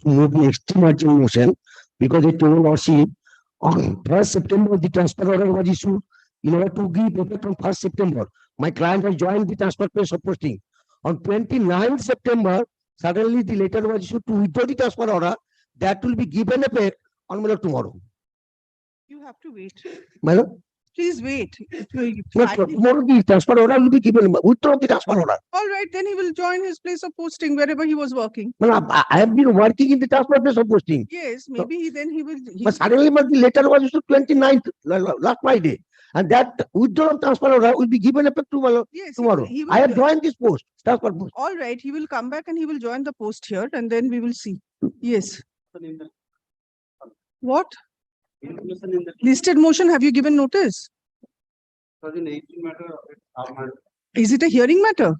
may be extreme urgent motion because it told Lordship on 1st September the transfer order was issued in order to give effect from 1st September. My client has joined the transfer place of posting. On 29th September, suddenly the letter was issued to withdraw the transfer order that will be given effect on tomorrow. You have to wait. My lord, Please wait. tomorrow the transfer order will be given. Withdraw the transfer order. All right, then he will join his place of posting wherever he was working. I have been working in the transfer place of posting. Yes, maybe then he will. But suddenly the letter was issued 29th, last Friday. And that withdrawal transfer order will be given effect tomorrow. Yes, tomorrow. he will, I have joined this post, transfer post. All right, he will come back and he will join the post here and then we will see. Yes. What? Listed motion, have you given notice? Is it a hearing matter?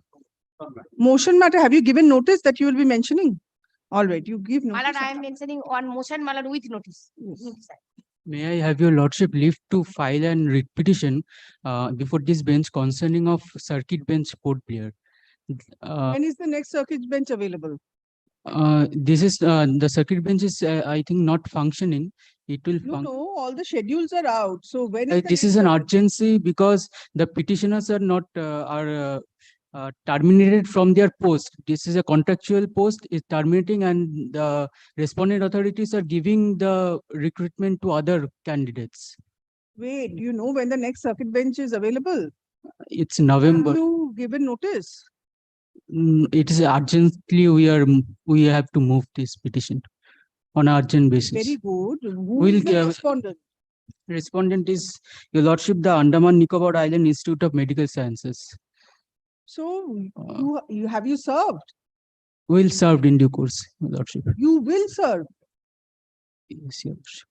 Motion matter, have you given notice that you will be mentioning? All right, you give notice. My lord, I am mentioning on motion, my lord, with notice. Yes. May I have your lordship leave to file an writ petition before this bench concerning of circuit bench court player. When is the next circuit bench available? This is the circuit bench is I think not functioning. It will No, all the schedules are out. So when is this is an urgency because the petitioners are not terminated from their post. This is a contractual post is terminating and the respondent authorities are giving the recruitment to other candidates. Wait, do you know when the next circuit bench is available? It's November. Have you given notice? It is urgently we have to move this petition on urgent basis. Very good. Who We'll is the give- respondent? Respondent is your lordship, the Andaman Nicobar Island Institute of Medical Sciences. So you have you served? Will served in due course, your lordship. You will serve. Yes, your lordship.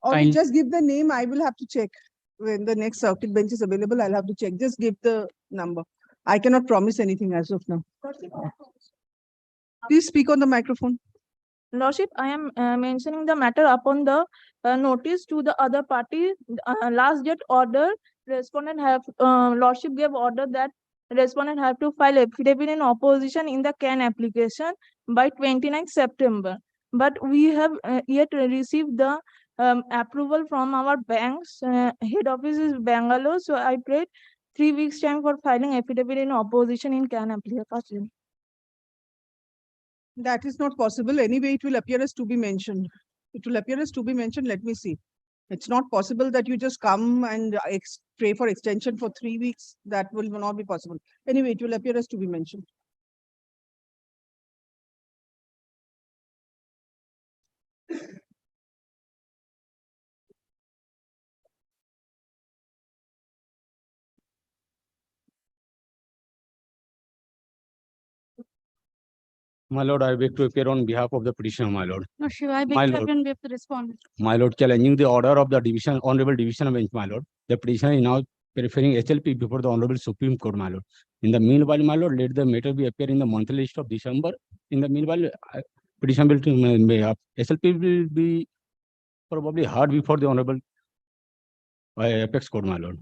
Or Kind- just give the name. I will have to check when the next circuit bench is available. I'll have to check. Just give the number. I cannot promise anything as of now. Please speak on the microphone. Lordship, I am mentioning the matter upon the notice to the other party. Last date order, respondent have, Lordship gave order that respondent have to file affidavit in opposition in the CAN application by 29th September. But we have yet received the approval from our bank's head office is Bangalore. So I prayed 3 weeks time for filing affidavit in opposition in CAN application. That is not possible. Anyway, it will appear as to be mentioned. It will appear as to be mentioned. Let me see. It's not possible that you just come and pray for extension for 3 weeks. That will not be possible. Anyway, it will appear as to be mentioned. My lord, I beg to appear on behalf of the petitioner, my lord. No, Shiva, I My beg to lord. appear on behalf of the respondent. My lord, challenging the order of the division, honorable division bench, my lord. The petitioner is now preferring HLP before the honorable Supreme Court, my lord. In the meanwhile, my lord, let the matter be appear in the monthly list of December. In the meanwhile, petition will HLP will be probably heard before the honorable Apex Court, my lord.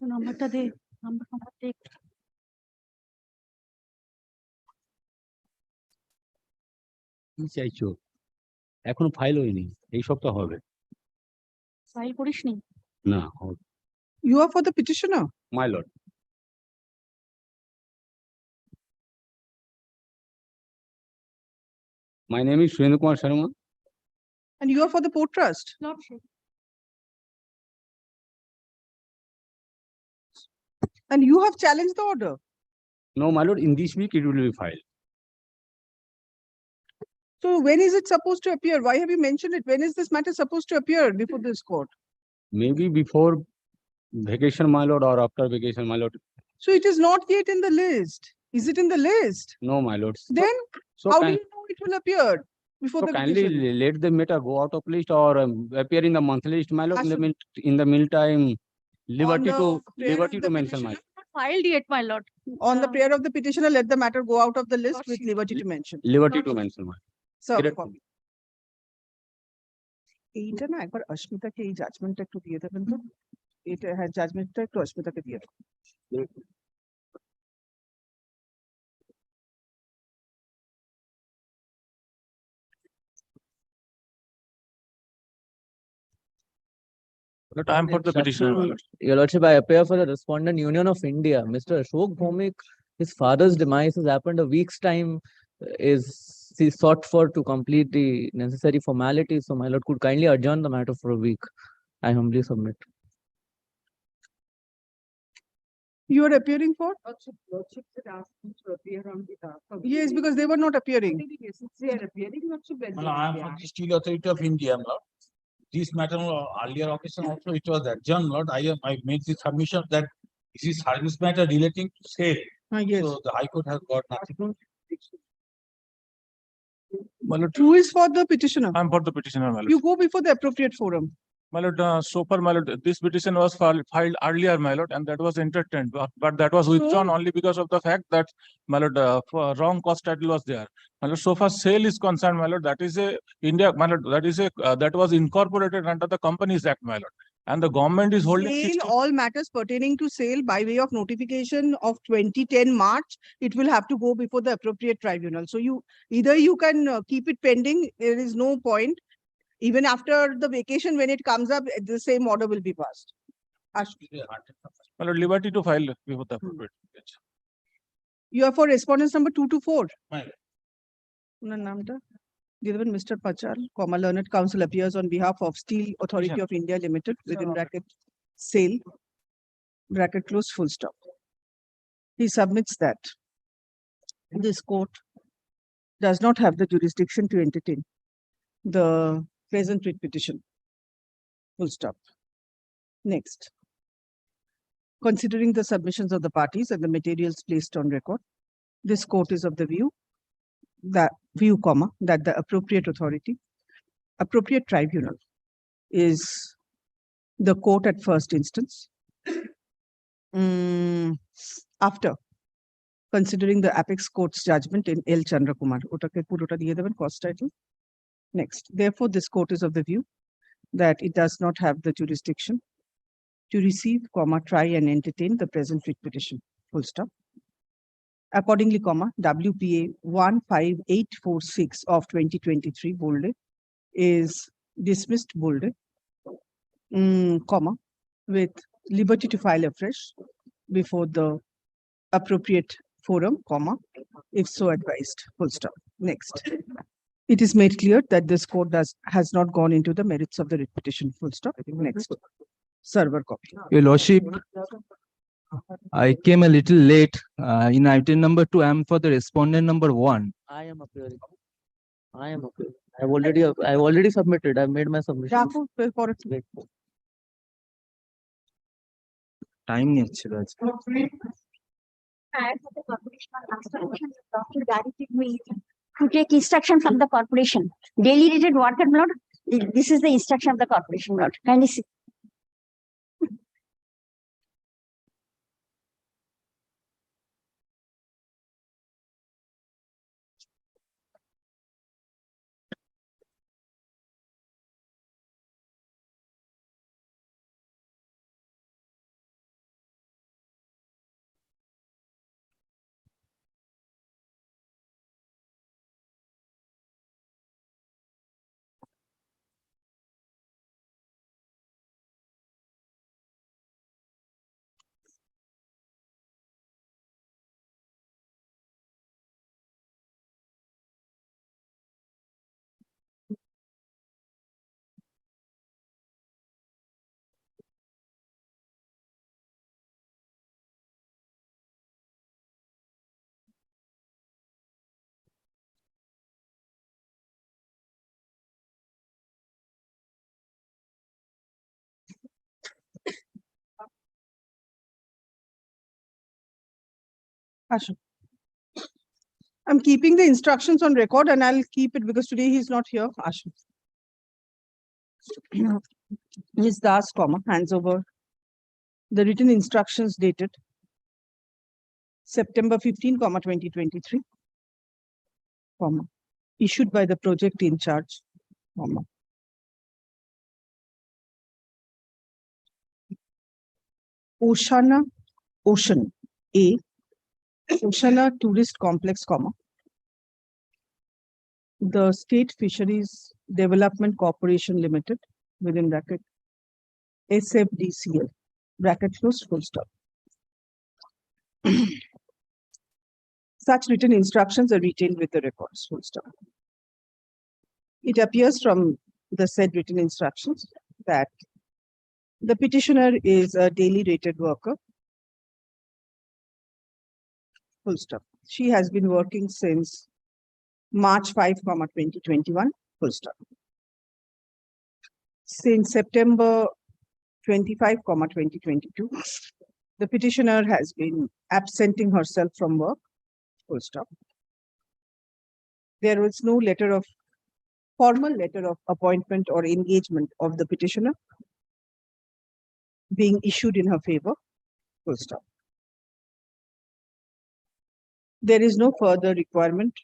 তো নাম্বারটা দে, number দে। কি চাইছো? এখনো file হয়নি, এই সপ্তাহ হবে। File করিসনি? না, You are for the petitioner. my lord. My name is Surendra Kumar Sharma. And you are for the port trust. Lordship. And you have challenged the order. No, my lord, in this week it will be filed. So when is it supposed to appear? Why have you mentioned it? When is this matter supposed to appear before this court? Maybe before vacation, my lord, or after vacation, my lord. So it is not yet in the list. Is it in the list? No, my lord. Then So how do you know it will appear before so the kindly petition? let the matter go out of list or appear in the monthly list, my lord. Has In the meantime, On liberty the to prayer of liberty the to mention, my petitioner? lord. Not filed yet, my lord. On the prayer of the petitioner, let the matter go out of the list with Lordship. liberty to mention. Liberty to mention, my lord. Sir, Correct. এইটা না একবার অস্মিতাকে এই জাজমেন্টটা একটু দিয়ে দেবেন তো। এটা হ্যাঁ জাজমেন্টটা একটু অস্মিতাকে দিয়ে দেবেন। But I am for the petitioner, my lord. Your Lordship, I appear for the Respondent Union of India. Mr. Ashok Bhomik, his father's demise has happened a week's time. Is he sought for to complete the necessary formalities? So, my Lord, could kindly adjourn the matter for a week. I humbly submit. You are appearing for? Yes, because they were not appearing. Well, I am from the Steel Authority of India, my lord. This matter earlier occasion also it was adjourned, Lord. I made the submission that this is service matter relating to sale. Yes. So the High Court has got nothing. My lord, Who is for the petitioner? I am for the petitioner, my lord. You go before the appropriate forum. My lord, so far, my lord, this petition was filed earlier, my lord, and that was entertained, but that was withdrawn only because of the fact that, my lord, for wrong cost title was there. My lord, so far sale is concerned, my lord, that is a India, my lord, that is a that was incorporated under the Companies Act, my lord, and the government is holding Sale, 60. all matters pertaining to sale by way of notification of 2010 March, it will have to go before the appropriate tribunal. So you, either you can keep it pending, there is no point. Even after the vacation, when it comes up, the same order will be passed. My lord, liberty to file before the appropriate. You are for respondents number 2 to 4. My lord. ওনার নামটা দিয়ে দেবেন, Mr. Pachal, learned counsel appears on behalf of Steel Authority of India Limited within bracket sale, bracket close, full stop. He submits that this court does not have the jurisdiction to entertain the present writ petition. Full stop. Next. Considering the submissions of the parties and the materials placed on record, this court is of the view that the appropriate authority, appropriate tribunal is the court at first instance. After considering the apex court's judgment in L. Chandrakumar, ওটাকে পুরোটা দিয়ে দেবেন cost title. Next, therefore, this court is of the view that it does not have the jurisdiction to receive, try and entertain the present writ petition. Full stop. Accordingly, WPA 15846 of 2023 bolded is dismissed bolded, with liberty to file afresh before the appropriate forum, if so advised. Full stop. Next. It is made clear that this court has not gone into the merits of the writ petition. Full stop. Next. Server copy. Your Lordship, I came a little late. In item number 2, I am for the respondent number 1. I am appearing. I've already submitted. I've made my submission. রাখো পরে। Time নিচ্ছিল আজকে। Doctor directed me to take instruction from the corporation. Daily rated water blood. This is the instruction of the corporation blood. Kindly see. Ashu. I'm keeping the instructions on record and I'll keep it because today he's not here. Ashu. Ms. Das, hands over the written instructions dated September 15, 2023, issued by the project in charge, Oceana, Ocean A, Oceana Tourist Complex, comma, the State Fisheries Development Corporation Limited, within bracket, SFDCL, bracket closed, full stop. Such written instructions are retained with the records, full stop. It appears from the said written instructions that the petitioner is a daily rated worker, full stop. She has been working since March 5, 2021, full stop. Since September 25, 2022, the petitioner has been absenting herself from work, full stop. There was no formal letter of appointment or engagement of the petitioner being issued in her favor, full stop. There is no further requirement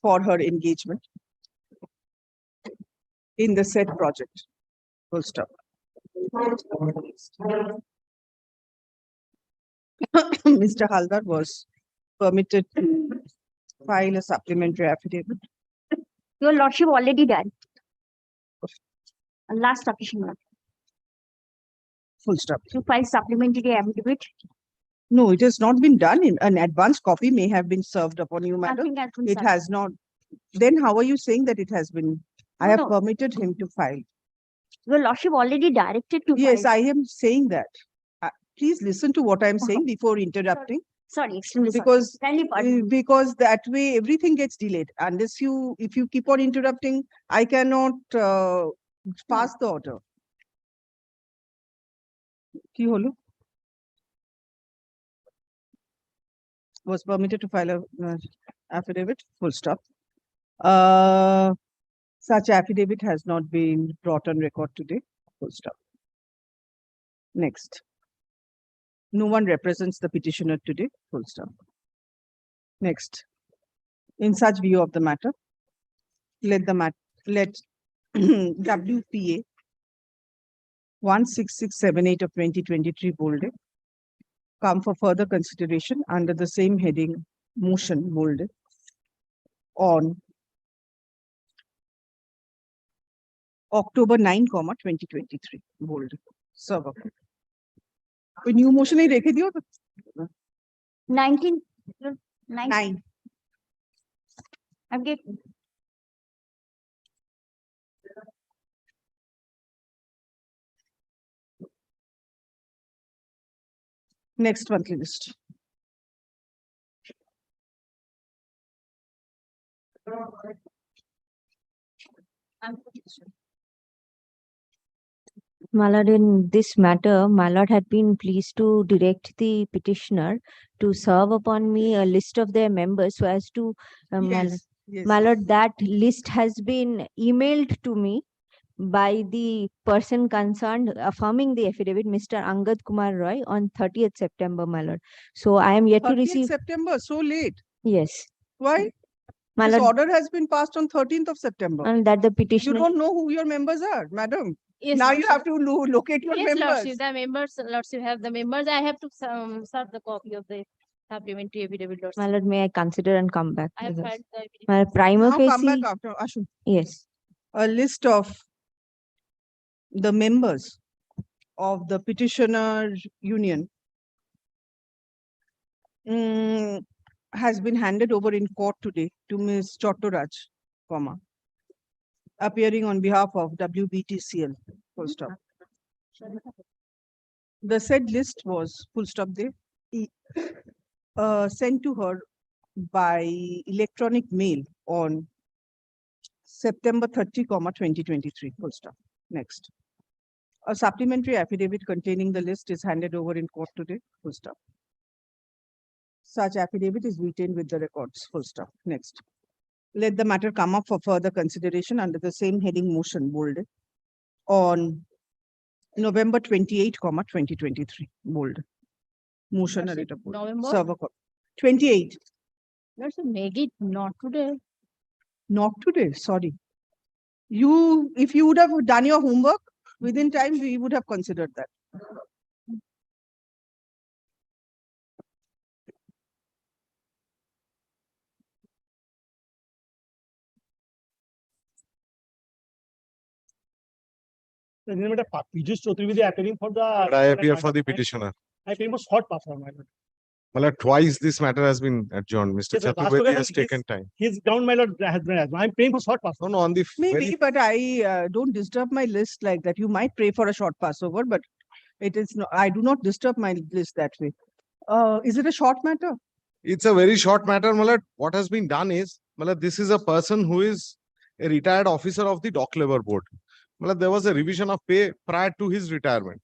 for her engagement in the said project, full stop. Mr. Haldar was permitted to file a supplementary affidavit. Your lordship already done. Last occasion, Lord. Full stop. To file supplementary affidavit. No, it has not been done. In an advance copy may have been served upon you, madam. Nothing has been It served. has not. Then how are you saying that it has been? I have No. permitted him to file. Your lordship already directed to Yes, file. I am saying that. Please listen to what I am saying before interrupting, Sorry, extremely sorry. because Kindly pardon. because that way everything gets delayed. Unless if you keep on interrupting, I cannot pass the order. Ki holo? Was permitted to file a affidavit, full stop. Such affidavit has not been brought on record today, full stop. Next. No one represents the petitioner today, full stop. Next. In such view of the matter, let WPA 16678 of 2023 bolded come for further consideration under the same heading motion bolded on October 9, 2023 bold server. कोई new motion नहीं रेखे दियो 19. 9. Update. Next monthly list. My lord, in this matter, my lord had been pleased to direct the petitioner to serve upon me a list of their members so as to, Yes. my lord, that list has been emailed to me by the person concerned affirming the affidavit, Mr. Angad Kumar Roy, on 30th September, my lord. So I am yet to 30th receive. September, so late. Yes. Why? My This lord, order has been passed on 13th of September. and that the You petitioner. don't know who your members are, madam. Yes, Now you Lordship. have to locate your Yes, members. Lordship, the members, Lordship have the members. I have to serve the copy of the supplementary affidavit, My Lordship. lord, may I consider and come back? I have Because filed the affidavit. my prima Now come facie. back after Ashu. Yes. A list of the members of the petitioner union has been handed over in court today to Ms. Chottoraj, appearing on behalf of WBTCL, full stop. The said list was, full stop there, sent to her by electronic mail on September 30, 2023, full stop. Next. A supplementary affidavit containing the list is handed over in court today, full stop. Such affidavit is retained with the records, full stop. Next. Let the matter come up for further consideration under the same heading motion bolded on November 28, 2023, bold. Motion Lordship, narrator bold. November? Server 28. Lordship, make it not today. Not today, sorry. If you would have done your homework, Within time, we would have considered that. Piyush Chaturvedi appearing for the. I appear for the petitioner. I appear for short pass on my lord. Well, twice this matter has been adjourned. Mr. Yes, sir, last Chaturvedi time has taken time. His ground my lord has been. I'm paying for short pass. No, on the Maybe, very, but I don't disturb my list like that. You might pray for a short passover, but it is no, I do not disturb my list that way. Is it a short matter? it's a very short matter, Malad. What has been done is, Malad, this is a person who is a retired officer of the dock labor board. Malad, there was a revision of pay prior to his retirement.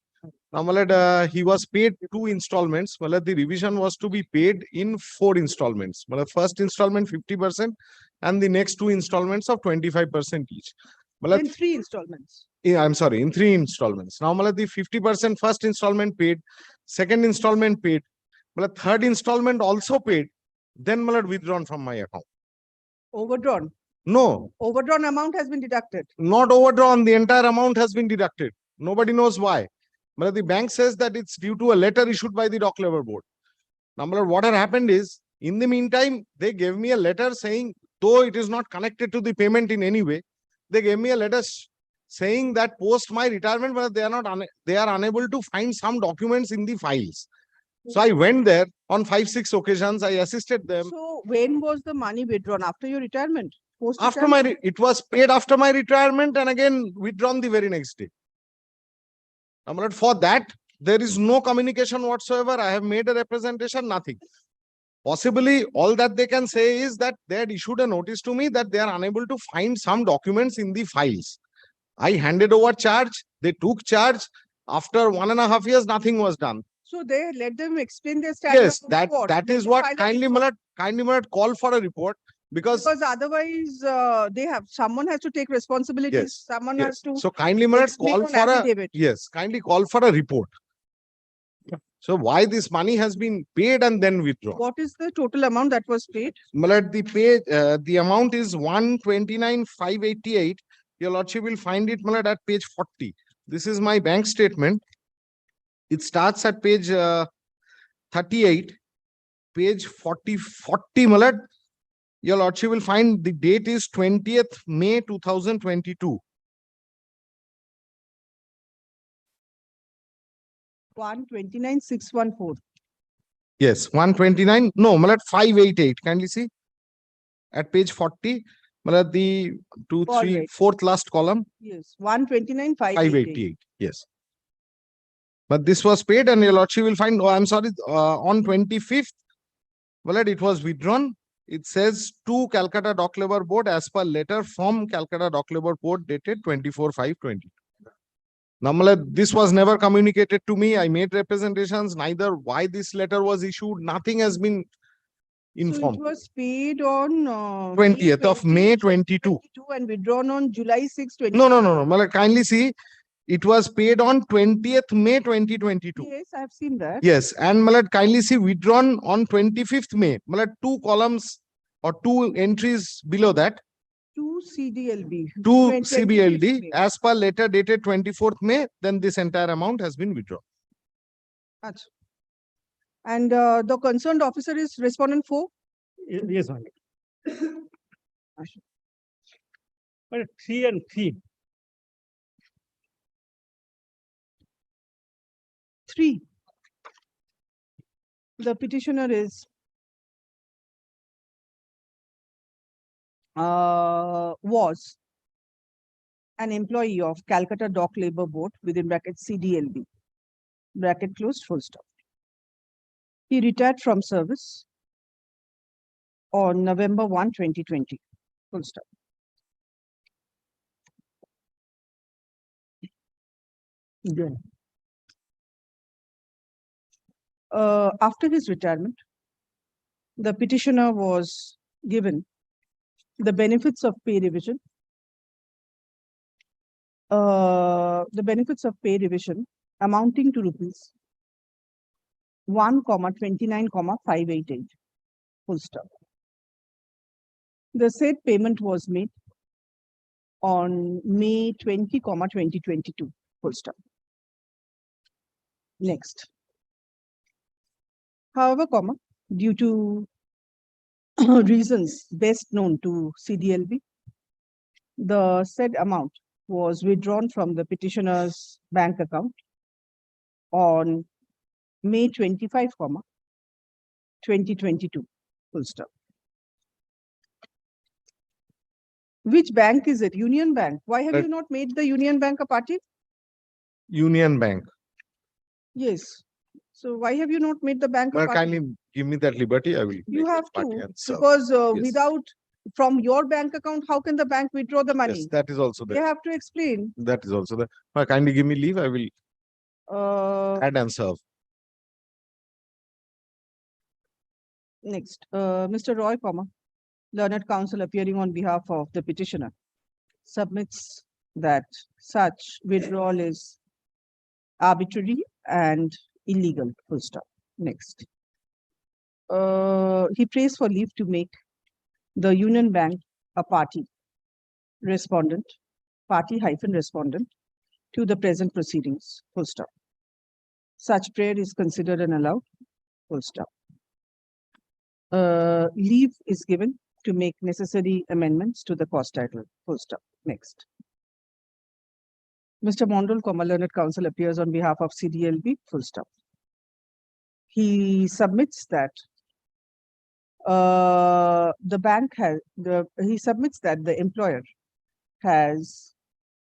Now, Malad, he was paid 2 installments. Malad, the revision was to be paid in 4 installments. Malad, first installment 50% and the next 2 installments of 25% each. Malad, In 3 installments. I'm sorry, in 3 installments. Now, Malad, the 50% first installment paid, second installment paid, Malad, third installment also paid, then Malad withdrawn from my account. Overdrawn. No, Overdrawn amount has been deducted. not overdrawn. The entire amount has been deducted. Nobody knows why. But the bank says that it's due to a letter issued by the dock labor board. Now, what had happened is, in the meantime, they gave me a letter saying, though it is not connected to the payment in any way, they gave me a letter saying that post my retirement, but they are unable to find some documents in the files. So I went there on 5-6 occasions. I assisted them. So when was the money withdrawn? After your retirement? Post After it was paid after my retirement and again withdrawn the very next day. For that, there is no communication whatsoever. I have made a representation, nothing. Possibly, all that they can say is that they had issued a notice to me that they are unable to find some documents in the files. I handed over charge. They took charge. After 1.5 years, nothing was done. So they let them explain their standard. Yes, that is Let what them file a kindly report. Malad call for a report because Otherwise someone has to take responsibility. Yes, Someone has yes. to. So kindly Malad explain call on for a affidavit. yes, kindly call for a report. So why this money has been paid and then withdrawn? What is the total amount that was paid? Malad, the amount is 129,588. Your Lordship will find it, Malad, at page 40. This is my bank statement. It starts at page 38, page 40, Malad. Your Lordship will find the date is 20th May 2022. 129,614. Yes, 129. No, Malad 588. Kindly see at page 40. Malad the 2, 3, Alright. 4th last column. Yes, 129,588. 588. Yes. But this was paid and your Lordship will find, I'm sorry, on 25th, Malad, it was withdrawn. It says to Calcutta Dock Labor Board as per letter from Calcutta Dock Labor Board dated 24/5/20. Now, Malad, this was never communicated to me. I made representations, neither why this letter was issued, nothing has been informed. So it was paid on 20th of May 22. and withdrawn on July 6, 20. No. Malad, kindly see, it was paid on 20th May 2022. Yes, I have seen that. Yes, and Malad, kindly see withdrawn on 25th May. Malad, 2 columns or 2 entries below that. To CDLB. To 25th CBLD May. as per letter dated 24th May, then this entire amount has been withdrawn. Achha. And the concerned officer is respondent 4? Yes, ma'am. But 3 and 3. 3. The petitioner is was an employee of Calcutta Dock Labor Board within bracket CDLB, bracket closed, full stop. He retired from service on November 1, 2020, full stop. Yeah. After his retirement, the petitioner was given the benefits of pay revision. The benefits of pay revision amounting to rupees 1,29,588, full stop. The said payment was made on May 20, 2022. full stop. Next. However, comma, due to reasons best known to CDLB, the said amount was withdrawn from the petitioner's bank account on May 25, 2022, full stop. Which bank is it? Union Bank. Why have you not made the Union Bank a party? Union Bank. Yes. So why have you not made the bank a Well, party? kindly give me that liberty. I will. You make it have party to, and serve. because Yes. without, from your bank account, how can the bank withdraw the money? Yes, that is also They there. have to explain. That is also there. Well, kindly give me leave. I will add and serve. Next, Mr. Roy, learned counsel appearing on behalf of the petitioner, submits that such withdrawal is arbitrary and illegal, full stop. Next. He prays for leave to make the Union Bank a party respondent, party-respondent to the present proceedings, full stop. Such prayer is considered and allowed, full stop. Leave is given to make necessary amendments to the cost title, full stop. Next. Mr. Mondal, learned counsel appears on behalf of CDLB, full stop. He submits that he submits that the employer has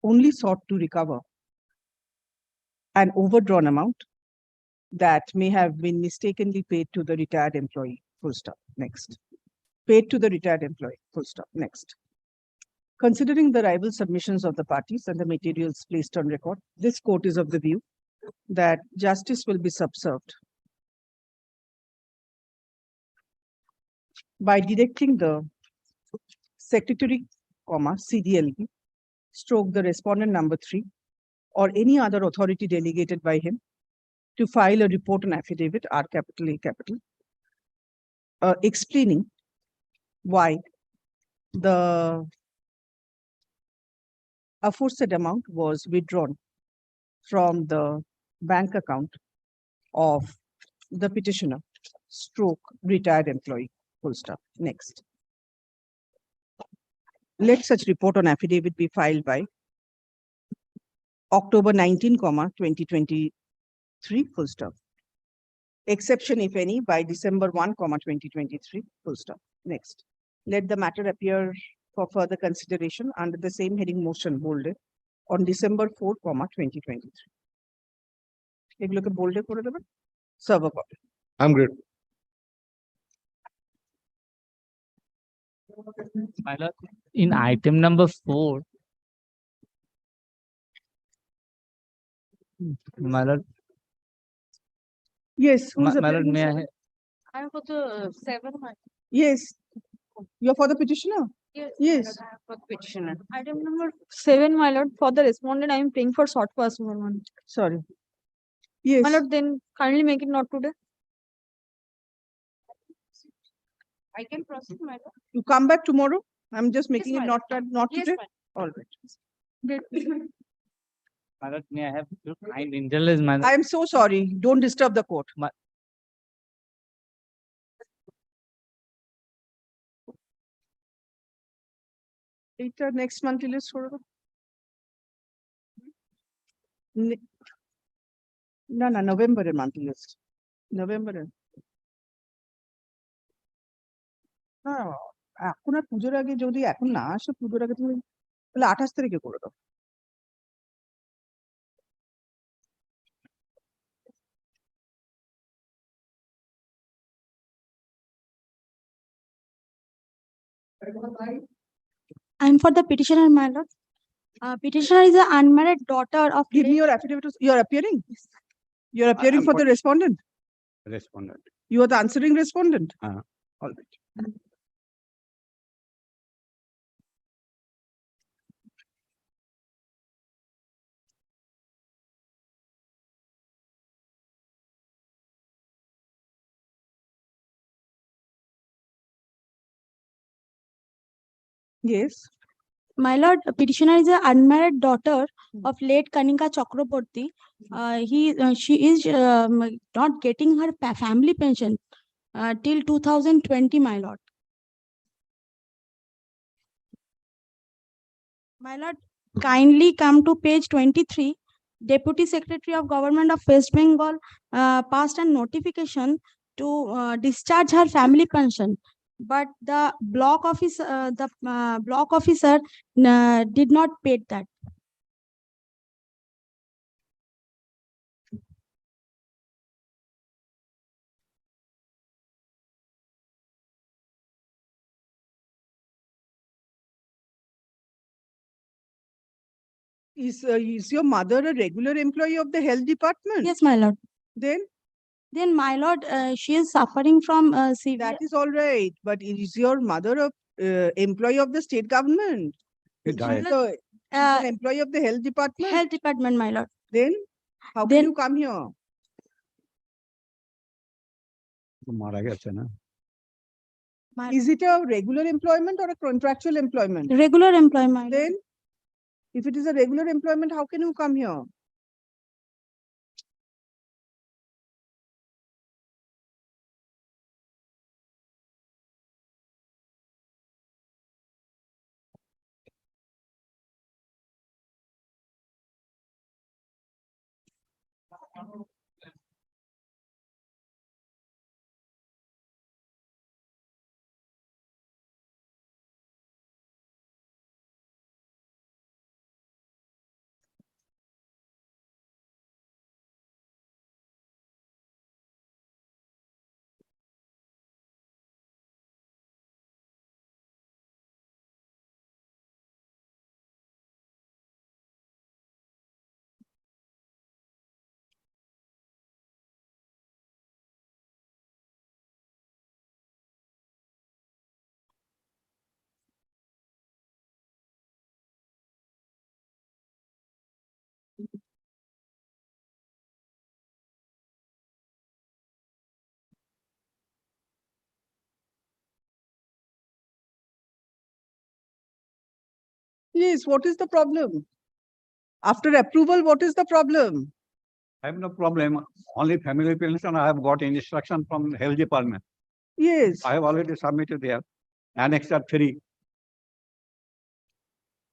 only sought to recover an overdrawn amount that may have been mistakenly paid to the retired employee, full stop. Next. Paid to the retired employee, full stop. Next. Considering the rival submissions of the parties and the materials placed on record, this court is of the view that justice will be subserved by directing the secretary, CDLB, stroke the respondent number 3, or any other authority delegated by him to file a report and affidavit, R capital A capital, explaining why the aforesaid amount was withdrawn from the bank account of the petitioner, stroke retired employee, full stop. Next. Let such report on affidavit be filed by October 19, 2023, full stop. Exception, if any, by December 1, 2023, full stop. Next. Let the matter appear for further consideration under the same heading motion bolded on December 4, 2023. এগুলোকে bold করে দেবেন, serve a copy. I'm great. My lord, in item number 4, my lord, Yes, who's my lord, appearing? may I? I'm for the 7. Yes. You're for the petitioner? Yes. For the petitioner. Item number 7, my lord, for the respondent, I am paying for short pass one. Sorry. Yes. My lord, then kindly make it not today. I can proceed, my lord. You come back tomorrow? I'm just making my it lord. not Yes, today? my All right. My lord, may I have your kind indulgence, my lord? I am so sorry. Don't disturb the court. Later, next monthly list for না না নভেম্বরের monthly list নভেম্বরের না এখন আর পুজোর আগে যদি এখন না আসে পুজোর আগে তুমি তাহলে 28 তারিখে করে দাও I'm for the petitioner, my lord. Petitioner is an unmarried daughter of. Give me your affidavit. You're appearing? You're appearing am for for- the respondent? Respondent. You are the answering respondent? All right. Yes. My lord, petitioner is an unmarried daughter of late Kanika Chakraborty. She is not getting her family pension till 2020, my lord. My lord, kindly come to page 23. Deputy Secretary of Government of West Bengal passed a notification to discharge her family pension, but the block officer, did not pay that. Is your mother a regular employee of the health department? Yes, my lord. Then My lord, she is suffering from severe that is all right, but is your mother a employee of the state government? He She's died. she's an employee of the health department. health department, my lord. Then how can Then- you come here? मारा गया था ना Is it a regular employment or a contractual employment? Regular employment, my lord. Then, if it is a regular employment, how can you come here? Yes, what is the problem? After approval, what is the problem? I have no problem. Only family pension I have got instruction from health department. Yes. I have already submitted there. Annexure 3.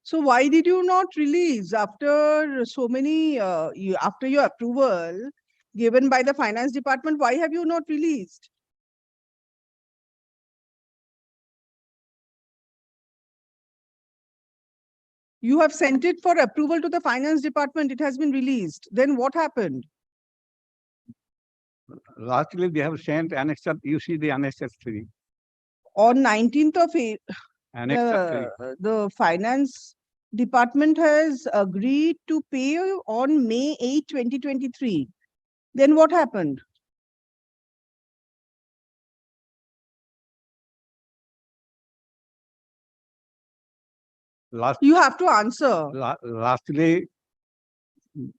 So why did you not release after so many, after your approval given by the finance department? Why have you not released? You have sent it for approval to the finance department. It has been released. Then what happened? Lastly, they have sent annexure. You see the annexure 3. On 19th of April, Annexure 3. the finance department has agreed to pay on May 8, 2023. Then what happened? You have to answer. Lastly,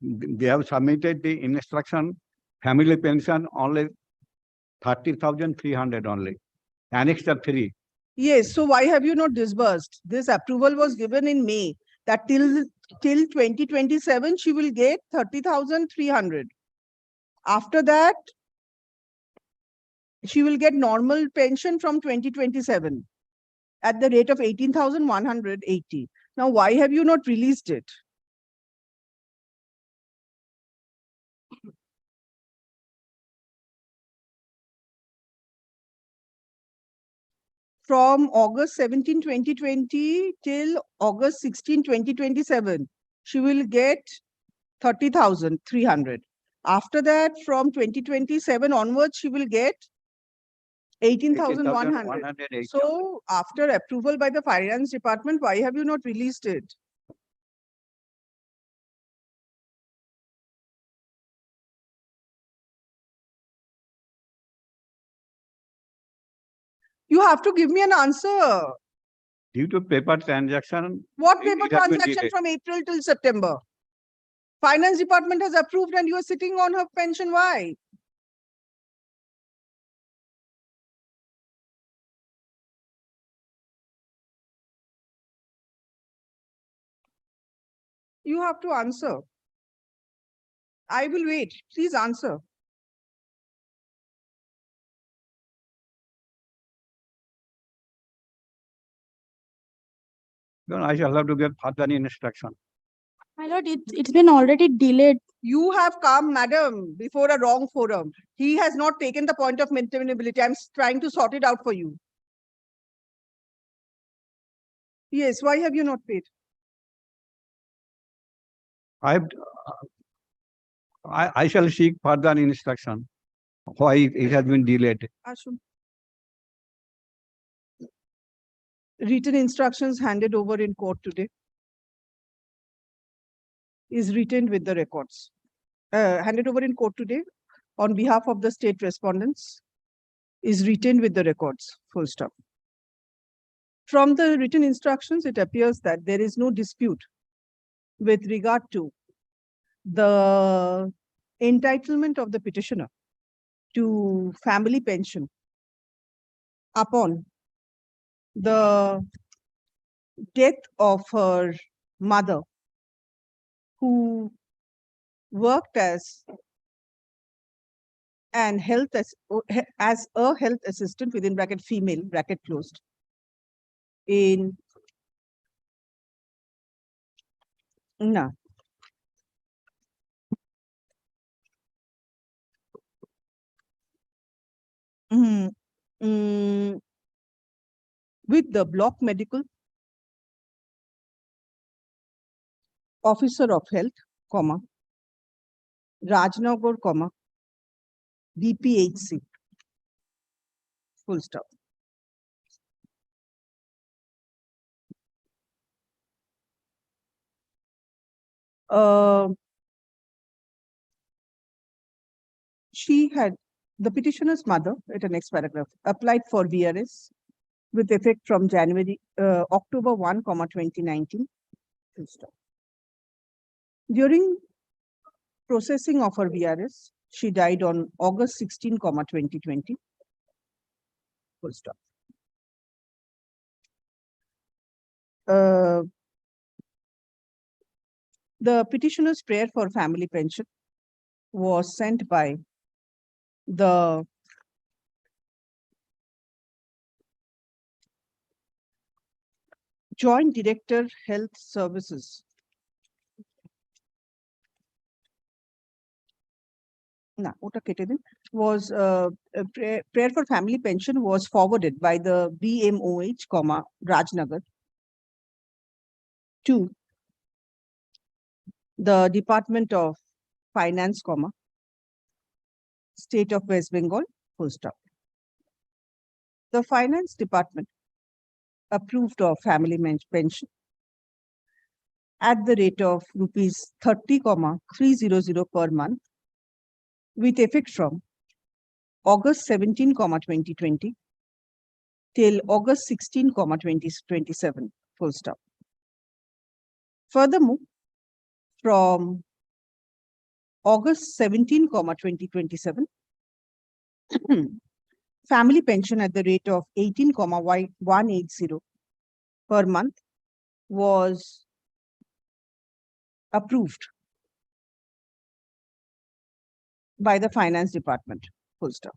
they have submitted the instruction, family pension only 30,300 only. Annexure 3. Yes, so why have you not disbursed? This approval was given in May, that till 2027, she will get 30,300. After that, she will get normal pension from 2027 at the rate of 18,180. Now, why have you not released it? From August 17, 2020 till August 16, 2027, she will get 30,300. After that, from 2027 onwards, she will get 18,100. 18,180. So after approval by the finance department, why have you not released it? You have to give me an answer. Due to paper transaction. What it paper has been transaction delayed. from April till September? Finance department has approved and you are sitting on her pension. Why? You have to answer. I will wait. Please answer. No, I shall have to give further instruction. My lord, it's been already delayed. You have come, madam, before a wrong forum. He has not taken the point of maintainability. I'm trying to sort it out for you. Yes, why have you not paid? I shall seek further instruction. Why it has been delayed? Ashwin. Written instructions handed over in court today is retained with the records. Handed over in court today on behalf of the state respondents is retained with the records, full stop. From the written instructions, it appears that there is no dispute with regard to the entitlement of the petitioner to family pension upon the death of her mother, who worked as a health assistant within bracket female bracket closed in no. With the block medical officer of health, comma, Rajnagar, comma, BPHC, full stop. The petitioner's mother, at the next paragraph, applied for VRS with effect from October 1, 2019. Full stop. During processing of her VRS, she died on August 16, 2020. Full stop. The petitioner's prayer for family pension was sent by the Joint Director Health Services. Was prayer for family pension was forwarded by the BMOH, comma, Rajnagar to the Department of Finance, comma, State of West Bengal, full stop. The Finance Department approved of family pension at the rate of rupees 30,300 per month with effect from August 17, 2020 till August 16, 2027, full stop. Furthermore, from August 17, 2027, family pension at the rate of 18,180 per month was approved by the Finance Department, full stop.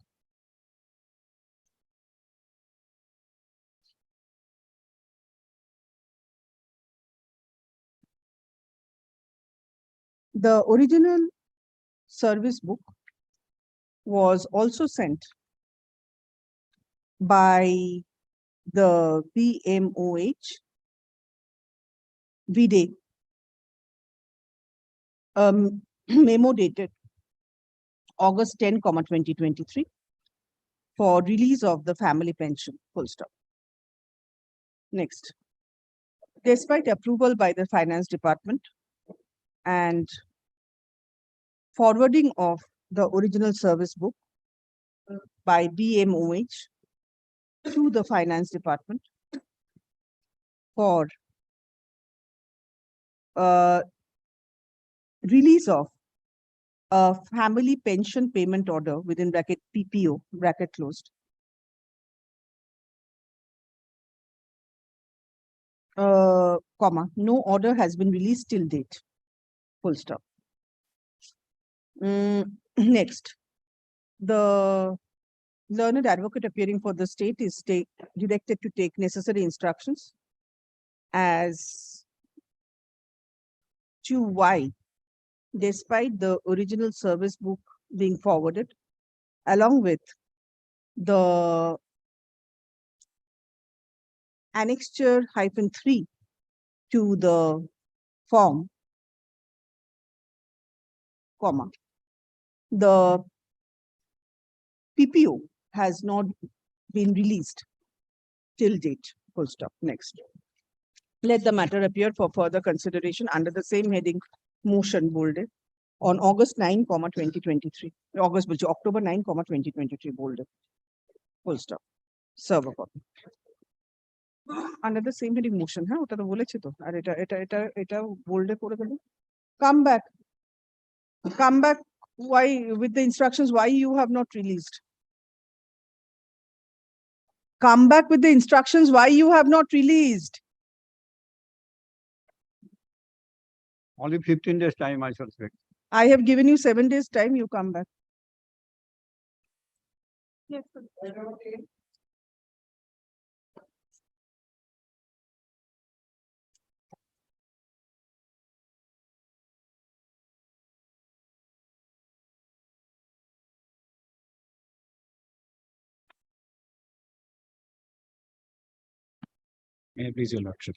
The original service book was also sent by the BMOH VDA, memo dated August 10, 2023 for release of the family pension, full stop. Next. Despite approval by the Finance Department and forwarding of the original service book by BMOH to the Finance Department for release of a family pension payment order within bracket PPO, bracket closed. Comma, no order has been released till date. Full stop. Next, the learned advocate appearing for the state is directed to take necessary instructions as to why, despite the original service book being forwarded, along with the annexure -3 to the form, comma, the PPO has not been released till date, full stop. Next. Let the matter appear for further consideration under the same heading, motion bolded, on August 9, 2023. October 9, 2023, bolded. Full stop. Server copy. Under the same heading, motion, huh? ওটা তো বলেছি তো, আর এটা bolded করে দেবো। Come back. Come back. Why, with the instructions, why you have not released? Come back with the instructions, why you have not released? Only 15 days time, I shall say. I have given you 7 days time, you come back. Yes, sir. May I please, your lordship?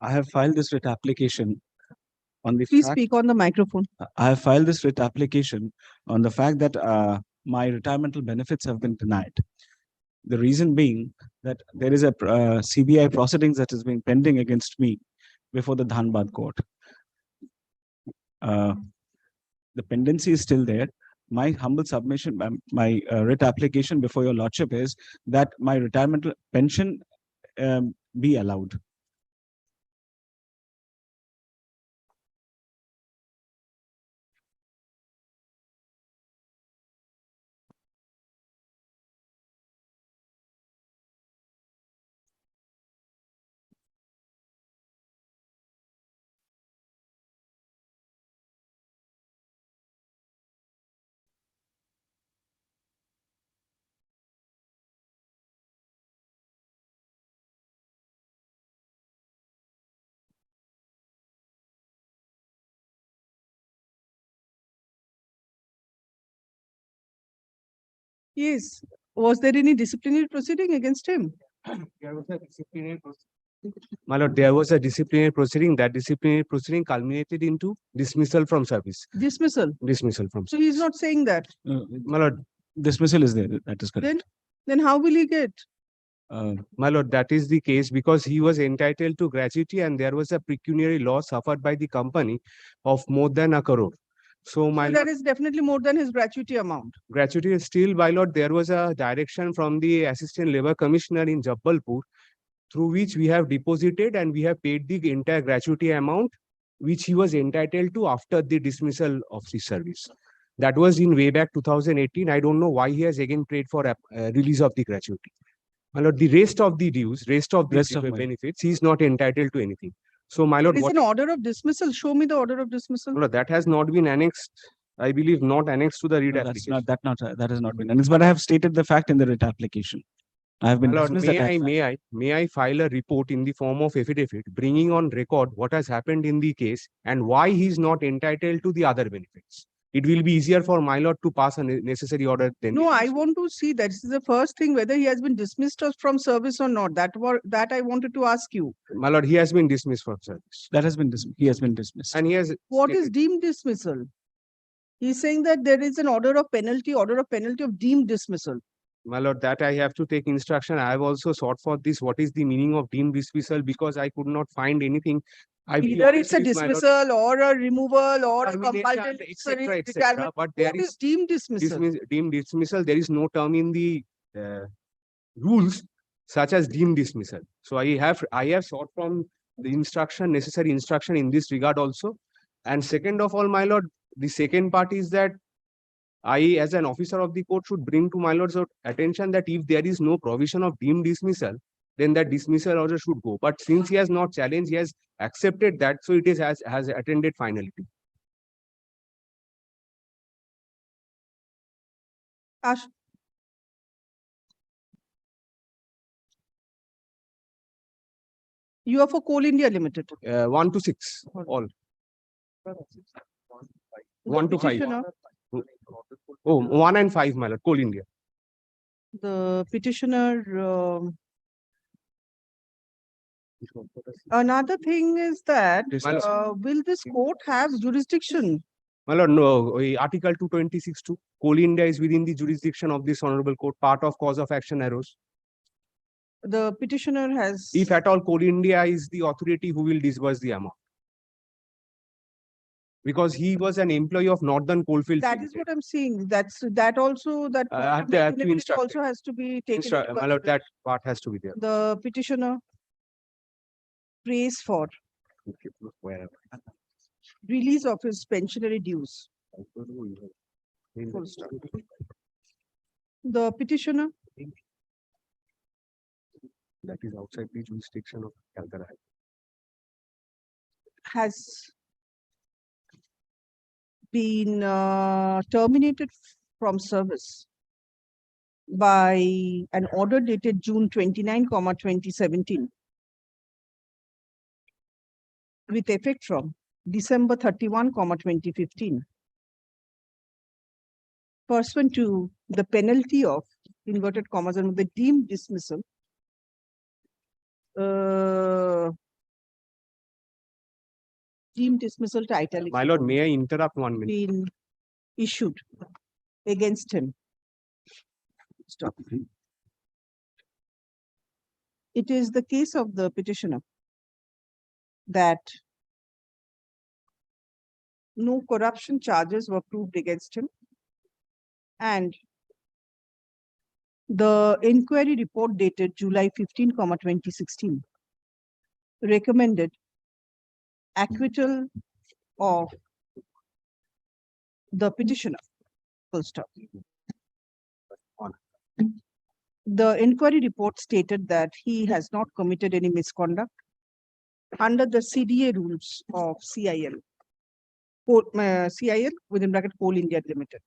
I have filed this writ application on the Please fact, speak on the microphone. I have filed this writ application on the fact that my retirement benefits have been denied. The reason being that there is a CBI proceedings that is being pending against me before the Dhanbad court. The pendency is still there. My humble submission, my writ application before your lordship is that my retirement pension be allowed. Yes. Was there any disciplinary proceeding against him? My lord, there was a disciplinary proceeding. That disciplinary proceeding culminated into dismissal from service. Dismissal. Dismissal from So service. he's not saying that. My lord, Dismissal is there. That is correct. Then how will he get? my lord, that is the case because he was entitled to gratuity and there was a pecuniary loss suffered by the company of more than 1 crore. So my So that is definitely more than his gratuity amount. gratuity is still, my lord, there was a direction from the Assistant Labour Commissioner in Jabalpur through which we have deposited and we have paid the entire gratuity amount which he was entitled to after the dismissal of the service. That was in way back 2018. I don't know why he has again paid for release of the gratuity. My lord, the rest of the dues, rest of the benefits, he is not entitled to anything. So my lord, There is an order of dismissal. Show me the order of dismissal. no, that has not been annexed. I believe not annexed to the read No, application. that has not been annexed, but I have stated the fact in the writ application. I have been My lord, dismissed at that may I file a report in the form of affidavit bringing on record what has happened in the case and why he is not entitled to the other benefits. It will be easier for my lord to pass a necessary order than. No, I want to see that. This is the first thing, whether he has been dismissed from service or not. That I wanted to ask you. My lord, he has been dismissed from service. That has been he has been dismissed. And he has. What is deemed dismissal? He's saying that there is an order of penalty of deemed dismissal. My lord, that I have to take instruction. I have also sought for this. What is the meaning of deemed dismissal? Because I could not find anything. Either it's a dismissal or a removal or a compulsory retirement. But there is deemed dismissal. Deemed dismissal. There is no term in the rules such as deemed dismissal. So I have sought from the necessary instruction in this regard also. And second of all, my lord, the second part is that I, as an officer of the court, should bring to my lord's attention that if there is no provision of deemed dismissal, then that dismissal order should go. But since he has not challenged, he has accepted that, so it is has attended finality. Ash, you are for Coal India Limited. 1 to 6, all. 1 to 5. Petitioner, Oh, 1 and 5, my lord, Coal India. the petitioner, another thing is that, My lord, will this court have jurisdiction? my lord, no, Article 226(2), Coal India is within the jurisdiction of this honorable court, part of cause of action arose. The petitioner has. If at all, Coal India is the authority who will disburse the amount. Because he was an employee of Northern Coalfields. That is what I'm saying. That also, that. I have to it instruct also has to be taken. into My lord, consideration. that part has to be there. The petitioner prays for release of his pensionary dues. Full stop. The petitioner That is outside the jurisdiction of Calcutta. has been terminated from service by an order dated June 29, 2017, with effect from December 31, 2015, pursuant to the penalty of inverted commas and the deemed dismissal. Deemed dismissal to italics. My lord, may I interrupt 1 minute? Been issued against him. Stop. It is the case of the petitioner that no corruption charges were proved against him, and the inquiry report dated July 15, 2016 recommended acquittal of the petitioner. Full stop. The inquiry report stated that he has not committed any misconduct under the CDA rules of CIL. CIL within bracket Coal India Limited.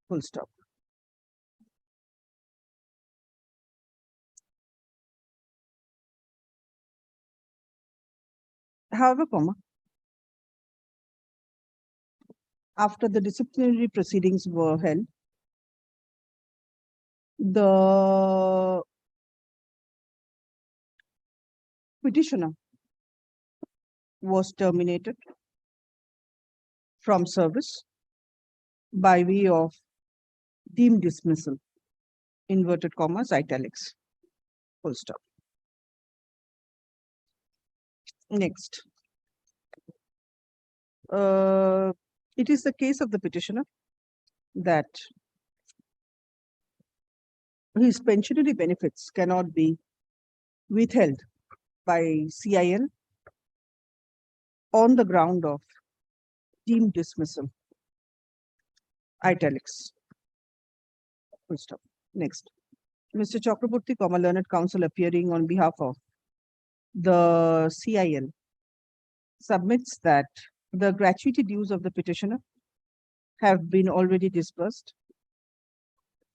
Full stop. However, after the disciplinary proceedings were held, the petitioner was terminated from service by way of deemed dismissal, inverted commas, italics, full stop. Next. It is the case of the petitioner that his pensionary benefits cannot be withheld by CIL on the ground of deemed dismissal, italics. Full stop. Next. Mr. Chakraborty, learned counsel appearing on behalf of the CIL submits that the gratuity dues of the petitioner have been already disbursed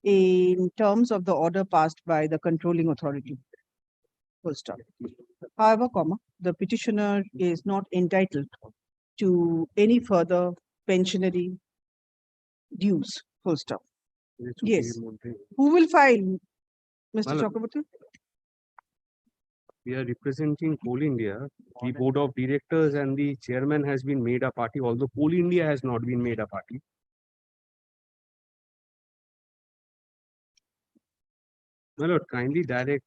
in terms of the order passed by the controlling authority. Full stop. However, the petitioner is not entitled to any further pensionary dues. Full stop. Yes. Who will file, Mr. Chakraborty? We are representing Coal India. The board of directors and the chairman has been made a party, although Coal India has not been made a party. My lord, kindly direct.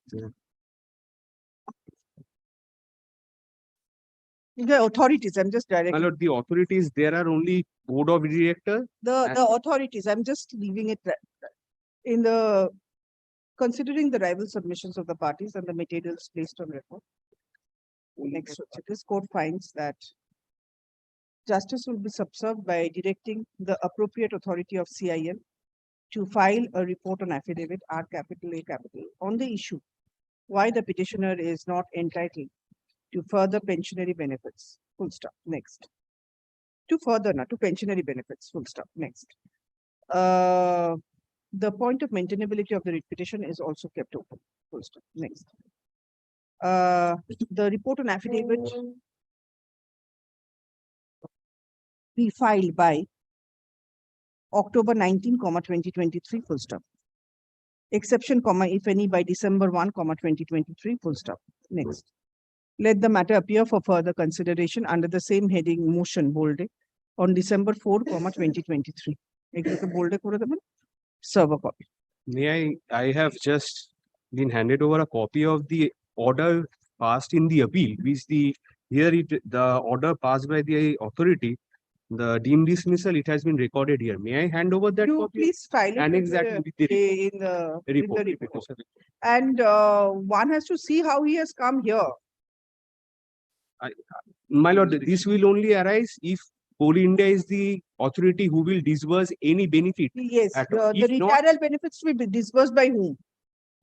The authorities, I'm just My directing. lord, the authorities, there are only board of directors. The authorities, I'm just leaving it in the, considering the rival submissions of the parties and the materials placed on record. Next, this court finds that justice will be subserved by directing the appropriate authority of CIL to file a report on affidavit R capital A capital on the issue why the petitioner is not entitled to further pensionary benefits. Full stop. Next. To pensionary benefits. Full stop. Next. The point of maintainability of the writ petition is also kept open. Full stop. Next. The report on affidavit be filed by October 19, 2023, full stop. Exception, if any, by December 1, 2023, full stop. Next. Let the matter appear for further consideration under the same heading motion bolded on December 4, 2023. Serve a copy. I have just been handed over a copy of the order passed in the appeal, which the order passed by the authority, the deemed dismissal, it has been recorded here. May I hand over that You copy? please file it And with exactly in the report. report. And one has to see how he has come here. My lord, this will only arise if Coal India is the authority who will disburse any benefit. Yes, At the all. If not- retirement benefits will be disbursed by whom?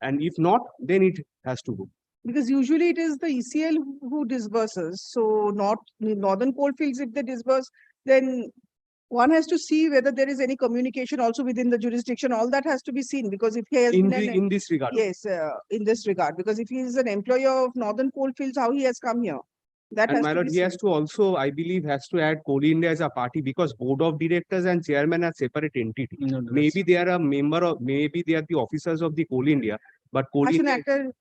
And if not, then it has to go. Because usually it is the ECL who disburses. So not Northern Coalfields, if they disburse, then one has to see whether there is any communication also within the jurisdiction. All that has to be seen, because if he has been In this regard. yes, in this regard, because if he is an employee of Northern Coalfields, how he has come here? That And has my to lord, be he seen. has to also, I believe, has to add Coal India as a party, because board of directors and chairman are separate entity. Maybe they are a member of, maybe they are the officers of the Coal India, but Coal Action India actor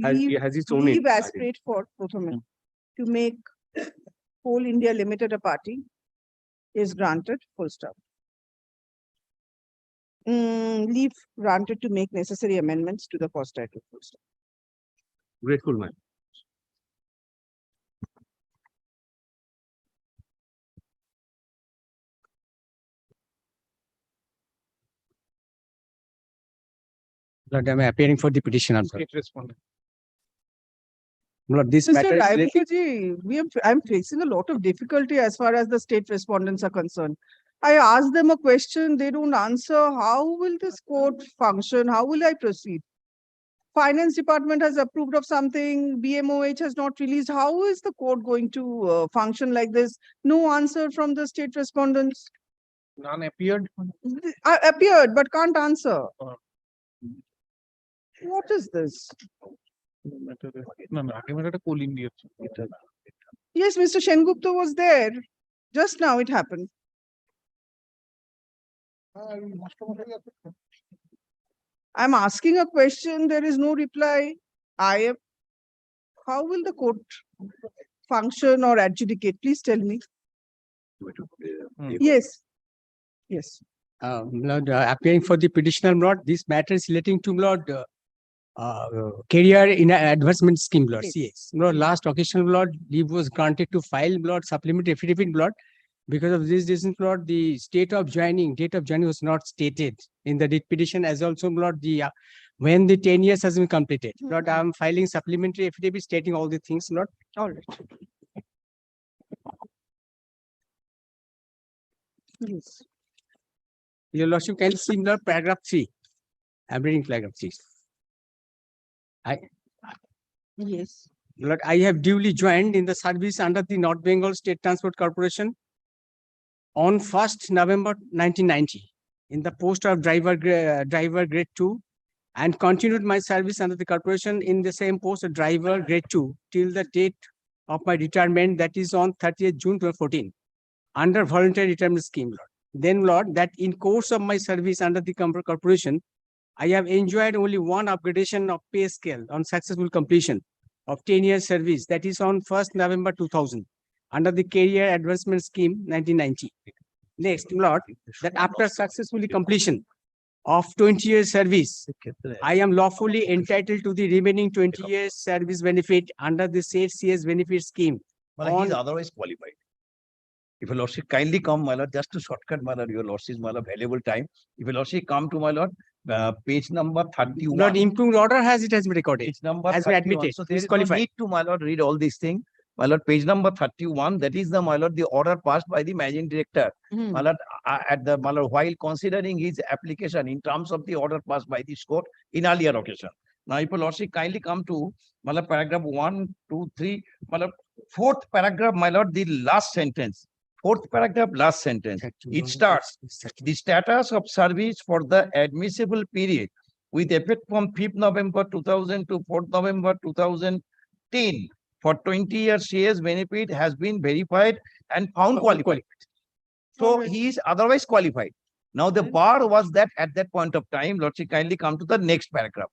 has its own leave entity. aspirate for Prothome to make Coal India Limited a party is granted, full stop. Leave granted to make necessary amendments to the cost title, full stop. Grateful, man. Lord, I'm appearing for the petition also. State respondent. Lord, this Mr. matter is related. Raimukaji, I'm facing a lot of difficulty as far as the state respondents are concerned. I ask them a question, they don't answer. How will this court function? How will I proceed? Finance department has approved of something, BMOH has not released. How is the court going to function like this? No answer from the state respondents. None appeared. Appeared, but can't answer. What is this? Coal India. Yes, Mr. Shengupta was there. Just now it happened. I'm asking a question, there is no reply. How will the court function or adjudicate? Please tell me. Yes. Yes. Lord, appearing for the petitioner, Lord, this matter is relating to Lord career in advancement scheme, Lord. Yes. Lord, last occasion, Lord, leave was granted to file, Lord, supplementary affidavit, Lord. Because of this reason, Lord, the date of joining was not stated in the writ petition, as also, Lord, the when the 10 years has been completed. Lord, I am filing supplementary affidavit stating all the things, Lord. All right. Yes. Your Lordship, can you see, Lord, paragraph 3? I'm reading paragraph 3. Yes. Lord, I have duly joined in the service under the North Bengal State Transport Corporation on 1st November 1990 in the post of driver grade 2, and continued my service under the corporation in the same post of driver grade 2 till the date of my retirement, that is on 30th June 2014, under voluntary retirement scheme, Lord. Then, Lord, that in course of my service under the corporation, I have enjoyed only one upgradation of pay scale on successful completion of 10 years service, that is on 1st November 2000, under the Career Advancement Scheme 1990. Next, Lord, that after successfully completion of 20 years service, I am lawfully entitled to the remaining 20 years service benefit under the said CS benefit scheme. He is otherwise qualified. If your lordship kindly come, my lord, just to shortcut, my lord, your lordship, my lord, valuable time. If your lordship come to my lord, page number 31. Lord, improved order has been recorded. Page number has been 31. admitted. So there is no need to, my lord, read all these things. My lord, page number 31, that is the, my lord, the order passed by the managing director. My lord, my lord, while considering his application in terms of the order passed by this court in earlier occasion. Now, if your lordship kindly come to paragraph 1, 2, 3, fourth paragraph, my lord, the last sentence. Fourth paragraph, last sentence. It starts, the status of service for the admissible period with effect from 5th November 2000 to 4th November 2010 for 20 years CS benefit has been verified and found qualified. So he is otherwise qualified. Now the bar was that at that point of time, lordship kindly come to the next paragraph.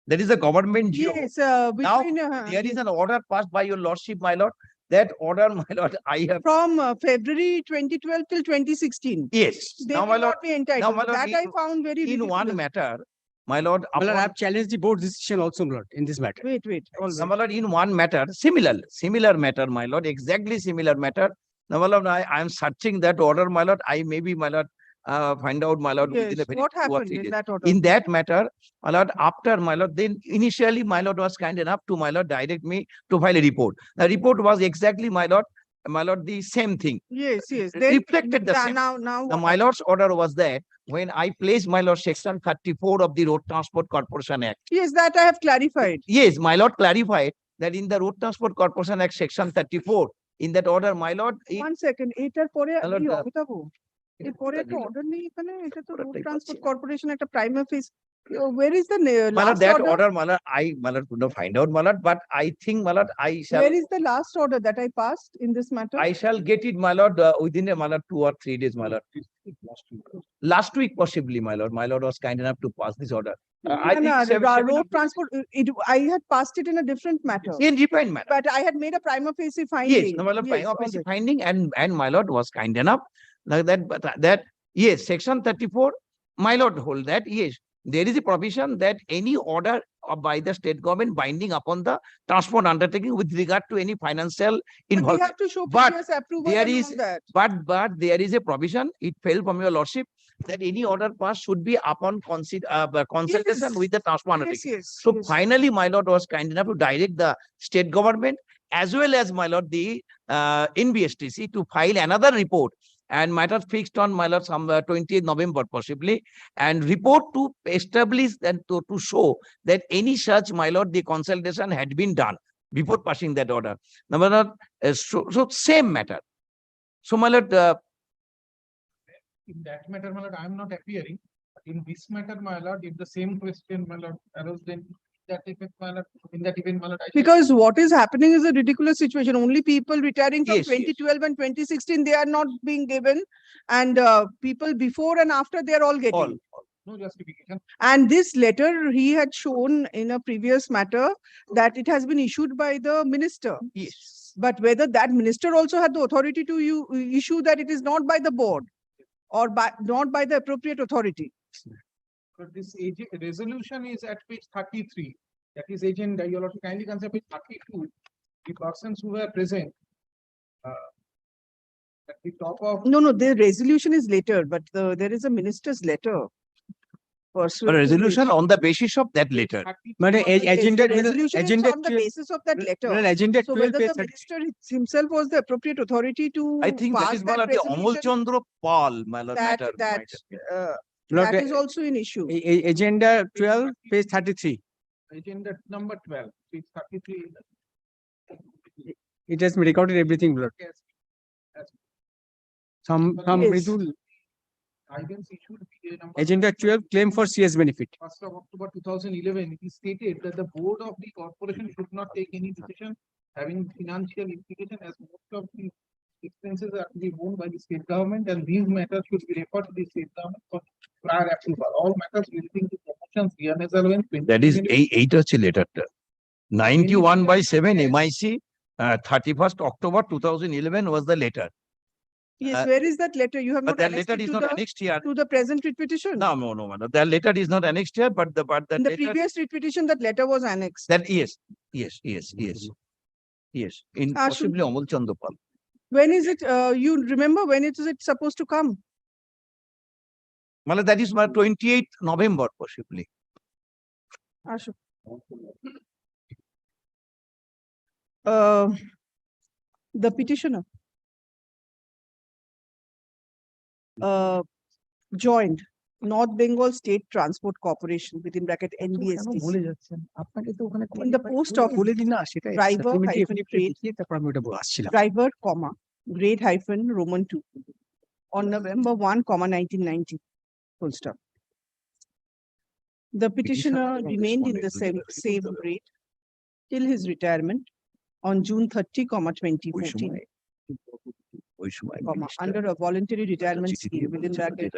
That is a government GO. Yes, Now, between, there is an order passed by your lordship, my lord. That order, my lord, I have. from February 2012 till 2016. Yes. They Now, will my lord, not be entitled. my lord, That I found very in one ridiculous. matter, my lord, My lord, I upon- have challenged the board decision also, my lord, in this matter. Wait, Now, my lord, in one matter, similar matter, my lord, exactly similar matter. Now, my lord, I am searching that order, my lord. I maybe, my lord, find out, my lord, within Yes, a very what 2 or happened 3 in days. that order? In that matter, my lord, after my lord, then initially, my lord was kind enough to, my lord, direct me to file a report. The report was exactly, my lord, the same thing. Yes, yes. Then Reflected the same. now Now, what my lord's order was that when I placed, my lord, section 34 of the Road Transport Corporation Act. Yes, that I have clarified. Yes, my lord clarified that in the Road Transport Corporation Act, section 34, in that order, my lord, One second, এটার পরে Hello, কি sir. Amitabh এর পরে একটা দিল। Order নেই এখানে, এটা তো রোড order type ট্রান্সপোর্ট আছে। কর্পোরেশন একটা prima face, where is the my lord, last that order? order, my lord, my lord, could not find out, my lord, but I think, my lord, Where is the last order that I passed in this matter? I shall get it, my lord, within a, my lord, 2 or 3 days, my lord. Last week, possibly, my lord. My lord was kind enough to pass this order. I think Road transport, I had passed it in a different matter. in refined manner. But I had made a prima facie finding. Yes, no, my lord, Yes, prima all facie right. finding, and my lord was kind enough like that, but that, yes, section 34, my lord hold that, yes, there is a provision that any order by the state government binding upon the transport undertaking with regard to any financial But they involvement. have to show But previous approval there and is, all that. but there is a provision, it fell from your lordship, that any order passed should be upon consultation Yes. with the transport Yes, undertaking. yes. So yes. finally, my lord was kind enough to direct the state government as well as, my lord, the NBSTC to file another report, and matter fixed on, my lord, some 20th November possibly, and report to establish and to show that any such, my lord, the consultation had been done before passing that order. Now, my lord, so same matter. So, my lord, In that matter, my lord, I am not appearing. In this matter, my lord, if the same question, my lord, arose, then that effect, my lord, in that event, my lord, I shall- Because what is happening is a ridiculous situation. Only people retiring from Yes, yes. 2012 and 2016, they are not being given. And people before and after, they are all getting. no justification. And this letter, he had shown in a previous matter that it has been issued by the minister. yes. But whether that minister also had the authority to issue that it is not by the board or not by the appropriate authority. But this resolution is at page 33. That is agenda. You will kindly consider page 32. The persons who were present. At the top of. No, the resolution is later, but there is a minister's letter. A resolution on the basis of that letter. But agenda, The resolution is agenda on the basis of that letter. agenda So 12 whether page the 30. minister himself was the appropriate authority to I think that pass is, my lord, the Amol resolution, Chandra Pal, my lord, that matter. Lord, that is also an issue. Agenda 12 page 33. Agenda number 12, page 33. It has been recorded everything, Lord. Yes. Yes. Some Yes. Mridul, Guidance issued. number agenda 12 claim for CS benefit. 1st of October 2011, it is stated that the board of the corporation should not take any decision having financial implication, as most of the expenses are to be borne by the state government, and these matters should be referred to the state government for prior approval. All matters relating to promotions, DNS allowance. That is 8 letter. 91/7 MIC, 31st October 2011 was the letter. Yes, where is that letter? You have But not that annexed letter it is to not the, annexed here. to the present writ petition? No, madam. That letter is not annexed here, but the In the letter, previous writ petition, that letter was annexed. that yes. In Ashwin. possibly Amol Chandra Pal. When is it, you remember when is it supposed to come? That is my 28th November possibly. Ashu. The petitioner. Joined. North Bengal State Transport Corporation within bracket NBSTC. In the post of driver hyphen grade, driver comma grade hyphen Roman 2 on November 1, 1990. Full stop. The petitioner remained in the same grade till his retirement on June 30, 2014, under a voluntary retirement scheme within bracket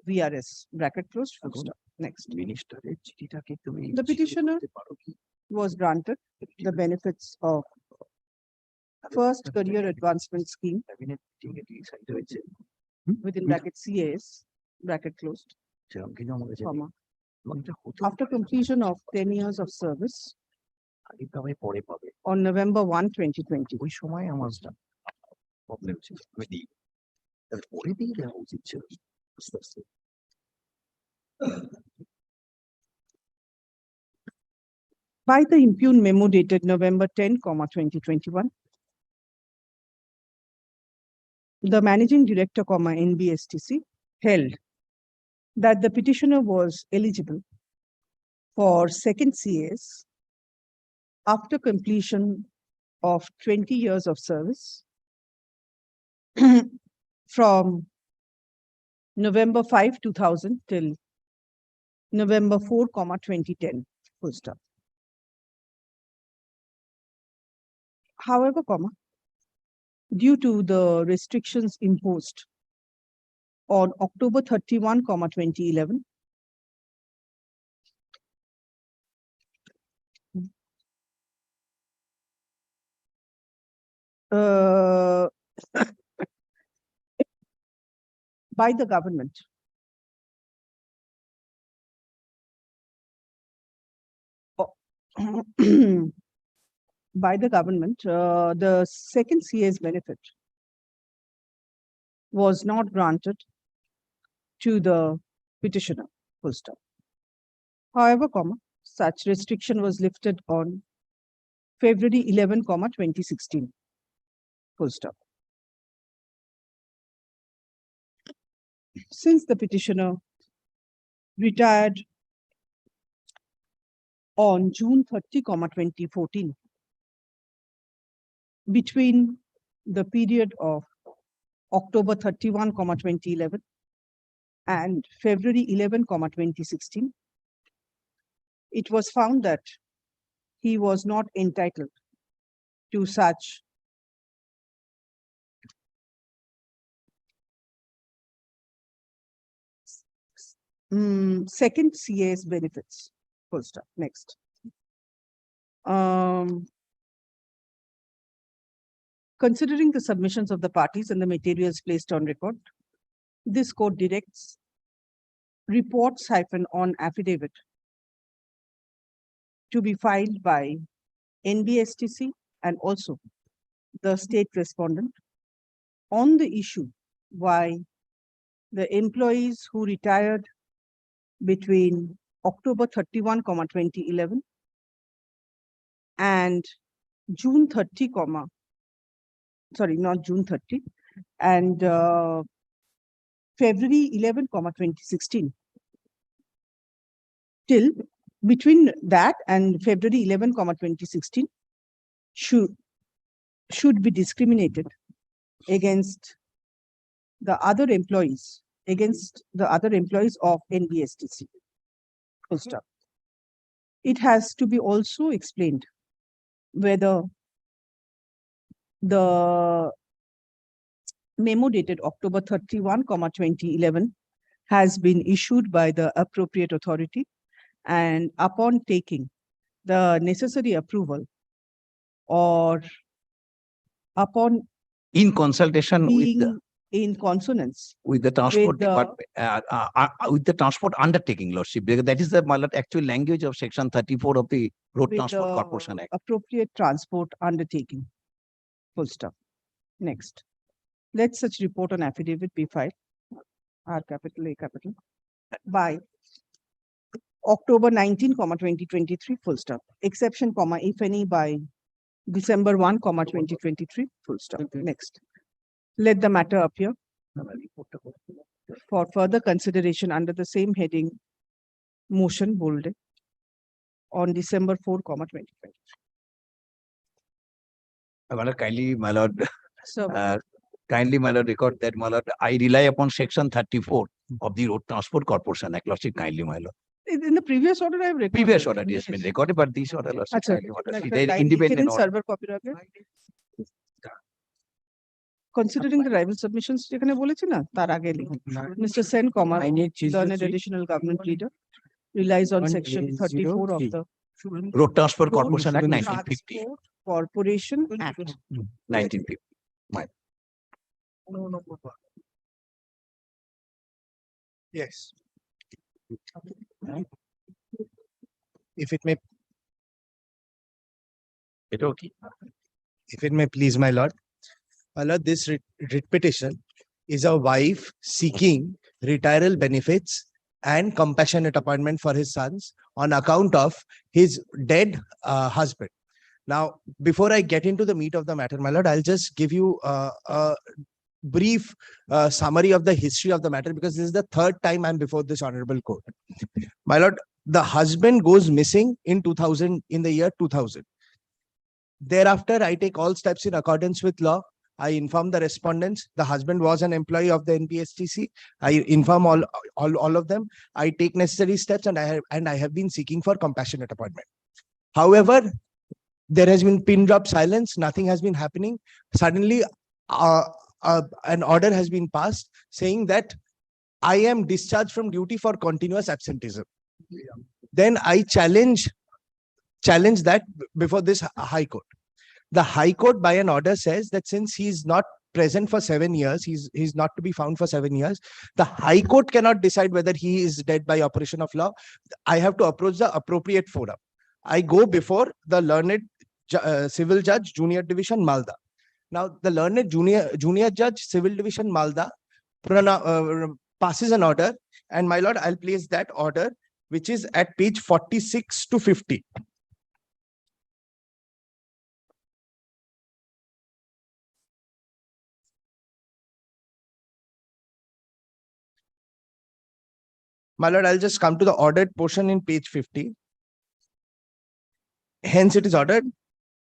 VRS, bracket closed, full stop. Next. The petitioner was granted the benefits of first career advancement scheme within bracket CAS, bracket closed, comma. After completion of 10 years of service on November 1, 2020. By the impugned memo dated November 10, 2021, the Managing Director, NBSTC, held that the petitioner was eligible for second CAS after completion of 20 years of service from November 5, 2000 till November 4, 2010, full stop. However, due to the restrictions imposed on October 31, 2011, by the government, the second CAS benefit was not granted to the petitioner, full stop. However, such restriction was lifted on February 11, 2016, full stop. Since the petitioner retired on June 30, 2014, between the period of October 31, 2011 and February 11, 2016, it was found that he was not entitled to such second CAS benefits. Full stop. Next. Considering the submissions of the parties and the materials placed on record, this court directs reports on affidavit to be filed by NBSTC and also the state respondent on the issue why the employees who retired between October 31, 2011 and June 30, not June 30, and February 11, 2016. Till between that and February 11, 2016 should be discriminated against the other employees, of NBSTC. Full stop. It has to be also explained whether the memo dated October 31, 2011 has been issued by the appropriate authority, and upon taking the necessary approval or upon In consultation with the, in consonance with the transport the- department, with the transport undertaking, Lordship, because that is the actual language of section 34 of the Road with Transport the Corporation Act. appropriate transport undertaking. Full stop. Next. Let such report on affidavit be filed, R capital A capital, by October 19, 2023, full stop. Exception, if any, by December 1, 2023, full stop. Next. Let the matter appear for further consideration under the same heading, motion bolded on December 4, 2020. My lord, kindly, my lord, So, kindly, my lord, record that, my lord, I rely upon section 34 of the Road Transport Corporation Act, lordship, kindly, my lord. in the previous order, I have recorded. Previous order, yes, been recorded, but this order, lordship, Acha, kindly, my lord. like They the independent order. server copy রাখবে? Considering the rival submissions যেখানে বলেছি না তার আগে লিখুন। Mr. Sen, I need learned additional government leader relies on section 34 of the Road Transport Corporation Act 1950. Transport Corporation Act. 1950. Yes. If it may, if it may please my lord, this writ petition is a wife seeking retiral benefits and compassionate appointment for his sons on account of his dead husband. Now, before I get into the meat of the matter, my lord, I'll just give you a brief summary of the history of the matter, because this is the third time I'm before this honorable court. My lord, the husband goes missing in 2000, in the year 2000. Thereafter, I take all steps in accordance with law. I inform the respondents. The husband was an employee of the NPSTC. I inform all of them. I take necessary steps, and I have been seeking for compassionate appointment. However, there has been pin drop silence. Nothing has been happening. Suddenly, an order has been passed saying that I am discharged from duty for continuous absenteeism. Then I challenge that before this High Court. The High Court by an order says that since he is not present for 7 years, he's not to be found for 7 years. The High Court cannot decide whether he is dead by operation of law. I have to approach the appropriate forum. I go before the learned civil judge, junior division, Malda. Now, the learned junior judge, civil division, Malda, passes an order, and my lord, I'll place that order, which is at page 46 to 50. My lord, I'll just come to the ordered portion in page 50. Hence, it is ordered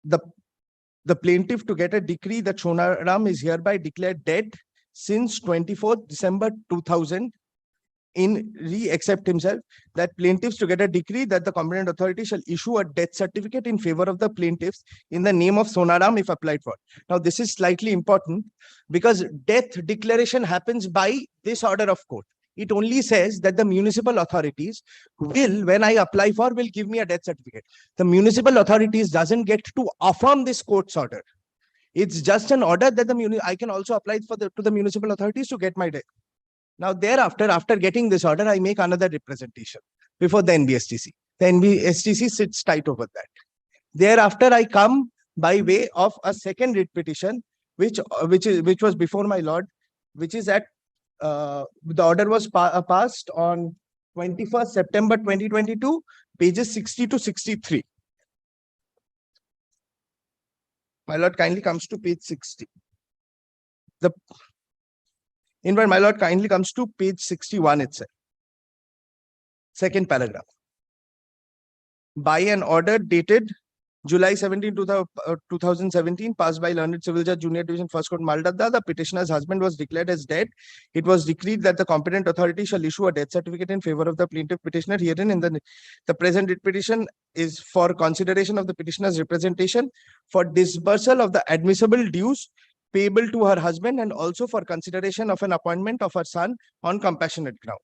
the plaintiff to get a decree that Sonaram is hereby declared dead since 24th December 2000 in re-accept himself, that plaintiffs to get a decree that the competent authority shall issue a death certificate in favor of the plaintiffs in the name of Sonaram if applied for. Now, this is slightly important because death declaration happens by this order of court. It only says that the municipal authorities will, when I apply for, will give me a death certificate. The municipal authorities doesn't get to affirm this court's order. It's just an order that I can also apply to the municipal authorities to get my death. Now, thereafter, after getting this order, I make another representation before the NBSTC. The NBSTC sits tight over that. Thereafter, I come by way of a second writ petition, which was before my lord, which is at the order was passed on 21st September 2022, pages 60 to 63. My lord kindly comes to page 60. My lord kindly comes to page 61 itself. Second paragraph. By an order dated July 17, 2017, passed by learned civil judge, junior division, first court, Malda, the petitioner's husband was declared as dead. It was decreed that the competent authority shall issue a death certificate in favor of the plaintiff petitioner. Herein, in the present writ petition is for consideration of the petitioner's representation for disbursal of the admissible dues payable to her husband, and also for consideration of an appointment of her son on compassionate ground.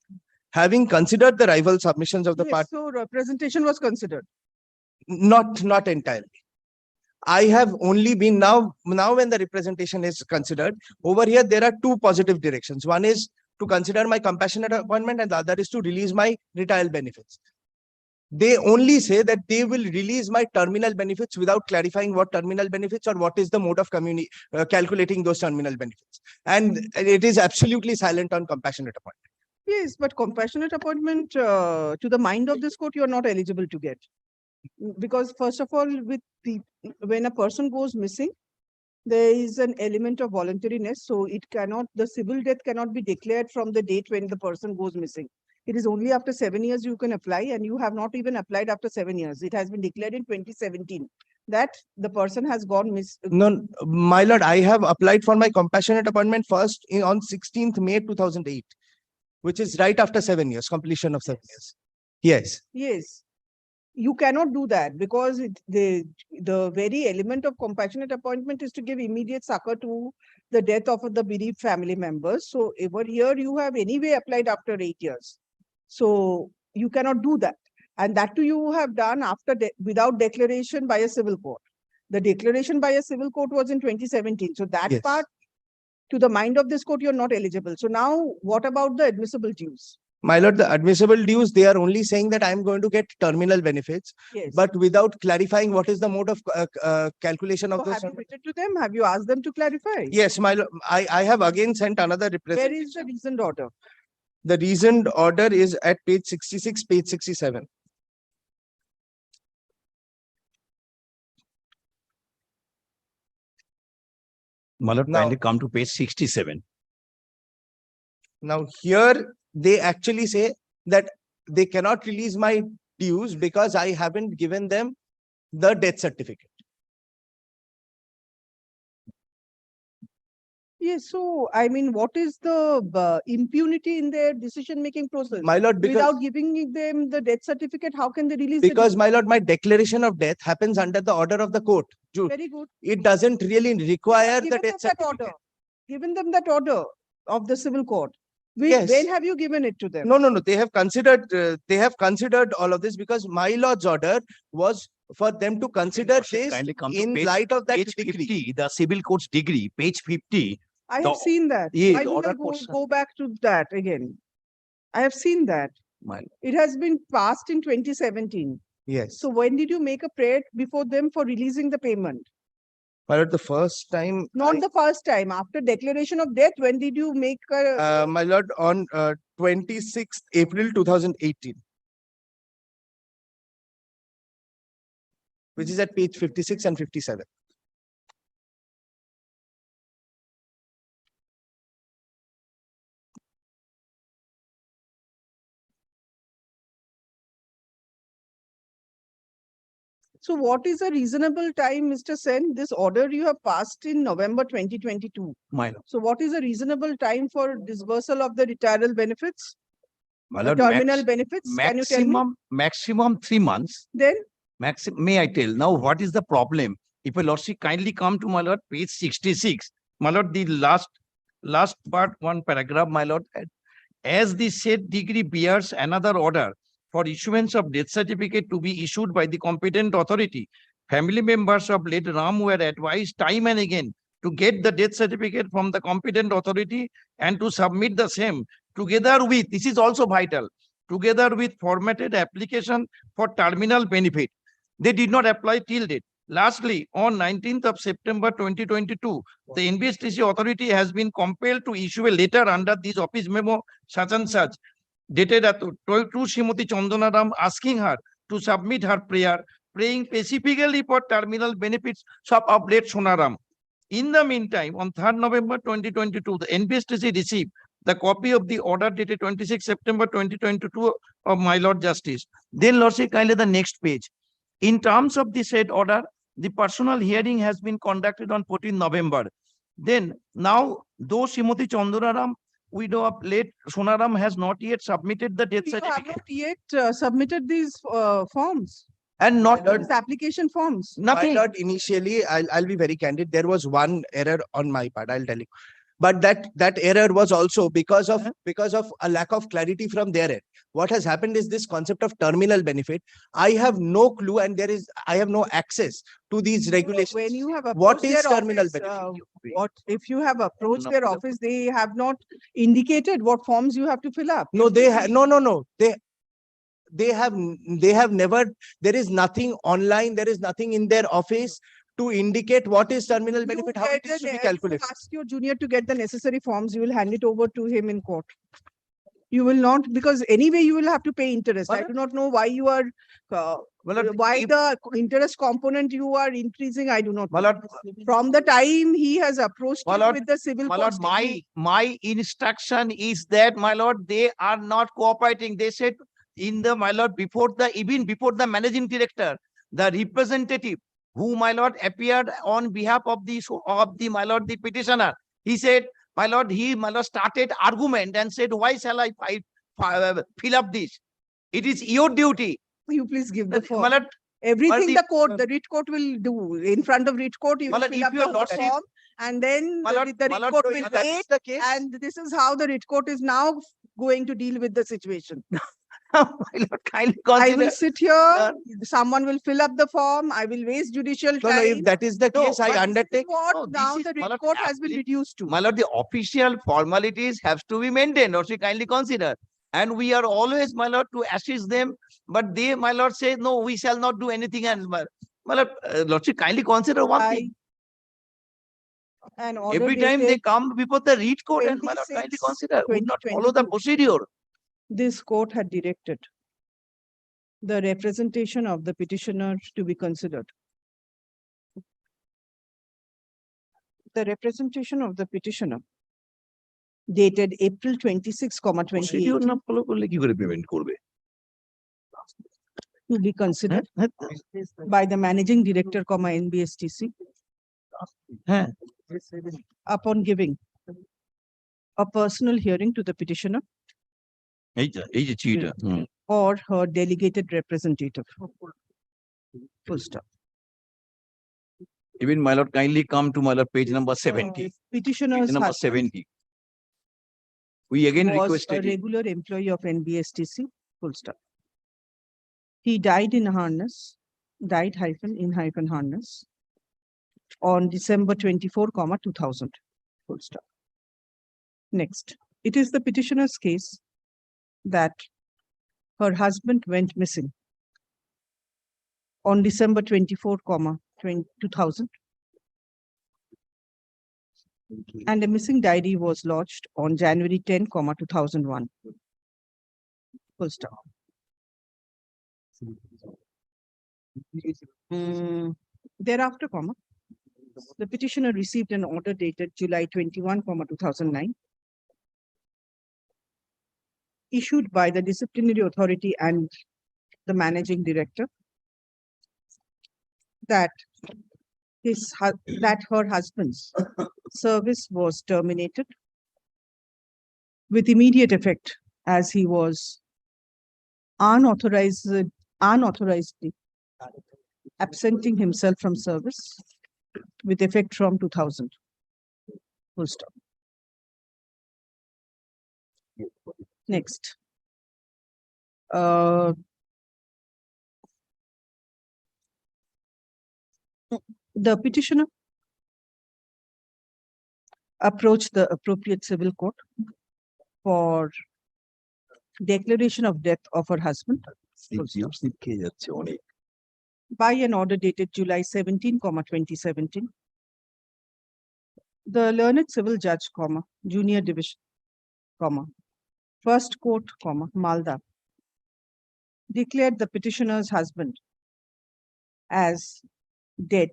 Having considered the rival submissions of the party. So representation was considered. Not entirely. I have only been now when the representation is considered, over here there are two positive directions. One is to consider my compassionate appointment, and the other is to release my retired benefits. They only say that they will release my terminal benefits without clarifying what terminal benefits or what is the mode of calculating those terminal benefits. And it is absolutely silent on compassionate appointment. Yes, but compassionate appointment to the mind of this court, you are not eligible to get. Because first of all, when a person goes missing, there is an element of voluntariness, so it cannot, the civil death cannot be declared from the date when the person goes missing. It is only after 7 years you can apply, and you have not even applied after 7 years. It has been declared in 2017 that the person has gone No, my lord, I have applied for my compassionate appointment first on 16th May 2008, which is right after 7 years, completion of 7 years. Yes. Yes. You cannot do that because the very element of compassionate appointment is to give immediate succor to the death of the bereaved family members. So over here, you have anyway applied after 8 years. So you cannot do that. And that too you have done after without declaration by a civil court. The declaration by a civil court was in 2017. So that Yes. part, to the mind of this court, you're not eligible. So now what about the admissible dues? My lord, the admissible dues, they are only saying that I'm going to get terminal benefits, Yes. but without clarifying what is the mode of calculation of So those. have you written to them? Have you asked them to clarify? Yes, my lord, I have again sent another Where representation. is the reasoned order? The reasoned order is at page 66, page 67. My lord, Now- kindly come to page 67. Now here, they actually say that they cannot release my dues because I haven't given them the death certificate. Yes, so I mean, what is the impunity in their decision-making process? My lord, because, Without giving them the death certificate, how can they release the because dues? my lord, my declaration of death happens under the order of the court. Very good. It doesn't really require the Given them death that certificate. order. Given them that order of the civil court. Yes. When have you given it to them? No. They have considered all of this because my lord's order was for them to consider this Kindly come to in page- light of that Page degree. 50, the civil court's degree, page 50. I The- have seen that. Yeah, Why the would I order go, portion. go back to that again? I have seen that. My- It has been passed in 2017. Yes. So when did you make a prayer before them for releasing the payment? My lord, the first time, Not the first time. After declaration of death, when did you make a? my lord, on 26th April 2018, which is at page 56 and 57. So what is a reasonable time, Mr. Sen? This order you have passed in November 2022. My lord. So what is a reasonable time for disbursal of the retirement benefits? My The lord, terminal benefits? Can you tell me? maximum 3 months. Then May I tell now what is the problem? If a lordship kindly come to my lord, page 66. My lord, the last part, one paragraph, my lord. As the said degree bears another order for issuance of death certificate to be issued by the competent authority, family members of late Ram were advised time and again to get the death certificate from the competent authority and to submit the same together with, this is also vital, together with formatted application for terminal benefit. They did not apply till date. Lastly, on 19th of September 2022, the NBSTC authority has been compelled to issue a letter under this office memo such and such, dated at 12 to Srimati Chandana Ram, asking her to submit her prayer, praying specifically for terminal benefits of late Sonaram. In the meantime, on 3rd November 2022, the NBSTC received the copy of the order dated 26 September 2022 of my Lord Justice. Then Lordship, kindly the next page. In terms of the said order, the personal hearing has been conducted on 14 November. Then now, though Srimati Chandana, widow of late Sonaram, has not yet submitted the death you have certificate. not yet submitted these forms, And not these application forms. my lord, initially, I'll be very candid. There was one error on my part, I'll tell you. But that error was also because of a lack of clarity from their end. What has happened is this concept of terminal benefit. I have no clue, and I have no access to these regulations. When you have What approached is their terminal office, benefit? what if you have approached their office, they have not indicated what forms you have to fill up? No, no. They have never. There is nothing online. There is nothing in their office to indicate what is terminal benefit, how it is to be calculated. Ask your junior to get the necessary forms. You will hand it over to him in court. You will not, because anyway you will have to pay interest. I do not know why you are My lord, Why if- the interest component you are increasing, I do not My know. lord, From the time he has approached My you lord, with the civil my court lord, statement, my instruction is that, my lord, they are not cooperating. They said in the, my lord, even before the managing director, the representative who, my lord, appeared on behalf of my lord, the petitioner, he said, my lord, my lord, started argument and said, why shall I fill up this? It is your duty. you please give the My form. lord, Everything the- the court, the writ court will do. In front of writ court, you My will lord, fill if up your the lordship- form, and then My lord, the my writ lord, court so will that is wait. the case. And this is how the writ court is now going to deal with the situation. My lord, kindly I will consider. sit here, someone will fill up the form, I will waste judicial No, no, if time. that is the No, case, I but this is undertake. What No, this now is, the my writ lord, court has been reduced to. My lord, the official formalities have to be maintained, or she kindly consider. And we are always, my lord, to assist them. But they, my lord, say, no, we shall not do anything. And my lord, lordship, kindly consider one thing. An order Every time they dated come before the read court, and my lord, kindly 26, consider, would not follow the 2022. procedure. This court had directed the representation of the petitioner to be considered. The representation of the petitioner dated April 26, Procedure 2018 না follow করলে কি করে payment করবে? to be considered হ্যাঁ, by the managing director, NBSTC, হ্যাঁ, upon giving a personal hearing to the petitioner এই যে চিঠিটা। or her delegated representative. Full stop. Even my lord, kindly come to my lord, page number 70. Petitioner's Page number husband 70. We again was a requested it. regular employee of NBSTC. Full stop. He died in harness, harness on December 24, 2000. Full stop. Next, it is the petitioner's case that her husband went missing on December 24, 2000. And a missing diary was lodged on January 10, 2001. Full stop. Thereafter, the petitioner received an order dated July 21, 2009, issued by the disciplinary authority and the managing director, that her husband's service was terminated with immediate effect, as he was unauthorizedly absenting himself from service with effect from 2000. Full stop. Next. The petitioner approached the appropriate civil court for declaration of death of her husband by an order dated July 17, 2017. The learned civil judge, junior division, first court, Malda, declared the petitioner's husband as dead,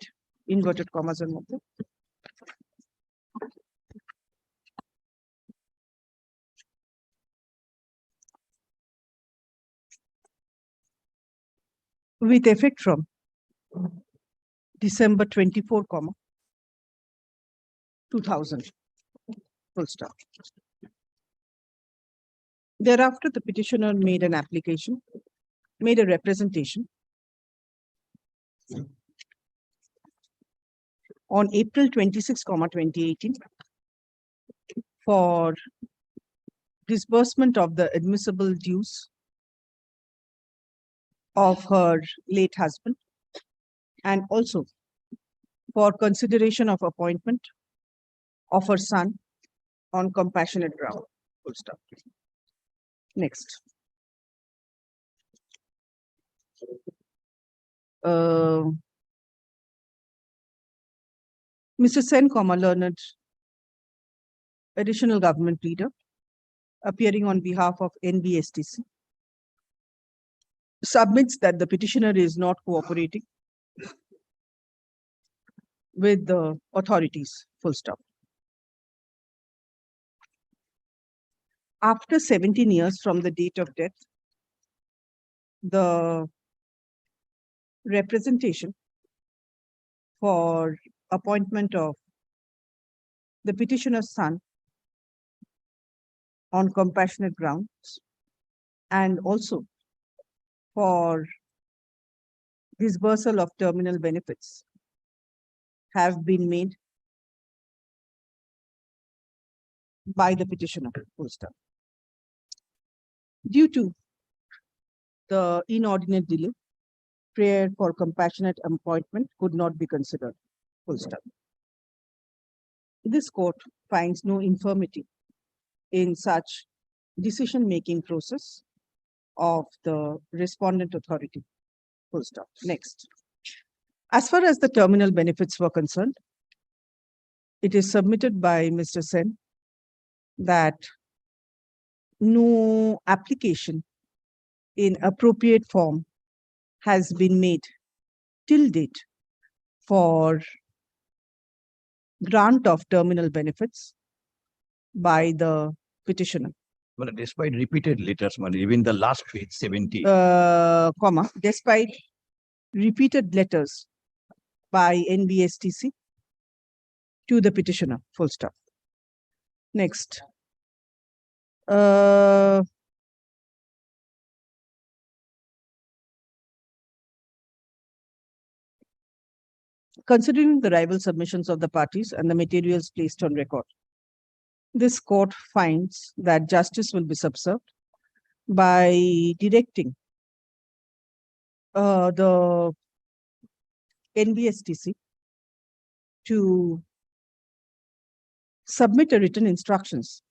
inverted commas and mother, with effect from December 24, 2000. Full stop. Thereafter, the petitioner made a representation on April 26, 2018 for disbursement of the admissible dues of her late husband, and also for consideration of appointment of her son on compassionate ground. Full stop. Next. Mr. Sen, learned additional government leader, appearing on behalf of NBSTC, submits that the petitioner is not cooperating with the authorities, full stop. After 17 years from the date of death, the representation for appointment of the petitioner's son on compassionate grounds and also for disbursal of terminal benefits have been made by the petitioner, full stop. Due to the inordinate delay, prayer for compassionate appointment could not be considered, full stop. This court finds no infirmity in such decision-making process of the respondent authority, full stop. Next. As far as the terminal benefits were concerned, it is submitted by Mr. Sen that no application in appropriate form has been made till date for grant of terminal benefits by the petitioner. Well, despite repeated letters, even the last page 70. Comma, despite repeated letters by NBSTC to the petitioner, full stop. Next. Considering the rival submissions of the parties and the materials placed on record, this court finds that justice will be subserved by directing the NBSTC to submit a written instructions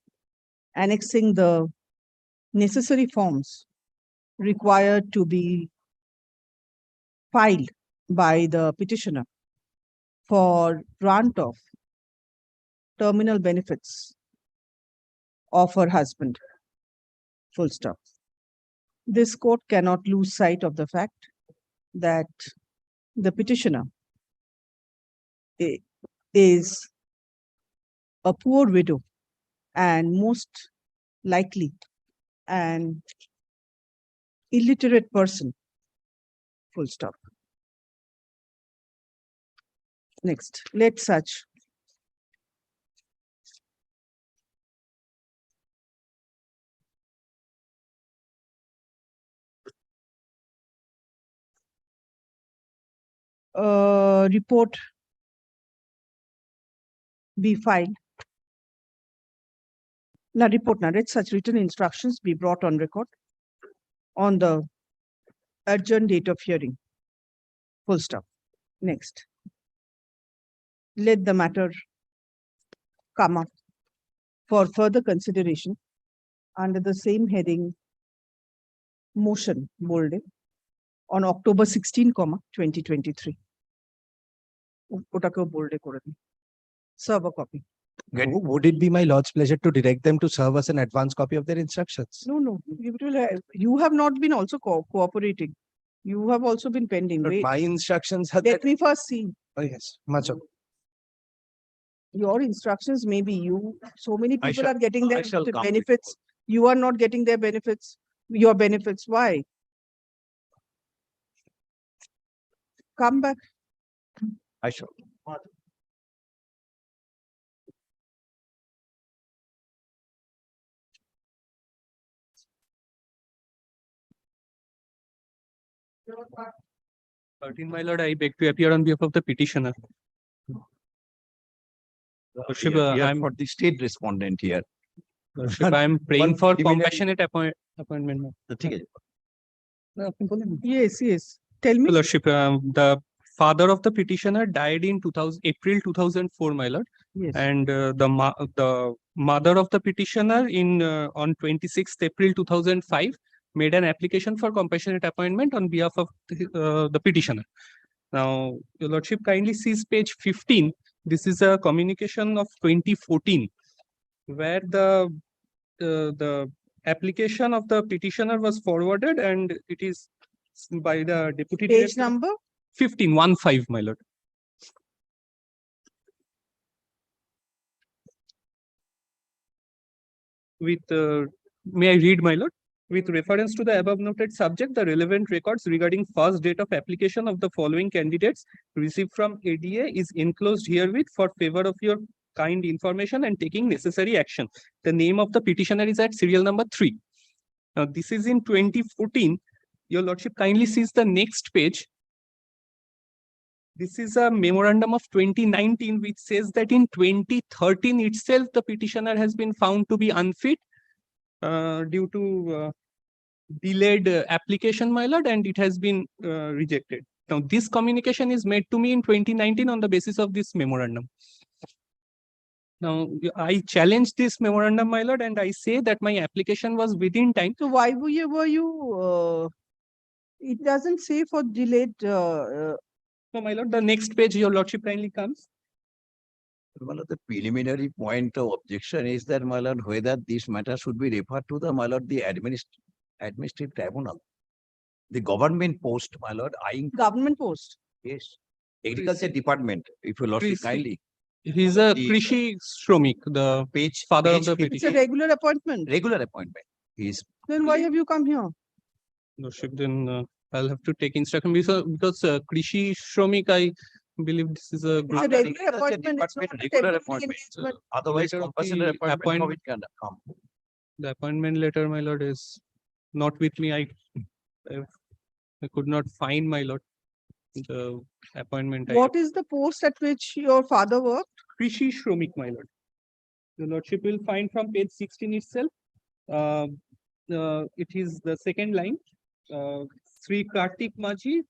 annexing the necessary forms required to be filed by the petitioner for grant of terminal benefits of her husband, full stop. This court cannot lose sight of the fact that the petitioner is a poor widow and most likely an illiterate person, full stop. Next, let such report be filed. Let such written instructions be brought on record on the adjourned date of hearing, full stop. Next. Let the matter come up for further consideration under the same heading motion bolded on October 16, 2023. ওটাকেও bold করে দিই। Serve a copy. Would it be my lord's pleasure to direct them to serve us an advance copy of their instructions? No, you have not been also cooperating. You have also been pending. But Wait, my instructions are let me first see. Oh, yes, much of. Your instructions may be you. So many people shall- are getting their shall come benefits. You are not getting their benefits, your benefits. Why? Come back. I shall. My lord, I beg to appear on behalf of the petitioner. Lordship, We are I'm for the state respondent here. Lordship, I am praying one for immediate- compassionate appointment. ঠিক আছে। Yes, yes. Tell me. Lordship, the father of the petitioner died in April 2004, my lord. Yes. And the mother of the petitioner on 26th April 2005 made an application for compassionate appointment on behalf of the petitioner. Now, your lordship kindly sees page 15. This is a communication of 2014, where the application of the petitioner was forwarded, and it is by the deputy Page director. number? 15, my lord. With, may I read, my lord? With reference to the above noted subject, the relevant records regarding first date of application of the following candidates received from ADA is enclosed herewith for favor of your kind information and taking necessary action. The name of the petitioner is at serial number 3. Now, this is in 2014. Your lordship kindly sees the next page. This is a memorandum of 2019, which says that in 2013 itself, the petitioner has been found to be unfit due to delayed application, my lord, and it has been rejected. Now, this communication is made to me in 2019 on the basis of this memorandum. Now, I challenge this memorandum, my lord, and I say that my application was within time. So why were you, it doesn't say for delayed, So, my lord, the next page, your lordship kindly comes. Well, the preliminary point of objection is that, my lord, whether this matter should be referred to the, my lord, the administrative tribunal. The government post, my lord, government post. yes, agriculture department, if you lordship Krishi. kindly. He's a The- Krishi Shromik, the Page, father of page the 50, It's a petition. regular appointment. regular appointment. He's Then why have you come here? Lordship, then I'll have to take instruction because Krishi Shromik, I believe this is a It's group. a Under regular agriculture appointment. It's not department, a regular temporary appointment. engagement. Otherwise, Letter of the compulsory appointment, how it can come? The appointment letter, my lord, is not with me. I could not find, my lord, the appointment. What is the post at which your father worked? Krishi Shromik, my lord. The lordship will find from page 16 itself. It is the second line. Sri Kartik Maji,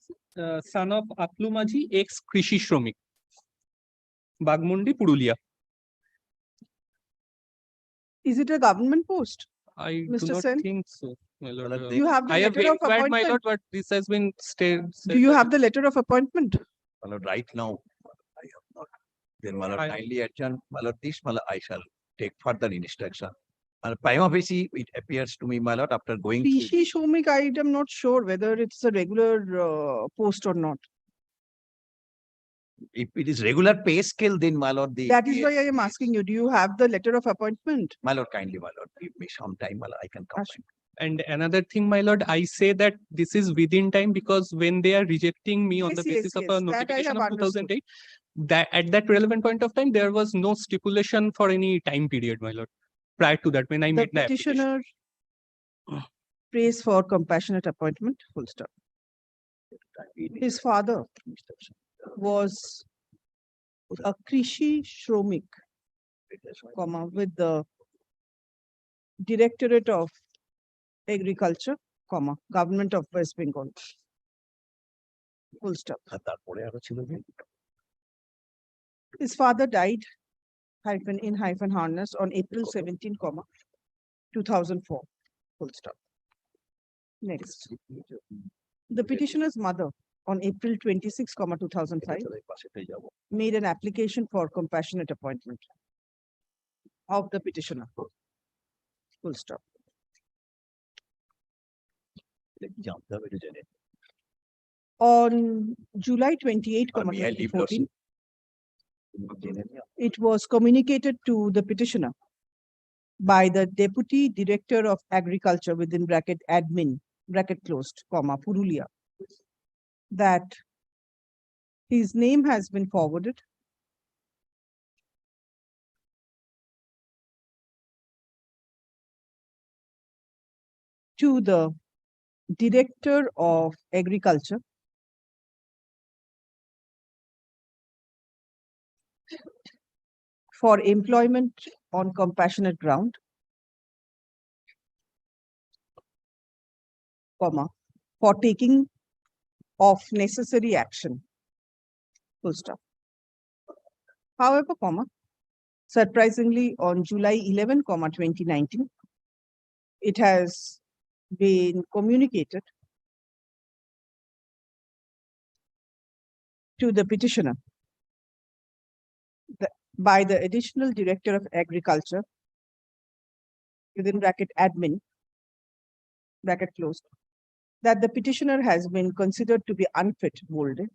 son of Aklu Maji, ex Krishi Shromik. Bagmundi, Purulia. Is it a government post? I do Mr. not Sen? think so, my lord. Well, Do you have the I have letter of inquired, my lord, appointment? but this has been stated. Do you have the letter of appointment? My lord, right now, I have not. Then, my lord, I- kindly adjourn, my lord, this, my lord, I shall take further instruction. And prima facie, it appears to me, my lord, after going through. Rishi Shomik, I am not sure whether it's a regular post or not. If it is regular pay scale, then, my lord, the. That is why I am asking you, do you have the letter of appointment? My lord, kindly, my lord, give me some time, my lord, I can come Ash- back. And another thing, my lord, I say that this is within time because when they are rejecting me on the Yes, yes, basis of yes, a that I notification have of 2008, that at that relevant point of time, there was no stipulation for any time period, my lord. Prior to that, when I The made the application. petitioner prays for compassionate appointment, full stop. His father was a Krishi Shromik, comma, with the Directorate of Agriculture, comma, Government of West Bengal. Full stop. আর তারপরে আরো ছিল যে His father died harness on April 17, comma, 2004. Full stop. Next. The petitioner's mother on April 26, comma, 2005 পাশেটাই যাবো made an application for compassionate appointment of the petitioner. Full stop. এটা কি জানতে হবে এটা জেনে On July 28, comma, may I leave 2014, জেনে নিও। it was communicated to the petitioner by the Deputy Director of Agriculture within bracket admin, bracket closed, comma, Purulia, that his name has been forwarded to the Director of Agriculture for employment on compassionate ground, comma, for taking of necessary action. Full stop. However, comma, surprisingly, on July 11, comma, 2019, it has been communicated to the petitioner by the Additional Director of Agriculture within bracket admin, bracket closed, that the petitioner has been considered to be unfit, bolded.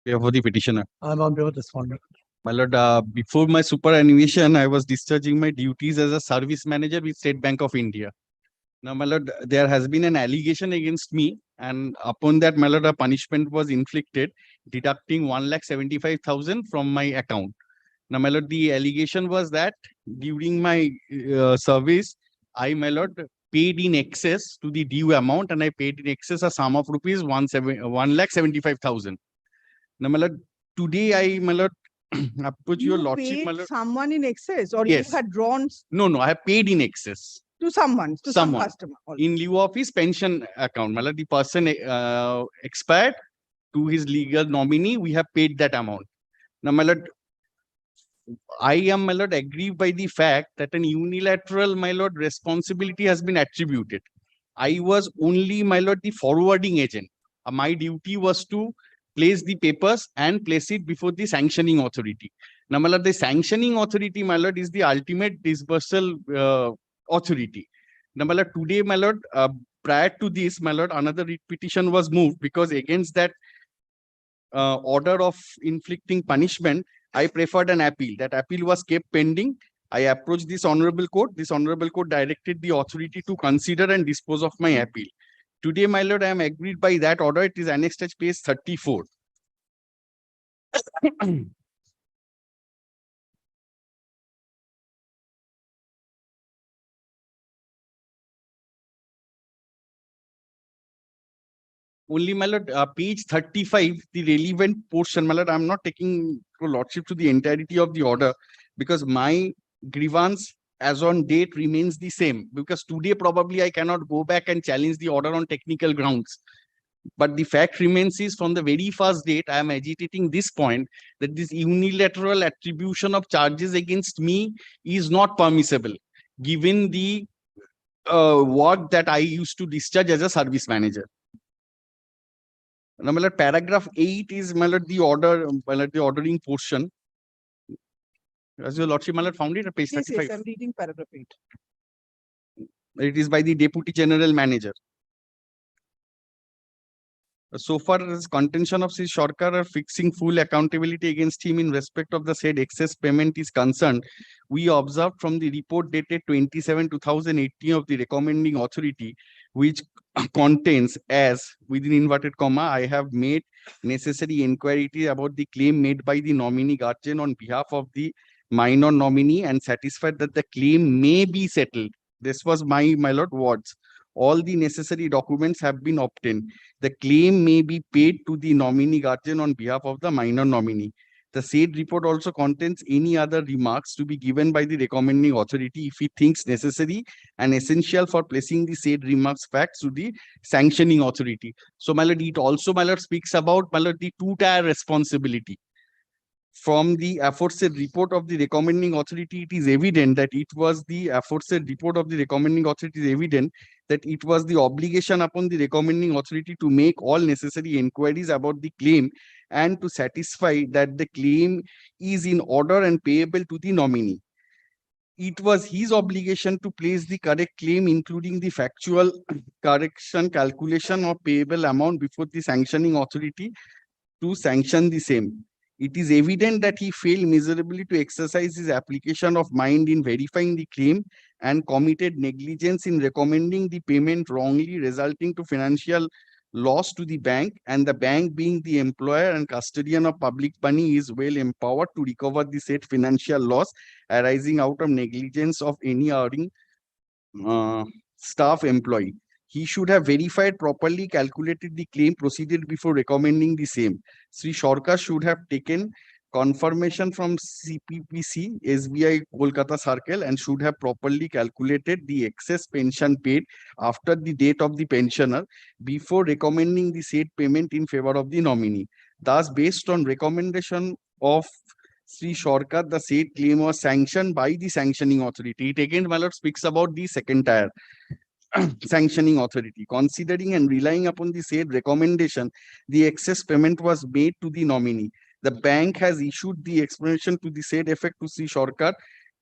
For the petitioner. I'm on behalf of respondent. My lord, before my superannuation, I was discharging my duties as a service manager with State Bank of India. Now, my lord, there has been an allegation against me, and upon that, my lord, a punishment was inflicted, deducting 1,75,000 from my account. Now, my lord, the allegation was that during my service, I, my lord, paid in excess to the due amount, and I paid in excess a sum of rupees 1,75,000. Now, my lord, today I, my lord, approach your You lordship, my paid lord. someone in excess, or you Yes. had drawn No, I have paid in excess. to someone, to some Someone. customer. In lieu of his pension account. Matlab the person expired, to his legal nominee, we have paid that amount. Now, my lord, I am, my lord, aggrieved by the fact that an unilateral, my lord, responsibility has been attributed. I was only, my lord, the forwarding agent. My duty was to place the papers and place it before the sanctioning authority. Now, my lord, the sanctioning authority, my lord, is the ultimate disbursal authority. Now, my lord, today, my lord, prior to this, my lord, another writ petition was moved because against that order of inflicting punishment, I preferred an appeal. That appeal was kept pending. I approached this honorable court. This honorable court directed the authority to consider and dispose of my appeal. Today, my lord, I am agreed by that order. It is annexed at page 34. Only, my lord, page 35, the relevant portion, my lord, I'm not taking your lordship to the entirety of the order because my grievance as on date remains the same, because today probably I cannot go back and challenge the order on technical grounds. But the fact remains is from the very first date, I am agitating this point that this unilateral attribution of charges against me is not permissible, given the work that I used to discharge as a service manager. Now, my lord, paragraph 8 is, my lord, the order, my lord, the ordering portion. As your lordship, my lord, found it at page Yes, 35. yes, I'm reading paragraph 8. It is by the Deputy General Manager. So far as contention of Sri Sarkar or fixing full accountability against him in respect of the said excess payment is concerned, we observed from the report dated 27/2018 of the recommending authority, which contains as within inverted comma, I have made necessary inquiry about the claim made by the nominee guardian on behalf of the minor nominee and satisfied that the claim may be settled. This was my lord words. All the necessary documents have been obtained. The claim may be paid to the nominee guardian on behalf of the minor nominee. The said report also contains any other remarks to be given by the recommending authority if he thinks necessary and essential for placing the said remarks facts to the sanctioning authority. So, my lord, it also, my lord, speaks about, my lord, the two-tier responsibility. From the aforesaid report of the recommending authority, it is evident that it was the aforesaid report of the recommending authority is evident that it was the obligation upon the recommending authority to make all necessary inquiries about the claim and to satisfy that the claim is in order and payable to the nominee. It was his obligation to place the correct claim, including the factual correction calculation of payable amount before the sanctioning authority to sanction the same. It is evident that he failed miserably to exercise his application of mind in verifying the claim and committed negligence in recommending the payment wrongly, resulting to financial loss to the bank, and the bank, being the employer and custodian of public money, is well empowered to recover the said financial loss arising out of negligence of any erring staff employee. He should have verified properly, calculated the claim, proceeded before recommending the same. Sri Sarkar should have taken confirmation from CPPC, SBI Kolkata Circle, and should have properly calculated the excess pension paid after the date of the pensioner before recommending the said payment in favor of the nominee. Thus, based on recommendation of Sri Sarkar, the said claim was sanctioned by the sanctioning authority. It again, my lord, speaks about the second tier sanctioning authority. Considering and relying upon the said recommendation, the excess payment was made to the nominee. The bank has issued the explanation to the said effect to Sri Sarkar,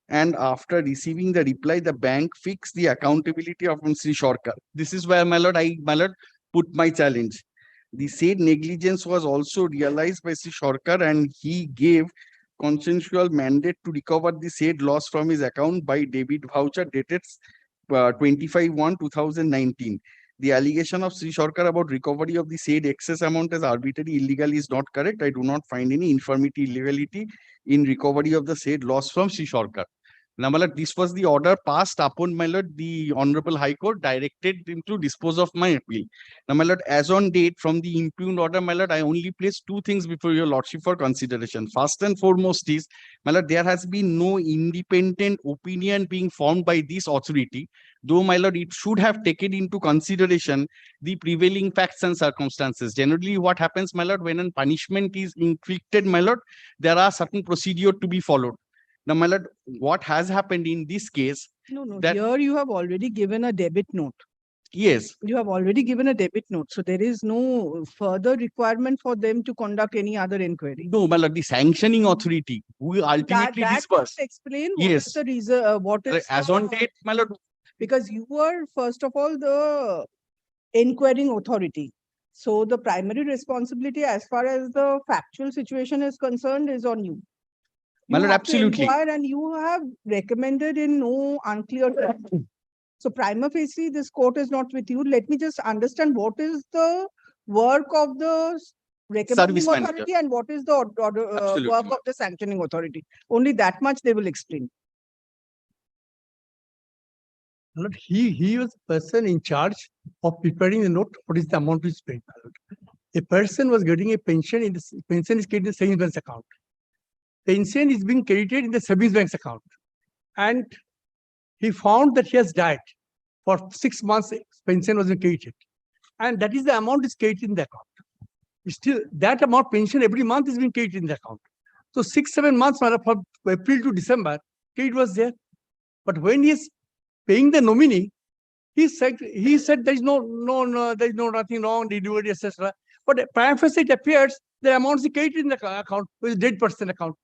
and after receiving the reply, the bank fixed the accountability of Sri Sarkar. This is where, my lord, put my challenge. The said negligence was also realized by Sri Sarkar and he gave consensual mandate to recover the said loss from his account by debit voucher dated 25/1/2019. The allegation of Sri Sarkar about recovery of the said excess amount as arbitrary illegal is not correct. I do not find any infirmity illegality in recovery of the said loss from Sri Sarkar. Now, my lord, this was the order passed upon, my lord, the Honorable High Court directed him to dispose of my appeal. Now, my lord, as on date from the impugned order, my lord, I only place two things before your lordship for consideration. First and foremost is, my lord, there has been no independent opinion being formed by this authority, though, my lord, it should have taken into consideration the prevailing facts and circumstances. Generally, what happens, my lord, when a punishment is inflicted, my lord, there are certain procedure to be followed. Now, my lord, what has happened in this case? No, that- here you have already given a debit note. Yes, You have already given a debit note, so there is no further requirement for them to conduct any other inquiry. no, my lord, the sanctioning authority who ultimately That dispersed. will explain what is Yes. the reason, what is As on the- date, my lord, because you were first of all the inquiring authority. So the primary responsibility as far as the factual situation is concerned is on you. My You lord, have to absolutely. inquire and you have recommended in no unclear terms. So prima facie, this court is not with you. Let me just understand what is the work of the recommending Service manager. authority and what is the Absolutely, work ma'am. of the sanctioning authority. Only that much they will explain. Lord, he was the person in charge of preparing the note. What is the amount which is paid? My lord. A person was getting a pension in the pension is credited in the savings bank's account. Pension is being credited in the savings bank's account, and he found that he has died for 6 months. Pension was credited, and that is the amount is credited in the account. Still, that amount pension every month is being credited in the account. So 6-7 months, my lord, from April to December, credit was there. But when he is paying the nominee, he said there is no there is no nothing wrong, delivery, etc. But prima facie it appears the amount is credited in the account with dead person account.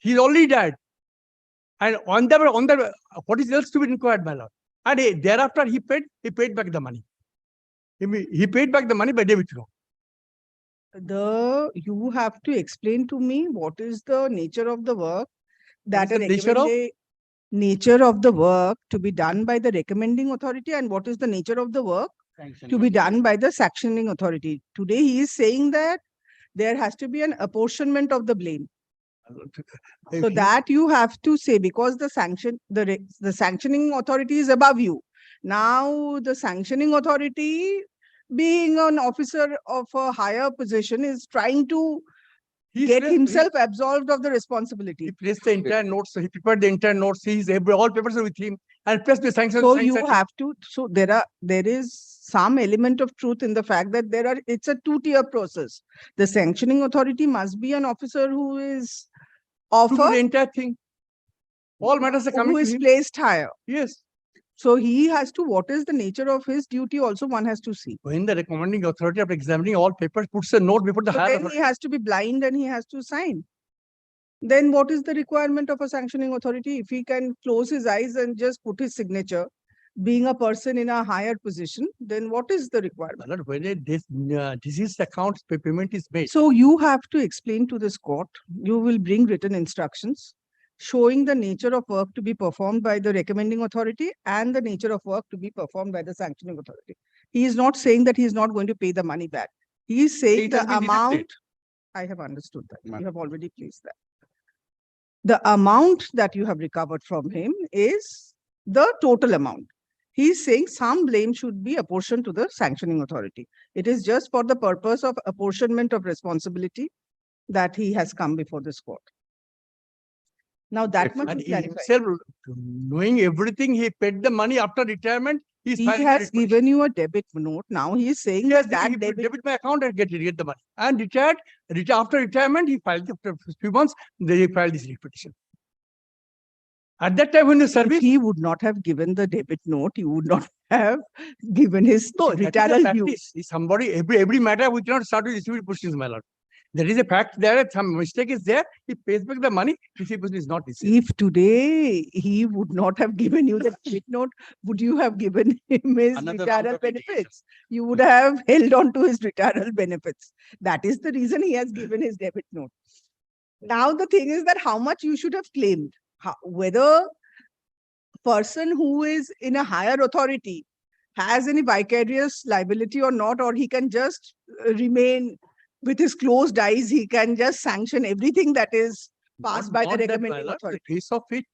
He's already died. And on the what is else to be inquired, my lord? And thereafter he paid back the money. He paid back the money by debit note. You have to explain to me what is the nature of the work that is the nature of? nature of the work to be done by the recommending authority and what is the nature of the work to be done by the sanctioning authority. Today he is saying that there has to be an apportionment of the blame. So that you have to say, because the sanctioning authority is above you. Now the sanctioning authority, being an officer of a higher position, is trying to get himself absolved of the responsibility. He placed the entire notes. He prepared the entire notes. All papers are with him, and plus the sanctions. So you have to. So there is some element of truth in the fact that it's a two-tier process. The sanctioning authority must be an officer who is of the entire thing. All matters are coming who to is him. placed higher. Yes. So he has to. What is the nature of his duty? Also, one has to see. When the recommending authority, after examining all papers, puts a note before the So higher then authority. he has to be blind and he has to sign. Then what is the requirement of a sanctioning authority? If he can close his eyes and just put his signature, being a person in a higher position, then what is the requirement? Lord, when this disease account payment is made. So you have to explain to this court, you will bring written instructions showing the nature of work to be performed by the recommending authority and the nature of work to be performed by the sanctioning authority. He is not saying that he is not going to pay the money back. He is saying It has the been amount. deducted. I have understood that. You have already placed that. The amount that you have recovered from him is the total amount. He's saying some blame should be apportioned to the sanctioning authority. It is just for the purpose of apportionment of responsibility that he has come before this court. Now that much And is he clarified. himself, knowing everything, he paid the money after retirement. He has given you a debit note. Now he is saying Yes, that he debit my account and get the money. And after retirement, he filed after a few months, they filed this petition. At that time, when the service, if he would not have given the debit note, you would not have given his no, that is the retiral due. practice. Somebody every matter we cannot start with dispute petitions, my lord. There is a fact there, some mistake is there, he pays back the money, distribution is not received. If today he would not have given you the debit note, would you have given him his Another round retirement of litigation. benefits? You would have held on to his retirement benefits. That is the reason he has given his debit note. Now the thing is that how much you should have claimed, whether person who is in a higher authority has any vicarious liability or not, or he can just remain with his closed eyes, he can just sanction everything that is passed by the Not that, my recommending lord, authority. the face of it,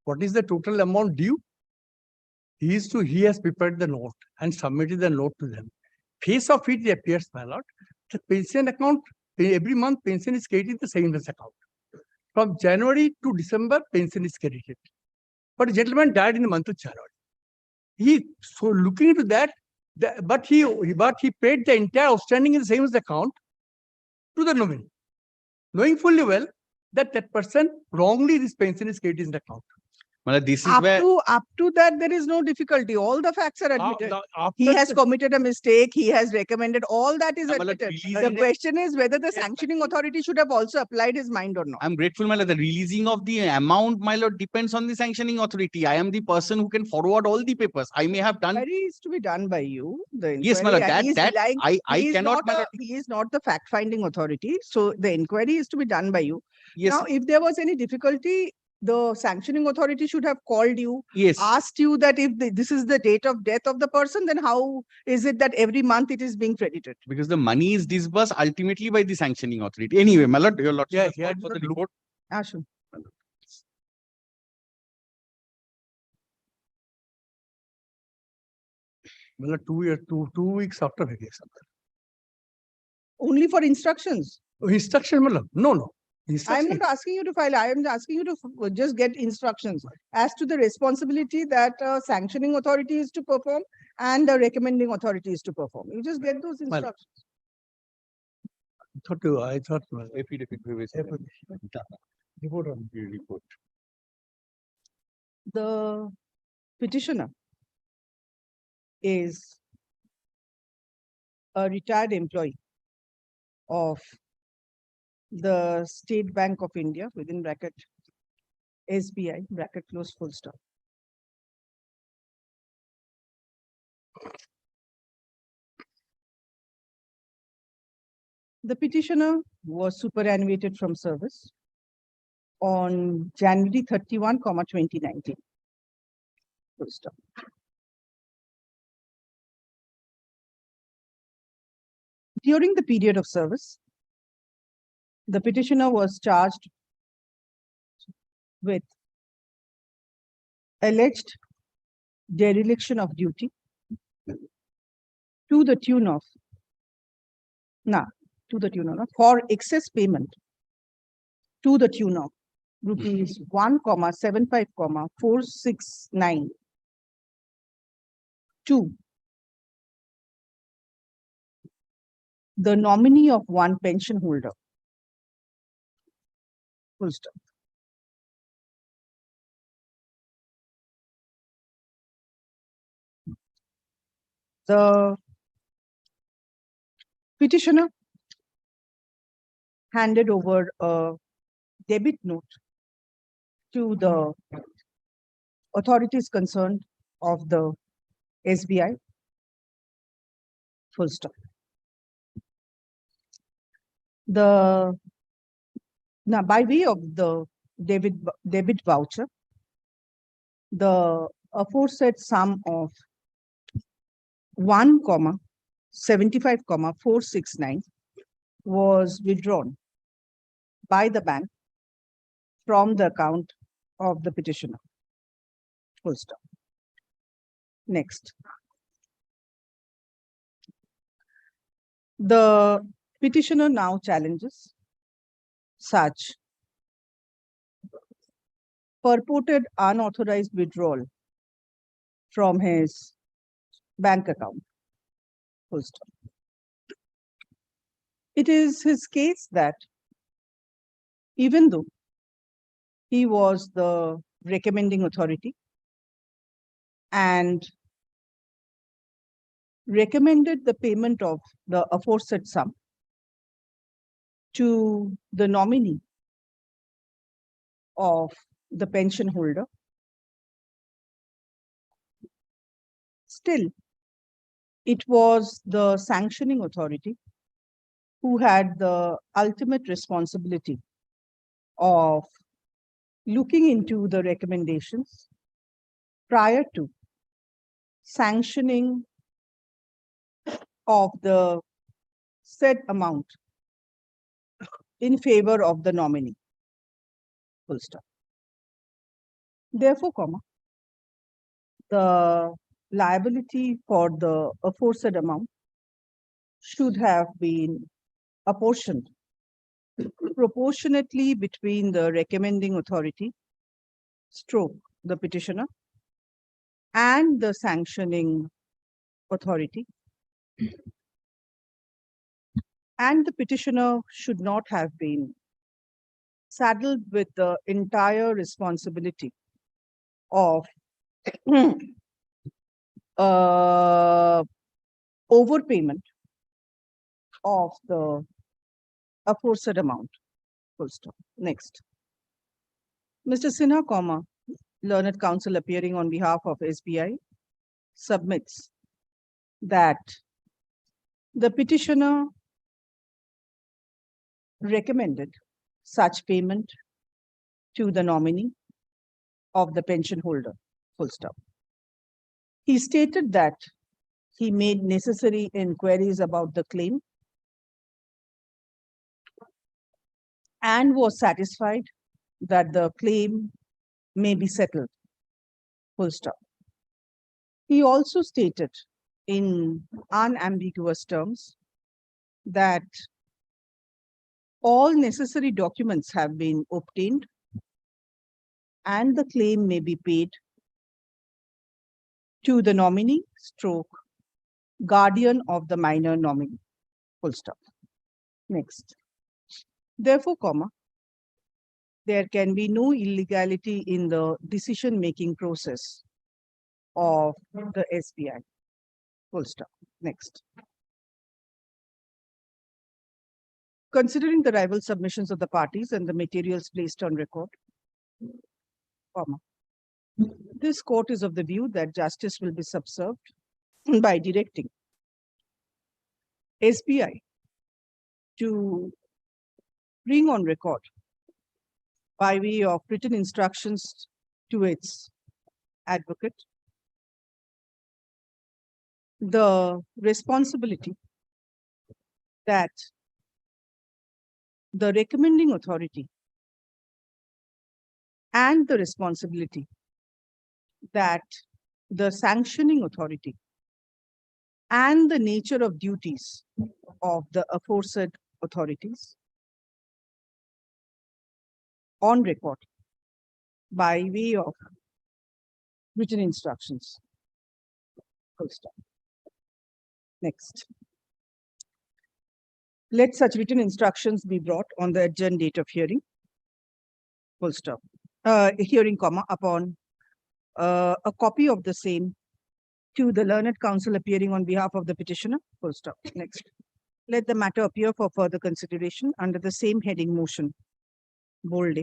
what is the total amount due? He has prepared the note and submitted the note to them. Face of it appears, my lord, the pension account, every month pension is credited in the savings account. From January to December, pension is credited. But the gentleman died in the month of January. So looking into that, but he paid the entire outstanding in the savings account to the nominee, knowing fully well that that person wrongly this pension is credited in the account. This is Up where to that, there is no difficulty. All the facts are admitted. He After has the- committed a mistake. He has recommended. All that is Malad, admitted. The releasing- question is whether the sanctioning authority should have also applied his mind or not. I'm grateful, my lord. The releasing of the amount, my lord, depends on the sanctioning authority. I am the person who can forward all the papers. I may have done. Inquiry is to be done by you. The Yes, my inquiry, lord. and he is relying- I he is cannot, not my a- lord. He is not the fact-finding authority. So the inquiry is to be done by you. Yes. Now, if there was any difficulty, the sanctioning authority should have called you, Yes. asked you that if this is the date of death of the person, then how is it that every month it is being credited? Because the money is disbursed ultimately by the sanctioning authority. Anyway, my lord, your lordship has called for the report. Ashu. Well, 2 weeks after vacation. Only for instructions. Instruction, no. I am Instruction. not asking you to file. I am asking you to just get instructions as to the responsibility that sanctioning authority is to perform and the recommending authority is to perform. You just get those Well, instructions. I thought. Report on report. The petitioner is a retired employee of the State Bank of India, within bracket SBI, bracket close, full stop. The petitioner was superannuated from service on January 31, 2019. Full stop. During the period of service, the petitioner was charged with alleged dereliction of duty to the tune of, for excess payment to the tune of rupees 1,75,469 to the nominee of one pension holder. Full stop. The petitioner handed over a debit note to the authorities concerned of the SBI. Full stop. Now, by way of the debit voucher, the aforesaid sum of 1,75,469 was withdrawn by the bank from the account of the petitioner. Full stop. Next. The petitioner now challenges such purported unauthorized withdrawal from his bank account. Full stop. It is his case that even though he was the recommending authority and recommended the payment of the aforesaid sum, to the nominee of the pension holder. Still, it was the sanctioning authority who had the ultimate responsibility of looking into the recommendations prior to sanctioning of the said amount in favor of the nominee. Full stop. Therefore, the liability for the aforesaid amount should have been apportioned proportionately between the recommending authority, stroke the petitioner, and the sanctioning authority. And the petitioner should not have been saddled with the entire responsibility of overpayment of the aforesaid amount. Full stop. Next. Mr. Sinha, learned counsel appearing on behalf of SBI, submits that the petitioner recommended such payment to the nominee of the pension holder. Full stop. He stated that he made necessary inquiries about the claim and was satisfied that the claim may be settled. Full stop. He also stated in unambiguous terms that all necessary documents have been obtained and the claim may be paid to the nominee stroke guardian of the minor nominee. Full stop. Next. Therefore, there can be no illegality in the decision-making process of the SBI. Full stop. Next. Considering the rival submissions of the parties and the materials placed on record, this court is of the view that justice will be subserved by directing SBI to bring on record by way of written instructions to its advocate the responsibility that the recommending authority and the responsibility that the sanctioning authority and the nature of duties of the aforesaid authorities on record by way of written instructions. Full stop. Next. Let such written instructions be brought on the adjourned date of hearing. Full stop. Hearing, upon a copy of the same to the learned counsel appearing on behalf of the petitioner. Full stop. Next. Let the matter appear for further consideration under the same heading motion, bold,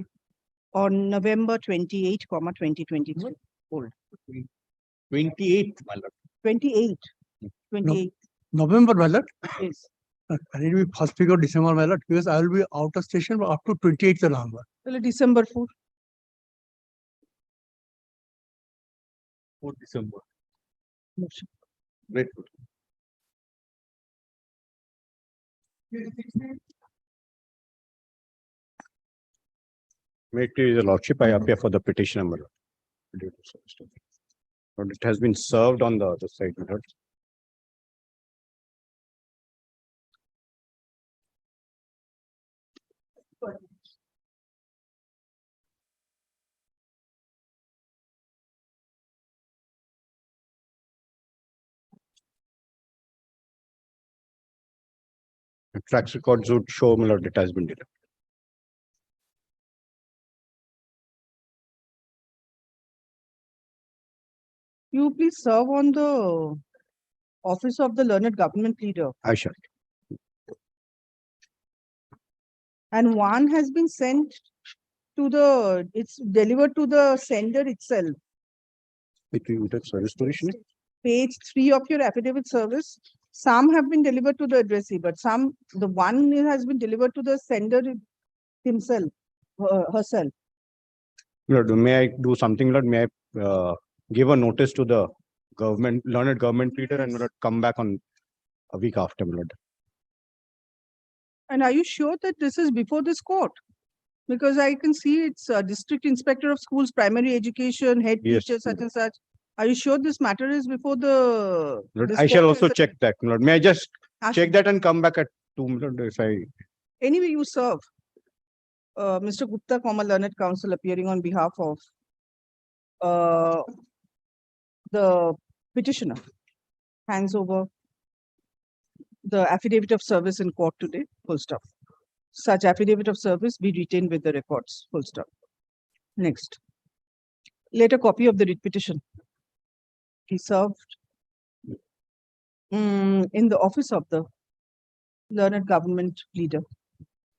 on November 28, 2023. Bold. 28th, my lord. 28. 28. November, my lord. Yes. I need to be first week of December, my lord, because I will be out of station up to 28th November. Well, December 4. 4 December. Motion. Great. May it please the lordship, I appear for the petitioner, my lord. But it has been served on the other side, my lord. The tracks records would show, my lord, it has been delayed. You please serve on the office of the learned government leader. I shall. And one has been sent to the, it's delivered to the sender itself. Page 3 of your affidavit service. Some have been delivered to the addressee, but the one has been delivered to the sender himself, herself. Lord, may I do something, Lord? May I give a notice to the government, learned government leader, and Lord, come back on a week after, Lord? And are you sure that this is before this court? Because I can see it's District Inspector of Schools, Primary Education, head Yes. teacher, such and such. Are you sure this matter is before the? Lord, this I shall court also has- check that, Lord. May I just Ask- check that and come back at 2, Lord, if I... Anyway, you serve. Mr. Gupta, former learned counsel, appearing on behalf of the petitioner, hands over the affidavit of service in court today, full stop. Such affidavit of service be retained with the records, full stop. Next. Later copy of the writ petition. He served in the office of the learned government leader,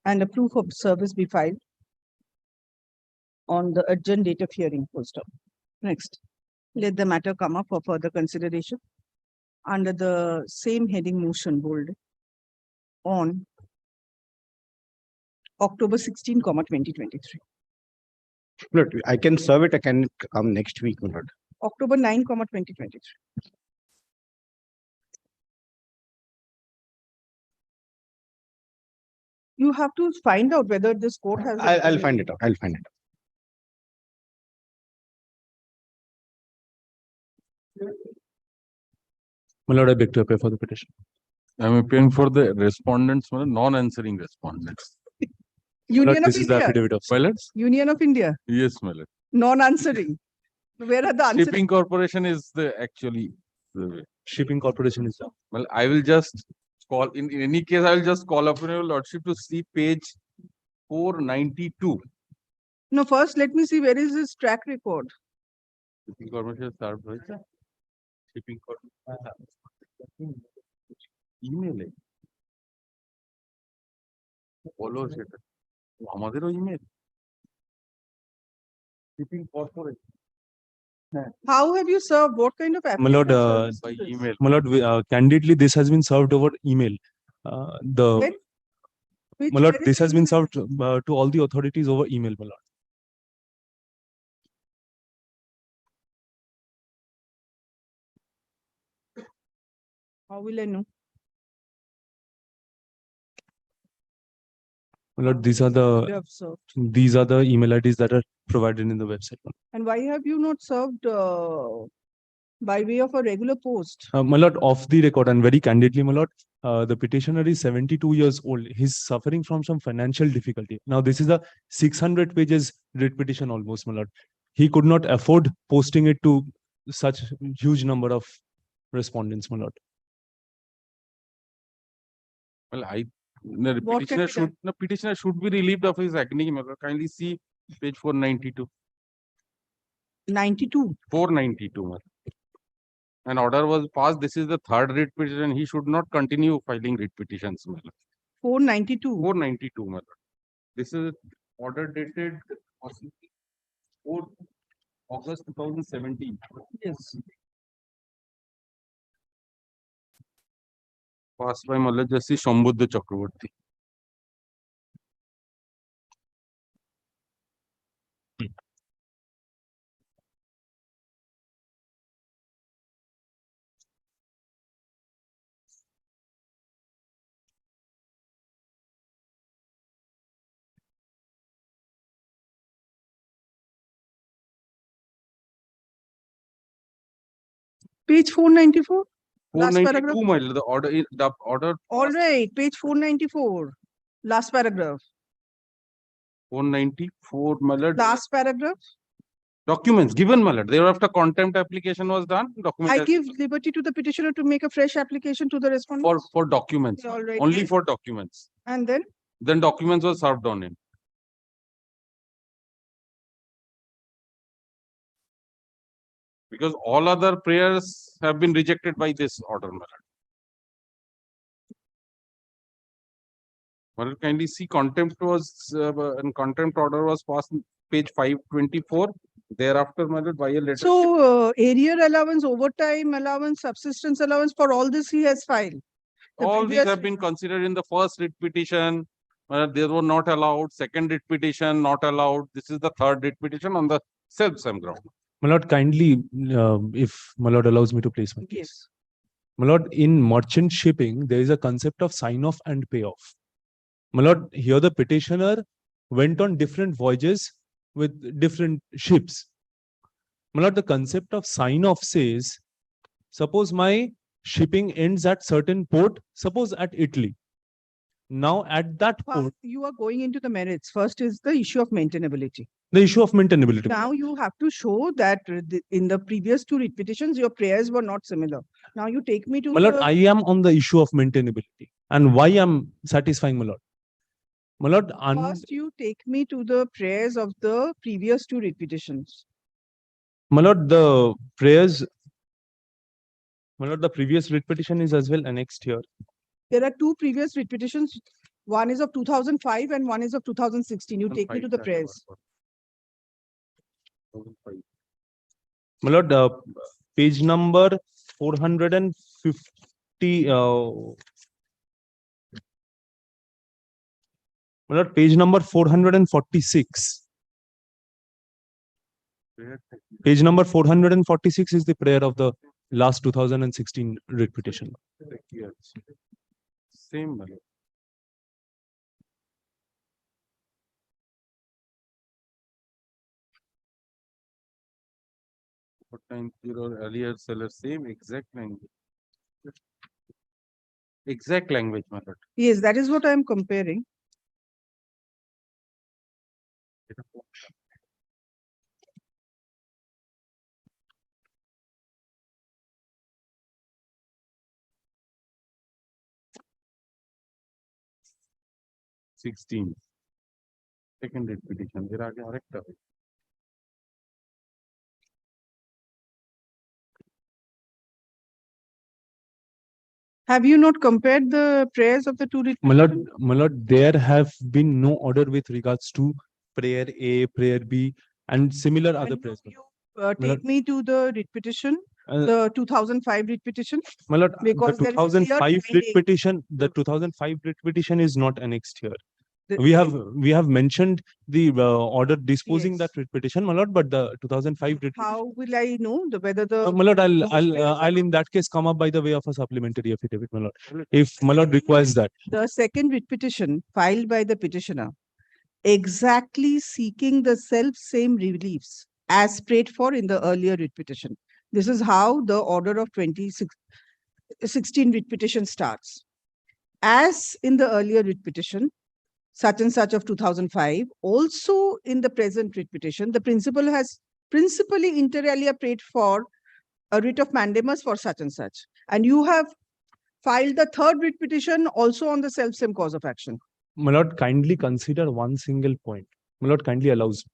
and a proof of service be filed on the urgent date of hearing, full stop. Next. Let the matter come up for further consideration under the same heading motion bold on October 16, 2023. Lord, I can serve it, I can come next week, Lord. October 9, 2023. You have to find out whether this court has. I'll find it out. I'll find it out. My lord, I beg to appear for the petition. I'm appearing for the respondents, non-answering respondents. Union of This is the India. affidavit of. My lord? Union of India, Yes, my lord. non-answering. Where are the answers? Shipping Corporation is the actually. Shipping Corporation is. Well, I will just call, in any case, I will just call upon your lordship to see page 492. No, first let me see where is his track record. Shipping Corporation served, right? Shipping Corporation. Email. বলো সেটা আমাদেরও email shipping corporation How have you served? What kind of My lord, affidavit by service is this? email. my lord, candidly, this has been served over email. When? Which- My lord, where is this the has been email? served to all the authorities over email, my lord. How will I know? My lord, these are You have served. the email IDs that are provided in the website. And why have you not served by way of a regular post? My lord, off the record and very candidly, my lord, the petitioner is 72 years old. He's suffering from some financial difficulty. Now, this is a 600 pages writ petition almost, my lord. He could not afford posting it to such huge number of respondents, my lord. Well, What can be petitioner should be relieved of his agony. My lord. Kindly see page 492. 92. 492. My lord. An order was passed. This is the third writ petition. He should not continue filing writ petitions. My lord. 492. 492. My lord. This is order dated 4 August 2017. Yes. Passed by my lord Justice Shambhuddha Chakraborty. Page 494. Last 492. paragraph. My lord. The order. All right, page 494. Last paragraph. 494. My lord. Last paragraph. Documents given, my lord. Thereafter contempt application was done. Document I has- give liberty to the petitioner to make a fresh application to the respondent. for documents. All right. Only And- for documents. And then Then documents were served on him. Because all other prayers have been rejected by this order, my lord. Well, kindly see contempt was, and contempt order was passed in page 524. Thereafter, my lord, by a letter. So arrear allowance, overtime allowance, subsistence allowance, for all this he has filed. The All these previous- have been considered in the first writ petition. They were not allowed. Second writ petition, not allowed. This is the third writ petition on the self-same ground. My lord, kindly, if my lord allows me to place my case. Yes. My lord, in merchant shipping, there is a concept of sign off and pay off. My lord, here the petitioner went on different voyages with different ships. My lord, the concept of sign off says, suppose my shipping ends at certain port, suppose at Italy. Now at that port, You are going into the merits. First is the issue of maintainability. the issue of maintainability. Now you have to show that in the previous two writ petitions, your prayers were not similar. Now you take me to My lord, the- I am on the issue of maintainability and why I'm satisfying my lord. My lord, First, you take me to the prayers of the previous two writ petitions. my lord, the prayers, my lord, the previous writ petition is as well annexed here. There are two previous writ petitions. One is of 2005 and one is of 2016. You take me to the prayers. My lord, page number 450, my lord, page number 446. Page number 446 is the prayer of the last 2016 writ petition. Same, my lord. What time zero earlier seller, same exact language. Exact language, my lord. Yes, that is what I am comparing. Second writ petition. फिर आगे और एक term. Have you not compared the prayers of the two writ? My lord, there have been no order with regards to prayer A, prayer B, and similar other prayers. My Take lord, me to the writ petition, the 2005 writ petition. my lord, the Because there is a clear 2005 writ finding. petition, the 2005 writ petition is not annexed here. The- We have mentioned the order disposing Yes. that writ petition, my lord, but the 2005 writ. How will I know whether the? My lord, those prayers I'll in that case come up by the way of a supplementary affidavit, my lord, if my lord requires that. The second writ petition filed by the petitioner exactly seeking the self-same reliefs as prayed for in the earlier writ petition. This is how the order of 2016 writ petition starts. As in the earlier writ petition, such and such of 2005, also in the present writ petition, the principal has principally inter alia prayed for a writ of mandamus for such and such. And you have filed the third writ petition also on the self-same cause of action. My lord, kindly consider one single point. My lord, kindly allows.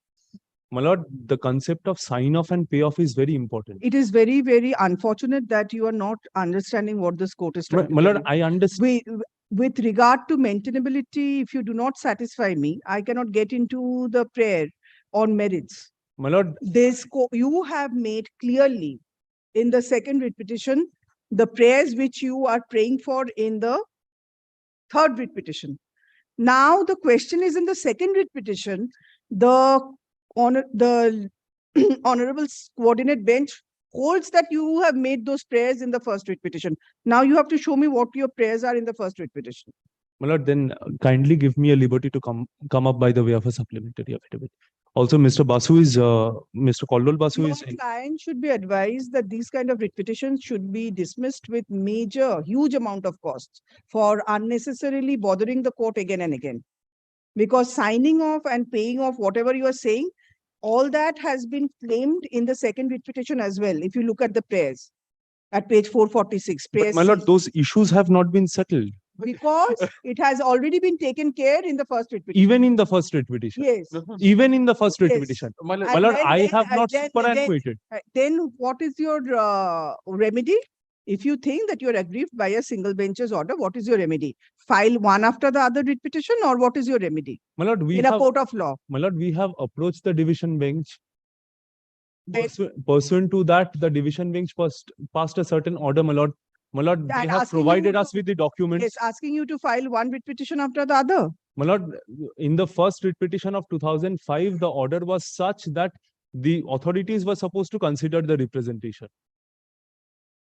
My lord, the concept of sign off and payoff is very important. It is very, very unfortunate that you are not understanding what this court is trying to My tell lord, you. I understand. With regard to maintainability, if you do not satisfy me, I cannot get into the prayer on merits. My lord, You have made clearly in the second writ petition, the prayers which you are praying for in the third writ petition. Now the question is, in the second writ petition, the honorable coordinate bench holds that you have made those prayers in the first writ petition. Now you have to show me what your prayers are in the first writ petition. my lord, then kindly give me a liberty to come up by the way of a supplementary affidavit. Also, Mr. Basu is Mr. Caldwell Basu Your is client should be advised that these kind of writ petitions should be dismissed with huge amount of costs for unnecessarily bothering the court again and again. Because signing off and paying off whatever you are saying, all that has been claimed in the second writ petition as well. If you look at the prayers at page 446. But my lord, those issues have not been settled. Because it has already been taken care in the first writ petition. Even in the first writ petition. Yes. Even in the first writ Yes. petition. And My lord, I then- have not then- superannuated. Then what is your remedy? If you think that you're aggrieved by a single bench's order, what is your remedy? File one after the other writ petition, or what is your remedy My lord, we in a have, court of law? my lord, we have approached the division bench. Then- Pursuant to that, the division bench passed a certain order, my lord. My lord, they And have asking you provided to- us with the documents. Yes, asking you to file one writ petition after the other. My lord, in the first writ petition of 2005, the order was such that the authorities were supposed to consider the representation.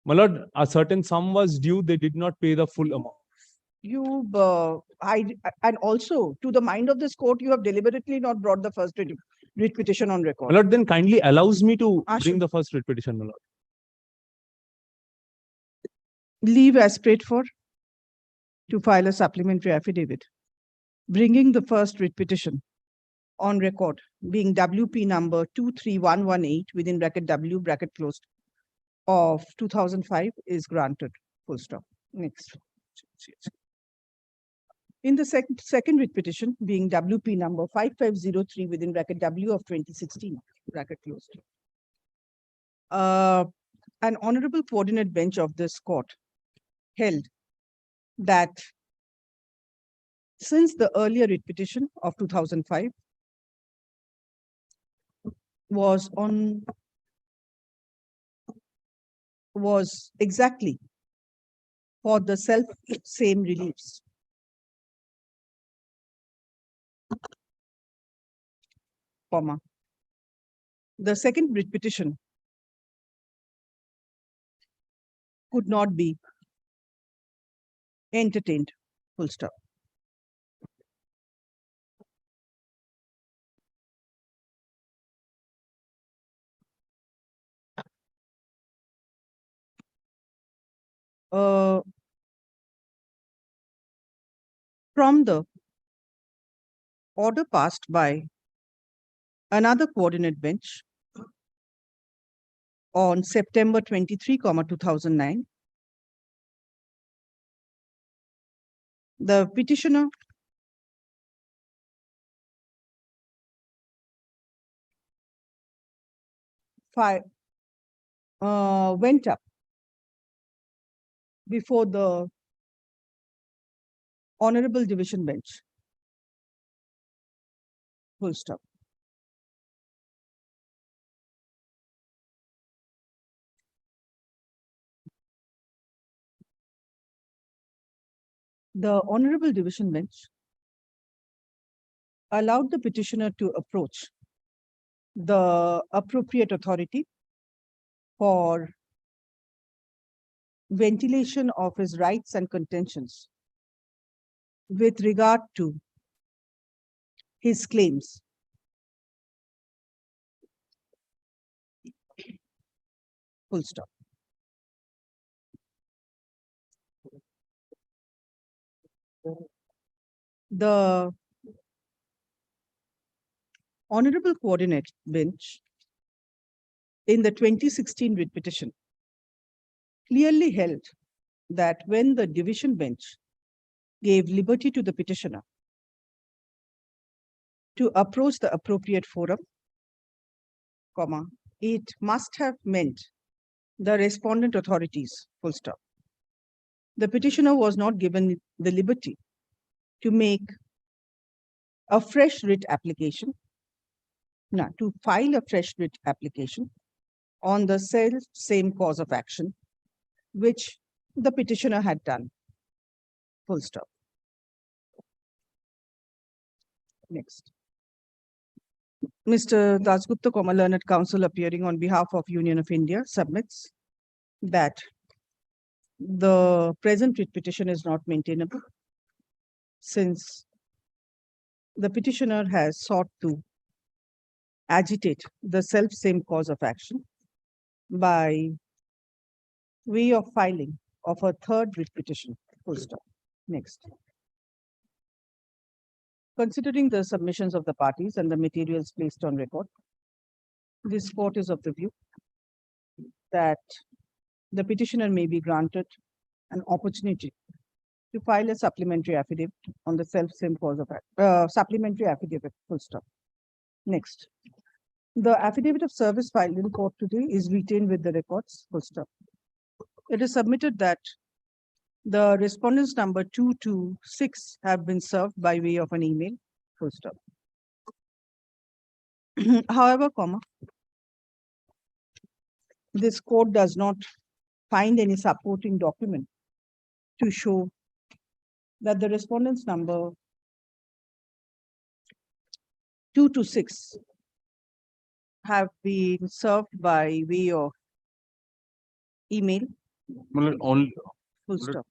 My lord, a certain sum was due, they did not pay the full amount. And also to the mind of this court, you have deliberately not brought the first writ petition on record. My lord, then kindly allows me to Ashu. bring the first writ petition, my lord. Leave as prayed for to file a supplementary affidavit, bringing the first writ petition on record, being WP number 23118 within bracket W bracket closed of 2005 is granted. Full stop. Next. In the second writ petition, being WP number 5503 within bracket W of 2016 bracket closed. An honorable coordinate bench of this court held that since the earlier writ petition of 2005 was exactly for the same reliefs, comma, the second writ petition could not be entertained, full stop. From the order passed by another coordinate bench on September 23, 2009, the petitioner went up before the honorable division bench. Full stop. The honorable division bench allowed the petitioner to approach the appropriate authority for ventilation of his rights and contentions with regard to his claims. Full stop. The honorable coordinate bench in the 2016 writ petition clearly held that when the division bench gave liberty to the petitioner to approach the appropriate forum, comma, it must have meant the respondent authorities, full stop. The petitioner was not given the liberty to make a fresh writ application, to file a fresh writ application on the same cause of action, which the petitioner had done. Full stop. Next. Mr. Dasgupta, learned counsel appearing on behalf of Union of India submits that the present writ petition is not maintainable since the petitioner has sought to agitate the same cause of action by way of filing of a third writ petition. Full stop. Next. Considering the submissions of the parties and the materials placed on record, this court is of the view that the petitioner may be granted an opportunity to file a supplementary affidavit on the same cause of supplementary affidavit. Full stop. Next. The affidavit of service filed in court today is retained with the records. Full stop. It is submitted that the respondents number 2 to 6 have been served by way of an email. Full stop. However, comma, this court does not find any supporting document to show that the respondents number 2 to 6 have been served by way of email. Only Full stop.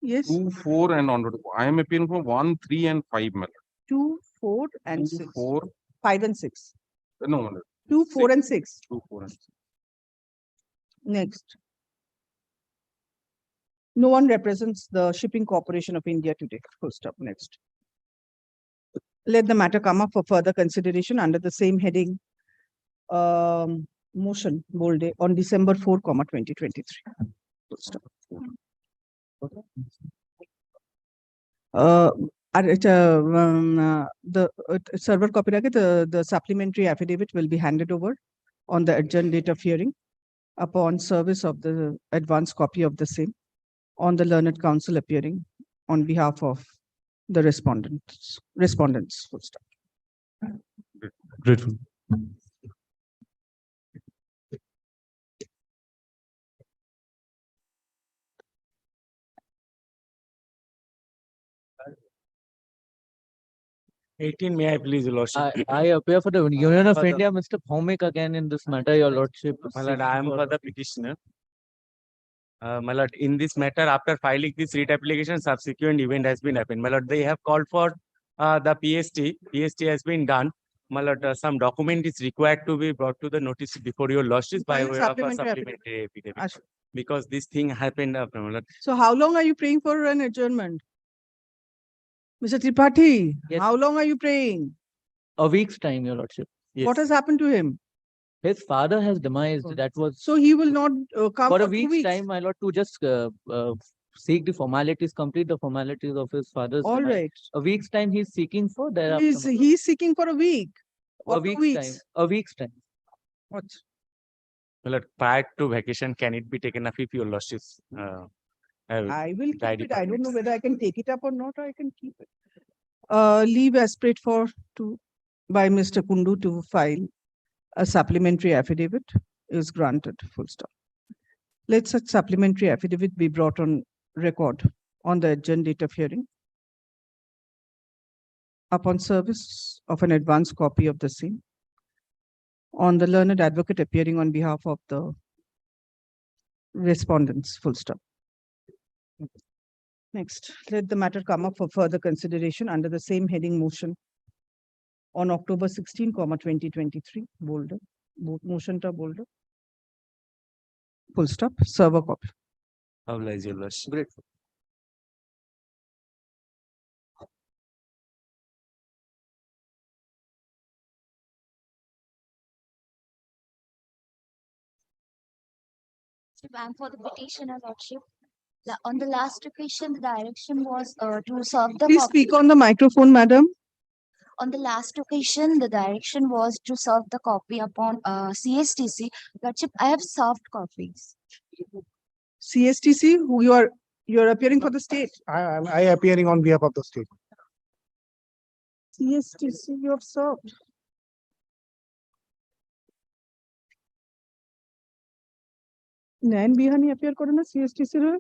Yes, 2, 4 and onward. I am appealing for 1, 3 and 5, my lord. 2, 4 and 2, 6. 4, 5 and 6. no, my lord. 2, 4 and 6. 2, 4 and 6. Next. No one represents the Shipping Corporation of India today. Full stop. Next. Let the matter come up for further consideration under the same heading. Motion bold on December 4, 2023. Full stop. The server copy, the supplementary affidavit will be handed over on the adjourned date of hearing upon service of the advance copy of the same on the learned counsel appearing on behalf of the respondents. Full stop. Grateful. May I please, Your Lordship? I appear for the Union of India, Mr. Bhomik again in this matter, Your Lordship. My lord, I am for the petitioner. My lord, in this matter, after filing this writ application, subsequent event has been happened. My lord, they have called for the PST. PST has been done. My lord, some document is required to be brought to the notice before Your Lordship by way of a supplementary affidavit. Because this thing happened, my lord. So how long are you praying for an adjournment? Mr. Tripathi, Yes. how long are you praying? A week's time, Your Lordship. Yes. What has happened to him? His father has demised. That was So he will not come for a 2 week's weeks. time, my lord, to just seek the formalities, complete the formalities of his father's All demise. right. A week's time he's seeking for thereafter. He's seeking for a week. A Or 2 week's weeks. time. A week's time. What? My lord, prior to vacation, can it be taken up if Your Lordship I will keep diary it. I don't know permits? whether I can take it up or not, or I can keep it. Leave aspirate by Mr. Kundu to file a supplementary affidavit is granted. Full stop. Let such supplementary affidavit be brought on record on the adjourned date of hearing upon service of an advance copy of the same on the learned advocate appearing on behalf of the respondents. Full stop. Next, let the matter come up for further consideration under the same heading motion on October 16, 2023, bolded, motion to bolded. Full stop, server copy. Oblige, Your Lordship. Grateful. I'm for the petitioner, Lordship. On the last occasion, the direction was to serve the Please copy. speak on the microphone, madam. On the last occasion, the direction was to serve the copy upon CSTC. Lordship, I have served copies. CSTC, who you are appearing for the state. I appearing on behalf of the state. CSTC, you have served. Nayan Bihani appear করে না CSTC রে?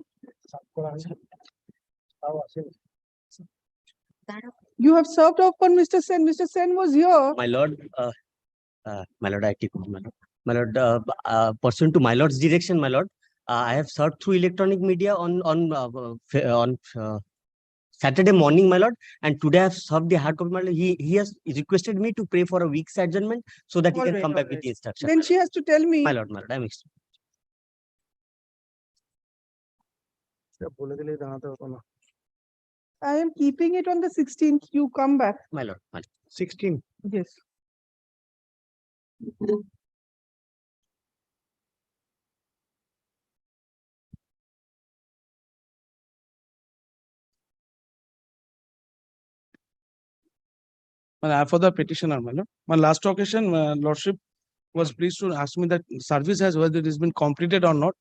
You have served upon Mr. Sen. Mr. Sen was here. My lord, I take my lord, pursuant to my lord's direction, my lord, I have served through electronic media on Saturday morning, my lord, and today I have served the hard copy, my lord. He has requested me to pray for a week's adjournment so that he can come back with the instruction. Then she has to tell me. My lord, I'm I am keeping it on the 16th. You come back. my lord. 16. Yes. For the petitioner, my lord. My last occasion, Lordship was pleased to ask me that service has whether it has been completed or not.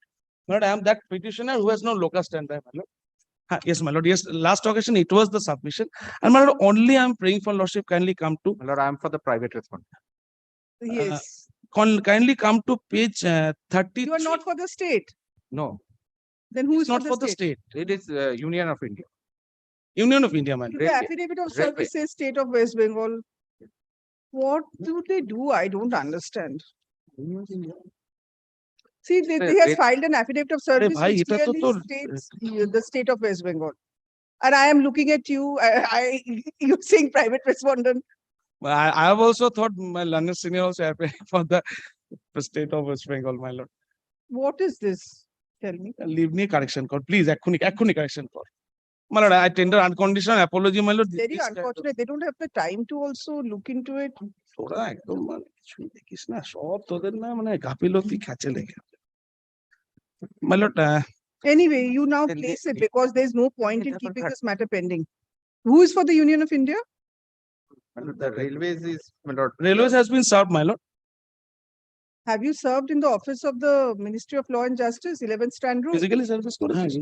My lord, I am that petitioner who has no locus standi, my lord. Yes, my lord. Yes, last occasion it was the submission. And my lord, only I am praying for lordship kindly come to. My lord, I am for the private respondent. Yes. Kindly come to page 30. You are not for the state. No, Then who is It's not for the state? it is Union of India. Union of India, my lord. The affidavit of Railway. service says state of West Bengal. What do they do? I don't understand. See, they has filed an affidavit of service bhai, which eta to clearly states the state of West Bengal. And I am looking at you, you saying private respondent. I have also thought my learned senior also appearing for the state of West Bengal, my lord. What is this? Tell me. Leave me correction code, please. Ekhuni correction code. My lord, I tender unconditional apology, my lord. Very unfortunate. They don't have the time to also look into it. তোরা একদম মানে কিছুই দেখিস না সব তোদের না মানে গাফিলতি খাঁচে লেগে my lord, Anyway, you now Then place they- it because there's no point in keeping this matter pending. Who is for the Union of India? My lord, the railways is, my lord. railways has been served, my lord. Have you served in the office of the Ministry of Law and Justice, 11th Strand Road? Physically service করেছিস?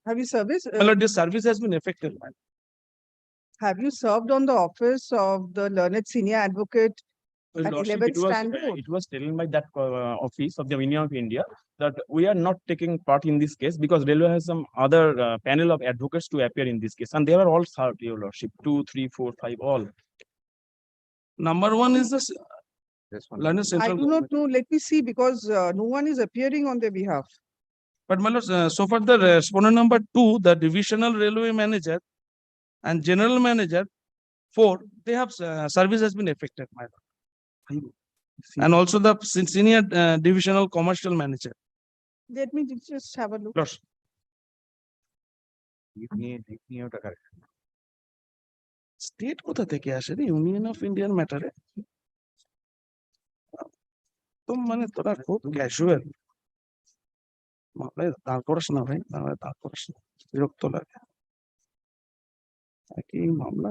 Have you serviced? My lord, this service has been effective, my lord. Have you served on the office of the learned senior advocate Well, at Lordship, 11th Strand Road? it was taken by that office of the Union of India that we are not taking part in this case because railway has some other panel of advocates to appear in this case, and they were all served, your lordship, 2, 3, 4, 5, all. Number one is this learned I central do not know. Let me see because no one is appearing on their behalf. But my lord, so far the respondent number 2, the divisional railway manager and general manager 4, they have service has been effected, my lord. And also the senior divisional commercial manager. Let me just have a look. Lord, state কোথা থেকে আসে রে union of Indian ম্যাটারে তো মানে তোরা খুব casual মামলায় দাঁড় করাস না ভাই মামলায় দাঁড় করাস না বিরক্ত লাগে একই মামলা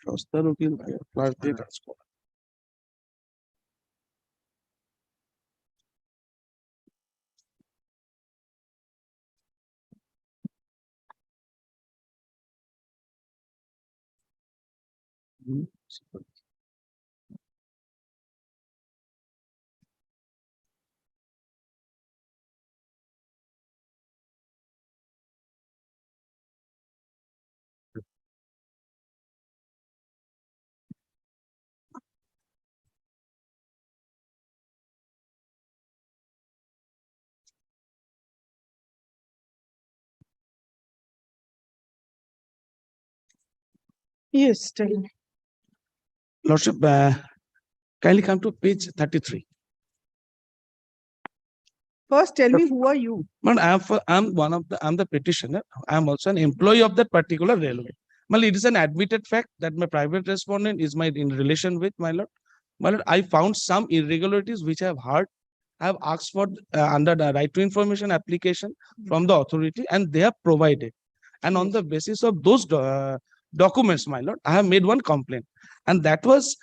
সস্তার উকিল ভাই ক্লাস দিয়ে কাজ করে Yes, tell me. Lordship, kindly come to page 33. First, tell me who are you? Man, I'm the petitioner. I'm also an employee of that particular railway. Well, it is an admitted fact that my private respondent is in relation with my lord. My lord, I found some irregularities which I have heard. I have asked for under the right to information application from the authority, and they have provided. And on the basis of those documents, my lord, I have made one complaint, and that was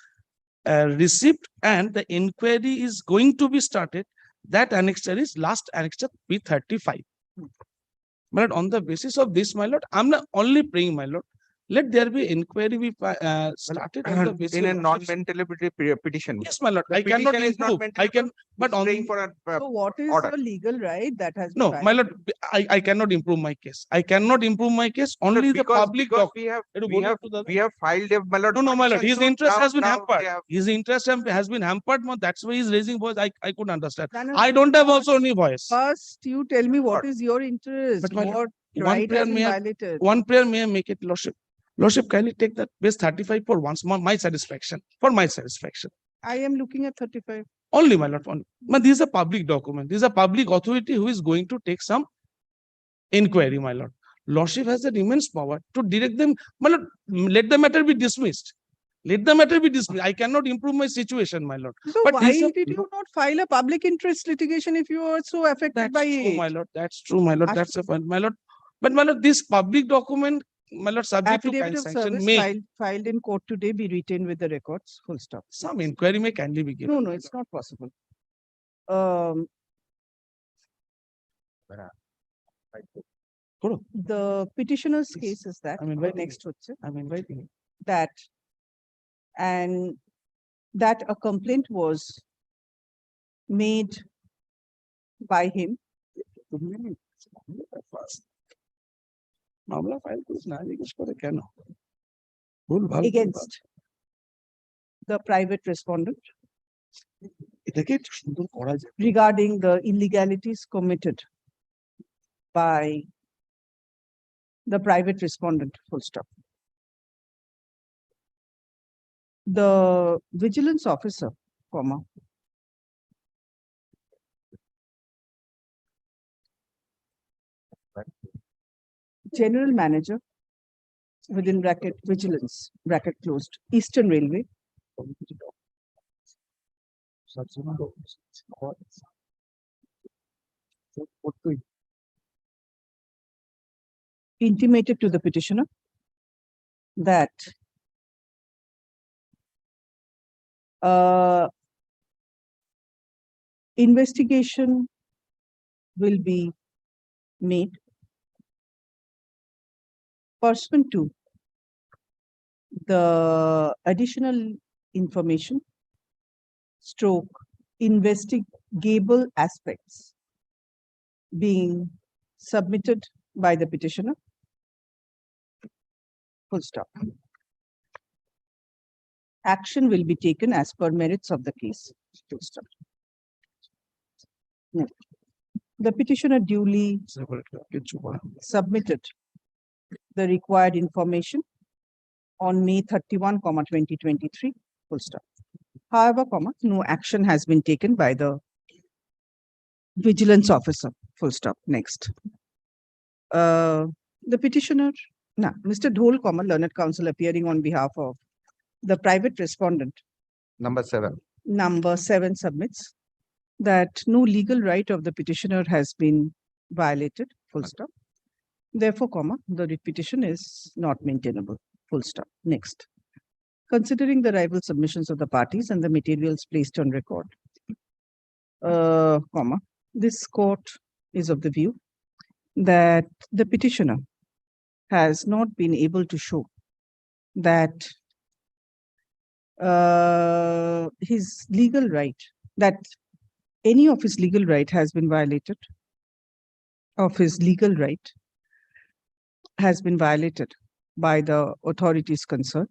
received, and the inquiry is going to be started. That annexure is last annexure P35. My lord, on the basis of this, my lord, I'm not only praying, my lord, let there be inquiry be started on the basis In a of- non-mental petition. Yes, my lord, The I cannot petition is not improve. mental, I can, but on praying for a So what is order. your legal right that has been no, filed? my lord, I cannot improve my case. I cannot improve my case. Only the public because doc. we have It'll we go have to the- we have filed a my lord. No, my lord, his petition, so interest has been now hampered. they have- His interest has been hampered. That's why he's raising voice. I couldn't understand. No, no, I don't have also any voice. First, you tell me what is your interest? But my What one right prayer has been may I- violated? One prayer may I make it, lordship. Lordship, kindly take that base 35 for once more, my satisfaction, for my satisfaction. I am looking at 35. Only, my lord, only. But this is a public document. This is a public authority who is going to take some inquiry, my lord. Lordship has an immense power to direct them. My lord, let the matter be dismissed. Let the matter be dismissed. I cannot improve my situation, my lord. So But why this is- did you not file a public interest litigation if you are so affected That's by true, it? my lord. That's true, my lord. That's a point, my lord. But my lord, this public document my lord, subject to Affidavit of sanction service may, filed in court today be retained with the records, full stop. some inquiry may kindly be given. No, no, it's not possible. Um, the petitioner's case is that, I'm inviting next হচ্ছে, I'm inviting you. that, and that a complaint was made by him মামলা file করিস না জিজ্ঞেস করে কেন ভুল ভাল against the private respondent এটাকে একটু সুন্দর করা যায় regarding the illegalities committed by the private respondent, full stop. The vigilance officer, comma, general manager within bracket vigilance, bracket closed, Eastern Railway, intimated to the petitioner that investigation will be made pursuant to the additional information stroke investigable aspects being submitted by the petitioner. Full stop. Action will be taken as per merits of the case. Full stop. No. The petitioner duly submitted the required information on May 31, 2023. Full stop. However, no action has been taken by the vigilance officer. Full stop. Next. The petitioner, Mr. Dhol, learned counsel appearing on behalf of the private respondent. Number 7. Number 7 submits that no legal right of the petitioner has been violated. Full stop. Therefore, the writ petition is not maintainable. Full stop. Next. Considering the rival submissions of the parties and the materials placed on record, this court is of the view that the petitioner has not been able to show that his legal right, that any of his legal right has been violated, by the authorities concerned.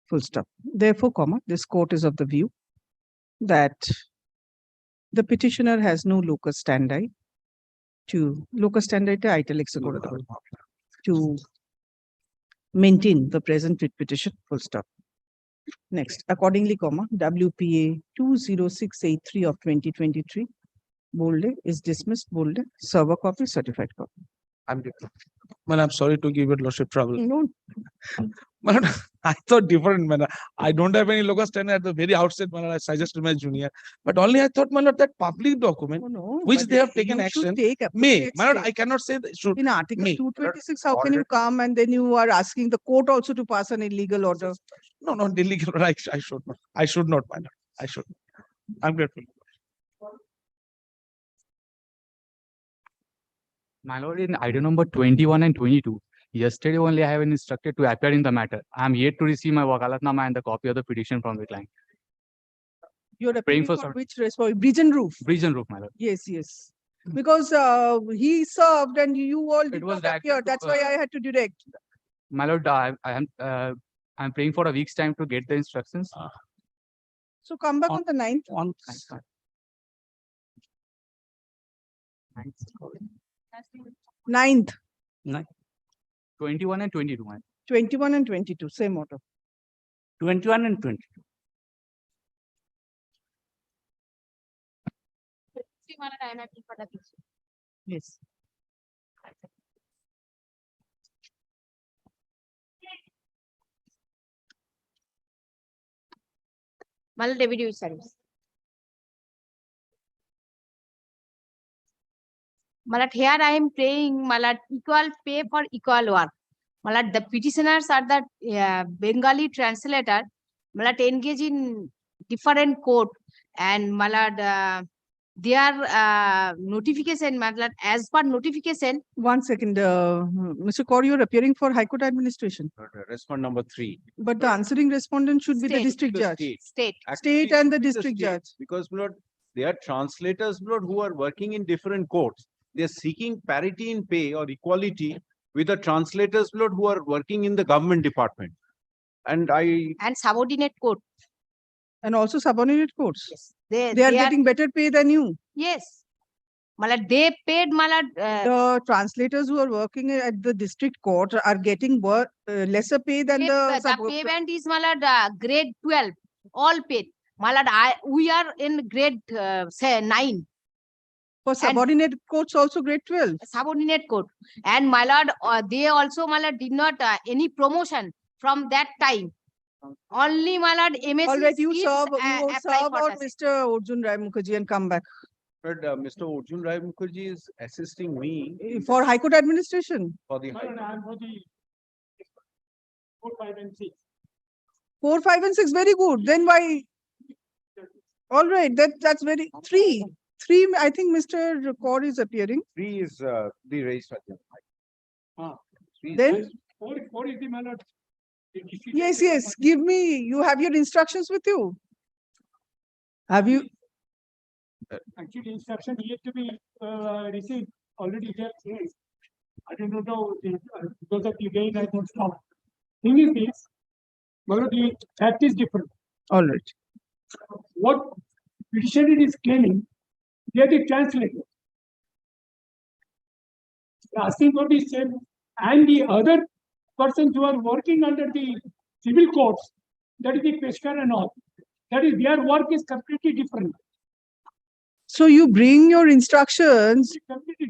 Full stop. Therefore, this court is of the view that the petitioner has no locus standi to maintain the present writ petition. Full stop. Next. Accordingly, WPA 20683 of 2023 bolded is dismissed, bolded, server copy, certified copy. Man, I'm sorry to give it lordship trouble. No. Man, I thought different, man. I don't have any locus standi at the very outset, man. I suggested my junior. But only I thought, man, that public document, which they have taken action, may. Man, I cannot say that should. In Article may. 226, how can you come and then you are asking the court also to pass an illegal order? No, not illegal. I should not. I should not, man. I should not. I'm grateful. My lord, in item number 21 and 22, yesterday only I have been instructed to appear in the matter. I am yet to receive my wakalatnama and the copy of the petition from the client. You're Praying appealing for for some- which response? Bridge and roof. Bridge and roof, my lord. Yes, yes. Because he served and you all did was not appear. directed to, That's why I had to direct. My lord, I'm praying for a week's time to get the instructions. So come back on the 9th. On 9th, 21 and 22. 21 and 22, same order. 21 and 22. Yes. David service. Here I am praying equal pay for equal work. Malad, the petitioners are the Bengali translator, Malad engage in different court and Malad their notification, Malad, as per notification. 1 second, Mr. Kaur, you're appearing for High Court administration, Respond number 3. but the answering respondent should be the State. district The judge. state. State. State and the district judge. Because Lord, they are translators, Lord, who are working in different courts. They are seeking parity in pay or equality with the translators, Lord, who are working in the government department. And And subordinate court. And also subordinate courts. Yes. They are getting better pay than you. Yes. Malad, they paid Malad. The translators who are working at the district court are getting lesser pay than the payment is Malad grade 12, all paid. Malad, we are in grade say 9. For subordinate courts also grade 12. Subordinate court. And Malad, they also Malad did not any promotion from that time. Only Malad MSc. All right, you is, serve apply for out the- Mr. Arjun Rai Mukherjee and come back. but Mr. Arjun Rai Mukherjee is assisting me For High Court administration. for the High Court. 4, 5 and 6, very good. Then why? All right, that's very, 3. 3, I think Mr. Kaur is appearing. 3 is the registrar. Then? Yes, give me, you have your instructions with you. Have you? Actually, instruction yet to be received already there. I don't know because of the gain I don't stop. Thing is this, but the fact is different. All right. What petitioner is claiming, they are the translator. Asking for the same, and the other persons who are working under the civil courts, that is the Peshkar and all, that is their work is completely different. So you bring your instructions,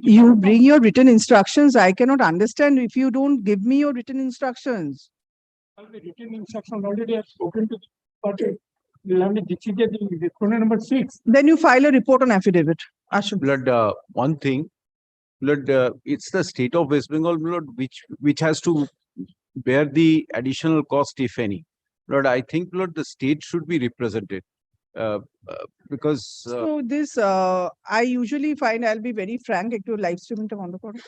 you bring your written instructions. I cannot understand if you don't give me your written instructions. The written instruction already have spoken to the party. This is the corner number 6. Then you file a report on affidavit. Ashok. Blood, one thing, blood, it's the state of West Bengal, blood, which has to bear the additional cost, if any. Blood, I think, blood, the state should be represented. Because So this, I usually find, I'll be very frank, একটু live stream টা বন্ধ করো।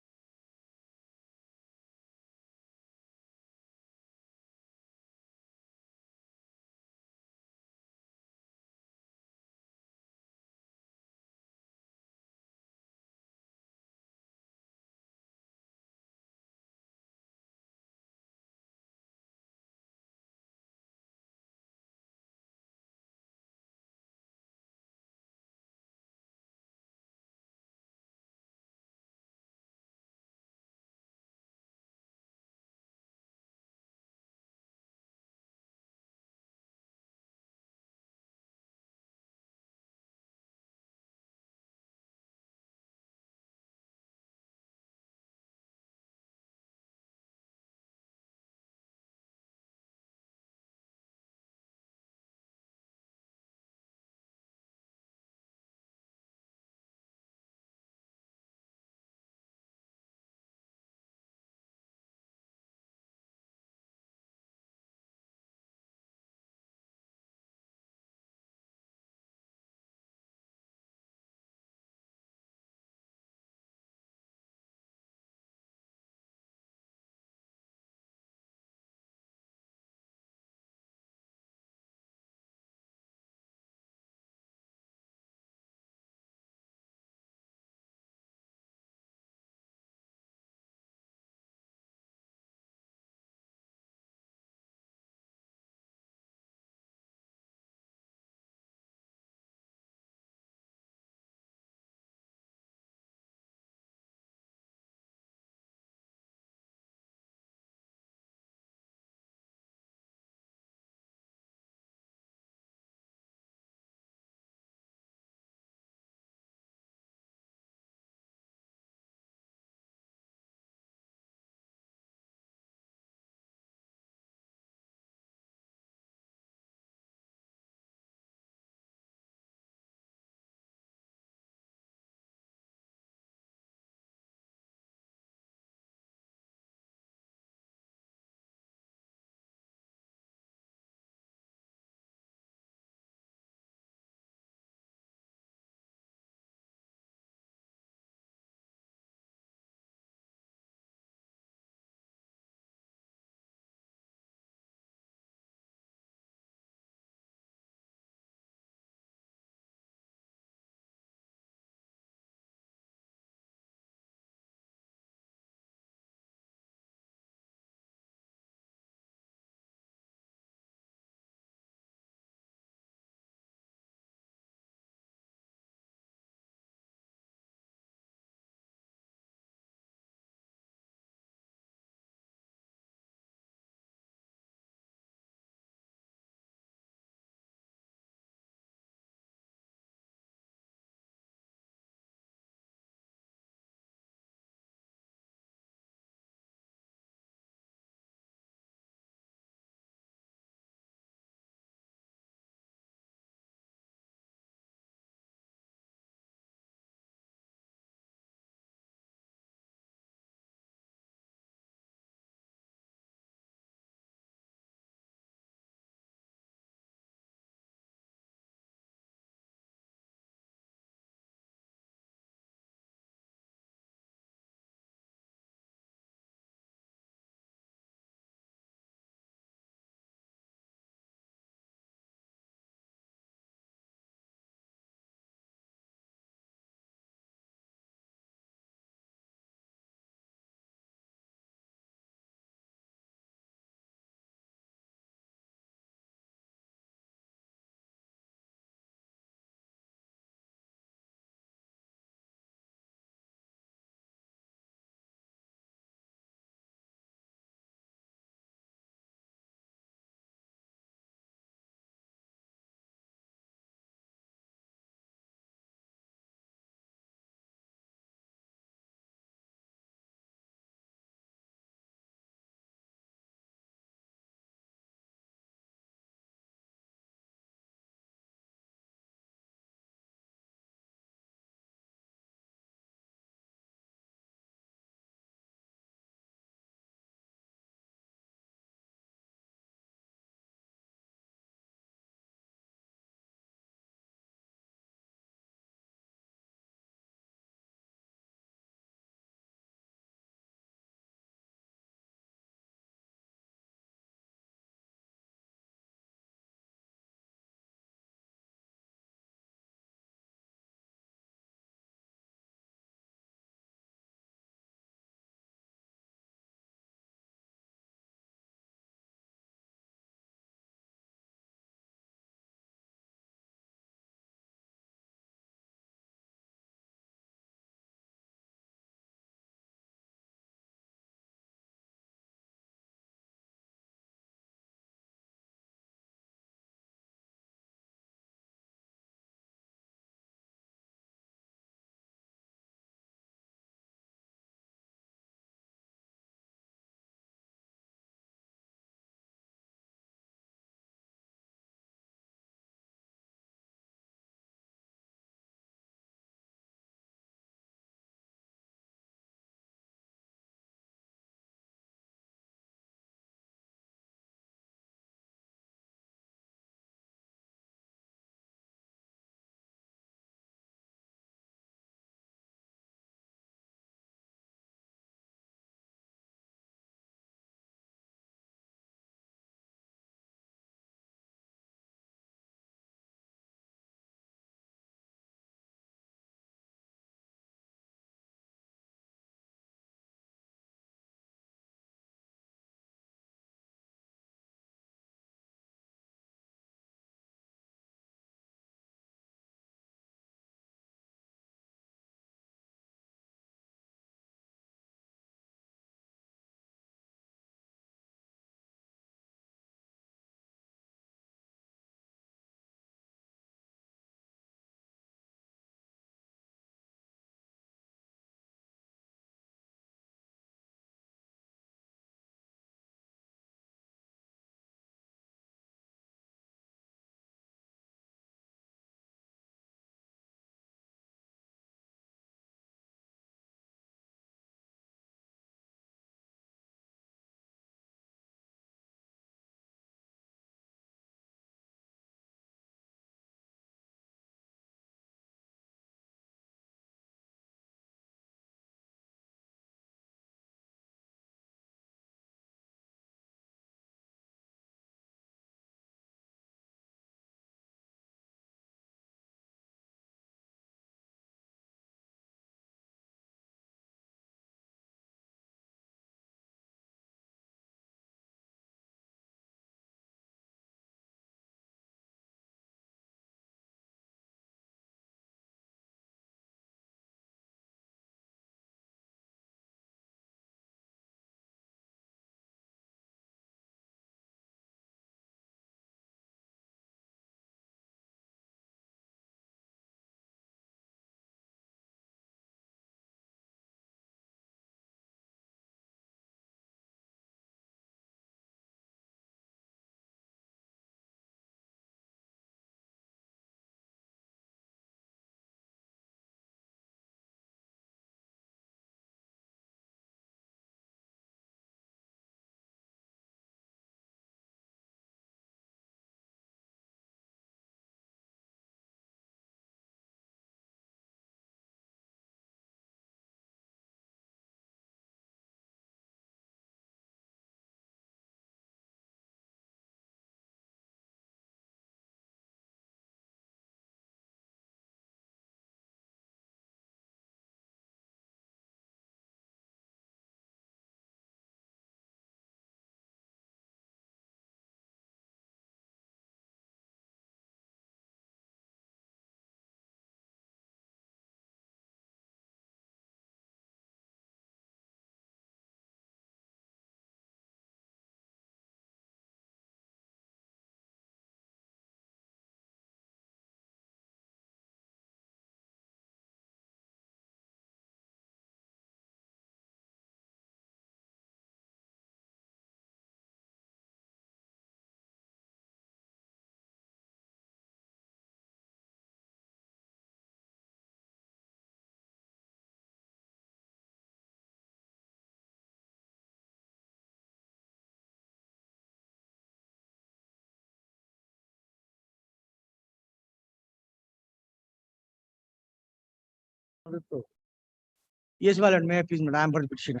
Yes, my lord, may I please, madam, I am for the petitioner.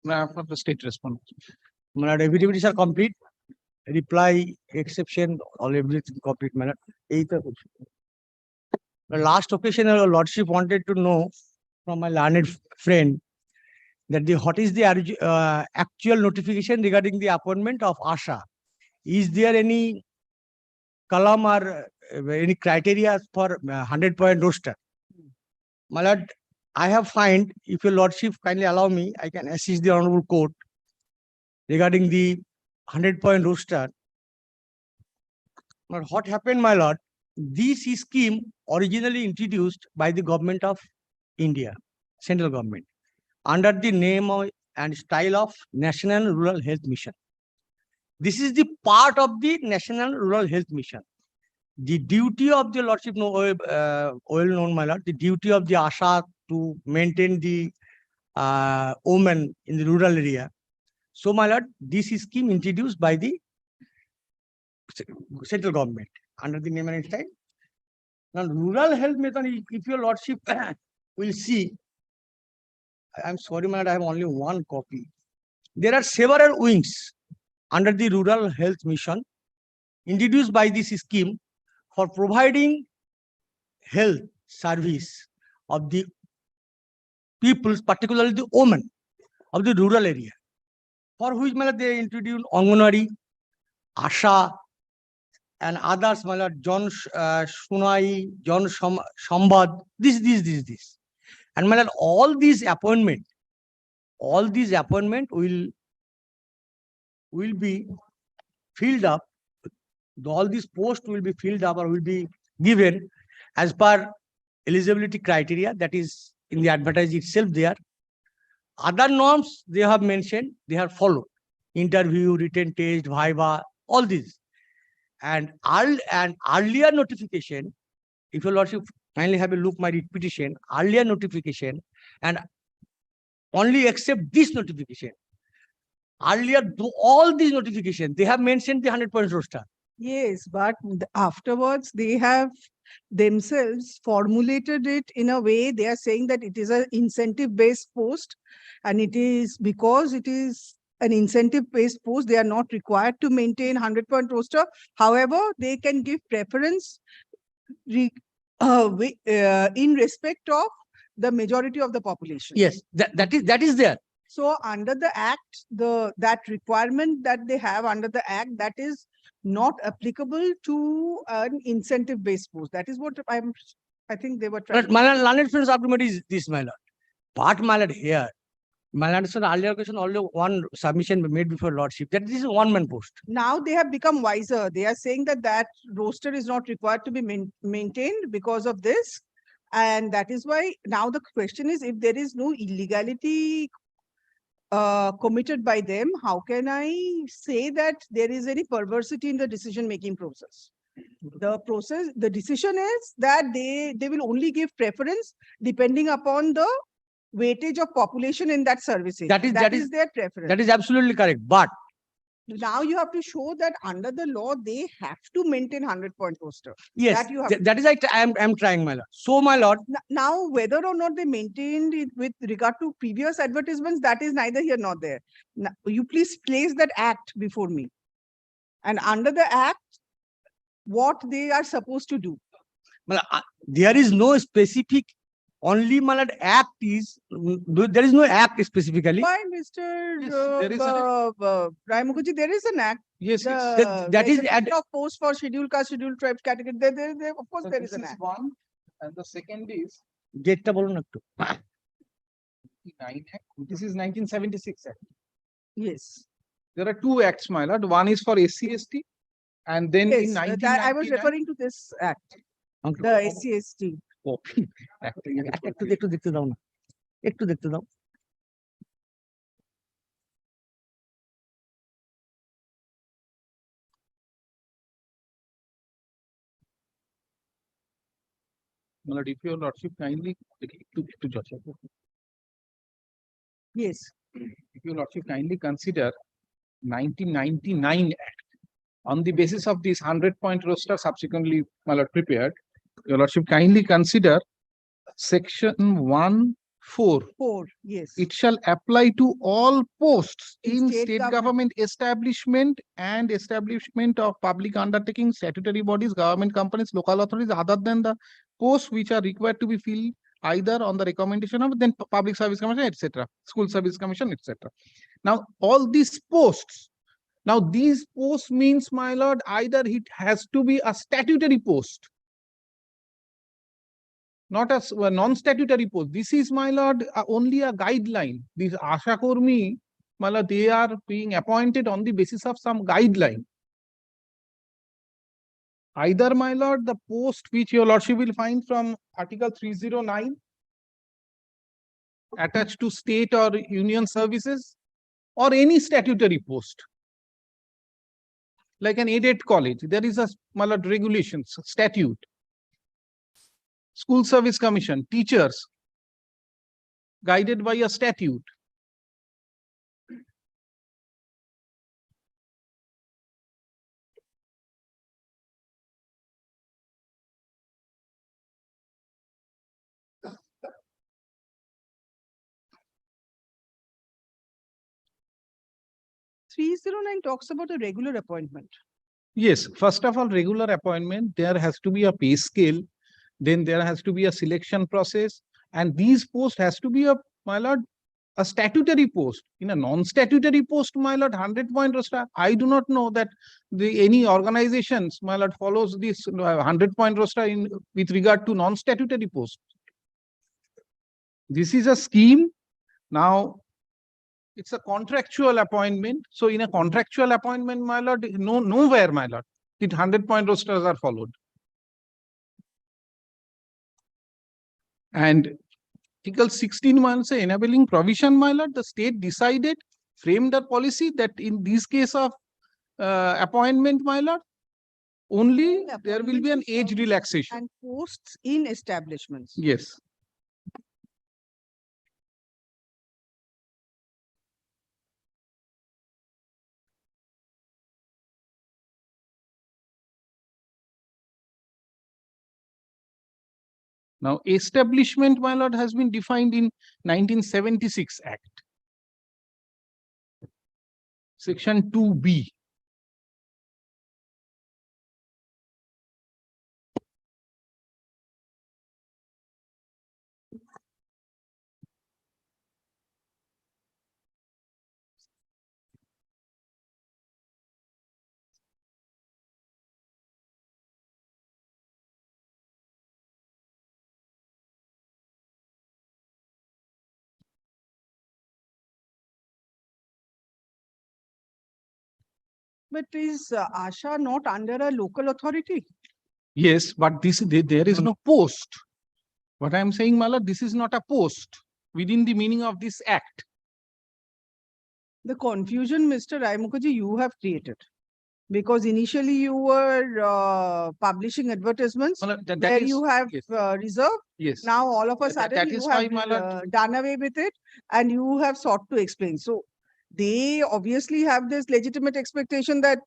For the state respondent. My lord, affidavits are complete. Reply, exception, all everything complete, my lord. The last occasion, your lordship wanted to know from my learned friend that what is the actual notification regarding the appointment of Asha? Is there any column or any criteria for 100-point roster? My lord, I have find, if your lordship kindly allow me, I can assist the honorable court regarding the 100-point roster. But what happened, my lord? This scheme originally introduced by the government of India, central government, under the name and style of National Rural Health Mission. This is the part of the National Rural Health Mission. The duty of the lordship, well known, my lord, the duty of the ASHA to maintain the women in the rural area. So, my lord, this scheme introduced by the central government under the name and style. Now, rural health mission, if your lordship will see, I'm sorry, my lord, I have only one copy. There are several wings under the rural health mission introduced by this scheme for providing health service of the people, particularly the women of the rural area, for which they introduced Anganwadi, Asha, and others, John Shunai, John Shambad, this. And all these appointment will be filled up. All these posts will be filled up or will be given as per eligibility criteria that is in the advertise itself there. Other norms they have mentioned, they have followed. Interview, written test, viva, all these. And earlier notification, if your lordship kindly have a look my petition, earlier notification, and only accept this notification. Earlier, all these notifications, they have mentioned the 100-point roster. Yes, but afterwards they have themselves formulated it in a way they are saying that it is an incentive-based post, and it is because it is an incentive-based post, they are not required to maintain 100-point roster. However, they can give preference in respect of the majority of the population. Yes, that is there. So under the act, that requirement that they have under the act, that is not applicable to an incentive-based post. That is what I think they were trying. But my learned friend's argument is this, my lord. Part, my lord, here. My lord, earlier question, only one submission made before lordship, that this is a one-man post. Now they have become wiser. They are saying that roster is not required to be maintained because of this. And that is why now the question is, if there is no illegality committed by them, how can I say that there is any perversity in the decision-making process? The decision is that they will only give preference depending upon the weightage of population in that service area. That is their preference. That is absolutely correct. But now you have to show that under the law, they have to maintain 100-point roster. yes, that you have that is I am trying, my lord. So, my lord. Now, whether or not they maintained it with regard to previous advertisements, that is neither here nor there. Now, you please place that act before me. And under the act, what they are supposed to do. There is no specific, only my lord, act is, there is no act specifically. Why, Mr. Rai Mukherjee, there is an act. Yes, that is of post for scheduled caste, scheduled tribes category. There, of course, there is an act. One, and the second is Date bolun ekটু. 9 Act. This is 1976 Act. Yes. There are two acts, my lord. One is for SC/ST, and then in Yes, 1999, I was referring to this act, the SC/ST. একটু দেখতে দাও না, একটু দেখতে দাও। my lord, if your lordship kindly to judge. Yes. If your lordship kindly consider 1999 Act, on the basis of this 100-point roster subsequently, my lord, prepared, your lordship kindly consider section 1(4). Yes. It shall apply to all posts In in state state government. government establishment and establishment of public undertaking, statutory bodies, government companies, local authorities, other than the posts which are required to be filled either on the recommendation of then public service commission, etc., school service commission, etc. Now, all these posts, now these posts means, my lord, either it has to be a statutory post, not a non-statutory post. This is, my lord, only a guideline. These Asha Kurmi, my lord, they are being appointed on the basis of some guideline. Either, my lord, the post which your lordship will find from Article 309 attached to state or union services, or any statutory post. Like an aided college, there is a, my lord, regulations, statute. School service commission, teachers, guided by a statute. (309) talks about a regular appointment. Yes, first of all, regular appointment, there has to be a pay scale, then there has to be a selection process, and these posts has to be a, my lord, a statutory post. In a non-statutory post, my lord, 100-point roster, I do not know that any organizations, my lord, follows this 100-point roster in with regard to non-statutory posts. This is a scheme. Now, it's a contractual appointment. So in a contractual appointment, my lord, nowhere, my lord, the 100-point rosters are followed. And Article 16 months enabling provision, my lord, the state decided, framed a policy that in this case of appointment, my lord, only there will be an age relaxation. And posts in establishments. Yes. Now, establishment, my lord, has been defined in 1976 Act. Section 2B. But is Asha not under a local authority? Yes, but there is no post. What I am saying, my lord, this is not a post within the meaning of this act. The confusion, Mr. Rai Mukherjee, you have created. Because initially you were publishing advertisements where you have reserved. Yes. Now all of a sudden that you is why, have my lord, done away with it and you have sought to explain. So they obviously have this legitimate expectation that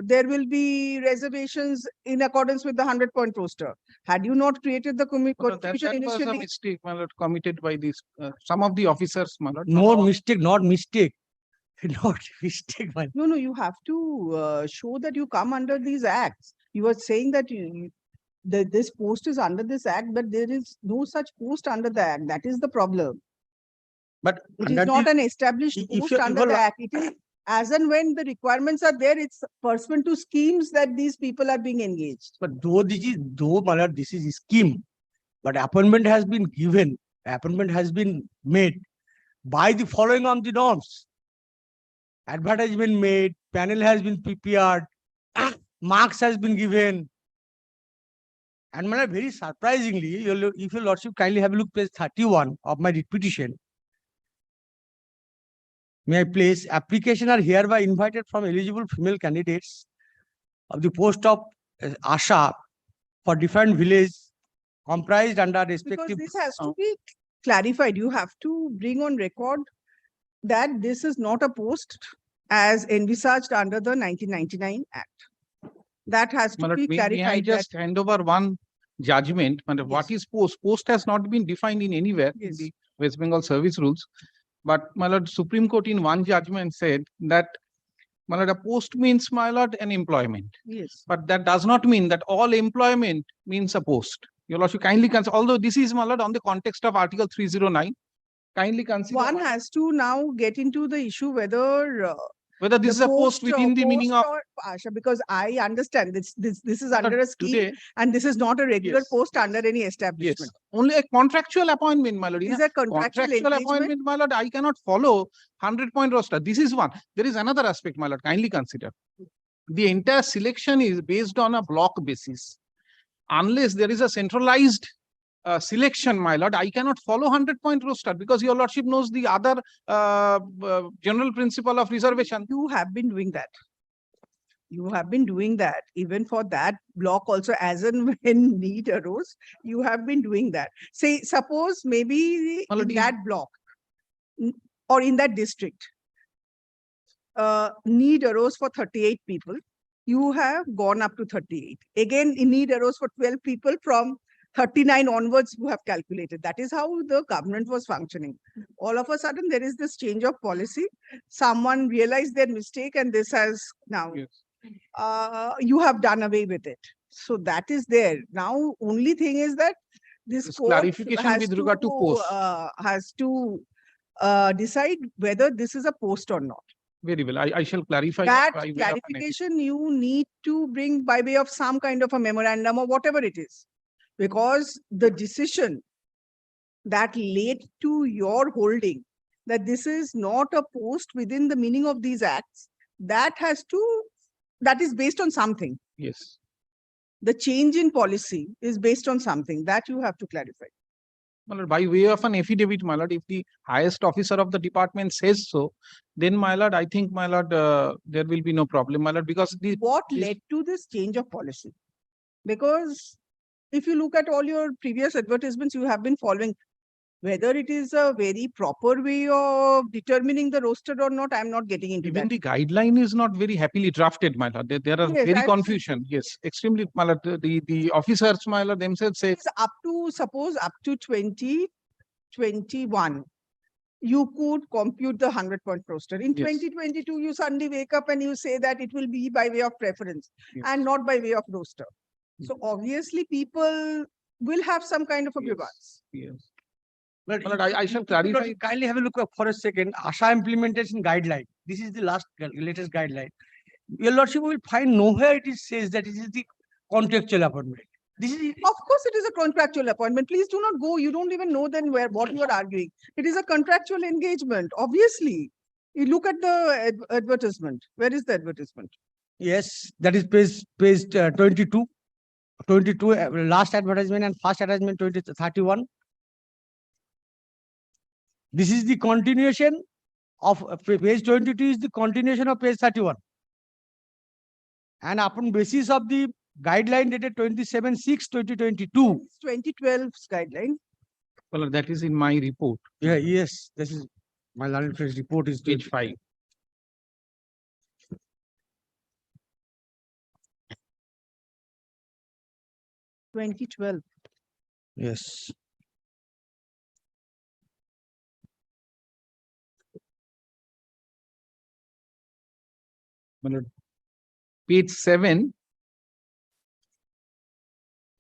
there will be reservations in accordance with the 100-point roster. Had you not created the confusion that was a initially? mistake, my lord, committed by these some of the officers, my lord. No mistake, not mistake. Not mistake, man. No, you have to show that you come under these acts. You are saying that this post is under this act, but there is no such post under the act. That is the problem. But it is not an established post under the act. It is as and when the requirements are there, it's pursuant to schemes that these people are being engaged. But this is a scheme, but appointment has been given, appointment has been made by the following on the norms. Advertisement made, panel has been prepared, marks has been given. And very surprisingly, if your lordship kindly have a look page 31 of my writ petition. May I place application are hereby invited from eligible female candidates of the post of Asha for different village comprised under respective. Because this has to be clarified. You have to bring on record that this is not a post as envisaged under the 1999 Act. That has to be clarified. May I just hand over one judgment, and what is post? Post has not been defined in anywhere in Yes. the West Bengal service rules. But my lord, Supreme Court in one judgment said that my lord, a post means, my lord, an employment. Yes. But that does not mean that all employment means a post. Your lordship kindly consider, although this is, my lord, on the context of Article 309, kindly consider One has to now get into the issue whether whether this is a post within the meaning of. or Asha, because I understand this is My lord, under a scheme today, and this is not a regular Yes, post under any yes, establishment. only a contractual appointment, my lord. In Is a contractual engagement. appointment, my lord, I cannot follow 100-point roster. This is one. There is another aspect, my lord, kindly consider. The entire selection is based on a block basis. Unless there is a centralized selection, my lord, I cannot follow 100-point roster, because your lordship knows the other general principle of reservation. You have been doing that. You have been doing that even for that block also, as and when need arose, you have been doing that. Say, suppose maybe My lord, in that block or in that district, need arose for 38 people. You have gone up to 38. Again, in need arose for 12 people. From 39 onwards, you have calculated. That is how the government was functioning. All of a sudden, there is this change of policy. Someone realized their mistake, and this has now, you have done away with it. So that is there. Now, only thing is that this This court clarification has with regard to post. has to decide whether this is a post or not. Very well. I shall clarify. That by way of an clarification you need to bring by way of some kind of a memorandum or whatever it is, because the decision that led to your holding that this is not a post within the meaning of these acts, that is based on something. Yes. The change in policy is based on something that you have to clarify. My lord, by way of an affidavit, my lord, if the highest officer of the department says so, then, my lord, I think, my lord, there will be no problem, my lord, because What led to this change of policy? Because if you look at all your previous advertisements, you have been following. Whether it is a very proper way of determining the roster or not, I'm not getting into even that. the guideline is not very happily drafted, my lord. There are Yes, very I've confusion. Yes, extremely, my lord. The officers, my lord, themselves say It's up to, suppose up to 2021, you could compute the 100-point roster. In Yes. 2022, you suddenly wake up and you say that it will be by way of preference Yes. and not by way of roster. So obviously people will have some kind of a grievance. Yes. But My lord, I shall clarify. kindly have a look for a second. ASHA implementation guideline. This is the latest guideline. Your lordship will find nowhere it says that it is the contractual appointment. This is Of course, it is a contractual appointment. Please do not go. You don't even know then what you are arguing. It is a contractual engagement. Obviously, you look at the advertisement. Where is the advertisement? yes, that is page 22. 22 last advertisement and first advertisement 31. This is the continuation of page 22 is the continuation of page 31. And upon basis of the guideline dated 27/6/2022. It's 2012's guideline. Well, lord, that is in my report. Yeah, yes, this is my learned friend's report is Page 5. Twenty 2012. Yes. My lord, page 7.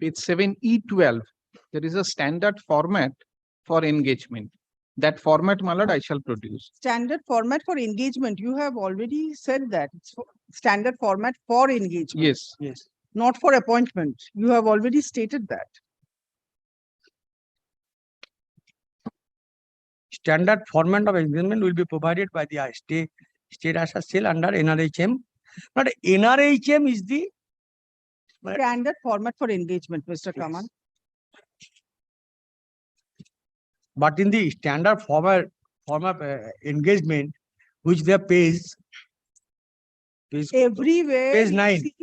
Page 7E12. There is a standard format for engagement. That format, my lord, I shall produce. Standard format for engagement. You have already said that. It's standard format for engagement. Yes. Yes. Not for appointment. You have already stated that. Standard format of engagement will be provided by the state ASHA cell under NRHM. But NRHM is the Standard format for engagement, Mr. Kaman. but in the standard format engagement, which they page Everywhere. page you 9. see,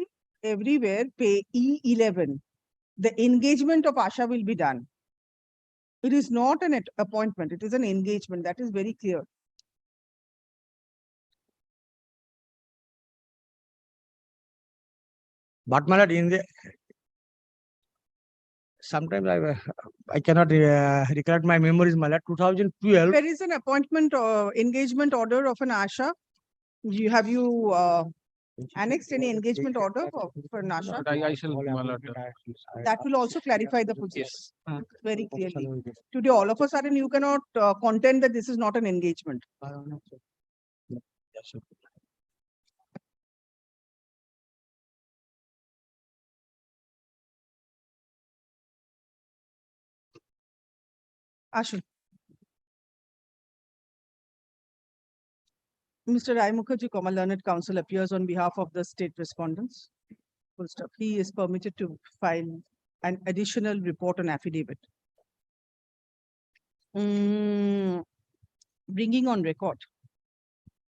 everywhere, pay E11. The engagement of ASHA will be done. It is not an appointment. It is an engagement. That is very clear. But my lord, in the sometimes I cannot recollect my memories, my lord. 2012. There is an appointment or engagement order of an ASHA. Have you annexed any engagement order for an ASHA? I shall, my lord. That will also clarify the position very clearly. Today, all of a sudden, you cannot contend that this is not an engagement. Ashwin. Mr. Rai Mukherjee, learned counsel appears on behalf of the state respondents. Full stop. He is permitted to file an additional report on affidavit. Bringing on record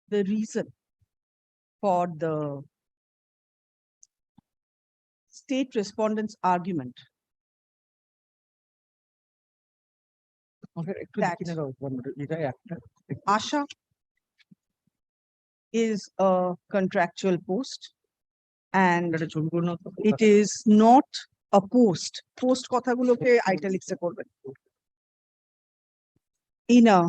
the reason for the state respondents' argument that ASHA is a contractual post and it is not a post. Post কথাগুলোকে italics এ করবেন. In a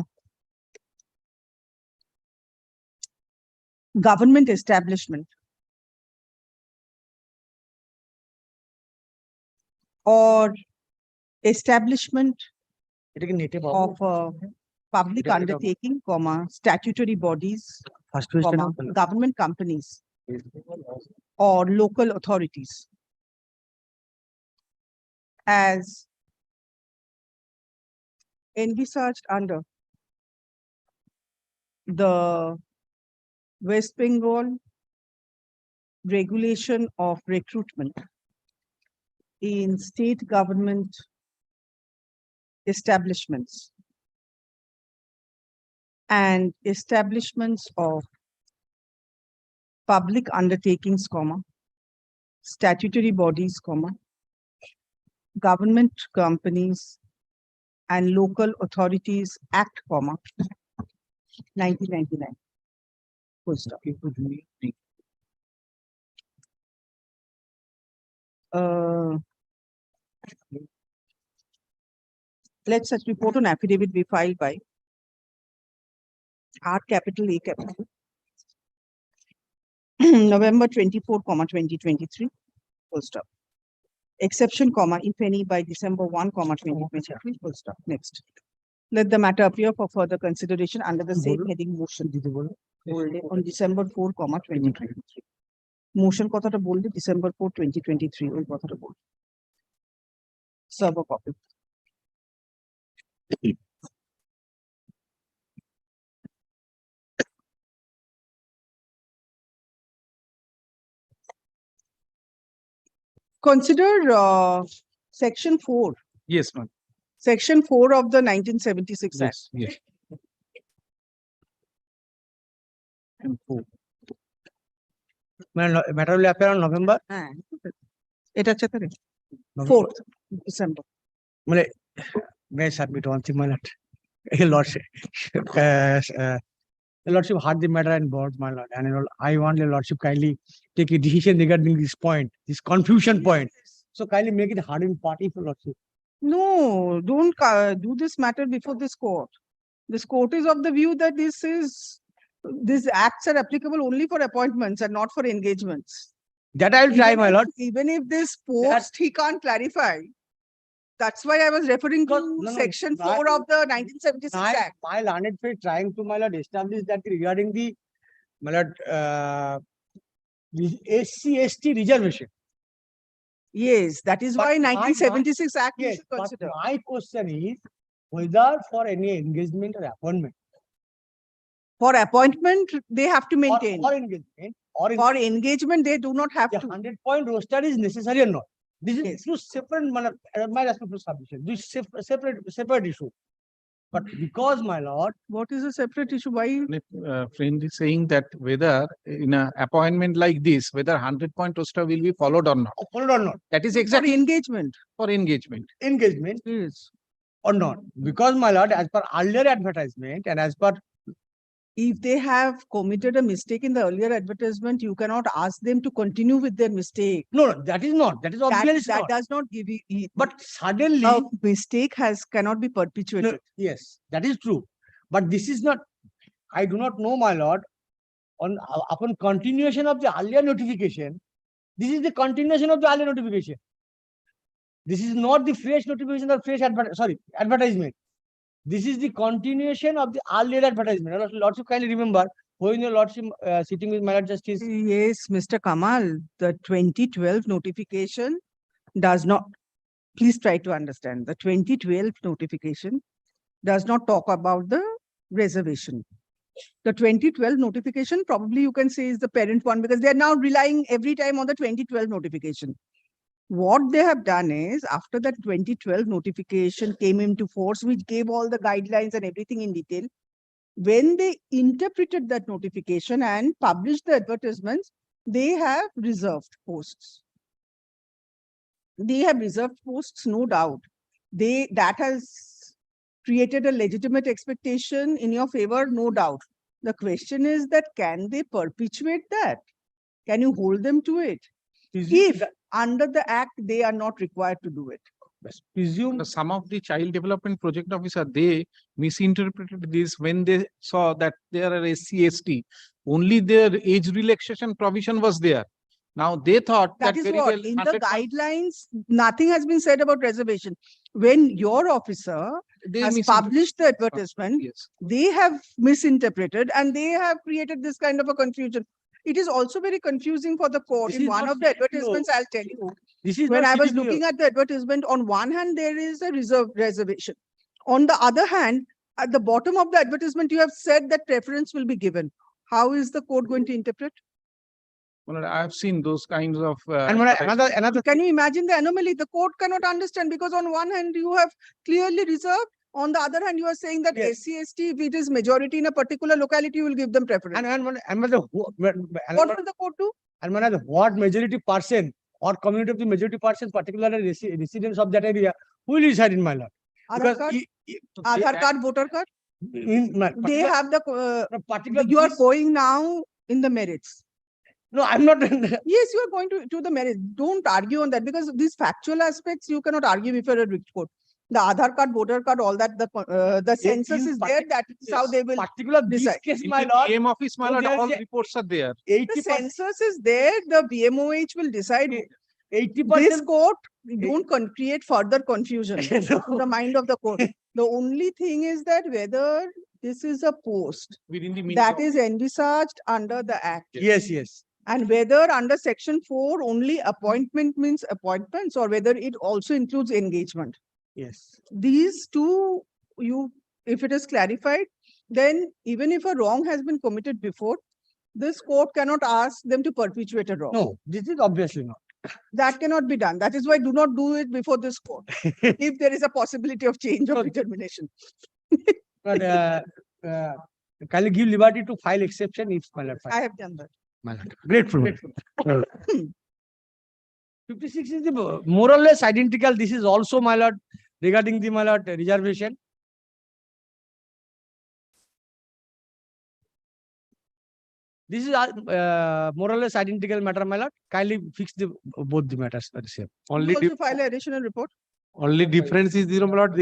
government establishment or establishment of a public undertaking, statutory bodies, government companies or local authorities as envisaged under the West Bengal regulation of recruitment in state government establishments and establishments of public undertakings, statutory bodies, government companies and local authorities act, 1999. Full stop. Let such report on affidavit be filed by R capital A capital November 24, 2023. Full stop. Exception, if any, by December 1, 2023. Full stop. Next. Let the matter appear for further consideration under the same heading motion on December 4, 2023. Motion কথাটা বললে December 4, 2023 ওই কথাটা বলবে. Serve a copy. Consider section 4. Yes, ma'am. Section 4 of the 1976 Act. Yes. Matter will appear on November. এটা হচ্ছে 4th December. May I submit one thing, my lord? Lordship. The lordship heard the matter and board, my lord, and I want the lordship kindly take a decision regarding this point, this confusion point. So kindly make it hard in party for lordship. No, don't do this matter before this court. This court is of the view that these acts are applicable only for appointments and not for engagements. That I will try, my lord. Even if this post he can't clarify. That's why I was referring to section 4 of the 1976 Act. My learned friend trying to, my lord, establish that regarding the, my lord, SC/ST reservation. Yes, that is why But 1976 Act you Yes, should but consider. my question is whether for any engagement or appointment. For appointment, they have to maintain. For engagement or For engagement, they do not have the to. 100-point roster is necessary or not. This is two separate, my respectful submission. This is separate issue. But because, my lord, What is a separate issue? Why? Friend is saying that whether in an appointment like this, whether 100-point roster will be followed or not. followed or not, That is For exactly engagement. for engagement. engagement Yes. or not. Because, my lord, as per earlier advertisement and as per If they have committed a mistake in the earlier advertisement, you cannot ask them to continue with their mistake. No, no, that is not. That is obvious That not. does not give you. But suddenly, A mistake cannot be perpetuated. no, yes, that is true. But this is not, I do not know, my lord, upon continuation of the earlier notification, this is the continuation of the earlier notification. This is not the fresh notification or fresh advertisement. This is the continuation of the earlier advertisement. Lordship, kindly remember, when your lordship sitting with my lord justice. Yes, Mr. Kamal, the 2012 notification does not, please try to understand, the 2012 notification does not talk about the reservation. The 2012 notification probably you can say is the parent one because they are now relying every time on the 2012 notification. What they have done is after that 2012 notification came into force, which gave all the guidelines and everything in detail, when they interpreted that notification and published the advertisements, they have reserved posts. They have reserved posts, no doubt. That has created a legitimate expectation in your favor, no doubt. The question is that can they perpetuate that? Can you hold them to it? If under the act, they are not required to do it. Presume some of the child development project officer, they misinterpreted this when they saw that there are a CST. Only their age relaxation provision was there. Now they thought That is what, in the guidelines, nothing has been said about reservation. When your officer has published the advertisement, they have misinterpreted and they have created this kind of a confusion. It is also very confusing for the court. In one of the advertisements, I'll tell you, when I was looking at the advertisement, on one hand, there is a reservation. On the other hand, at the bottom of the advertisement, you have said that preference will be given. How is the court going to interpret? Well, I have seen those kinds of. Another. Can you imagine the anomaly? The court cannot understand because on one hand, you have clearly reserved. On the other hand, you are saying that SC/ST, if it is majority in a particular locality, you will give them preference. What will the court do? And what majority person or community of the majority person, particularly residents of that area, who will reside in my lord? Aadhaar card, voter card. They have the particular. You are going now in the merits. No, I'm not. Yes, you are going to the merits. Don't argue on that because these factual aspects you cannot argue before a court. The Aadhaar card, voter card, all that, the census is there. That is how they will decide. In the BM office, my lord, all reports are there. The census is there. The BMOH will decide. 80%. This court, don't create further confusion in the mind of the court. The only thing is that whether this is a post that is envisaged under the act. Yes, yes. And whether under section 4 only appointment means appointments or whether it also includes engagement. Yes. These two, if it is clarified, then even if a wrong has been committed before, this court cannot ask them to perpetuate a wrong. No, this is obviously not. That cannot be done. That is why do not do it before this court. If there is a possibility of change of determination. But can you give liberty to file exception if my lord? I have done that. My lord. Grateful. 56 is the more or less identical. This is also, my lord, regarding the, my lord, reservation. This is more or less identical matter, my lord. Kindly fix both the matters for the same. You also file an additional report. Only difference is, my lord,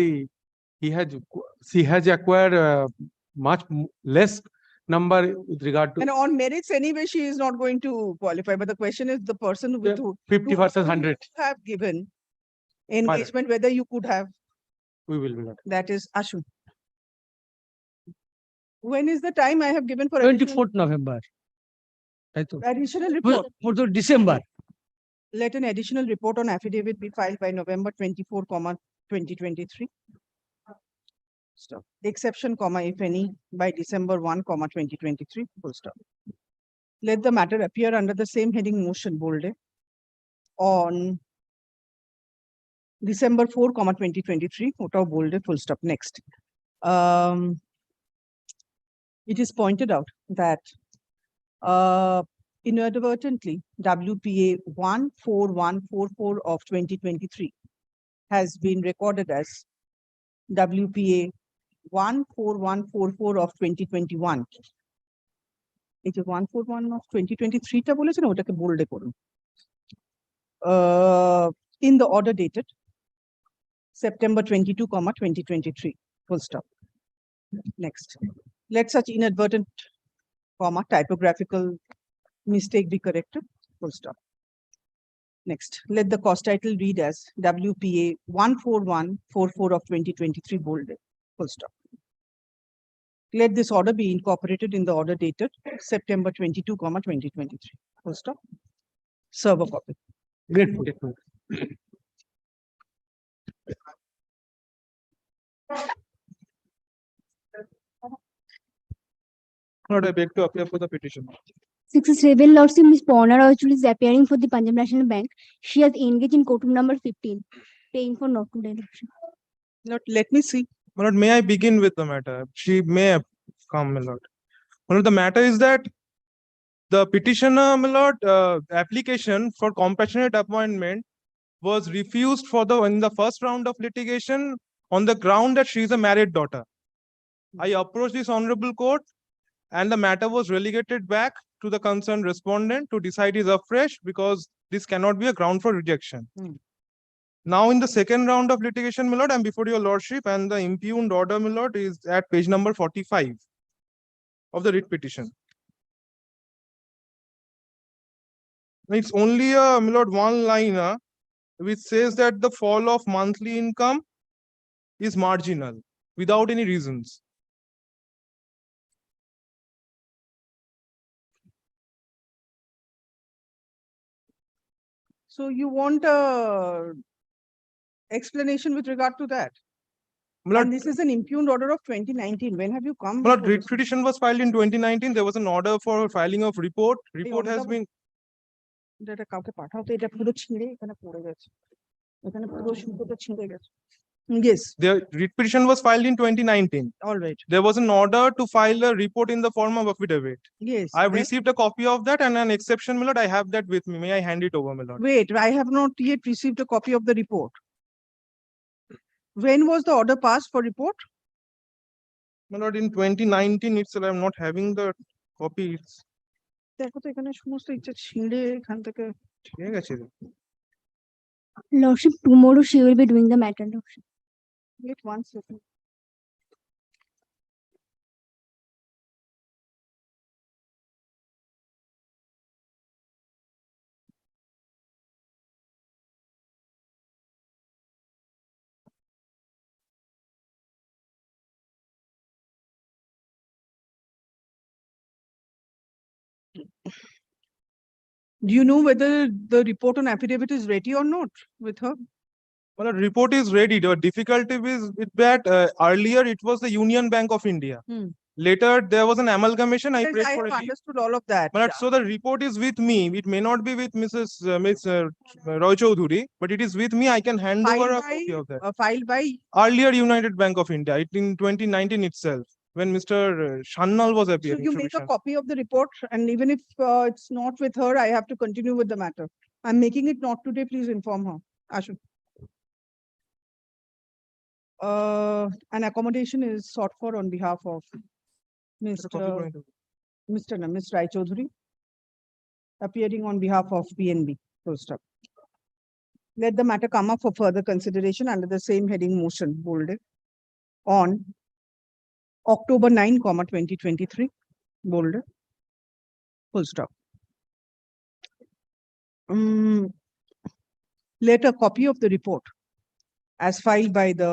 she has acquired much less number with regard to. And on merits, anyway, she is not going to qualify. But the question is the person with who 50 versus 100. Have given engagement, whether you could have. We will be. That is Ashwin. When is the time I have given for 24th November. Additional report? For December. Let an additional report on affidavit be filed by November 24, 2023. Stop. Exception, if any, by December 1, 2023. Full stop. Let the matter appear under the same heading motion bolded on December 4, 2023. Bolded. Full stop. Next. It is pointed out that inadvertently WPA 14144 of 2023 has been recorded as WPA 14144 of 2021 এই যে 141 of 2023 টা বলেছে না ওটাকে বোল্ডে করুন। In the order dated September 22, 2023, full stop. Next, let such inadvertent, typographical mistake be corrected, full stop. Next, let the cost title read as WPA 14144 of 2023 bolded, full stop. Let this order be incorporated in the order dated September 22, 2023, full stop. Serve a copy. Grateful. Lord, I beg to appear for the petition. Success Rebel Lordship, Ms. Pawna Roychul is appearing for the Punjab National Bank. She has engaged in courtroom number 15, paying for not to direction. Let me see. My lord, may I begin with the matter? She may have come, my lord. My lord, the matter is that the petitioner, my lord, application for compassionate appointment was refused in the first round of litigation on the ground that she is a married daughter. I approached this honorable court and the matter was relegated back to the concerned respondent to decide it afresh because this cannot be a ground for rejection. Now in the second round of litigation, my lord, I'm before your lordship and the impugned order, my lord, is at page number 45 of the writ petition. It's only a, my lord, one liner which says that the fall of monthly income is marginal without any reasons. So you want a explanation with regard to that? And this is an impugned order of 2019. When have you come? But before writ this? petition was filed in 2019. There was an order for filing of report. Report has been. এটা কাউকে পাঠাও তো এটা পুরো ছিঁড়ে এখানে পড়ে গেছে এখানে পুরো সুতোটা ছিঁড়ে গেছে Yes, The writ petition was filed in 2019. all right. There was an order to file a report in the form of affidavit. Yes. I've then- received a copy of that and an exception, my lord. I have that with me. May I hand it over, my lord? Wait, I have not yet received a copy of the report. When was the order passed for report? My lord, in 2019 itself, I'm not having the copy. It's দেখো তো এখানে সমস্ত ইচ্ছা ছিঁড়ে এখান থেকে ঠিক আছে। Lordship, tomorrow she will be doing the matter, Lordship. Wait 1 second. Do you know whether the report on affidavit is ready or not with her? Well, the report is ready. The difficulty is with that earlier it was the Union Bank of India. Later there was an amalgamation. I Yes, prayed I for have a leave. understood all of that. But so the report is with me. It may not be with Ms. Roy Choudhury, but it is with me. I can hand over a copy of that. Filed by Earlier United Bank of India, it in 2019 itself, when Mr. HON'BLE was So appearing. you make a copy of the report and even if it's not with her, I have to continue with the matter. I'm making it not today, please inform her. Ashu. An accommodation is sought for on behalf of Ms. Rai Choudhury, appearing on behalf of BNB. Full stop. Let the matter come up for further consideration under the same heading motion bolded on October 9, 2023, bolded. Full stop. Let a copy of the report as filed by the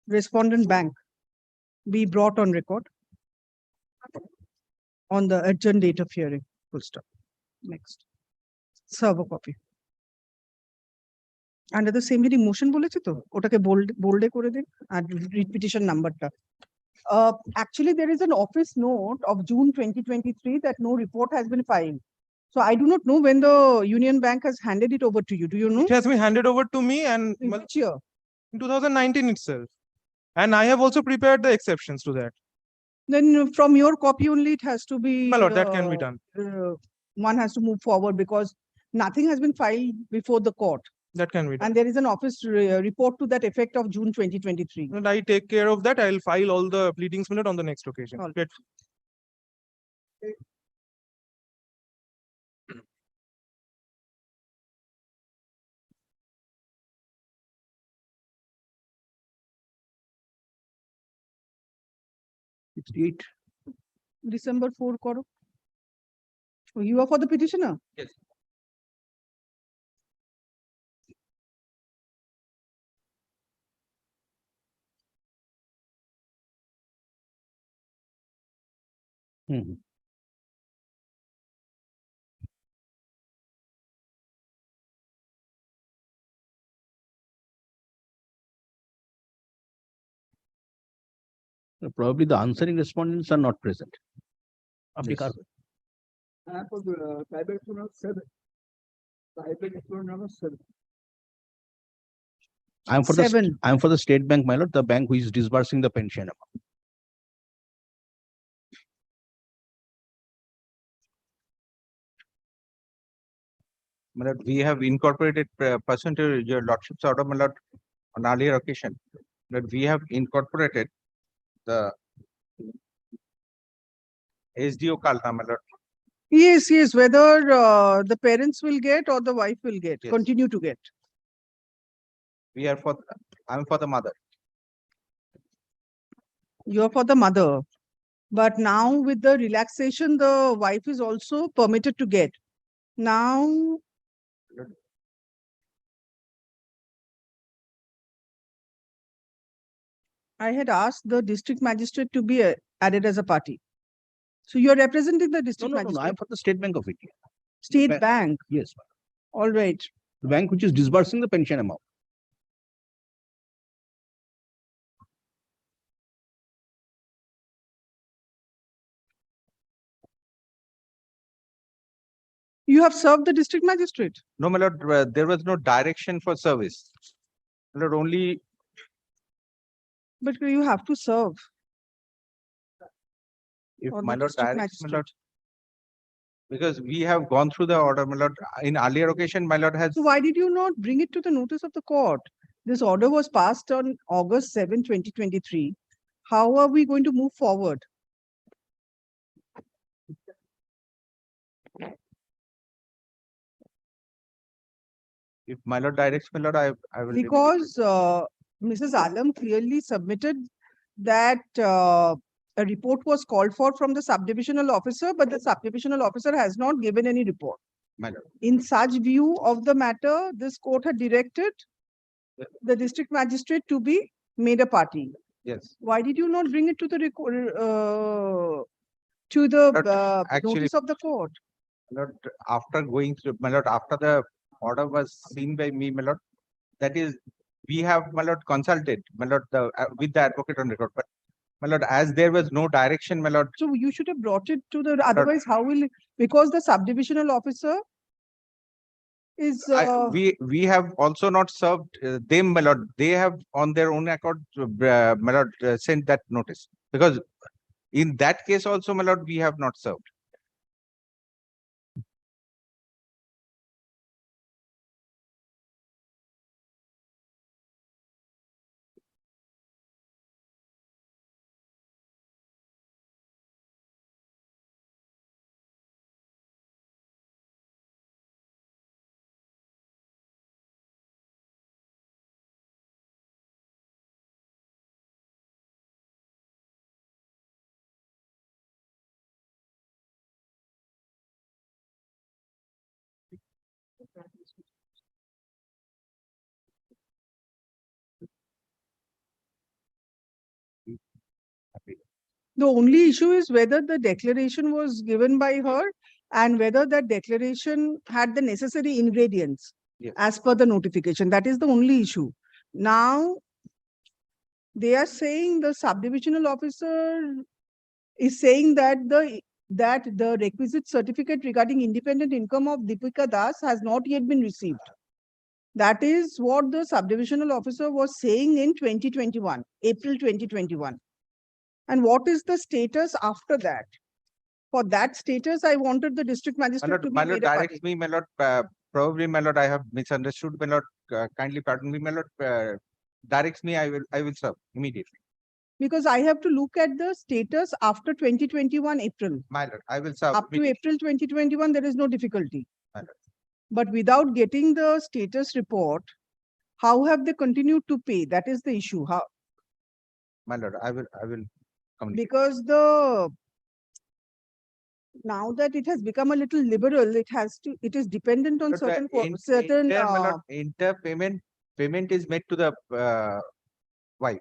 respondent bank be brought on record on the adjourned date of hearing. Full stop. Next. Serve a copy. Under the same heading motion বলেছে তো ওটাকে bold করে দিন আর read petition numberটা. Actually, there is an office note of June 2023 that no report has been filed. So I do not know when the Union Bank has handed it over to you. Do you know? It has been handed over to me and In which year? in 2019 itself. And I have also prepared the exceptions to that. Then from your copy only, it has to be. My lord, that can be done. One has to move forward because nothing has been filed before the court. That can be done. And there is an office report to that effect of June 2023. And I take care of that. I'll file all the pleadings minute on the next occasion. All Get It's 8. December 4 koro. Oh, you are for the petitioner? Yes. Probably the answering respondents are not present. Yes. For the private number 7. Private number 7. I am for the 7. I am for the State Bank, my lord, the bank who is disbursing the pension amount. My lord, we have incorporated pursuant to your lordship's order, my lord, on earlier occasion, that we have incorporated the SDO Kalta, my lord. Yes, yes, whether the parents will get or the wife will get, Yes. continue to get. We are for, I'm for the mother. You're for the mother. But now with the relaxation, the wife is also permitted to get. Now, I had asked the district magistrate to be added as a party. So you're representing the No, district no, no, magistrate? I am for the State Bank of India. State Bank? Yes. All right. The bank which is disbursing the pension amount. You have served the district magistrate? No, my lord, there was no direction for service. My lord, only, But you have to serve. if Or my the lord district directs, my magistrate. lord. Because we have gone through the order, my lord, in earlier occasion, my lord has. So why did you not bring it to the notice of the court? This order was passed on August 7, 2023. How are we going to move forward? If my lord directs, my lord, I will. Because Mrs. Alam clearly submitted that a report was called for from the subdivisional officer, but the subdivisional officer has not given any report. My lord. In such view of the matter, this court had directed the district magistrate to be made a party. Yes. Why did you not bring it to the Actually, notice of the court? my lord, after going through, my lord, after the order was seen by me, my lord, that is, we have, my lord, consulted, my lord, with the advocate on record, but my lord, as there was no direction, my lord. So you should have brought it to the, otherwise how will, because the subdivisional officer is, We have also not served them, my lord. They have on their own accord, my lord, sent that notice. Because in that case also, my lord, we have not served. the only issue is whether the declaration was given by her and whether that declaration had the necessary ingredients as per the notification. That is the only issue. Now, they are saying the subdivisional officer is saying that the requisite certificate regarding independent income of Deepika Das has not yet been received. That is what the subdivisional officer was saying in 2021, April 2021. And what is the status after that? For that status, I wanted the district magistrate to be My lord made a party. directs me, my lord, probably, my lord, I have misunderstood, my lord, kindly pardon me, my lord, directs me, I will serve immediately. Because I have to look at the status after 2021 April. My lord, I will submit. Up to April 2021, there is no difficulty. My lord. But without getting the status report, how have they continued to pay? That is the issue. How? My lord, I will communicate. Because now that it has become a little liberal, it is dependent on But the certain payment is made to the wife.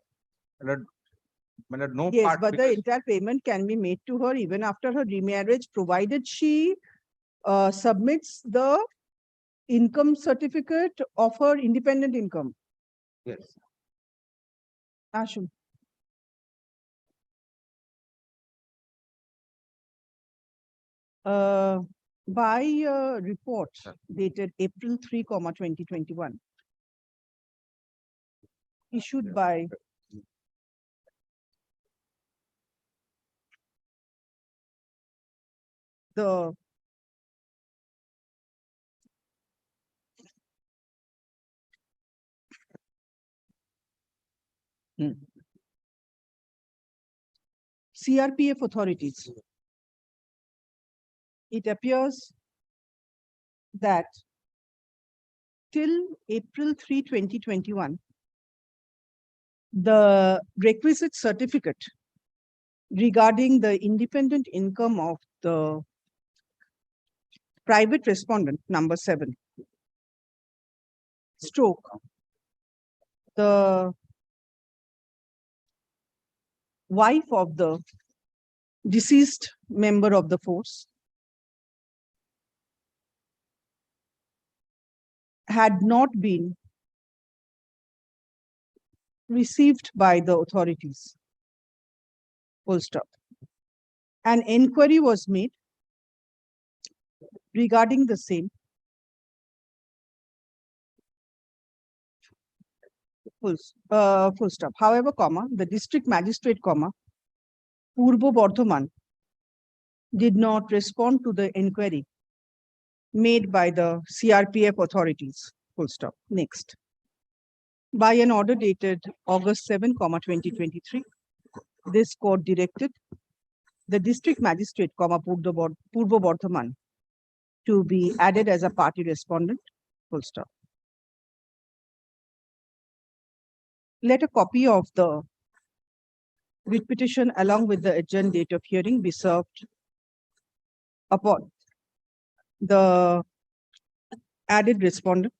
My lord, no yes, part. but the because- entire payment can be made to her even after her remarriage, provided she submits the income certificate of her independent income. Yes. Ashu. By a report dated April 3, 2021, issued by the CRPF authorities, it appears that till April 3, 2021, the requisite certificate regarding the independent income of the private respondent number 7 stroke the wife of the deceased member of the force had not been received by the authorities. Full stop. An inquiry was made regarding the same. Full stop. However, the district magistrate, Purbo Bardhaman, did not respond to the inquiry made by the CRPF authorities. Full stop. Next. By an order dated August 7, 2023, this court directed the district magistrate, Purbo Bardhaman, to be added as a party respondent. Full stop. Let a copy of the writ petition along with the adjourned date of hearing be served upon the added respondent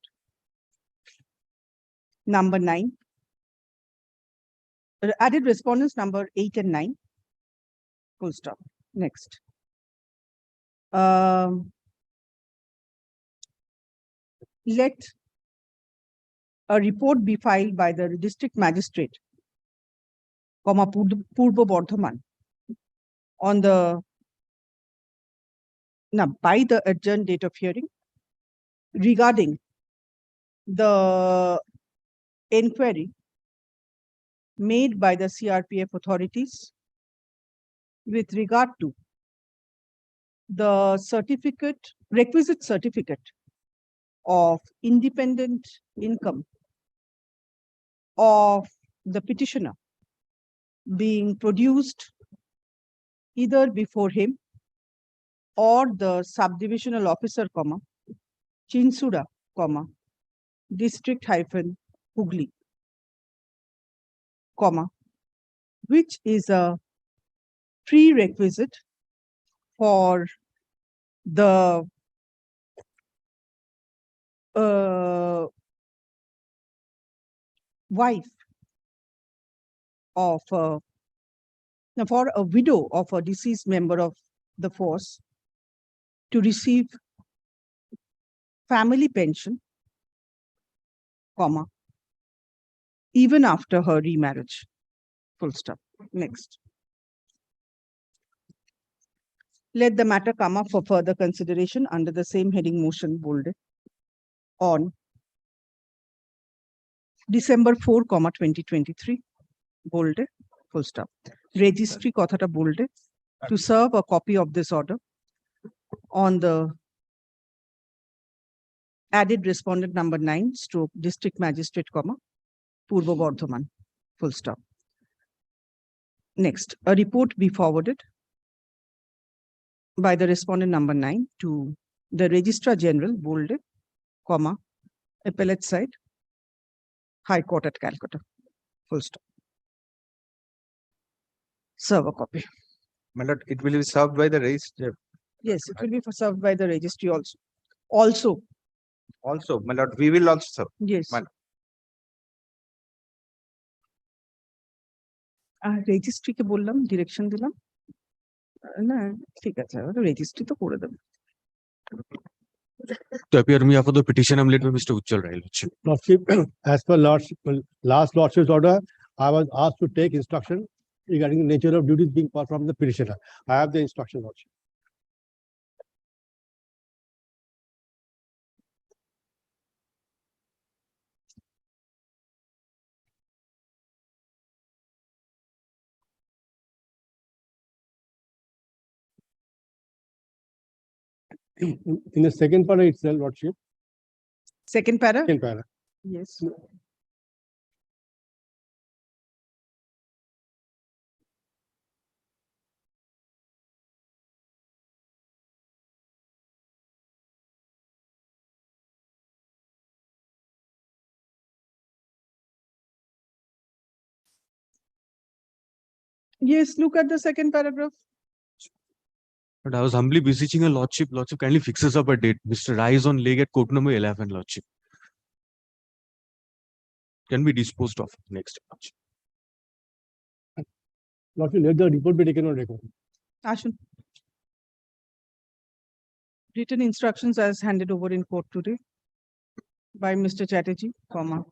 number 9. Added respondents number 8 and 9. Full stop. Next. Let a report be filed by the district magistrate, Purbo Bardhaman, on the by the adjourned date of hearing regarding the inquiry made by the CRPF authorities with regard to the requisite certificate of independent income of the petitioner being produced either before him or the subdivisional officer, Chinsura, district Hooghly, which is a prerequisite for the wife of for a widow of a deceased member of the force to receive family pension, even after her remarriage. Full stop. Next. Let the matter come up for further consideration under the same heading motion bolded on December 4, 2023, bolded, full stop. Registry kothata bolded to serve a copy of this order on the added respondent number 9 stroke district magistrate, Purbo Bardhaman, full stop. Next, a report be forwarded by the respondent number 9 to the Registrar General, bolded, comma, appellate side, High Court at Calcutta, full stop. Serve a copy. My lord, it will be served by the registrar. Yes, it will be served by the registry also. Also, My lord, we will also serve. yes. My lord. Registry কে বললাম, direction দিলাম না, ঠিক আছে, registry তো করে দেবে। To appear on behalf of the petition, I'm led by Mr. Ujjwal Rai, Lordship. Lordship, as per Lordship, last Lordship's order, I was asked to take instruction regarding the nature of duties being performed from the petitioner. I have the instruction, Lordship. In the second para itself, Lordship. Second para? Second para. Yes. Yes, look at the second paragraph. But I was humbly beseeching a Lordship. Lordship kindly fixes up a date. Mr. Rai is on leg at court number 11, Lordship. Can be disposed of next. Lordship, let the report be taken on record. Ashun. Written instructions as handed over in court today by Mr. Chatterjee, comma,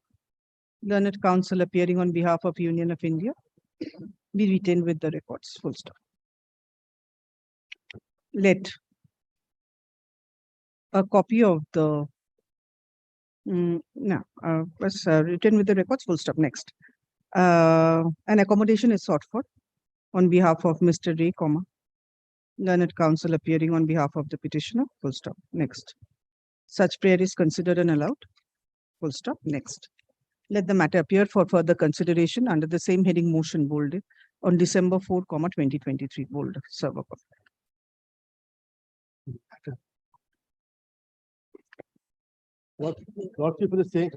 learned counsel appearing on behalf of Union of India, be retained with the records, full stop. Let a copy of the written with the records, full stop. Next, an accommodation is sought for on behalf of Mr. Ray, comma, learned counsel appearing on behalf of the petitioner, full stop. Next, such prayer is considered and allowed, full stop. Next, let the matter appear for further consideration under the same heading motion bolded on December 4, 2023, bold, server. Lordship, for the same,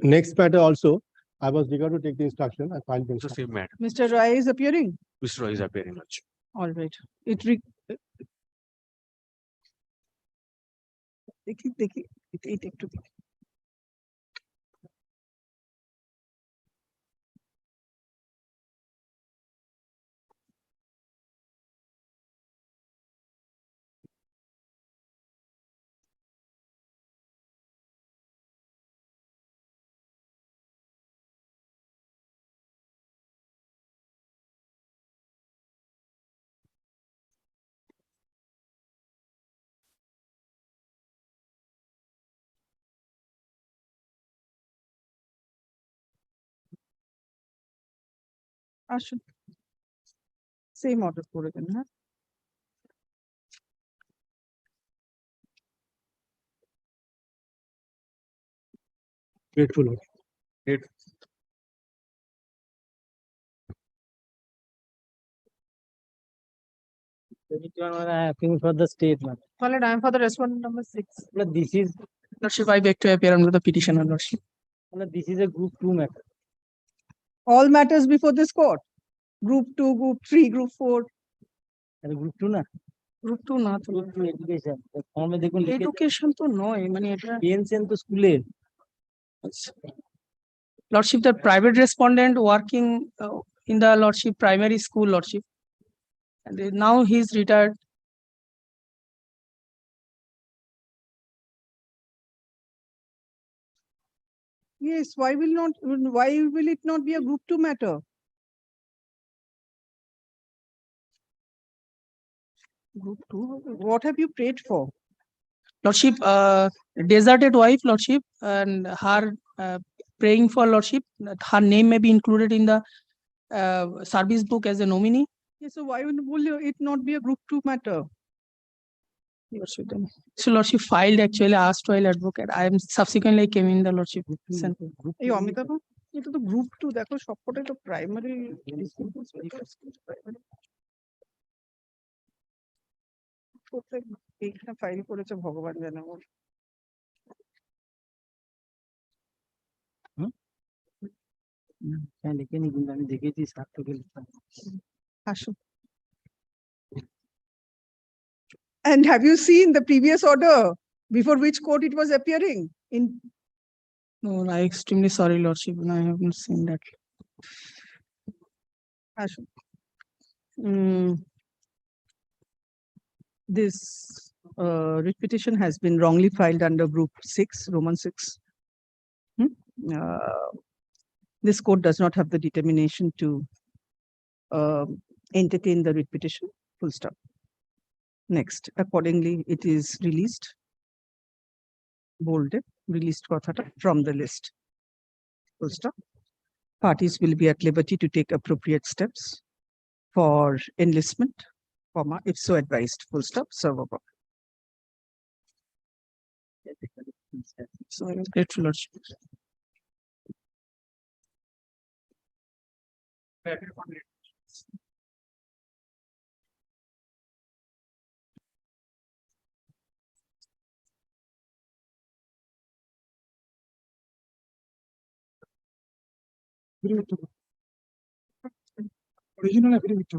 next matter also, I was eager to take the instruction. I filed the It's the instruction. same matter. Mr. Rai is appearing. Mr. Rai is appearing, Lordship. All right. It Ashun. Same order for it, huh? Grateful, Lord. Asking for the statement. Followed, I am for the respondent number 6. This is, Lordship, I beg to appear under the petitioner, Lordship. this is a group 2 matter. All matters before this court. Group 2, Group 3, Group 4. And group 2 na? Group 2 না তো Group 2 education. Form এ দেখুন education তো নয়, মানে এটা pension তো স্কুলের। Lordship, the private respondent working in the Lordship primary school, Lordship. And now he is retired. Yes, why will it not be a group 2 matter? Group 2, what have you prayed for? Lordship, deserted wife, Lordship, and her praying for Lordship, that her name may be included in the service book as a nominee. Yes, so why will it not be a group 2 matter? Lordship, then. So Lordship filed actually asked while advocate. I am subsequently came in the Lordship. Hey, Amitabh? এটা তো group 2 দেখো সবকটাই তো primary এইখানে file করেছে ভগবান জানে ওর। হ্যাঁ লিখিনি কিন্তু আমি দেখেছি সার্থকের আসুন। And have you seen the previous order before which court it was appearing in? No, I'm extremely sorry, Lordship. No, I haven't seen that. Ashok. This writ petition has been wrongly filed under group 6, Roman 6. This court does not have the determination to entertain the writ petition, full stop. Next, accordingly, it is released, bolded, released from the list, full stop. Parties will be at liberty to take appropriate steps for enlistment, comma, if so advised, full stop, servable. So I am grateful, Lordship. Original affidavit to.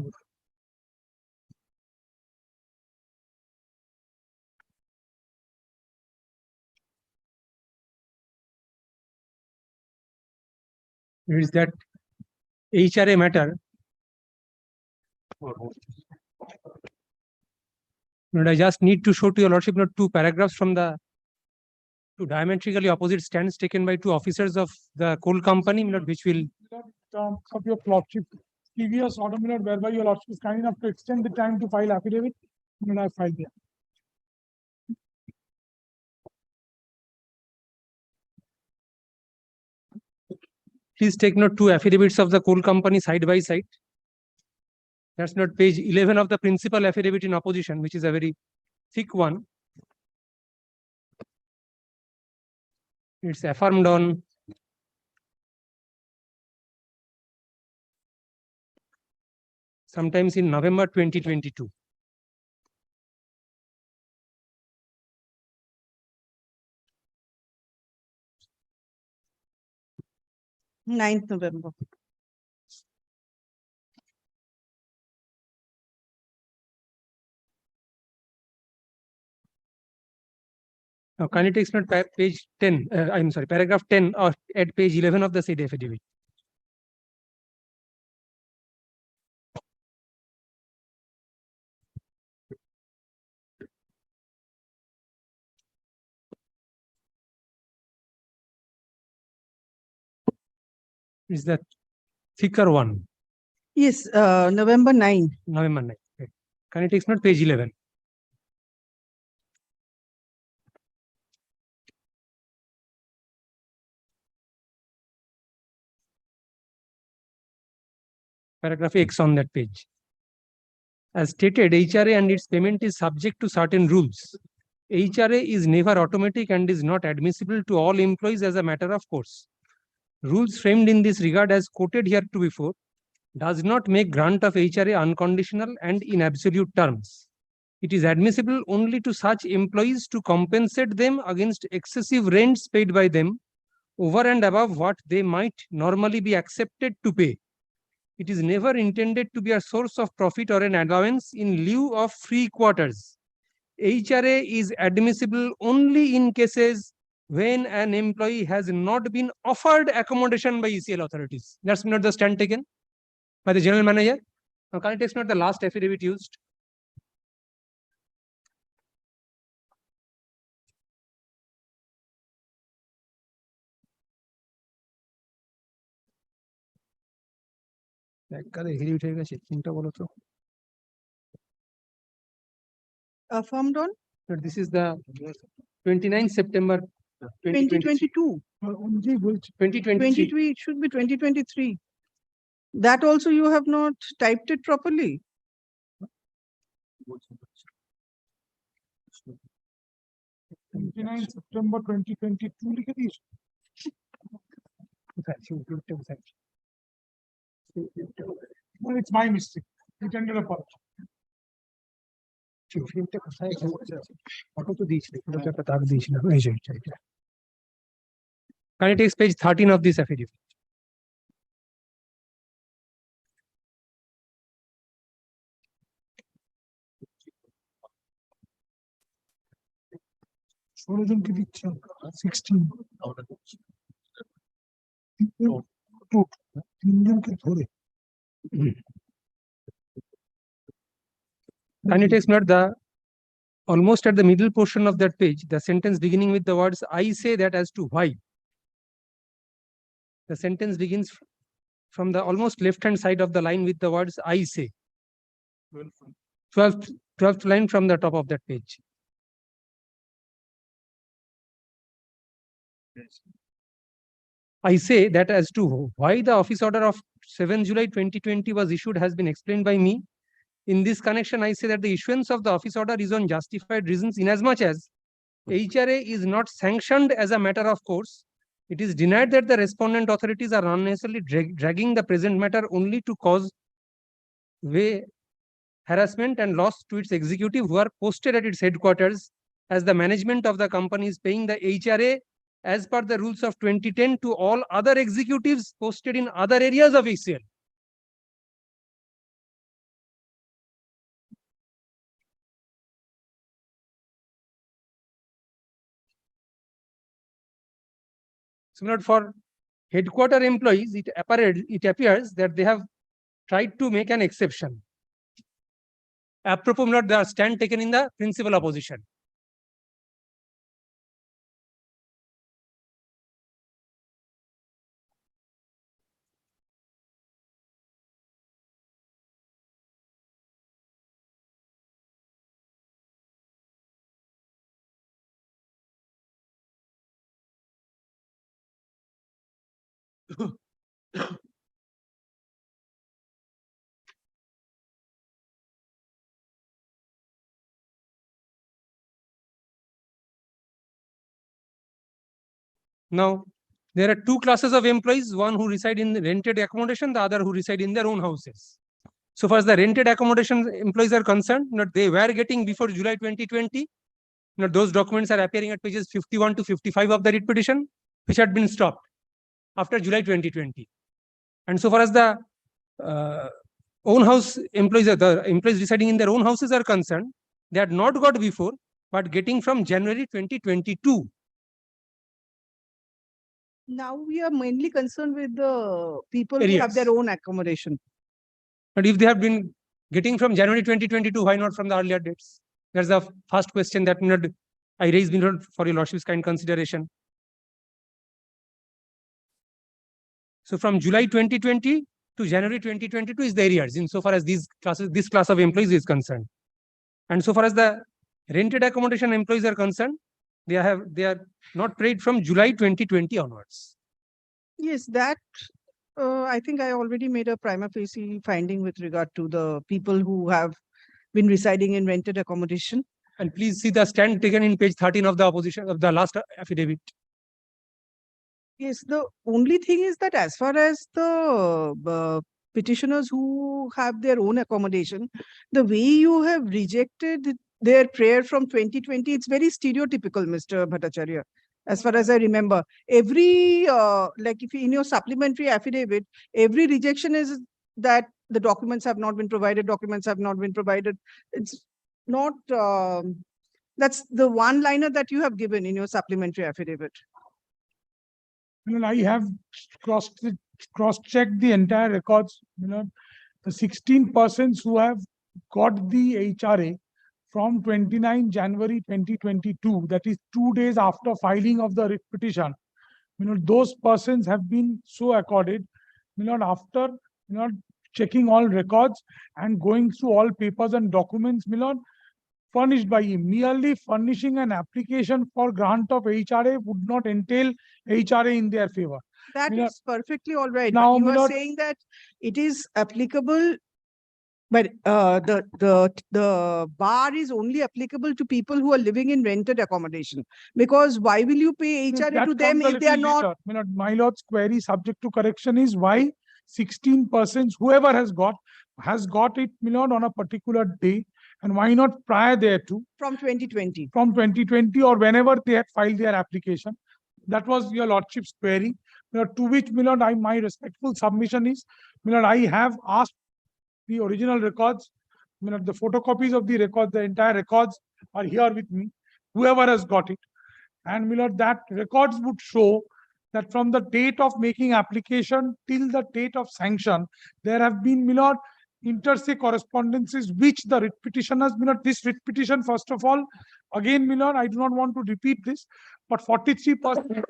Is that HRA matter? But I just need to show to your lordship not 2 paragraphs from the 2 diametrically opposite stands taken by 2 officers of the coal company, which will. Of your lordship, previous order, whereby your lordship is kind enough to extend the time to file affidavit, I filed there. Please take note 2 affidavits of the coal company side by side. That's not page 11 of the principal affidavit in opposition, which is a very thick one. It's affirmed on sometimes in November 2022. November 9th. Now, kindly take note page 10, I'm sorry, paragraph 10 or at page 11 of the said affidavit. Is that thicker one? Yes, November 9. November 9. Okay. Kindly take note page 11. Paragraph X on that page. As stated, HRA and its payment is subject to certain rules. HRA is never automatic and is not admissible to all employees as a matter of course. Rules framed in this regard as quoted here to before does not make grant of HRA unconditional and in absolute terms. It is admissible only to such employees to compensate them against excessive rents paid by them over and above what they might normally be accepted to pay. It is never intended to be a source of profit or an allowance in lieu of free quarters. HRA is admissible only in cases when an employee has not been offered accommodation by ECL authorities. That's not the stand taken by the general manager. Now, can I take note the last affidavit used? Affirmed on This is the 29th September 2022. 2023. It should be 2023. That also you have not typed it properly. 29 September 2022 लिख दीजिए। Well, it's my mistake. You can do apology. Can you take page 13 of this affidavit? ষোলোজনকে দিচ্ছে 16 তিনজনকে ধরে Can you take note the almost at the middle portion of that page, the sentence beginning with the words I say that as to why. The sentence begins from the almost left hand side of the line with the words I say. 12th line from the top of that page. I say that as to why the office order of 7 July 2020 was issued has been explained by me. In this connection, I say that the issuance of the office order is on justified reasons inasmuch as HRA is not sanctioned as a matter of course. It is denied that the respondent authorities are unnecessarily dragging the present matter only to cause harassment and loss to its executive who are posted at its headquarters, as the management of the company is paying the HRA as per the rules of 2010 to all other executives posted in other areas of HCL. Similar for headquarter employees, it appears that they have tried to make an exception. Apropos, not the stand taken in the principal opposition. Now, there are two classes of employees, one who reside in rented accommodation, the other who reside in their own houses. So far as the rented accommodation employees are concerned, they were getting before July 2020. Those documents are appearing at pages 51 to 55 of the writ petition, which had been stopped after July 2020. And so far as the own house employees, the employees residing in their own houses are concerned, they had not got before, but getting from January 2022. Now we are mainly concerned with the people who have their own accommodation. But if they have been getting from January 2022, why not from the earlier dates? That's the first question that I raised for your lordship's kind consideration. So from July 2020 to January 2022 is the arrears, insofar as this class of employees is concerned. And so far as the rented accommodation employees are concerned, they are not paid from July 2020 onwards. Yes, that I think I already made a prima facie finding with regard to the people who have been residing in rented accommodation. And please see the stand taken in page 13 of the opposition of the last affidavit. Yes, the only thing is that as far as the petitioners who have their own accommodation, the way you have rejected their prayer from 2020, it's very stereotypical, Mr. Bhattacharya. As far as I remember, every, like if in your supplementary affidavit, every rejection is that the documents have not been provided, It's not, that's the one liner that you have given in your supplementary affidavit. And I have cross-checked the entire records, the 16 persons who have got the HRA from 29 January 2022, that is 2 days after filing of the writ petition. Those persons have been so accorded, after, checking all records and going through all papers and documents, furnished by him. Merely furnishing an application for grant of HRA would not entail HRA in their favor. That is perfectly all right. Now, but you are saying that it is applicable But the bar is only applicable to people who are living in rented accommodation. Because why will you pay HRA That to them comes a if they are little not? later. My lord's query subject to correction is why 16 persons, whoever has got it, my lord, on a particular day, and why not prior thereto, From 2020. from 2020 or whenever they had filed their application. That was your lordship's query. To which, my lord, my respectful submission is, my lord, I have asked the original records, the photocopies of the records, the entire records are here with me, whoever has got it. And my lord, that records would show that from the date of making application till the date of sanction, there have been, my lord, inter se correspondences which the writ petitioners, my lord, this writ petition, first of all, again, my lord, I do not want to repeat this, but 43%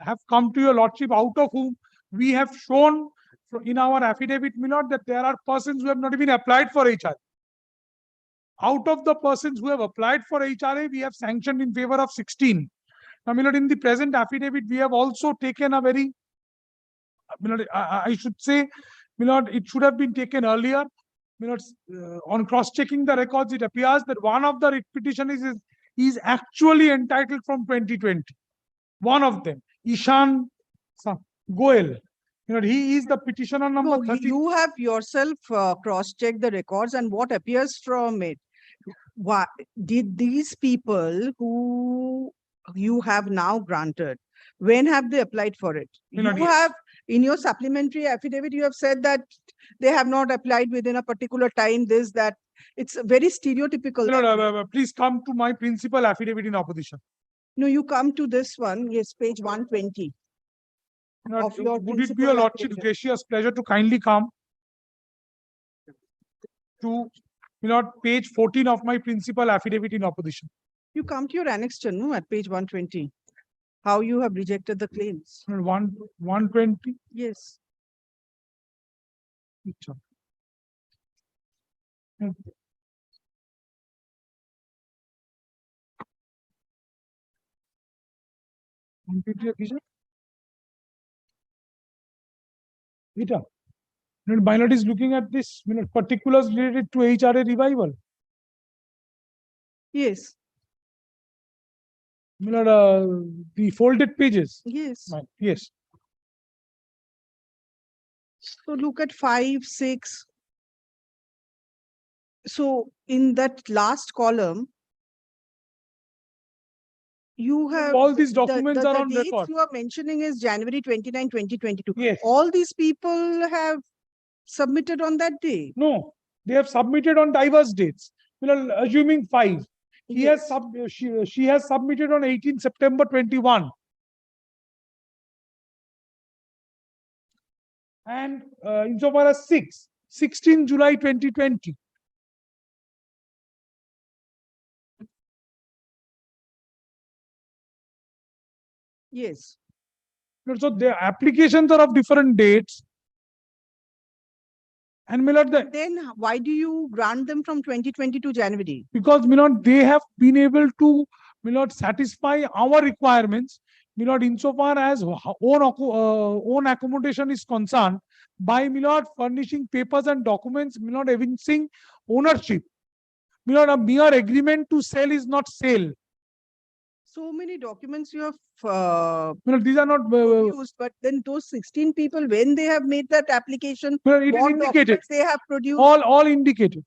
have come to your lordship, out of whom we have shown in our affidavit, my lord, that there are persons who have not even applied for HRA. Out of the persons who have applied for HRA, we have sanctioned in favor of 16. Now, my lord, in the present affidavit, we have also taken a very, my lord, I should say, my lord, it should have been taken earlier. My lord, on cross-checking the records, it appears that one of the writ petitioners is actually entitled from 2020. One of them, Ishan Goel. He is the petitioner number No, 30. you have yourself cross-checked the records, and what appears from it? Why did these people who you have now granted, when have they applied for it? You have, in your supplementary affidavit, you have said that they have not applied within a particular time, this, that. It's very stereotypical. No, please come to my principal affidavit in opposition. No, you come to this one, yes, page 120. Of your would it be your lordship's gracious pleasure to kindly come to, page 14 of my principal affidavit in opposition? You come to your annexure, no, at page 120. How you have rejected the claims. 120? Yes. My lord is looking at this, particulars related to HRA revival. Yes. My lord, the folded pages. Yes. Yes. So look at 5, 6. So in that last column, you have all these documents are on dates record. you are mentioning is January 29, 2022. Yes. All these people have submitted on that day. No, they have submitted on diverse dates. Assuming 5. He has she has submitted on 18 September 21. And insofar as 16 July 2020. Yes. So the applications are of different dates. And then why do you grant them from 2020 to January? Because they have been able to satisfy our requirements, insofar as own accommodation is concerned, by furnishing papers and documents, evincing ownership. A mere agreement to sell is not sale. So many documents you have these are not used, but then those 16 people, when they have made that application, it is what indicated. documents they have produced? All indicated.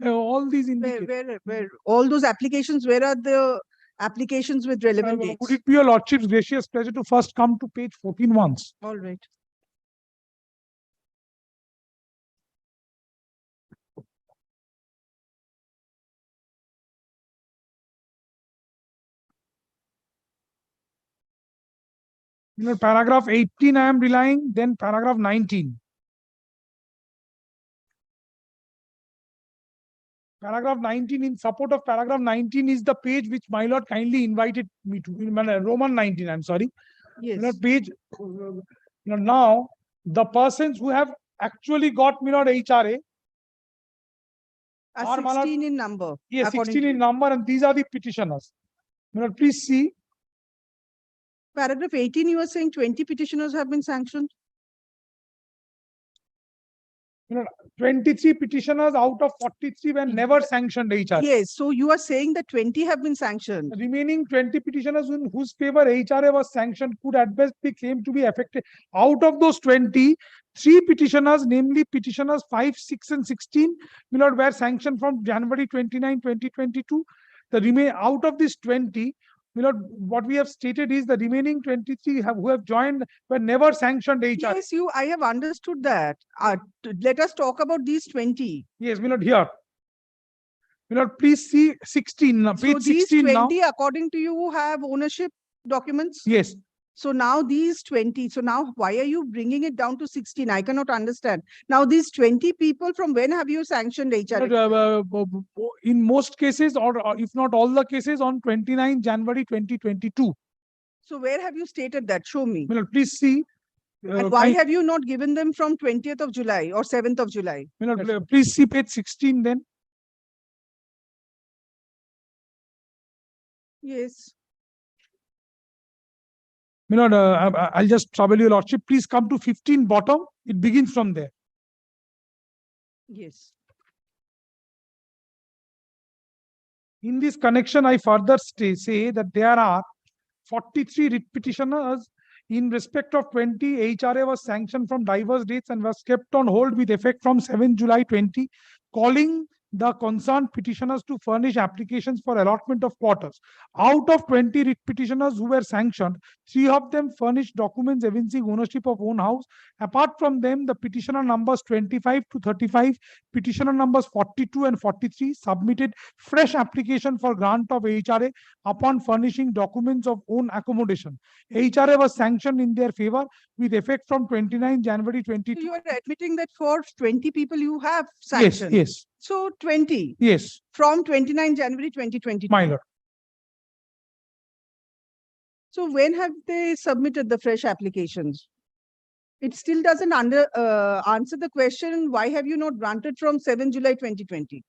All these indicated. Where all those applications, where are the applications with relevant dates? Would it be your lordship's gracious pleasure to first come to page 14 once? All right. Paragraph 18 I am relying, then paragraph 19. Paragraph 19, in support of paragraph 19 is the page which my lord kindly invited me to. Roman 19, I'm sorry. Yes. Page, now the persons who have actually got HRA are 16 in number. Yes, 16 in number, and these are the petitioners. Please see. Paragraph 18, you are saying 20 petitioners have been sanctioned? You know, 23 petitioners out of 43 were never sanctioned HRA. Yes, so you are saying that 20 have been sanctioned. The remaining 20 petitioners in whose favor HRA was sanctioned could at best be claimed to be affected. Out of those 20, 3 petitioners, namely petitioners 5, 6, and 16, were sanctioned from January 29, 2022. Out of these 20, what we have stated is the remaining 23 who have joined were never sanctioned HRA. Yes, I have understood that. Let us talk about these 20. Yes, here. Please see 16 now. So Page these 16 now. 20, according to you, have ownership documents? Yes. So now these 20, so now why are you bringing it down to 16? I cannot understand. Now these 20 people, from when have you sanctioned HRA? In most cases, or if not all the cases, on 29 January 2022. So where have you stated that? Show me. Please see. And why have you not given them from 20th of July or 7th of July? Please see page 16 then. Yes. I'll just trouble your lordship. Please come to 15 bottom. It begins from there. Yes. In this connection, I further say that there are 43 writ petitioners in respect of 20. HRA was sanctioned from diverse dates and was kept on hold with effect from 7 July 20, calling the concerned petitioners to furnish applications for allotment of quarters. Out of 20 writ petitioners who were sanctioned, 3 of them furnished documents evincing ownership of own house. Apart from them, the petitioner numbers 25 to 35, petitioner numbers 42 and 43 submitted fresh application for grant of HRA upon furnishing documents of own accommodation. HRA was sanctioned in their favor with effect from 29 January 2022. So you are admitting that for 20 people you have sanctioned? Yes. So 20? Yes. From 29 January 2022? My lord. So when have they submitted the fresh applications? It still doesn't answer the question, why have you not granted from 7 July 2020?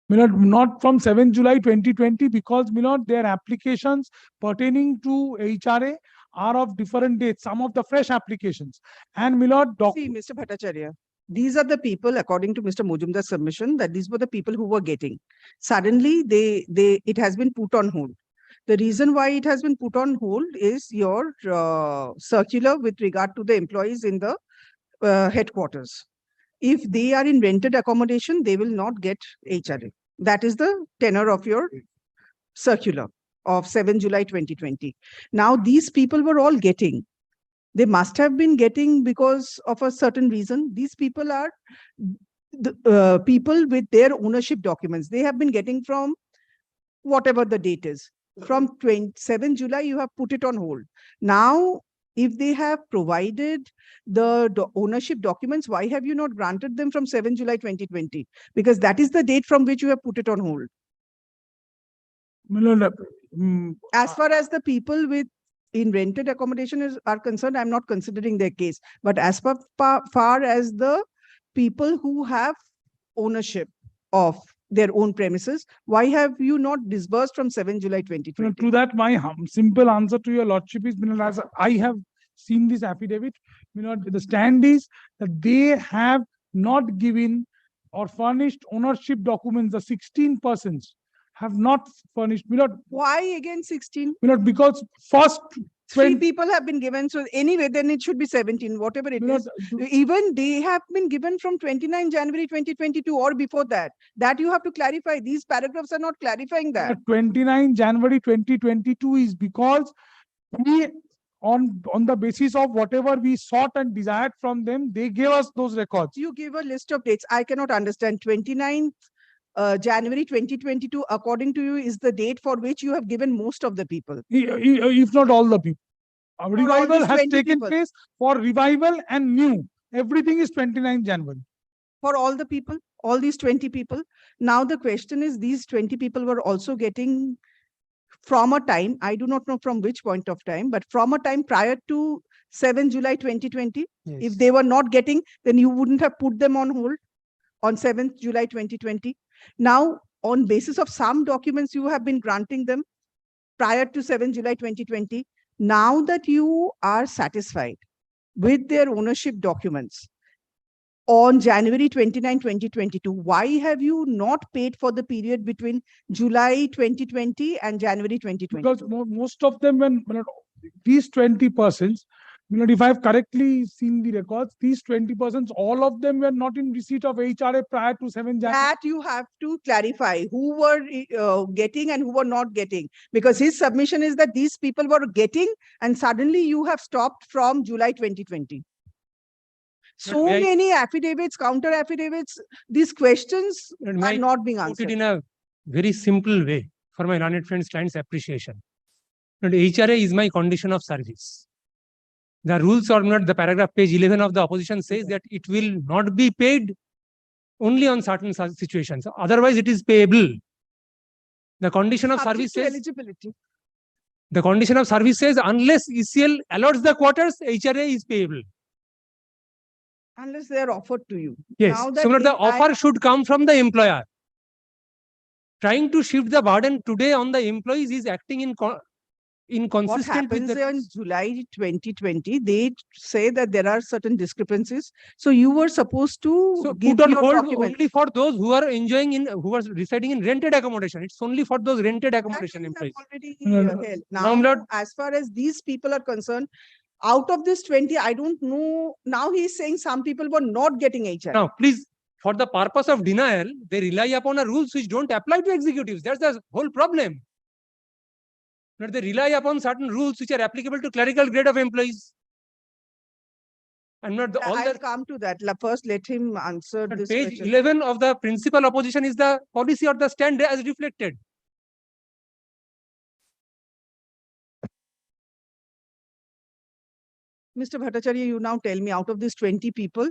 Not from 7 July 2020 because their applications pertaining to HRA are of different dates, some of the fresh applications. And See, Mr. Bhattacharya, these are the people, according to Mr. Mojumdar's submission, that these were the people who were getting. Suddenly, it has been put on hold. The reason why it has been put on hold is your circular with regard to the employees in the headquarters. If they are in rented accommodation, they will not get HRA. That is the tenor of your circular of 7 July 2020. Now, these people were all getting. They must have been getting because of a certain reason. These people are the people with their ownership documents. They have been getting from whatever the date is. From 7 July, you have put it on hold. Now, if they have provided the ownership documents, why have you not granted them from 7 July 2020? Because that is the date from which you have put it on hold. As far as the people in rented accommodation are concerned, I'm not considering their case. But as far as the people who have ownership of their own premises, why have you not disbursed from 7 July 2020? To that, my simple answer to your lordship is, as I have seen this affidavit, the stand is that they have not given or furnished ownership documents. The 16 persons have not furnished. Why again 16? Because first 3 people have been given. So anyway, then it should be 17, whatever it is. Even they have been given from 29 January 2022 or before that. That you have to clarify. These paragraphs are not clarifying that. 29 January 2022 is because we, on the basis of whatever we sought and desired from them, they gave us those records. You give a list of dates. I cannot understand. 29 January 2022, according to you, is the date for which you have given most of the people. If not all the people. A revival has taken place for revival and new. Everything is 29 January. For all the people, all these 20 people. Now the question is, these 20 people were also getting from a time, I do not know from which point of time, but from a time prior to 7 July 2020. Yes. If they were not getting, then you wouldn't have put them on hold on 7th July 2020. Now, on basis of some documents, you have been granting them prior to 7 July 2020. Now that you are satisfied with their ownership documents, on January 29, 2022. Why have you not paid for the period between July 2020 and January 2020? Because most of them, when these 20%, if I've correctly seen the records, these 20%, all of them were not in receipt of HRA prior to 7 January. That you have to clarify who were getting and who were not getting, because his submission is that these people were getting and suddenly you have stopped from July 2020. So many affidavits, counter affidavits, these questions are not being Put it answered. in a very simple way for my learned friends, clients' appreciation. And HRA is my condition of service. The rules or not, the paragraph page 11 of the opposition says that it will not be paid only on certain situations. Otherwise, it is payable. The condition of service says, eligibility. the condition of service says unless ECL allots the quarters, HRA is payable. Unless they are offered to you. Yes, Now that so the offer should come from the employer. Trying to shift the burden today on the employees is acting what inconsistent with happens the in July 2020, they say that there are certain discrepancies. So you were supposed to give put on your hold documents. only for those who are who are residing in rented accommodation. It's only for those rented accommodation employees. Held. Now, as far as these people are concerned, out of this 20, I don't know. Now he's saying some people were not getting HR. Now, please, for the purpose of denial, they rely upon a rules which don't apply to executives. That's the whole problem. But they rely upon certain rules which are applicable to clerical grade of employees. And not the, all I'll the come to that. First, let him answer this page question. 11 of the principal opposition is the policy or the stand as reflected. Mr. Bhattacharya, you now tell me, out of these 20 people,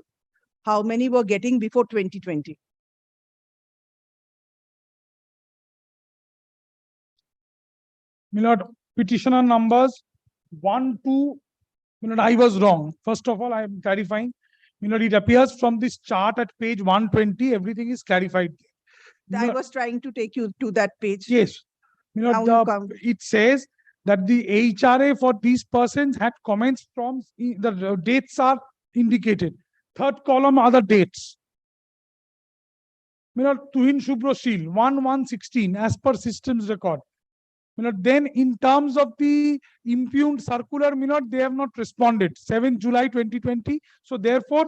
how many were getting before 2020? Petitioner numbers 1, 2, I was wrong. First of all, I am clarifying. It appears from this chart at page 120, everything is clarified. I was trying to take you to that page. Yes. It says that the HRA for these persons had comments from the dates are indicated. Third column are the dates. Tuhin Shubroshil, 1/1/16, as per systems record. Then in terms of the impugned circular, they have not responded. 7 July 2020. So therefore,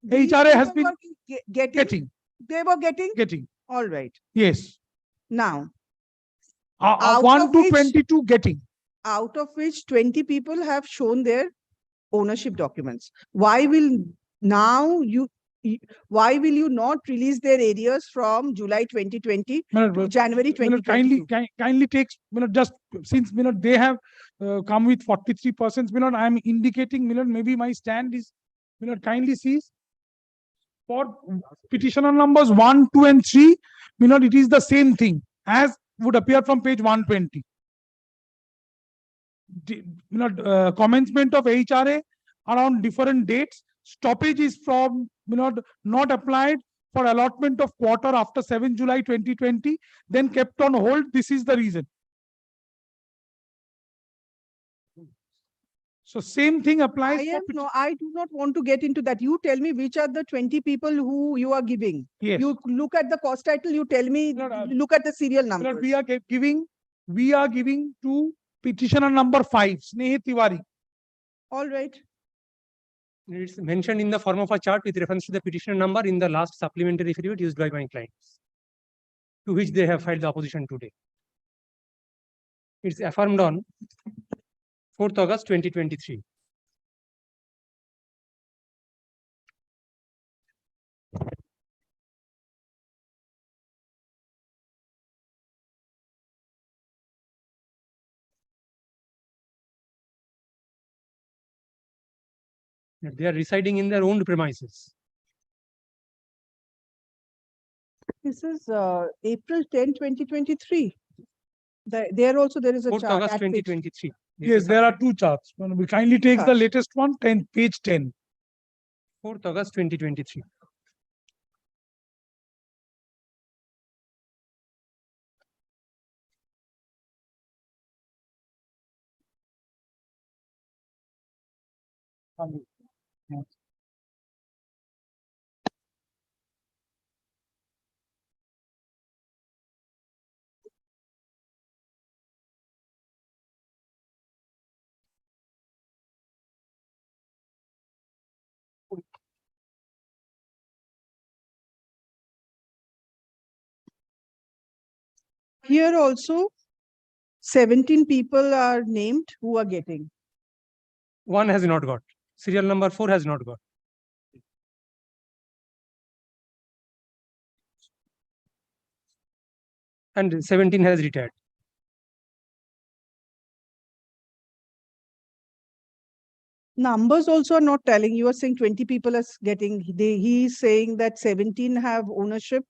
HRA has been getting. They were getting? Getting. All right. Yes. Now, 1 to 22 getting. Out of which 20 people have shown their ownership documents. Why will you not release their areas from July 2020 to January 2022? Kindly takes, just since, they have come with 43%, I am indicating, maybe my stand is, kindly sees for petitioner numbers 1, 2, and 3, it is the same thing as would appear from page 120. Commencement of HRA around different dates. Stoppage is from not applied for allotment of quarter after 7 July 2020, then kept on hold. This is the reason. So same thing applies. I do not want to get into that. You tell me which are the 20 people who you are giving. Yes. You look at the cost title, you tell me, look at the serial number. We are giving to petitioner number 5, Snehi Tiwari. All right. It's mentioned in the form of a chart with reference to the petitioner number in the last supplementary affidavit used by my clients, to which they have filed the opposition today. It's affirmed on 4th August 2023. They are residing in their own premises. This is April 10, 2023. There also there is a 4th chart. August at page- 2023. Yes, there are two charts. We kindly take the latest one, page 10. 4th August 2023. Here also, 17 people are named who are getting. One has not got. Serial number 4 has not got. And 17 has retired. Numbers also are not telling. You are saying 20 people are getting, he is saying that 17 have ownership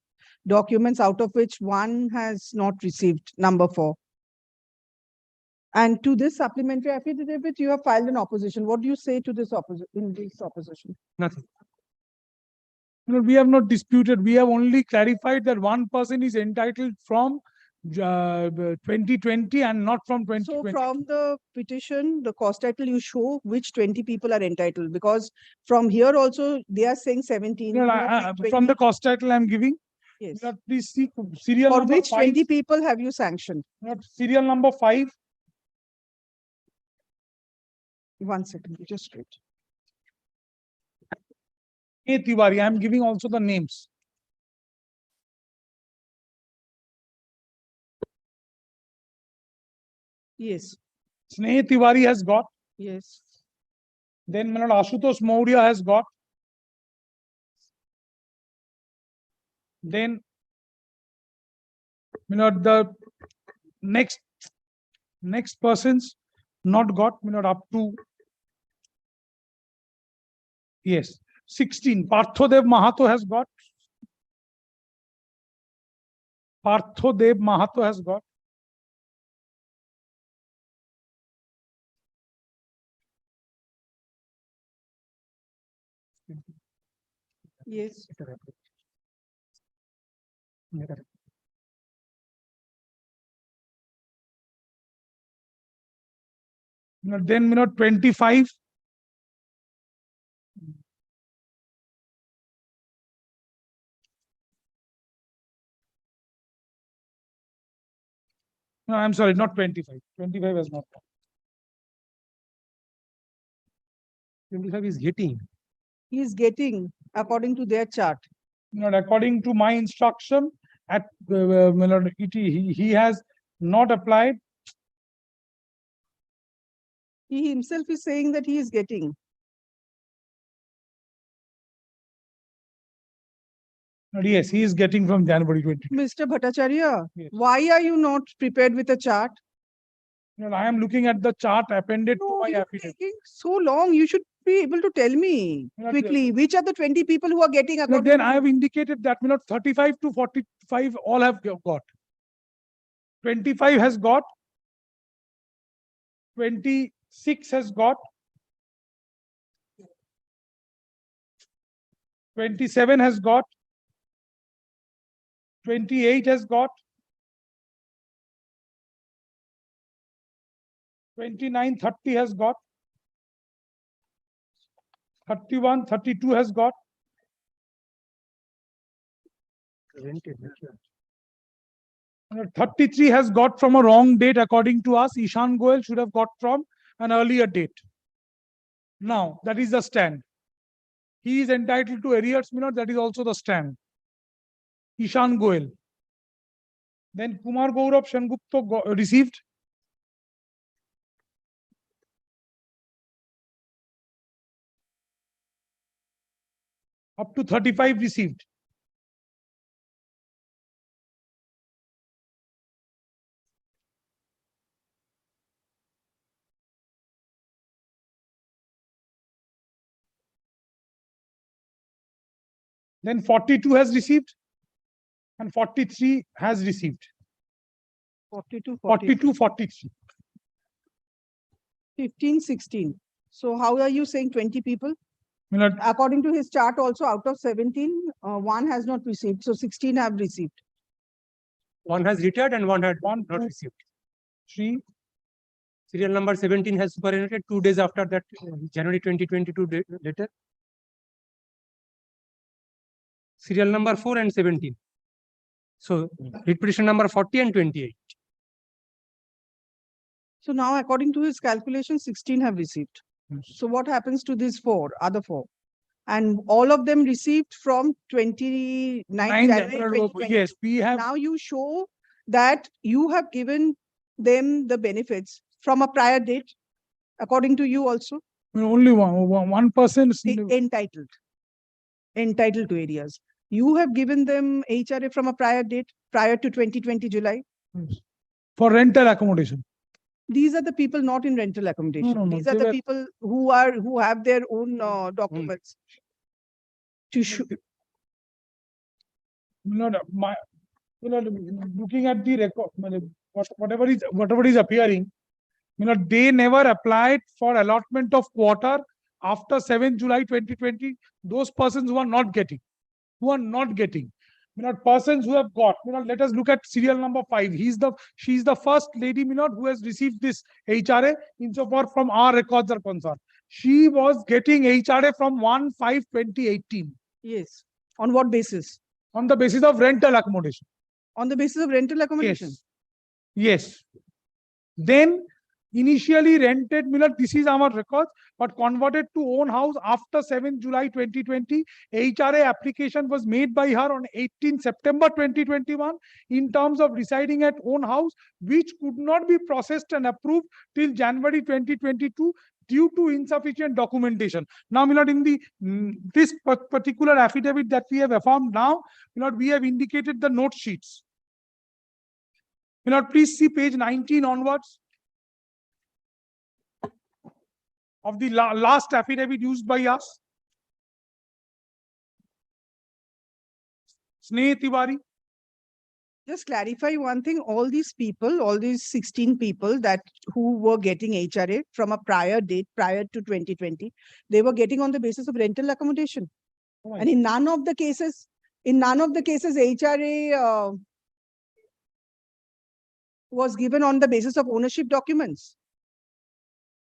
documents, out of which one has not received, number 4. And to this supplementary affidavit, you have filed an opposition. What do you say to this opposition? Nothing. No, we have not disputed. We have only clarified that one person is entitled from 2020 and not from 2020. So from the petition, the cost title, you show which 20 people are entitled, because from here also they are saying 17. No, you are saying from 20. the cost title I'm giving. Yes. Please see serial For number which 5. 20 people have you sanctioned? Serial number 5. One second, you just wait. A Tiwari, I'm giving also the names. Yes. Sneh Tiwari has got. Yes. Then Ashutosh Maurya has got. Then the next persons not got up to, yes, 16. Parthodev Mahato has got. Parthodev Mahato has got. Yes. Then 25. No, I'm sorry, not 25. 25 has not come. 25 is getting. He is getting according to their chart. Not according to my instruction, at he has not applied. He himself is saying that he is getting. Yes, he is getting from January 20. Mr. Bhattacharya, why are you not prepared with a chart? I am looking at the chart appended to my affidavit. Taking so long, you should be able to tell me quickly which are the 20 people who are getting according Then to I have indicated that 35 to 45 all have got. 25 has got. 26 has got. 27 has got. 28 has got. 29, 30 has got. 31, 32 has got. 33 has got from a wrong date according to us. Ishan Goel should have got from an earlier date. Now, that is the stand. He is entitled to arrears, that is also the stand. Ishan Goel. Then Kumar Gaurav Shengupta received. Up to 35 received. Then 42 has received and 43 has received. 42, 43. 15, 16. So how are you saying 20 people? According to his chart also, out of 17, one has not received. So 16 have received. One has retired and one had not received. 3. Serial number 17 has superannuated 2 days after that January 2022 letter. Serial number 4 and 17. So writ petition number 40 and 28. So now according to his calculation, 16 have received. So what happens to these other four? And all of them received from 29th January 2020. Yes, we have. Now you show that you have given them the benefits from a prior date, according to you also? Only one person is Entitled to areas. You have given them HRA from a prior date, prior to 2020 July. for rental accommodation. These are the people not in rental accommodation. no, These are they the were- people who have their own documents to show. Looking at the record, whatever is appearing, they never applied for allotment of quarter after 7 July 2020. Those persons who are not getting. Persons who have got, let us look at serial number 5. She's the first lady, who has received this HRA insofar from our records are concerned. She was getting HRA from 1/5/2018. Yes. On what basis? On the basis of rental accommodation. On the basis of rental accommodation? Yes. Then initially rented, this is our records, but converted to own house after 7 July 2020. HRA application was made by her on 18 September 2021 in terms of residing at own house, which could not be processed and approved till January 2022 due to insufficient documentation. Now, in the this particular affidavit that we have affirmed now, we have indicated the note sheets. Please see page 19 onwards of the last affidavit used by us. Sneh Tiwari. Just clarify one thing, all these people, all these 16 people who were getting HRA from a prior date, prior to 2020, they were getting on the basis of rental accommodation. And in none of the cases, HRA was given on the basis of ownership documents.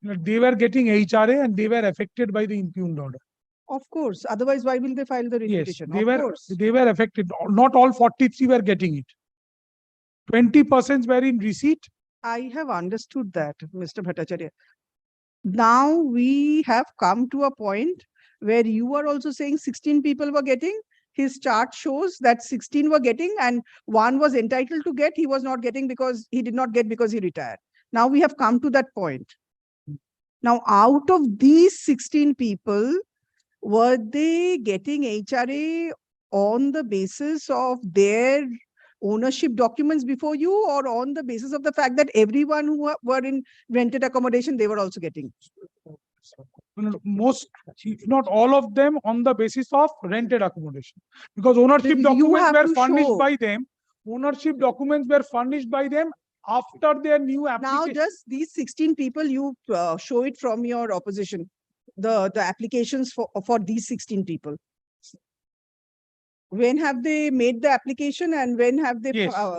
They were getting HRA and they were affected by the impugned order. Of course, otherwise why will they file the Yes, petition? they were affected. Not all 43 were getting it. 20% were in receipt. I have understood that, Mr. Bhattacharya. Now we have come to a point where you are also saying 16 people were getting. His chart shows that 16 were getting and one was entitled to get. He was not getting because he did not get because he retired. Now we have come to that point. Now, out of these 16 people, were they getting HRA on the basis of their ownership documents before you, or on the basis of the fact that everyone who were in rented accommodation, they were also getting? Most, if not all of them, on the basis of rented accommodation. Because ownership documents were furnished by them. Ownership documents were furnished by them after their new application. Now, just these 16 people, you show it from your opposition, the applications for these 16 people. When have they made the application and when have they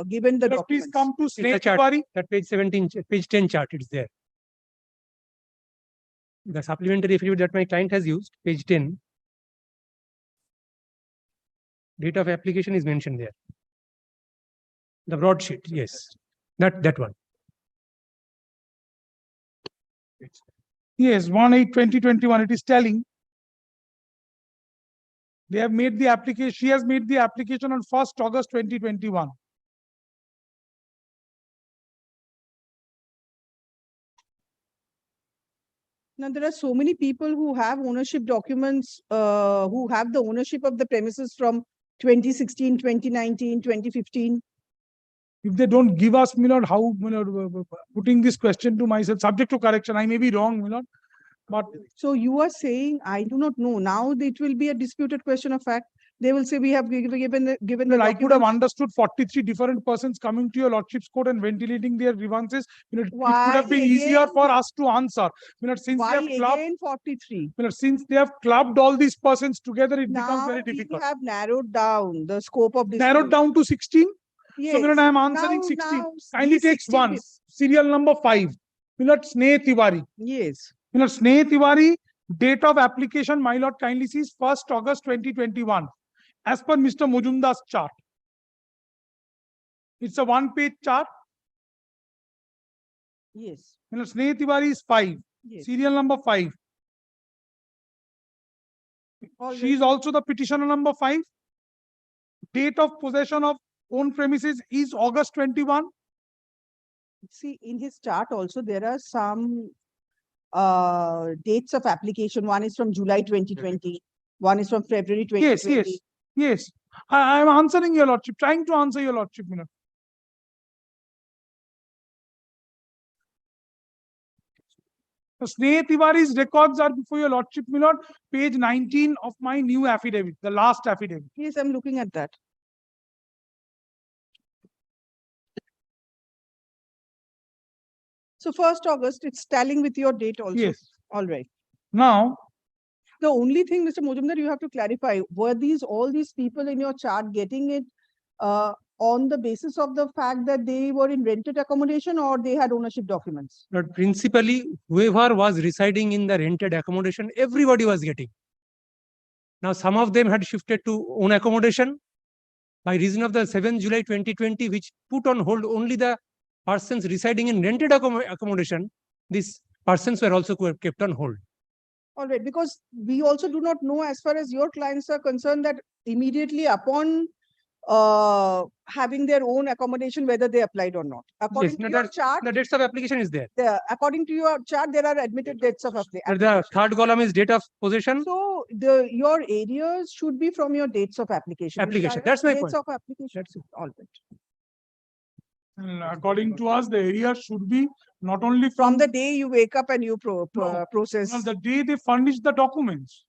given the documents? Please come to Sneh chart, Tiwari. that page 17, page 10 chart, it's there. The supplementary affidavit that my client has used, page 10. Date of application is mentioned there. The broadsheet, yes. That one. Yes, 1/8/2021, it is telling. They have made the application, she has made the application on 1st August 2021. Now, there are so many people who have ownership documents, who have the ownership of the premises from 2016, 2019, 2015. If they don't give us, how, putting this question to myself, subject to correction, I may be wrong, but. So you are saying, I do not know. Now it will be a disputed question of fact. They will say we have given the I could have understood 43 different persons coming to your lordship's court and ventilating their grievances. It could have been easier for us to answer. Since Why they have clubbed, again 43? Since they have clubbed all these persons together, it becomes very difficult. We have narrowed down the scope of this. Narrowed down to 16? Yes. So, I am answering 16. Kindly these takes 16 one. Serial number 5. Sneh Tiwari. Yes. Sneh Tiwari, date of application, my lord, kindly sees 1st August 2021. As per Mr. Mujumdar's chart. It's a one-page chart. Yes. Sneh Tiwari is 5. Yes. Serial number 5. She is also the petitioner number 5. Date of possession of own premises is August 21. See, in his chart also, there are some dates of application. One is from July 2020. One is from February 2020. Yes. I am answering your lordship, trying to answer your lordship, Milord. So Sneha Tiwari's records are before your lordship, Milord, page 19 of my new affidavit, the last affidavit. Yes, I'm looking at that. So 1st August, it's tallying with your date also. Yes. All right. Now, the only thing, Mr. Mojumdar, you have to clarify, were all these people in your chart getting it on the basis of the fact that they were in rented accommodation or they had ownership documents? But principally, whoever was residing in the rented accommodation, everybody was getting. Now, some of them had shifted to own accommodation by reason of the 7th July 2020, which put on hold only the persons residing in rented accommodation. These persons were also kept on hold. All right, because we also do not know, as far as your clients are concerned, that immediately upon having their own accommodation, whether they applied or not. According to your chart, the dates of application is there. According to your chart, there are admitted dates of application. The third column is date of possession. So your areas should be from your dates of application. That's my dates point. of application. That's it. All right. and according to us, the area should be not only From the day you wake up and you process. the day they furnish the documents.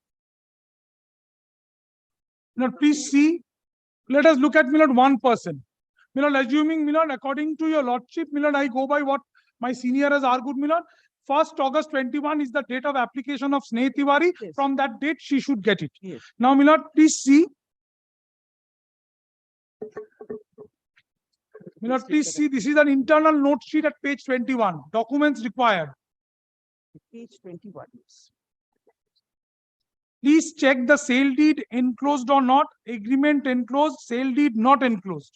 Now, please see. Let us look at, Milord, one person. Milord, assuming, Milord, according to your lordship, Milord, I go by what my senior has argued, Milord. 1st August 21 is the date of application of Sneha Tiwari. Yes. From that date, she should get it. Yes. Now, Milord, please see. Milord, please see. This is an internal note sheet at page 21. Documents required. Page 21. Please check the sale deed enclosed or not, agreement enclosed, sale deed not enclosed.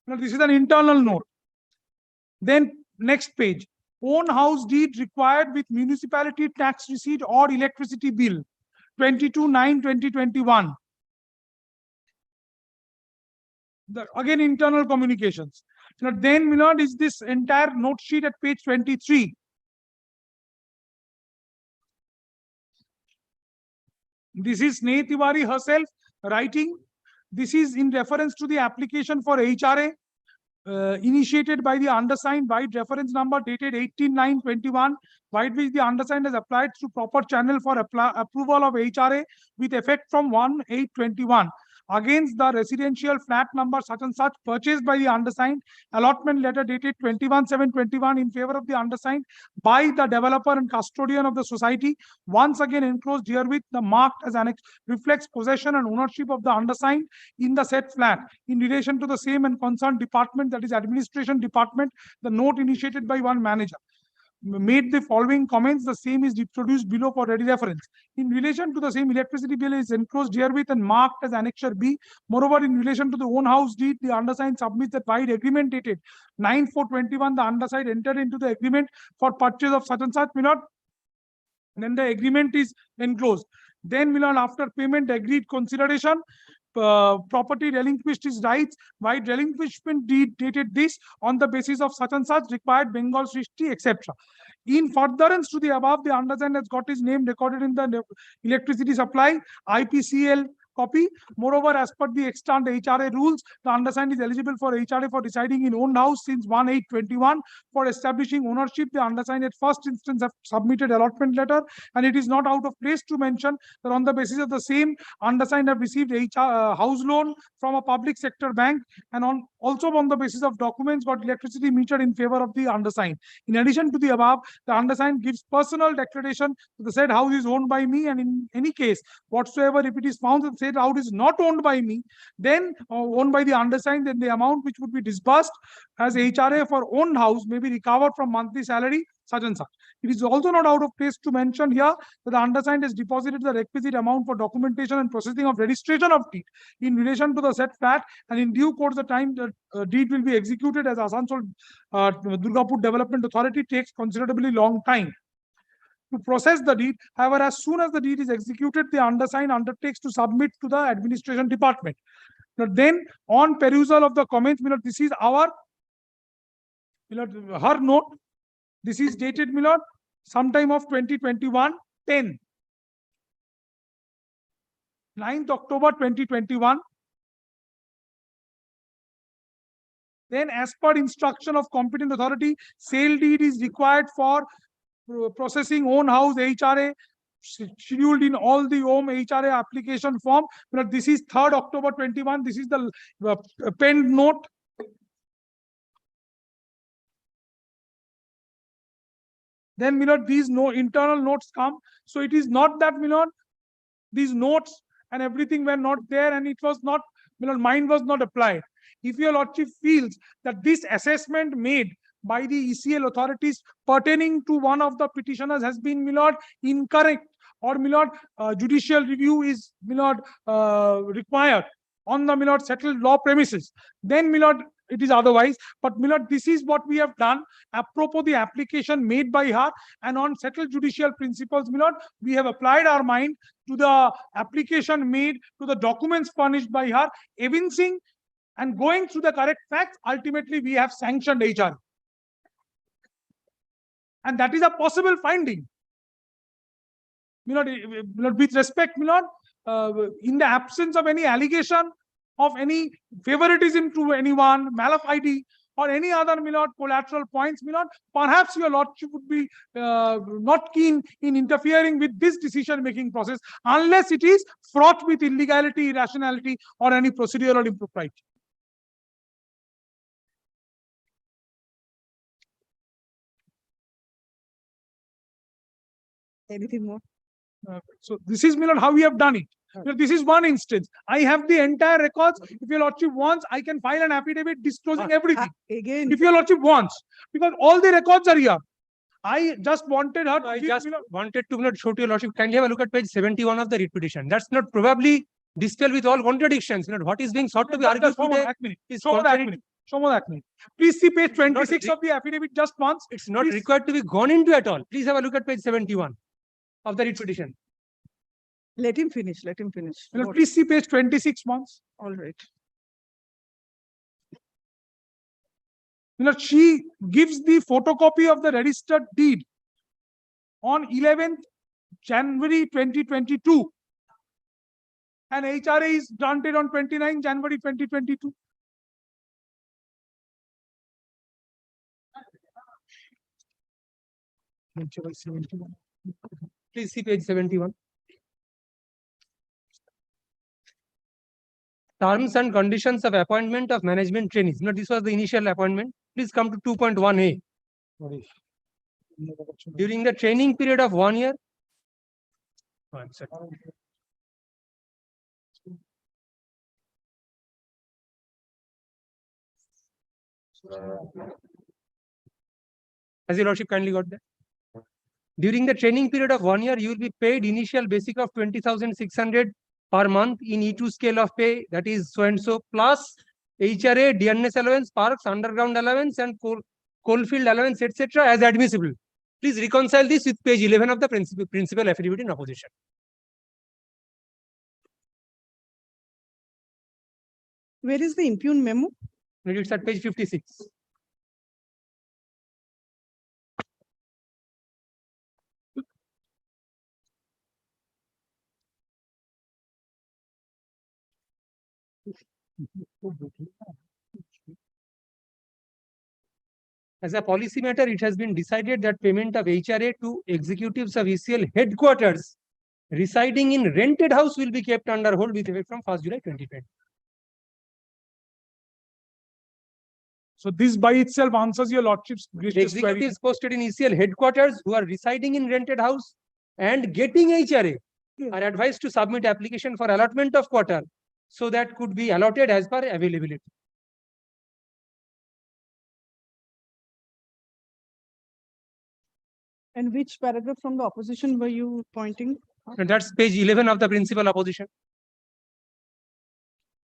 Now, this is an internal note. Then next page, own house deed required with municipality tax receipt or electricity bill, 22/9/2021. Again, internal communications. Now, then, Milord, is this entire note sheet at page 23. This is Sneha Tiwari herself writing. This is in reference to the application for HRA initiated by the undersigned by reference number dated 18/9/21, by which the undersigned has applied through proper channel for approval of HRA with effect from 1/8/21 against the residential flat number such and such purchased by the undersigned, allotment letter dated 21/7/21 in favor of the undersigned by the developer and custodian of the society, once again enclosed herewith, the marked as annex, reflects possession and ownership of the undersigned in the said flat in relation to the same and concerned department, that is administration department. The note initiated by one manager made the following comments. The same is reproduced below for ready reference. In relation to the same, electricity bill is enclosed herewith and marked as Annexure B. Moreover, in relation to the own house deed, the undersigned submits that by agreement dated 9/4/21, the undersigned entered into the agreement for purchase of such and such, Milord. Then the agreement is enclosed. Then, Milord, after payment, agreed consideration, property relinquished his rights by relinquishment deed dated this on the basis of such and such required Bengal Srishti, etc. In furtherance to the above, the undersigned has got his name recorded in the electricity supply IPCL copy. Moreover, as per the extant HRA rules, the undersigned is eligible for HRA for residing in owned house since 1/8/21. For establishing ownership, the undersigned at first instance have submitted allotment letter, and it is not out of place to mention that on the basis of the same, undersigned have received house loan from a public sector bank, and also on the basis of documents got electricity metered in favor of the undersigned. In addition to the above, the undersigned gives personal declaration that the said house is owned by me, and in any case whatsoever, if it is found that said house is not owned by me, then owned by the undersigned, then the amount which would be disbursed as HRA for owned house may be recovered from monthly salary such and such. It is also not out of place to mention here that the undersigned has deposited the requisite amount for documentation and processing of registration of deed in relation to the said flat, and in due course the time the deed will be executed as Asansol Durgapur Development Authority takes considerably long time to process the deed. However, as soon as the deed is executed, the undersigned undertakes to submit to the administration department. Now, then on perusal of the comments, this is our, her note. This is dated, sometime of 2021, 10. 9th October 2021. Then as per instruction of competent authority, sale deed is required for processing own house HRA scheduled in all the home HRA application form. This is 3rd October 21. This is the penned note. Then these internal notes come. So it is not that these notes and everything were not there and it was not, mine was not applied. If your lordship feels that this assessment made by the ECL authorities pertaining to one of the petitioners has been incorrect, or judicial review is required on the settled law premises, then it is otherwise. But this is what we have done apropos the application made by her, and on settled judicial principles, we have applied our mind to the application made, to the documents furnished by her, evincing and going through the correct facts. Ultimately, we have sanctioned HR, and that is a possible finding. With respect, in the absence of any allegation of any favoritism to anyone, malafide, or any other collateral points, perhaps your lordship would be not keen in interfering with this decision-making process unless it is fraught with illegality, irrationality, or any procedural impropriety. Anything more? So this is how we have done it. This is one instance. I have the entire records. If your lordship wants, I can file an affidavit disclosing everything. Again, If your lordship wants, because all the records are here. I just wanted her. I just wanted to show to your lordship. Kindly have a look at page 71 of the writ petition. That's not probably dispelled with all contradictions. What is being sought to be argued today is contrary. Please see page 26 of the affidavit just once. It's not required to be gone into at all. Please have a look at page 71 of the writ petition. Let him finish. Let him finish. Please see page 26 once. All right. She gives the photocopy of the registered deed on 11th January 2022, and HRA is granted on 29th January 2022. Please see page 71. Terms and conditions of appointment of management trainees. This was the initial appointment. Please come to 2.1a. During the training period of 1 year. One second. Has your lordship kindly got that? During the training period of 1 year, you will be paid initial basic of 20,600 per month in E2 scale of pay, that is so and so, plus HRA, dearness allowance, parks, underground allowance, and coalfield allowance, etc. as admissible. Please reconcile this with page 11 of the principal affidavit in opposition. Where is the impugned memo? It's at page 56. As a policy matter, it has been decided that payment of HRA to executives of ECL headquarters residing in rented house will be kept under hold with effect from 1st July 2020. So this by itself answers your lordship's executives posted in ECL headquarters who are residing in rented house and getting HRA are advised to submit application for allotment of quarter, so that could be allotted as per availability. And which paragraph from the opposition were you pointing? And that's page 11 of the principal opposition.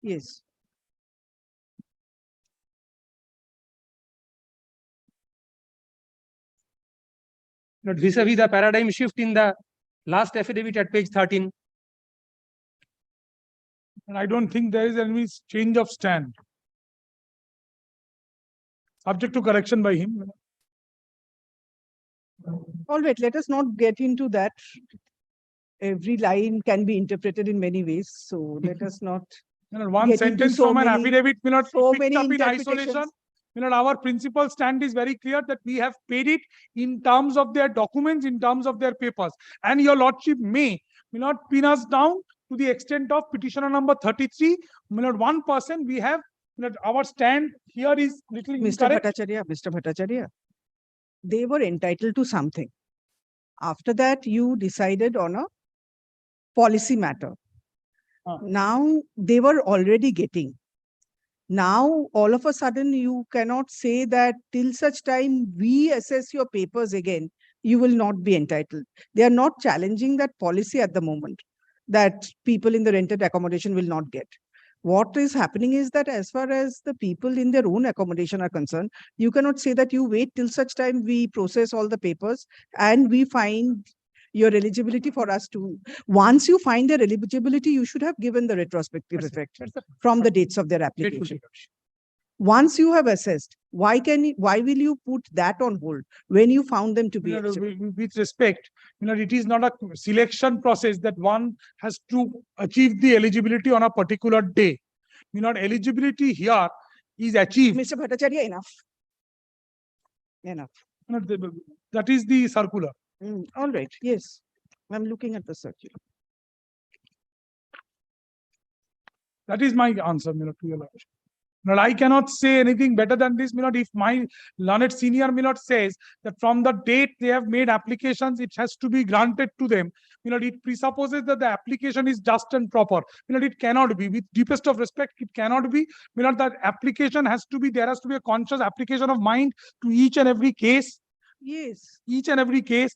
Yes. Not vis-a-vis the paradigm shift in the last affidavit at page 13. And I don't think there is any change of stand. Subject to correction by him. All right, let us not get into that. Every line can be interpreted in many ways, so let us not. One get into sentence so from an many- affidavit may not so picked many up in interpretations. isolation. Our principal stand is very clear that we have paid it in terms of their documents, in terms of their papers. And your lordship may not pin us down to the extent of petitioner number 33. 1%, we have, our stand here is little Mr. incorrect. Bhattacharya, they were entitled to something. After that, you decided on a policy matter. Now they were already getting. Now, all of a sudden, you cannot say that till such time we assess your papers again, you will not be entitled. They are not challenging that policy at the moment, that people in the rented accommodation will not get. What is happening is that as far as the people in their own accommodation are concerned, you cannot say that you wait till such time we process all the papers and we find your eligibility for us to. Once you find their eligibility, you should have given the retrospective effect from the dates of their application. Once you have assessed, why will you put that on hold when you found them to be eligible? With respect, it is not a selection process that one has to achieve the eligibility on a particular day. Eligibility here is achieved. Mr. Bhattacharya, enough. Enough. That is the circular. All right, yes. I'm looking at the circular. That is my answer, to your lordship. Now, I cannot say anything better than this. If my learned senior says that from the date they have made applications, it has to be granted to them. It presupposes that the application is just and proper. It cannot be. With deepest of respect, it cannot be. That application has to be, there has to be a conscious application of mind to each and every case. Yes. Each and every case,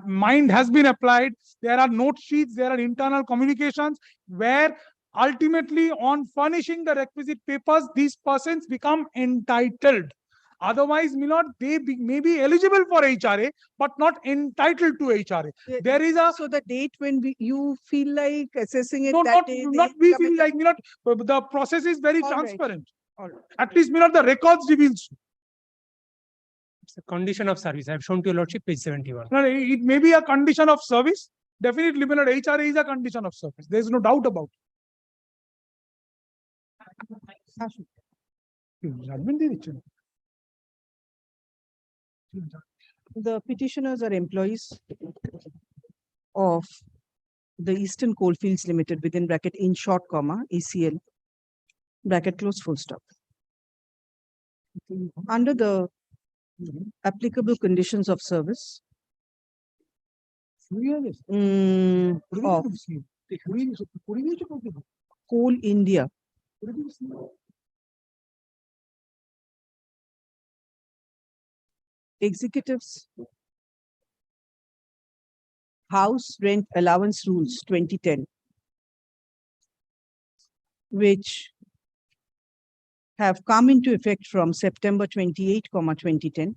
mind has been applied. There are note sheets, there are internal communications where ultimately on furnishing the requisite papers, these persons become entitled. Otherwise, they may be eligible for HRA, but not entitled to HRA. There is a. So the date when you feel like assessing it, No, that day, not we feel like, the process is very All right. transparent. All right. At least, the records reveals. It's a condition of service. I have shown to your lordship page 71. No, it may be a condition of service. Definitely, HRA is a condition of service. There is no doubt about it. The petitioners are employees of the Eastern Coalfields Limited within bracket in short comma ECL bracket close full stop. Under the applicable conditions of service of Coal India, executives house rent allowance rules 2010, which have come into effect from September 28, 2010.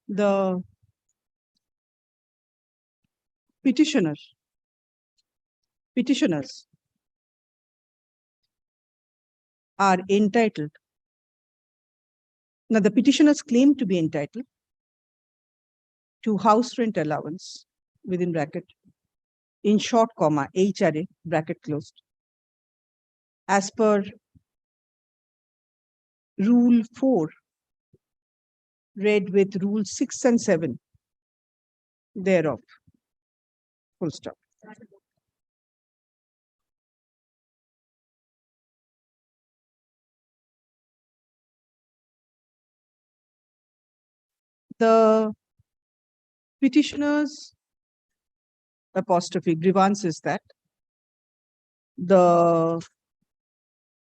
The petitioners are entitled. Now, the petitioners claim to be entitled to house rent allowance within bracket in short comma HRA bracket closed as per Rule 4 read with Rule 6 and 7 thereof. Full stop. The petitioners apostrophe grievance is that the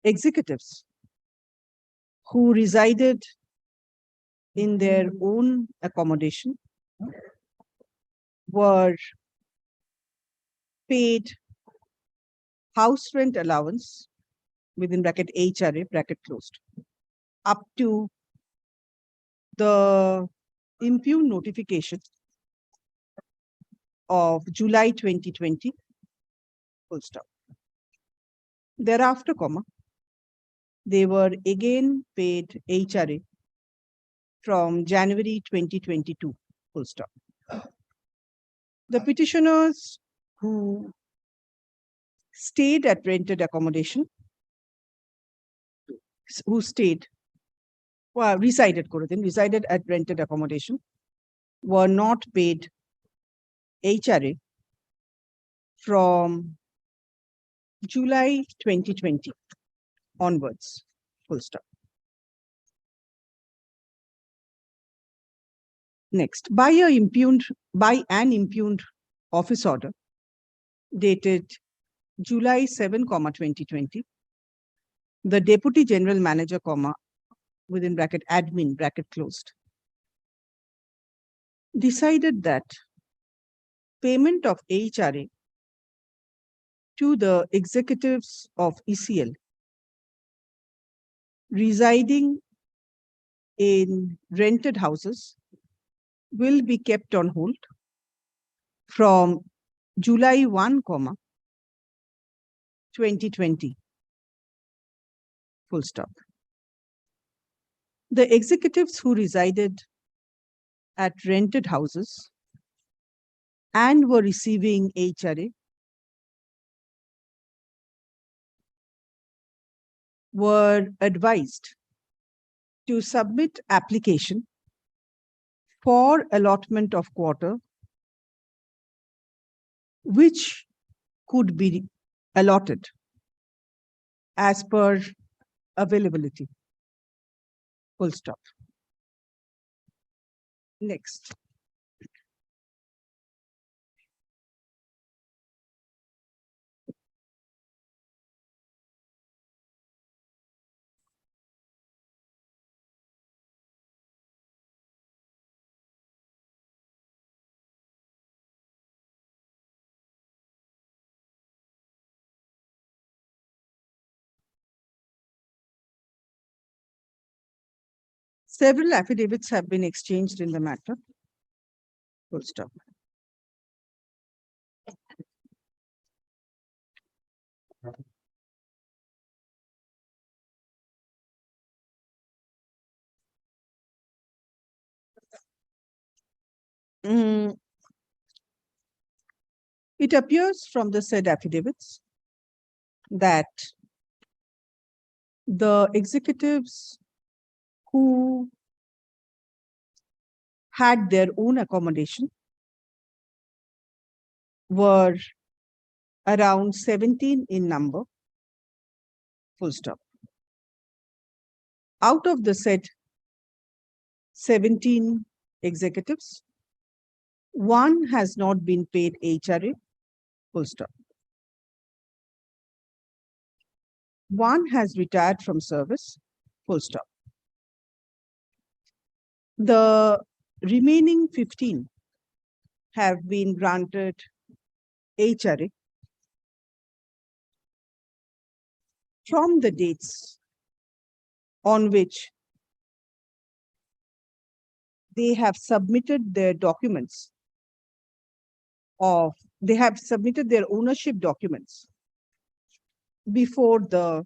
executives who resided in their own accommodation were paid house rent allowance within bracket HRA bracket closed up to the impugn notification of July 2020, full stop. Thereafter, comma, they were again paid HRA from January 2022, full stop. The petitioners who stayed at rented accommodation, resided at rented accommodation, were not paid HRA from July 2020 onwards, full stop. Next, by an impugned office order dated July 7, 2020, the Deputy General Manager, within bracket admin, bracket closed, decided that payment of HRA to the executives of ECL residing in rented houses will be kept on hold from July 1, 2020, full stop. The executives who resided at rented houses and were receiving HRA were advised to submit application for allotment of quarter, which could be allotted as per availability, full stop. Next. Several affidavits have been exchanged in the matter, full stop. It appears from the said affidavits that the executives who had their own accommodation were around 17 in number, full stop. Out of the said 17 executives, one has not been paid HRA, full stop. One has retired from service, full stop. The remaining 15 have been granted HRA from the dates on which they have submitted their documents they have submitted their ownership documents before the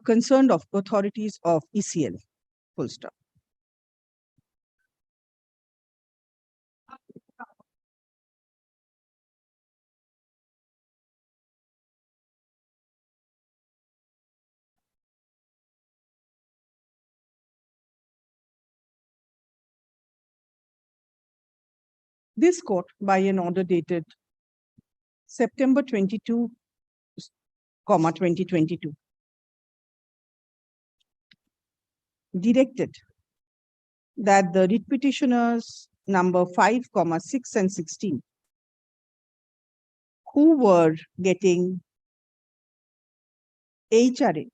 concerned of authorities of ECL, full stop. This court, by an order dated September 22, 2022, directed that the writ petitioners number 5, 6, and 16, who were getting HRA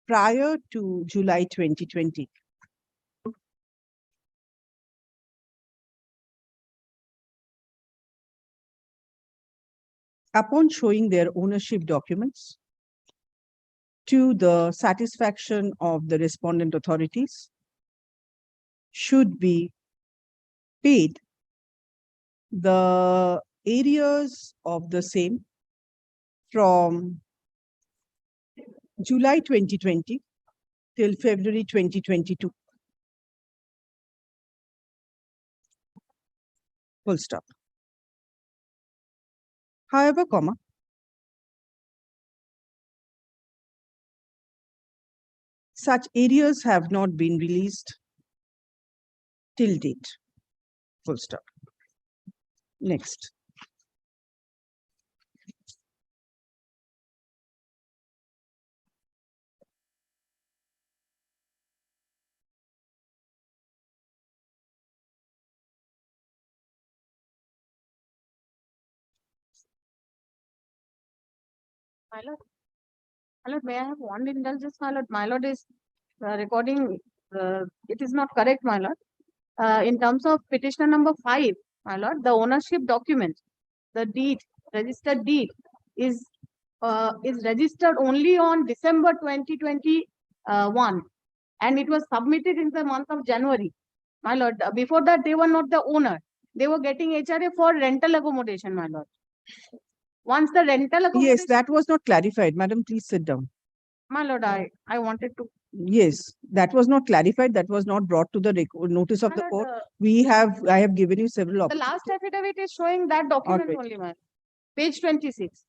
prior to July 2020, upon showing their ownership documents to the satisfaction of the respondent authorities, should be paid the arrears of the same from July 2020 till February 2022. Full stop. However, comma, such arrears have not been released till date. Full stop. Next. My lord. My lord, may I have one indulgence, my lord? My lord is recording, it is not correct, my lord. In terms of petitioner number 5, my lord, the ownership document, the deed, registered deed is registered only on December 2021, and it was submitted in the month of January. My lord, before that they were not the owner. They were getting HRA for rental accommodation, my lord. Once the rental accommodation. Yes, that was not clarified. Madam, please sit down. My lord, I wanted to. Yes, that was not clarified. That was not brought to the notice of My the lord, court. I have given you several the opportunities. last affidavit is showing that document right. only, ma'am. Page 26.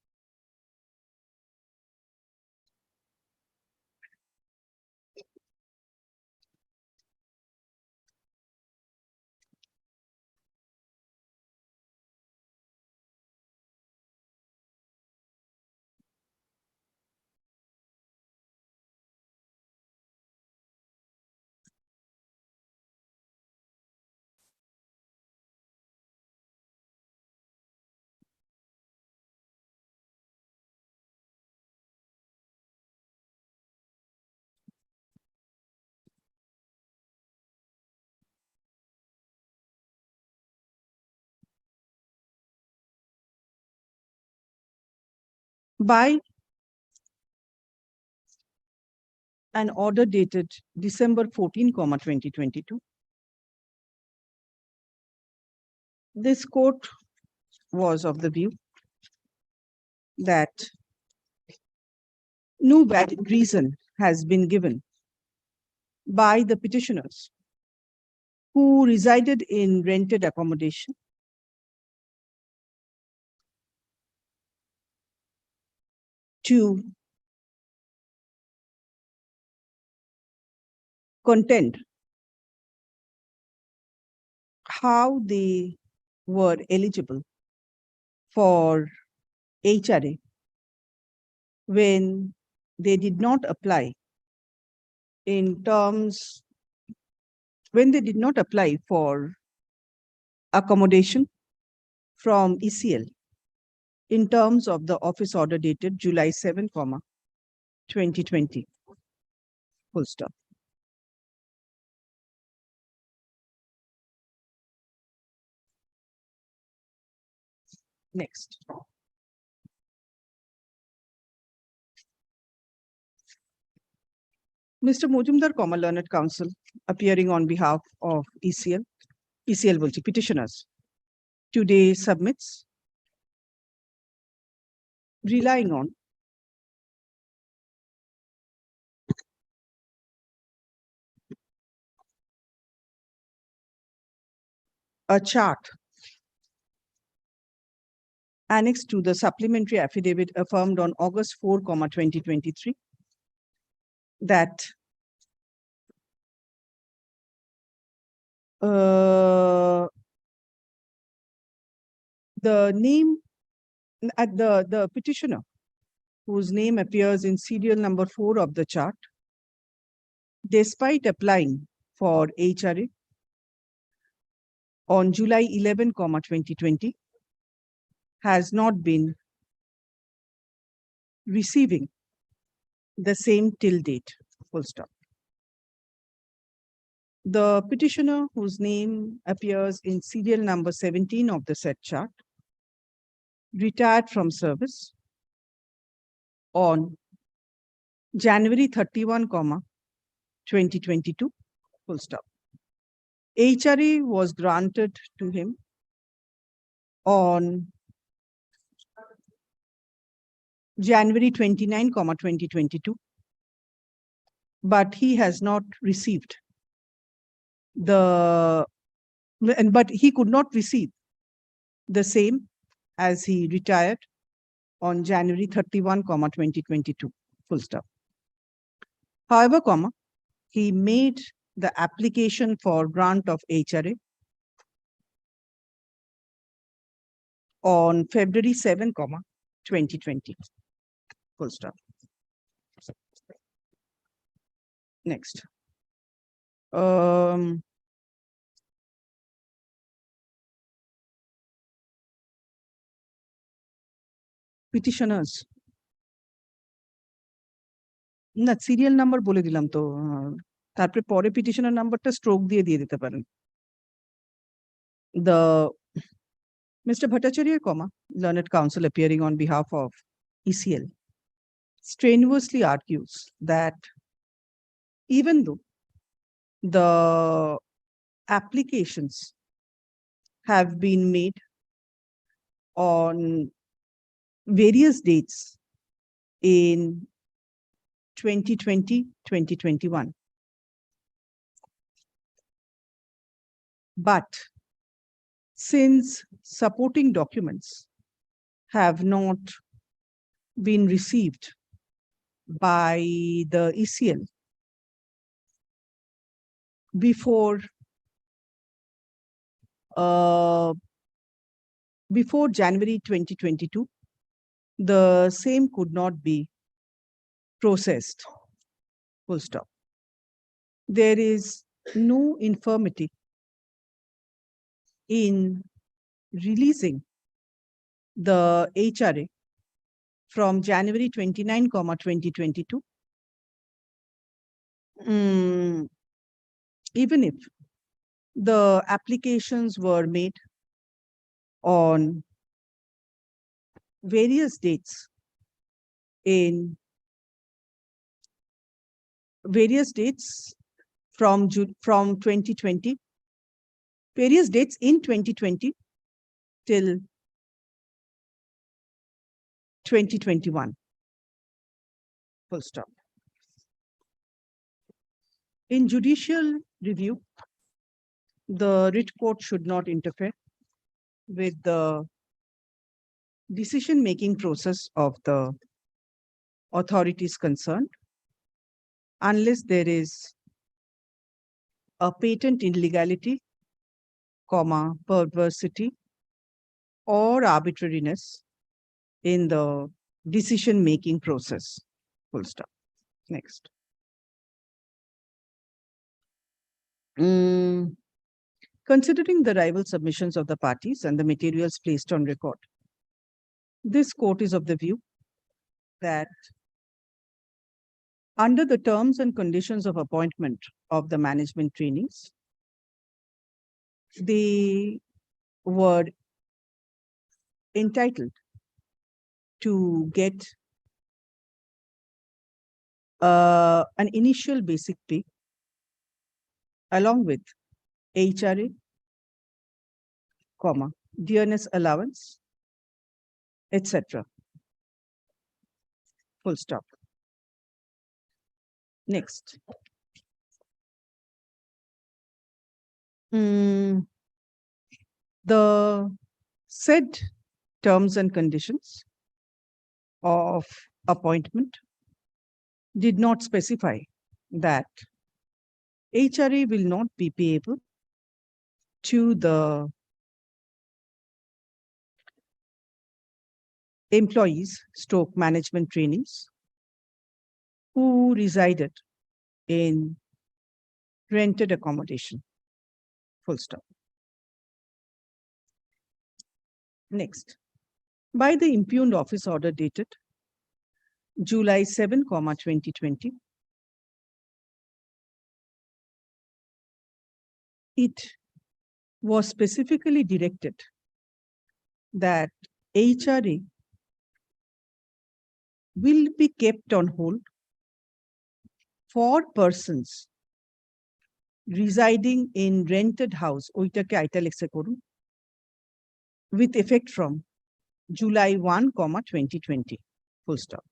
By an order dated December 14, 2022, this court was of the view that no valid reason has been given by the petitioners who resided in rented accommodation to contend how they were eligible for HRA when they did not apply for accommodation from ECL in terms of the office order dated July 7, 2020. Full stop. Next. Mr. Mojumdar, learned counsel, appearing on behalf of ECL petitioners, today submits, relying on a chart annexed to the supplementary affidavit affirmed on August 4, 2023, that the petitioner, whose name appears in serial number 4 of the chart, despite applying for HRA on July 11, 2020, has not been receiving the same till date. Full stop. The petitioner, whose name appears in serial number 17 of the said chart, retired from service on January 31, 2022. Full stop. HRA was granted to him on January 29, 2022, but he has not received but he could not receive the same as he retired on January 31, 2022, full stop. However, he made the application for grant of HRA on February 7, 2020, full stop. Next. Petitioners. না serial number বলে দিলাম তো তারপরে পরে petitioner নাম্বারটা stroke দিয়ে দিতে পারেন the Mr. Bhattacharya, learned counsel appearing on behalf of ECL, strenuously argues that even though the applications have been made on various dates in 2020, 2021, but since supporting documents have not been received by the ECL before January 2022, the same could not be processed, full stop. There is no infirmity in releasing the HRA from January 29, 2022, even if the applications were made on various dates from 2020, various dates in 2020 till 2021, full stop. In judicial review, the writ court should not interfere with the decision-making process of the authorities concerned unless there is a patent illegality, perversity, or arbitrariness in the decision-making process, full stop. Next. Considering the rival submissions of the parties and the materials placed on record, this court is of the view that under the terms and conditions of appointment of the management trainings, they were entitled to get an initial basic pay along with HRA, dearness allowance, etc. Full stop. Next. The said terms and conditions of appointment did not specify that HRA will not be payable to the employees / management trainees who resided in rented accommodation, full stop. Next, by the impugned office order dated July 7, 2020, it was specifically directed that HRA will be kept on hold for persons residing in rented house, ওইটাকে italics এ করুন, with effect from July 1, 2020, full stop.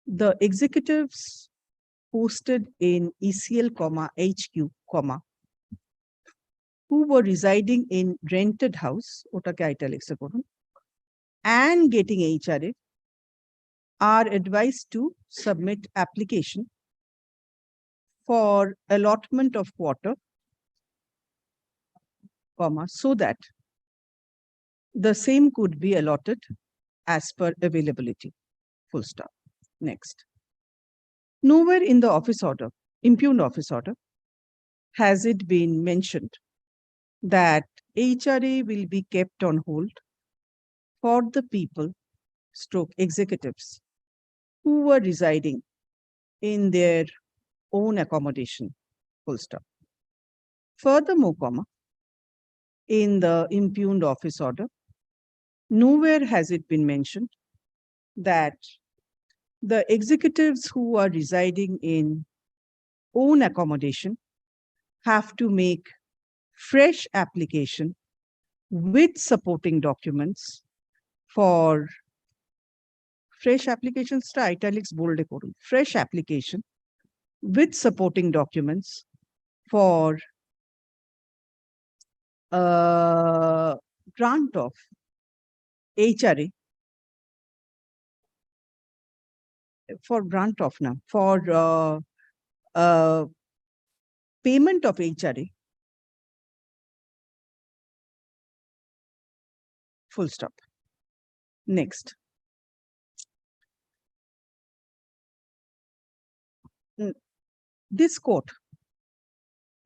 The executives posted in ECL, HQ, who were residing in rented house, ওটাকে italics এ করুন, and getting HRA are advised to submit application for allotment of quarter, so that the same could be allotted as per availability, full stop. Next. Nowhere in the office order, impugned office order, has it been mentioned that HRA will be kept on hold for the people / executives who were residing in their own accommodation, full stop. Furthermore, in the impugned office order, nowhere has it been mentioned that the executives who are residing in own accommodation have to make fresh application with supporting documents for fresh applications to italics bold e korun, fresh application with supporting documents for grant of HRA, for grant of now, for payment of HRA, full stop. Next. This court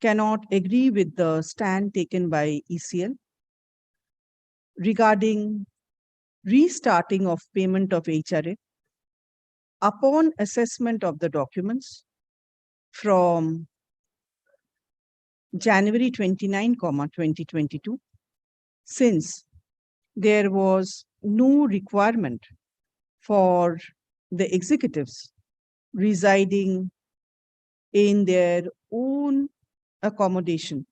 cannot agree with the stand taken by ECL regarding restarting of payment of HRA upon assessment of the documents from January 29, 2022, since there was no requirement for the executives residing in their own accommodation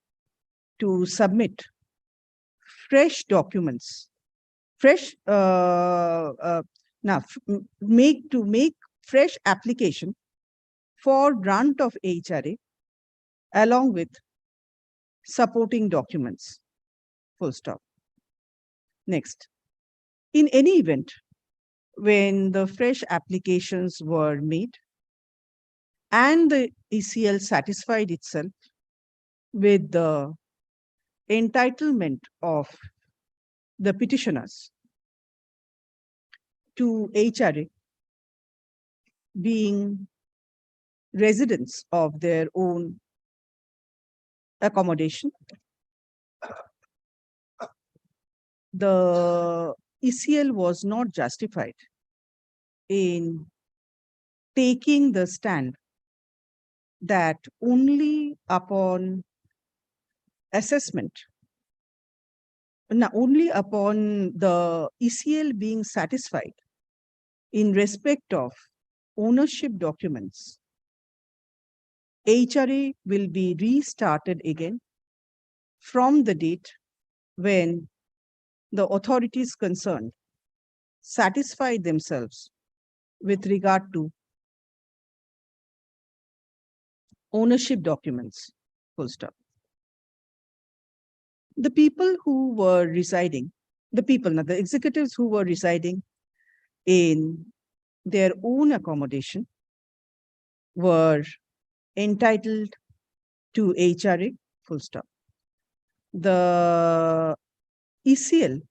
to submit fresh documents, make fresh application for grant of HRA along with supporting documents, full stop. Next. In any event, when the fresh applications were made and the ECL satisfied itself with the entitlement of the petitioners to HRA being residents of their own accommodation, the ECL was not justified in taking the stand that only upon assessment, only upon the ECL being satisfied in respect of ownership documents, HRA will be restarted again from the date when the authorities concerned satisfy themselves with regard to ownership documents, full stop. The people who were residing, the executives who were residing in their own accommodation were entitled to HRA, full stop. The ECL,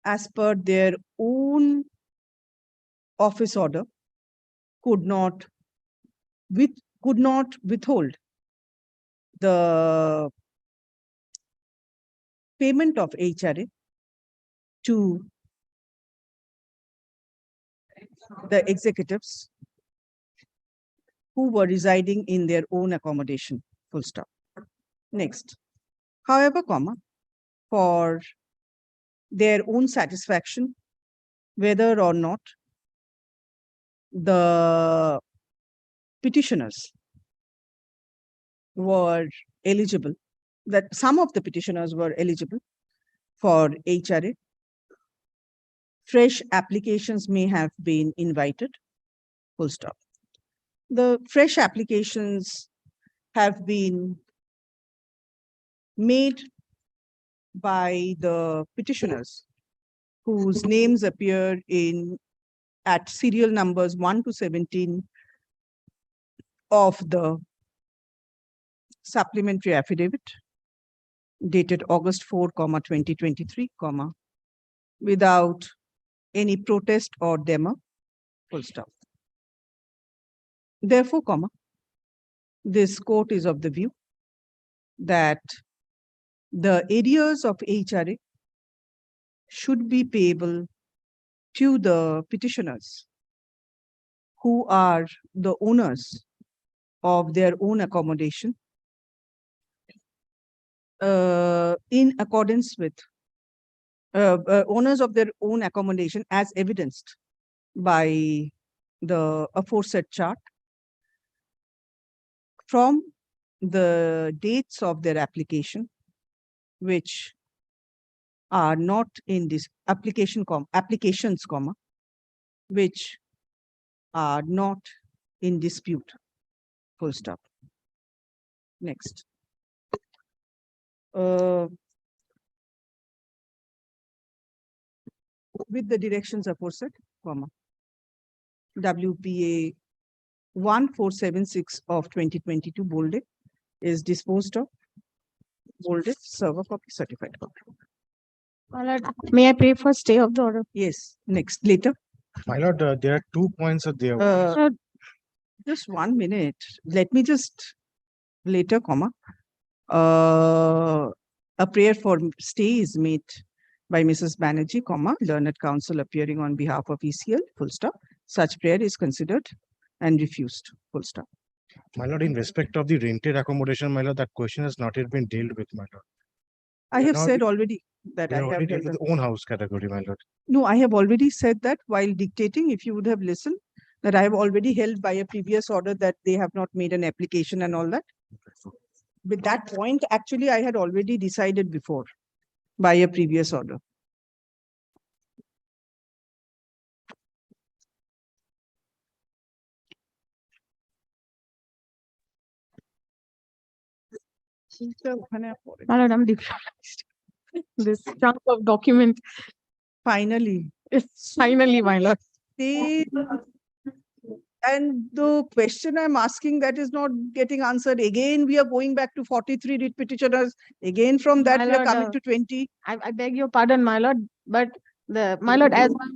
as per their own office order, could not withhold the payment of HRA to the executives who were residing in their own accommodation, full stop. Next. However, for their own satisfaction, whether or not the petitioners were eligible, that some of the petitioners were eligible for HRA. Fresh applications may have been invited, full stop. The fresh applications have been made by the petitioners whose names appear at serial numbers 1 to 17 of the supplementary affidavit dated August 4, 2023, without any protest or demo, full stop. Therefore, this court is of the view that the arrears of HRA should be payable to the petitioners who are the owners of their own accommodation in accordance with owners of their own accommodation as evidenced by the aforesaid chart from the dates of their application, which are not in this applications, which are not in dispute, full stop. Next. With the directions aforesaid, WPA 1476 of 2022 bolded is disposed of, bolded, server copy, certified copy. May I pray for stay of the order? Yes, next, later. My lord, there are 2 points that they have. Just 1 minute. Let me just later, a prayer for stay is made by Mrs. Banerjee, learned counsel appearing on behalf of ECL, full stop. Such prayer is considered and refused, full stop. My lord, in respect of the rented accommodation, my lord, that question has not yet been dealt with, my lord. I have said already that I have already dealt held with the own house category, my lord. No, I have already said that while dictating, if you would have listened, that I have already held by a previous order that they have not made an application and all that. With that point, actually, I had already decided before by a previous order. Malad, I'm demoralized. This chunk of document. Finally. It's finally, my lord. And the question I'm asking that is not getting answered. Again, we are going back to 43 writ petitioners. Again, from that, we are coming to 20. I beg your pardon, my lord, but my lord, as my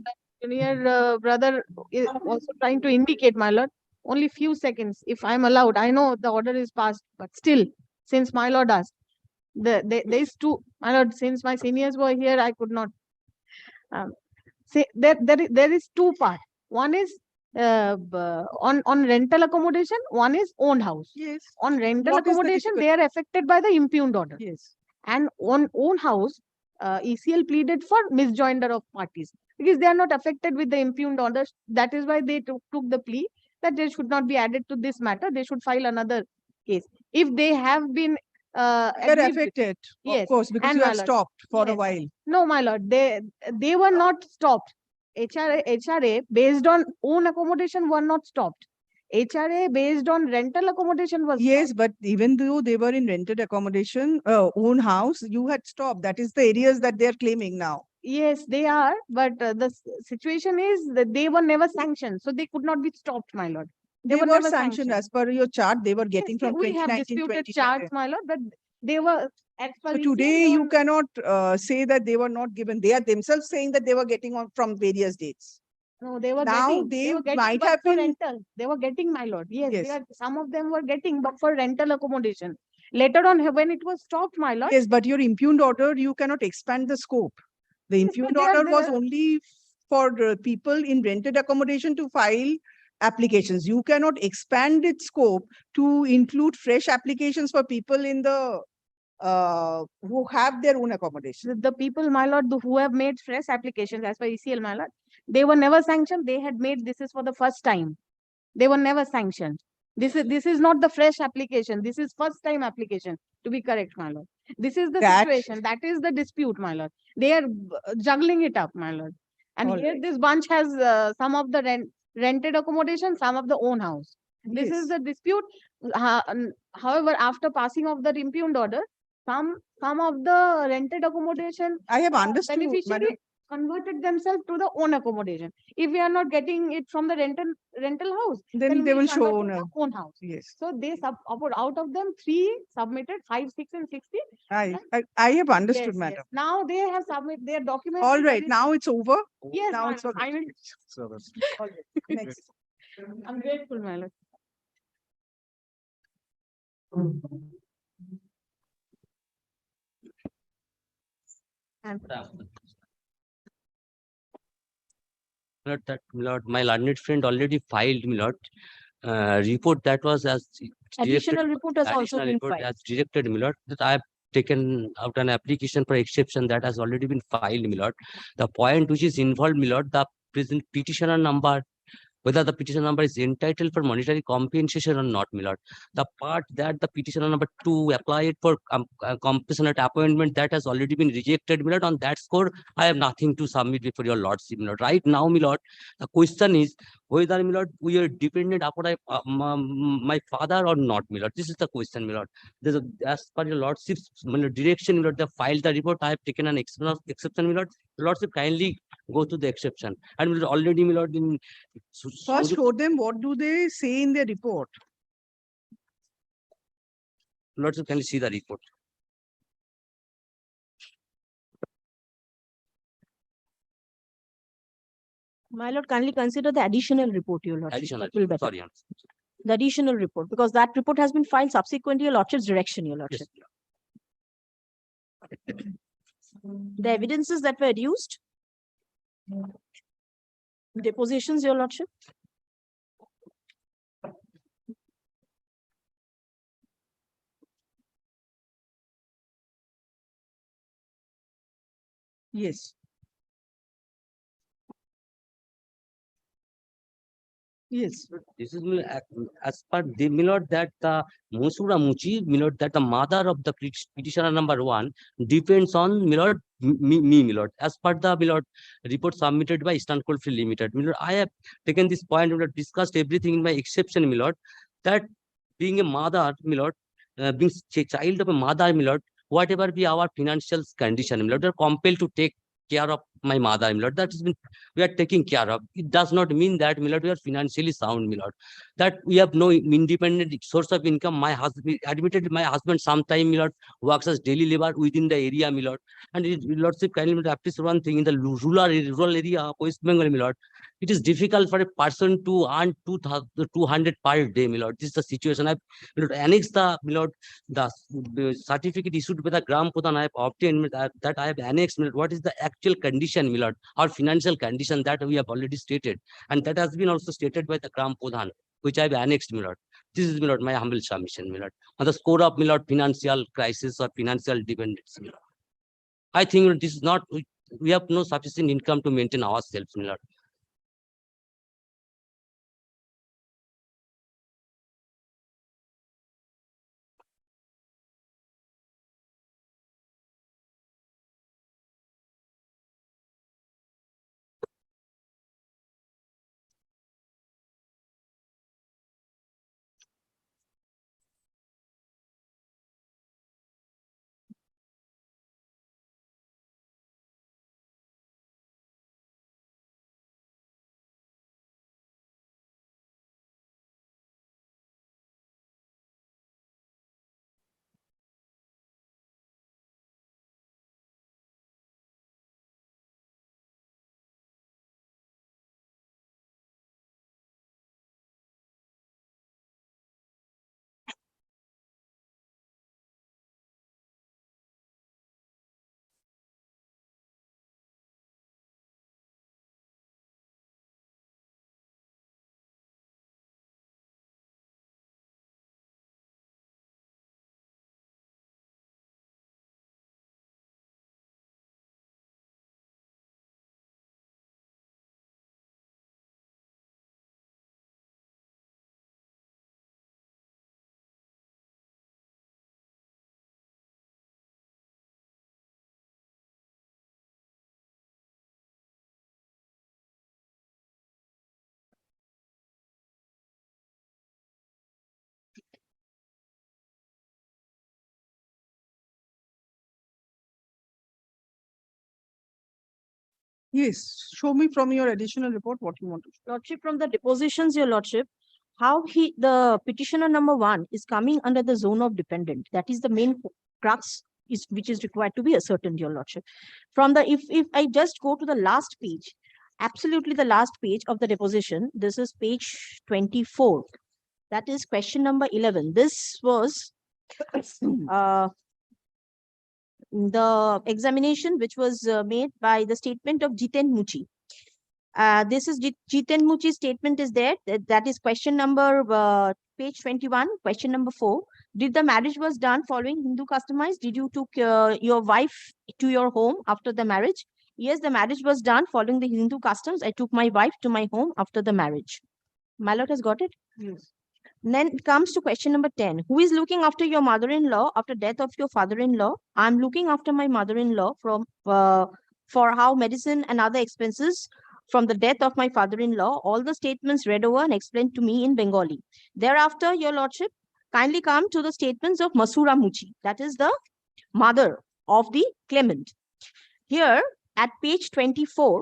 junior brother is also trying to indicate, my lord, only few seconds, if I'm allowed. I know the order is passed, but still, since my lord asked, there is two, my lord, since my seniors were here, I could not say there is two parts. One is on rental accommodation, one is owned house. Yes. On rental What is the accommodation, they are affected by the impugned order. Yes. And on own house, ECL pleaded for misjoinder of parties because they are not affected with the impugned orders. That is why they took the plea that they should not be added to this matter. They should file another case. If they have been They're affected, of course, because and you my have lord, stopped for a while. no, my lord, they were not stopped. HRA based on own accommodation were not stopped. HRA based on rental accommodation was Yes, but even though they were in rented accommodation, own house, you had stopped. That is the areas that they are claiming now. Yes, they are, but the situation is that they were never sanctioned, so they could not be stopped, my lord. They were never sanctioned as per your chart. They were getting from we have 2019, disputed 2020. charts, my lord, but they were as per So ECL, today they you were- cannot say that they were not given. They are themselves saying that they were getting on from various dates. No, they were Now getting. they were getting, might but have for been- rental. They were getting, my lord. Yes, Yes. They are, some of them were getting, but for rental accommodation. Later on, when it was stopped, my lord. Yes, but your impugned order, you cannot expand the scope. The impugned they are- order they was are- only for people in rented accommodation to file applications. You cannot expand its scope to include fresh applications for people in the who have their own accommodation. The people, my lord, who have made fresh applications as per ECL, my lord, they were never sanctioned. They had made this is for the first time. They were never sanctioned. This is not the fresh application. This is first time application, to be correct, my lord. This is the That- situation. That is the dispute, my lord. They are juggling it up, my lord. And All here right. this bunch has some of the rented accommodation, some of the own house. This is Yes. the dispute. However, after passing of the impugned order, some of the rented accommodation I have understood, madam. beneficiary converted themselves to the own accommodation. If we are not getting it from the rental house, Then they we will convert show to the owner. own house. Yes. So they out of them, 3 submitted, 5, 6 and 60. I have understood, Yes, madam. yes. Now they have submitted their documents. All right, now it's over. Yes, now my it's lord. okay. I will. All right. Next. I'm grateful, my lord. Lord, my learned friend already filed, my lord, report that was as Additional report has also additional been report filed. as directed, my lord, that I have taken out an application for exception that has already been filed, my lord. The point which is involved, my lord, the present petitioner number, whether the petition number is entitled for monetary compensation or not, my lord. The part that the petitioner number 2 applied for compassionate appointment, that has already been rejected, my lord. On that score, I have nothing to submit before your lordship, my lord. Right now, my lord, the question is whether, my lord, we are dependent upon my father or not, my lord. This is the question, my lord. As per your lordship's, my lord, direction, my lord, they filed the report. I have taken an exception, my lord. Your lordship, kindly go to the exception. And my lord, already, my lord, in First, show them what do they say in their report. lordship, can you see the report? My lord, kindly consider the additional report, your lordship. Additional, That will be better. sorry, The additional report, because that report has been filed subsequently, your lordship's direction, your lordship. The evidences that were adduced. Depositions, your lordship. Yes. Yes. This is as per the, my lord, that the Musura Muchi, my lord, that the mother of the petitioner number 1 depends on, my lord, me, my lord. As per the, my lord, report submitted by Eastern Coalfield Limited, my lord, I have taken this point, my lord, discussed everything in my exception, my lord, that being a mother, my lord, being child of a mother, my lord, whatever be our financial condition, my lord, they are compelled to take care of my mother, my lord. That has been, we are taking care of. It does not mean that, my lord, we are financially sound, my lord. That we have no independent source of income. My husband, admitted my husband sometime, my lord, works as daily labor within the area, my lord. And lordship, kindly appreciate one thing, in the rural area of West Bengal, my lord, it is difficult for a person to earn 200 per day, my lord. This is the situation. I've, my lord, annexed the, my lord, the certificate issued by the Gram Pradhan I have obtained, that I have annexed, my lord, what is the actual condition, my lord, or financial condition that we have already stated. And that has been also stated by the Gram Pradhan, which I have annexed, my lord. This is, my lord, my humble submission, my lord, on the score of, my lord, financial crisis or financial dependence, my lord. I think this is not, we have no sufficient income to maintain ourselves, my lord. Yes, show me from your additional report what you want to. Lordship, from the depositions, your lordship, how the petitioner number 1 is coming under the zone of dependent. That is the main crux which is required to be ascertained, your lordship. From the, if I just go to the last page, absolutely the last page of the deposition, this is page 24. That is question number 11. This was the examination which was made by the statement of Jiten Muchi. This is Jiten Muchi's statement is there. That is question number page 21, question number 4. Did the marriage was done following Hindu customize? Did you took your wife to your home after the marriage? Yes, the marriage was done following the Hindu customs. I took my wife to my home after the marriage. My lord has got it? Yes. Then it comes to question number 10. Who is looking after your mother-in-law after death of your father-in-law? I'm looking after my mother-in-law from for how medicine and other expenses from the death of my father-in-law. All the statements read over and explained to me in Bengali. Thereafter, your lordship, kindly come to the statements of Masura Muchi. That is the mother of the claimant. Here at page 24,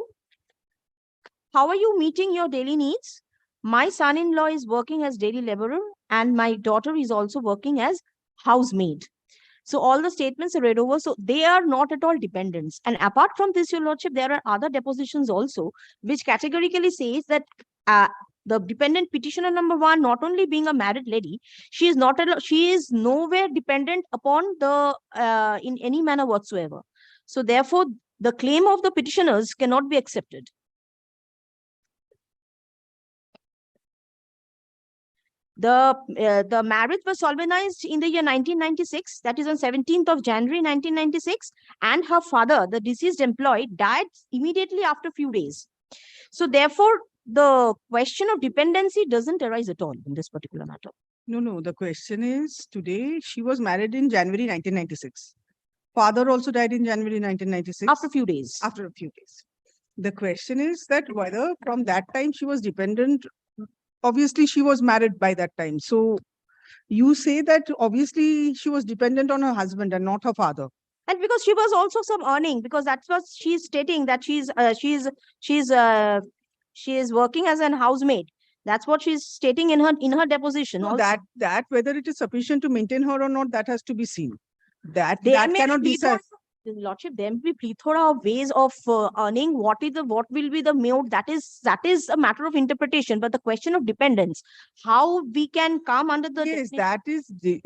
how are you meeting your daily needs? My son-in-law is working as daily laborer and my daughter is also working as housemaid. So all the statements are read over. So they are not at all dependents. And apart from this, your lordship, there are other depositions also, which categorically says that the dependent petitioner number 1, not only being a married lady, she is nowhere dependent upon the in any manner whatsoever. So therefore, the claim of the petitioners cannot be accepted. The marriage was solemnized in the year 1996, that is on 17th of January 1996, and her father, the deceased employee, died immediately after a few days. So therefore, the question of dependency doesn't arise at all in this particular matter. No, the question is today she was married in January 1996. Father also died in January 1996. After a few days. After a few days. The question is that whether from that time she was dependent. Obviously, she was married by that time. So you say that obviously she was dependent on her husband and not her father. And because she was also some earning, because that's what she's stating, that she is working as an housemaid. That's what she's stating in her deposition. So that whether it is sufficient to maintain her or not, that has to be seen. That There cannot be said. Lordship, there may be plethora of ways of earning. What will be the mode? That is a matter of interpretation. But the question of dependence, how we can come under the yes,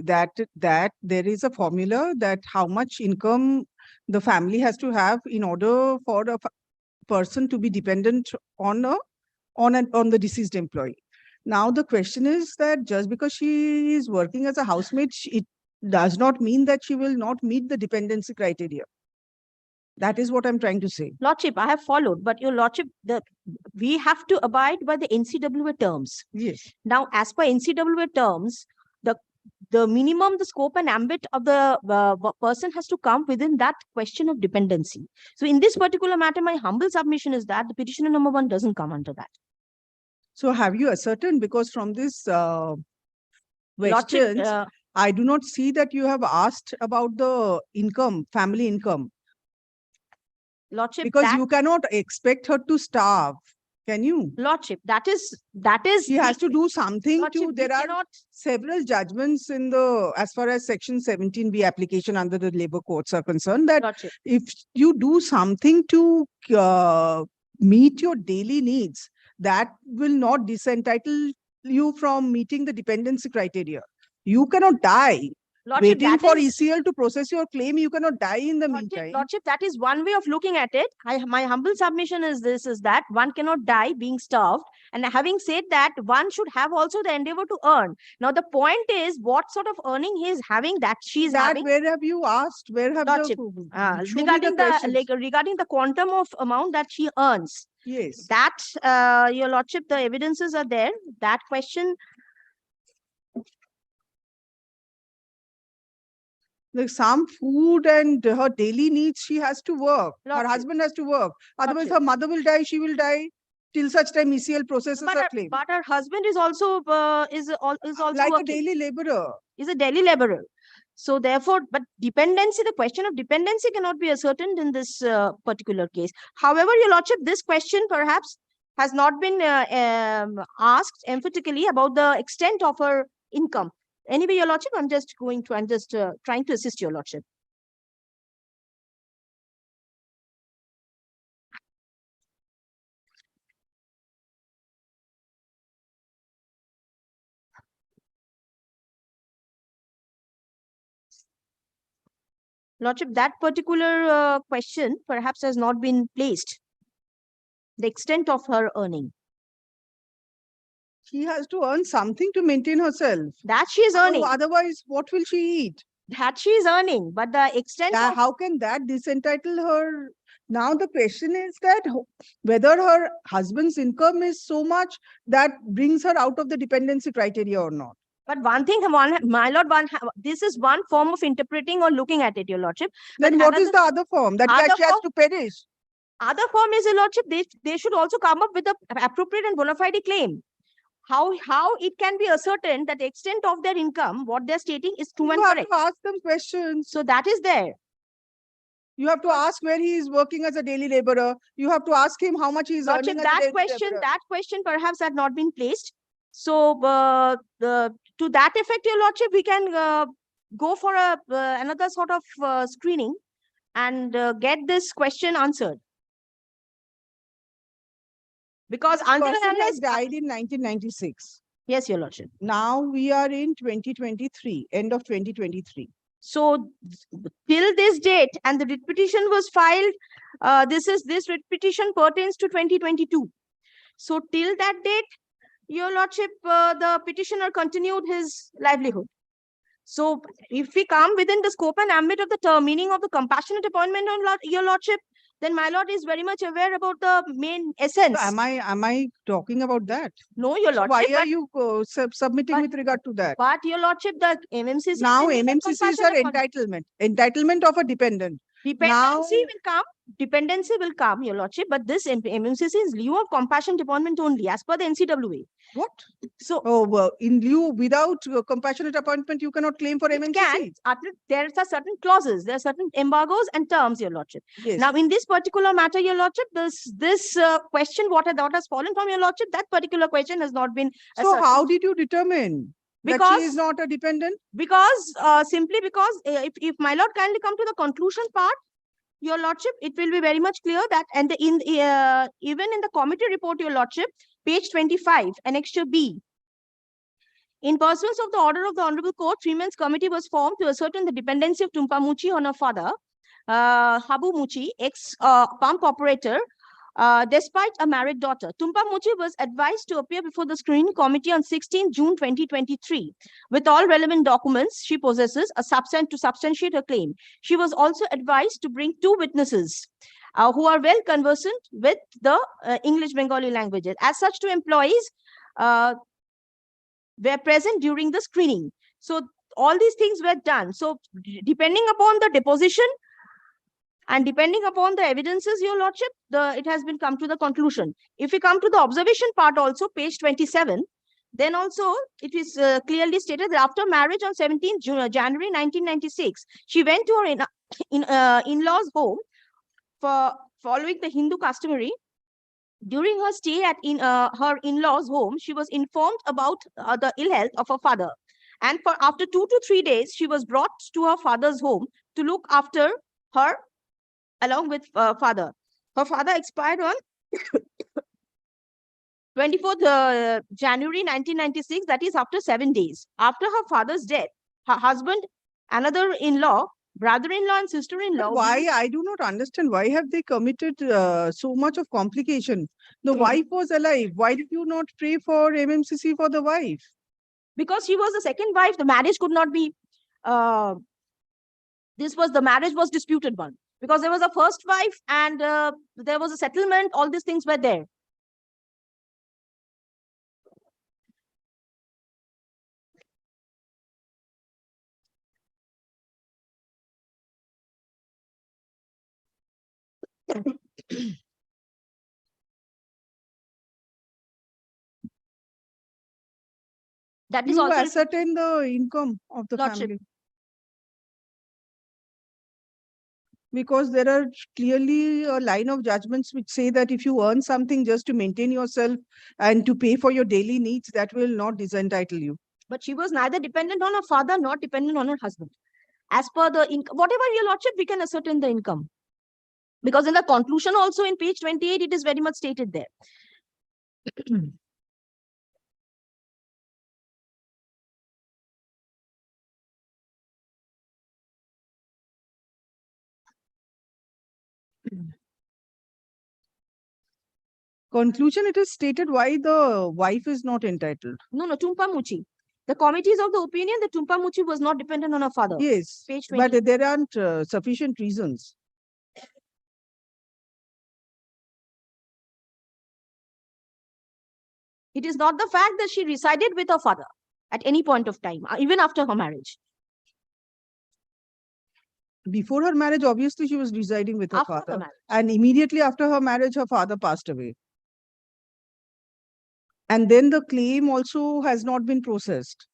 that there is a formula that how much income the family has to have in order for a person to be dependent on the deceased employee. Now the question is that just because she is working as a housemaid, it does not mean that she will not meet the dependency criteria. That is what I'm trying to say. Lordship, I have followed, but your lordship, we have to abide by the NCWA terms. Yes. Now, as per NCWA terms, the minimum, the scope and ambit of the person has to come within that question of dependency. So in this particular matter, my humble submission is that the petitioner number 1 doesn't come under that. So have you ascertained, because from this questions, I do not see that you have asked about the income, family income. Lordship, because you cannot expect her to starve, can you? Lordship, that is. She has to do something. Lordship, there are several judgments in the, as far as Section 17B application under the labor courts are concerned, that Lordship, if you do something to meet your daily needs, that will not disentitle you from meeting the dependency criteria. You cannot die. Lordship, waiting for ECL to process your claim. You cannot die in the meantime. Lordship, that is one way of looking at it. My humble submission is that one cannot die being starved. And having said that, one should have also the endeavor to earn. Now, the point is what sort of earning he is having, that she is having. Where have you asked? Where have Lordship, regarding the quantum of amount that she earns. Yes. That, your lordship, the evidences are there. That question. Like some food and her daily needs, she has to work. Lordship. Her husband has to work. Otherwise, Lordship. her mother will die. She will die till such time ECL processes her claim. But her husband is also like working. a daily laborer. Is a daily laborer. So therefore, but dependency, the question of dependency cannot be ascertained in this particular case. However, Your Lordship, this question perhaps has not been asked emphatically about the extent of her income. Anyway, Your Lordship, I'm just trying to assist Your Lordship. Lordship, that particular question perhaps has not been placed. The extent of her earning. She has to earn something to maintain herself. That she is earning. Otherwise, what will she eat? That she is earning, but the extent of... How can that disentitle her? Now the question is that whether her husband's income is so much that brings her out of the dependency criteria or not. But one thing, my lord, this is one form of interpreting or looking at it, Your Lordship. Then what is the other form? That she has to perish. Other form is, Your Lordship, they should also come up with an appropriate and bona fide claim. How it can be ascertained that the extent of their income, what they're stating is true and correct. You have to ask them questions. So that is there. You have to ask where he is working as a daily laborer. You have to ask him how much he is earning as a daily laborer. That question perhaps had not been placed. So to that effect, Your Lordship, we can go for another sort of screening and get this question answered. Because until unless died in 1996. Yes, Your Lordship. Now we are in 2023, end of 2023. So till this date, and the writ petition was filed, this writ petition pertains to 2022. So till that date, Your Lordship, the petitioner continued his livelihood. So if we come within the scope and ambit of the term, meaning of the compassionate appointment on Your Lordship, then my lord is very much aware about the main essence. So am I talking about that? No, Your Lordship. So why are you submitting with regard to that? But Your Lordship, the MMCC. Now MMCCs are entitlement of a dependent. Dependency will come, Your Lordship, but this MMCC is lieu of compassionate appointment only, as per the NCWA. What? So, in lieu, without compassionate appointment, you cannot claim for MMCC. There are certain clauses, there are certain embargoes and terms, Your Lordship. Yes. Now, in this particular matter, Your Lordship, this question, what has fallen from Your Lordship, that particular question has not been. So, how did you determine that she is not a dependent? Because simply because if my lord kindly come to the conclusion part, Your Lordship, it will be very much clear that, and even in the committee report, Your Lordship, page 25, annexure B. In pursuance of the order of the Honorable Court, 3-member committee was formed to ascertain the dependency of Tumpa Muchi on her father, Habu Muchi, ex-pump operator, despite a married daughter. Tumpa Muchi was advised to appear before the screening committee on 16 June 2023 with all relevant documents she possesses to substantiate her claim. She was also advised to bring 2 witnesses who are well conversant with the English Bengali languages. As such, 2 employees were present during the screening. So all these things were done. So depending upon the deposition and depending upon the evidences, Your Lordship, it has been come to the conclusion. If we come to the observation part also, page 27, then also it is clearly stated that after marriage on 17th January 1996, she went to her in-laws' home for following the Hindu customary. During her stay at her in-laws' home, she was informed about the ill health of her father. And after 2 to 3 days, she was brought to her father's home to look after her along with father. Her father expired on 24th January 1996, that is after 7 days. After her father's death, her husband, another in-law, brother-in-law and sister-in-law. Why? I do not understand. Why have they committed so much of complication? The wife was alive. Why did you not pray for MMCC for the wife? Because she was the second wife. The marriage could not be, the marriage was disputed one. Because there was a first wife and there was a settlement, all these things were there. That is you also ascertain the income of the Lordship. family. Because there are clearly a line of judgments which say that if you earn something just to maintain yourself and to pay for your daily needs, that will not disentitle you. But she was neither dependent on her father nor dependent on her husband. As per the income, whatever your lordship, we can ascertain the income. Because in the conclusion also in page 28, it is very much stated there. Conclusion, it is stated why the wife is not entitled. No, Tumpa Muchi. The committee is of the opinion that Tumpa Muchi was not dependent on her father. Yes, Page 20. but there aren't sufficient reasons. It is not the fact that she resided with her father at any point of time, even after her marriage. Before her marriage, obviously she was residing with her After the father. marriage. And immediately after her marriage, her father passed away. And then the claim also has not been processed.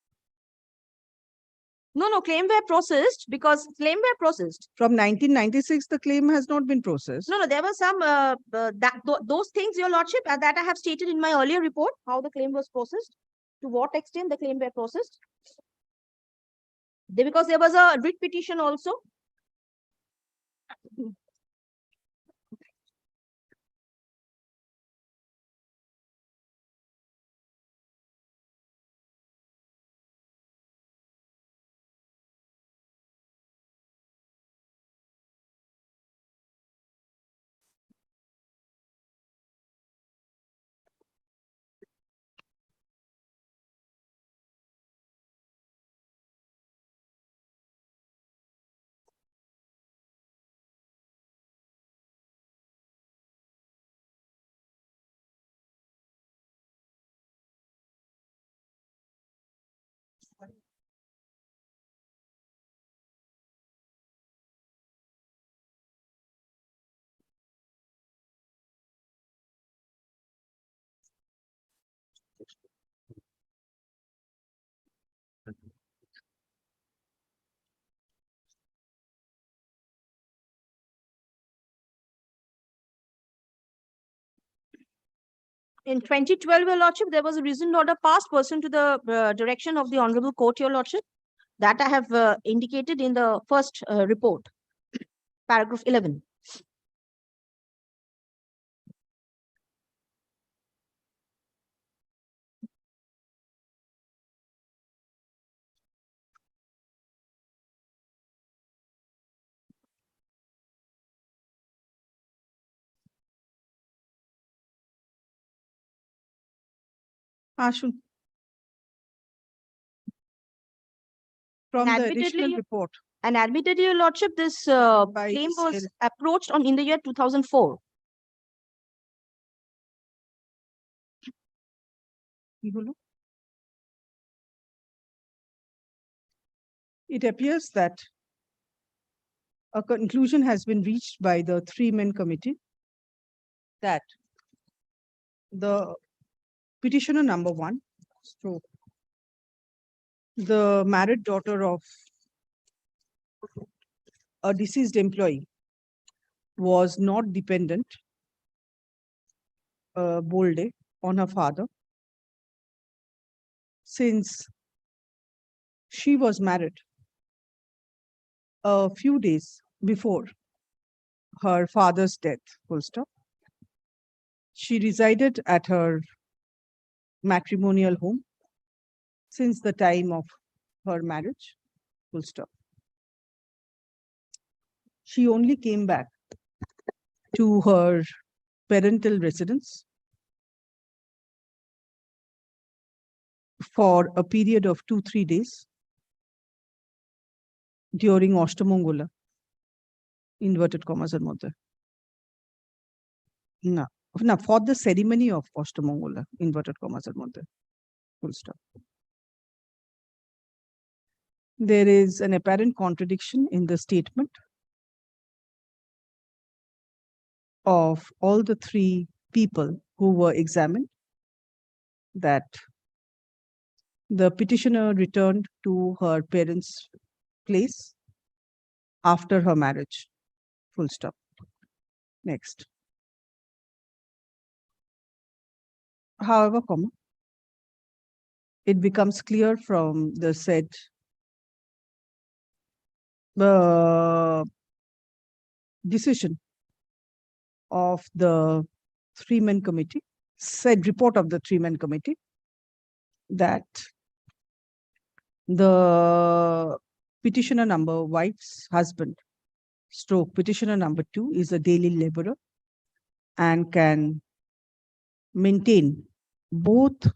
No, claim were processed because claim were processed. From 1996, the claim has not been processed. No, there were some those things, your lordship, that I have stated in my earlier report, how the claim was processed, to what extent the claim were processed. Because there was a writ petition also. In 2012, your lordship, there was a reasoned order passed pursuant to the direction of the Honorable Court, your lordship, that I have indicated in the first report, paragraph 11. Ashun. From the additional report. And admittedly, your lordship, this claim was approached in the year 2004. It appears that a conclusion has been reached by the three-man committee that the petitioner number 1, the married daughter of a deceased employee, was not dependent, bolde, on her father, since she was married a few days before her father's death, full stop. She resided at her matrimonial home since the time of her marriage, full stop. She only came back to her parental residence for a period of 2-3 days during Ashtamongola, inverted commas এর মধ্যে না for the ceremony of Ashtamongola, inverted commas এর মধ্যে full stop. There is an apparent contradiction in the statement of all the 3 people who were examined, that the petitioner returned to her parents' place after her marriage. full stop. Next. However, comma, it becomes clear from the said decision of the three-man committee, said report of the three-man committee, that the petitioner number wife's husband stroke petitioner number 2 is a daily laborer and can maintain both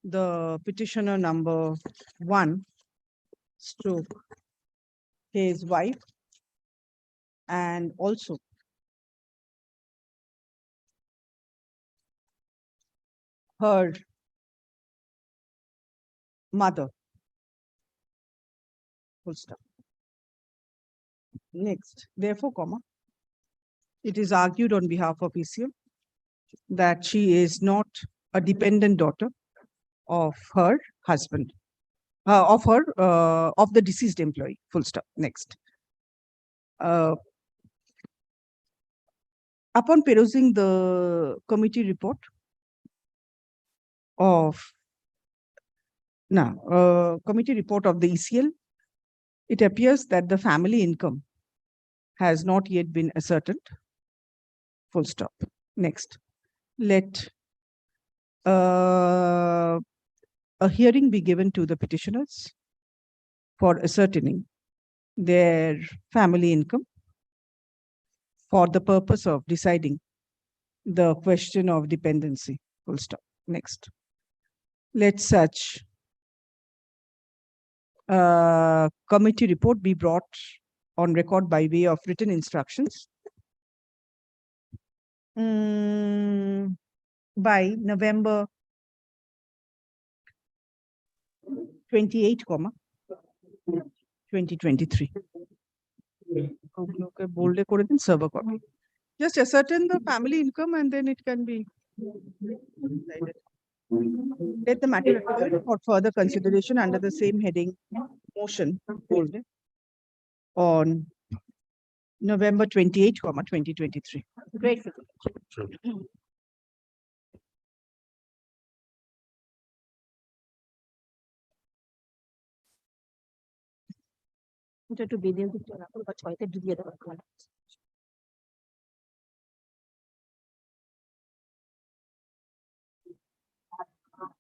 the petitioner number 1 stroke his wife and also her mother. Full stop. Next, therefore, comma, it is argued on behalf of ECM that she is not a dependent daughter of her husband, of the deceased employee. Full stop. Next. Upon perusing the committee report of committee report of the ECL, it appears that the family income has not yet been ascertained. Full stop. Next. Let a hearing be given to the petitioners for ascertaining their family income for the purpose of deciding the question of dependency. Full stop. Next. Let such committee report be brought on record by way of written instructions by November 28, 2023. Okay, bold server copy. Just ascertain the family income and then it can be decided. Let the matter appear for further consideration under the same heading motion bolded on November 28, 2023. Great. এটা একটু বেঁধে দিতে না বা ছয়তে দিয়ে দেওয়ার কথা।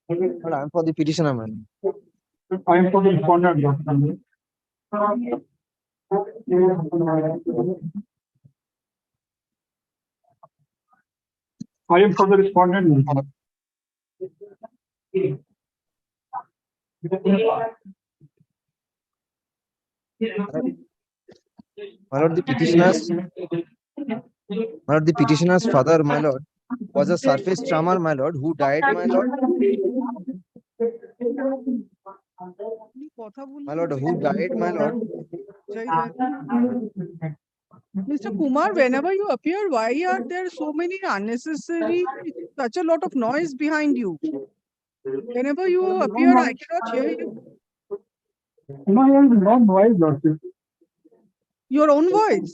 I'm for the petitioner, man. I am for the respondent. I am for the respondent. My lord, the petitioner's father, my lord, was a surface trammer, my lord, who died, my lord. My lord, who died, my lord. Mr. Kumar, whenever you appear, why are there so many unnecessary, such a lot of noise behind you? Whenever you appear, I cannot hear you. My own voice, Lordship. Your own voice.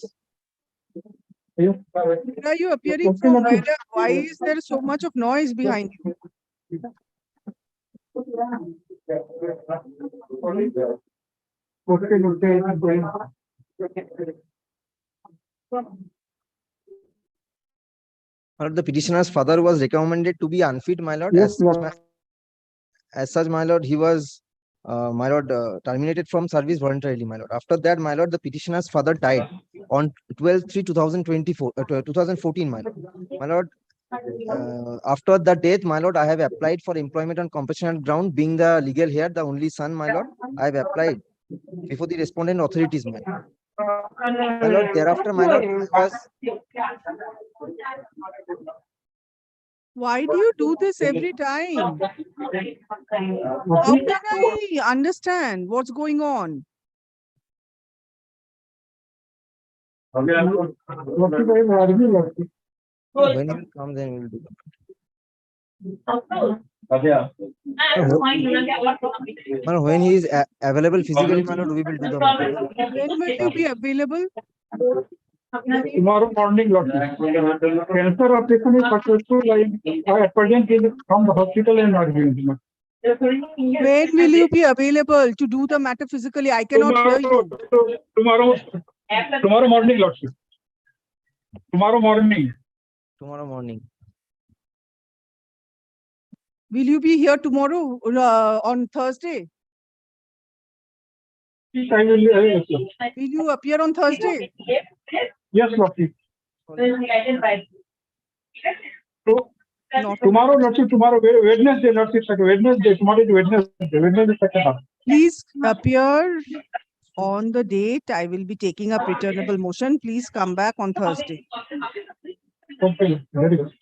Yes. Where are you appearing from? Why is there so much of noise behind you? My lord, the petitioner's father was recommended to be unfit, my lord. Yes, As such, my lord, he was, my lord, terminated from service voluntarily, my lord. After that, my lord, the petitioner's father died on 12/3/2014, my lord. My lord, after the death, my lord, I have applied for employment on compassionate ground. Being the legal heir, the only son, my lord, I have applied before the respondent authorities, my lord. My lord, thereafter, my lord, Why do you do this every time? How can I understand what's going on? When he will come, then we will do that. When he is available physically, my lord, we will do the matter. When will you be available? Tomorrow morning, Lordship. Cancer operation is successful. I at present is from the hospital and not here. When will you be available to do the matter physically? I cannot hear you. Tomorrow morning, Lordship. Tomorrow morning. Tomorrow morning. Will you be here tomorrow on Thursday? Yes, I will. Will you appear on Thursday? Yes, Lordship. Tomorrow, Lordship, tomorrow, Wednesday, Lordship, Wednesday, tomorrow is Wednesday, second half. Please appear on the date. I will be taking up returnable motion. Please come back on Thursday. Okay, very good.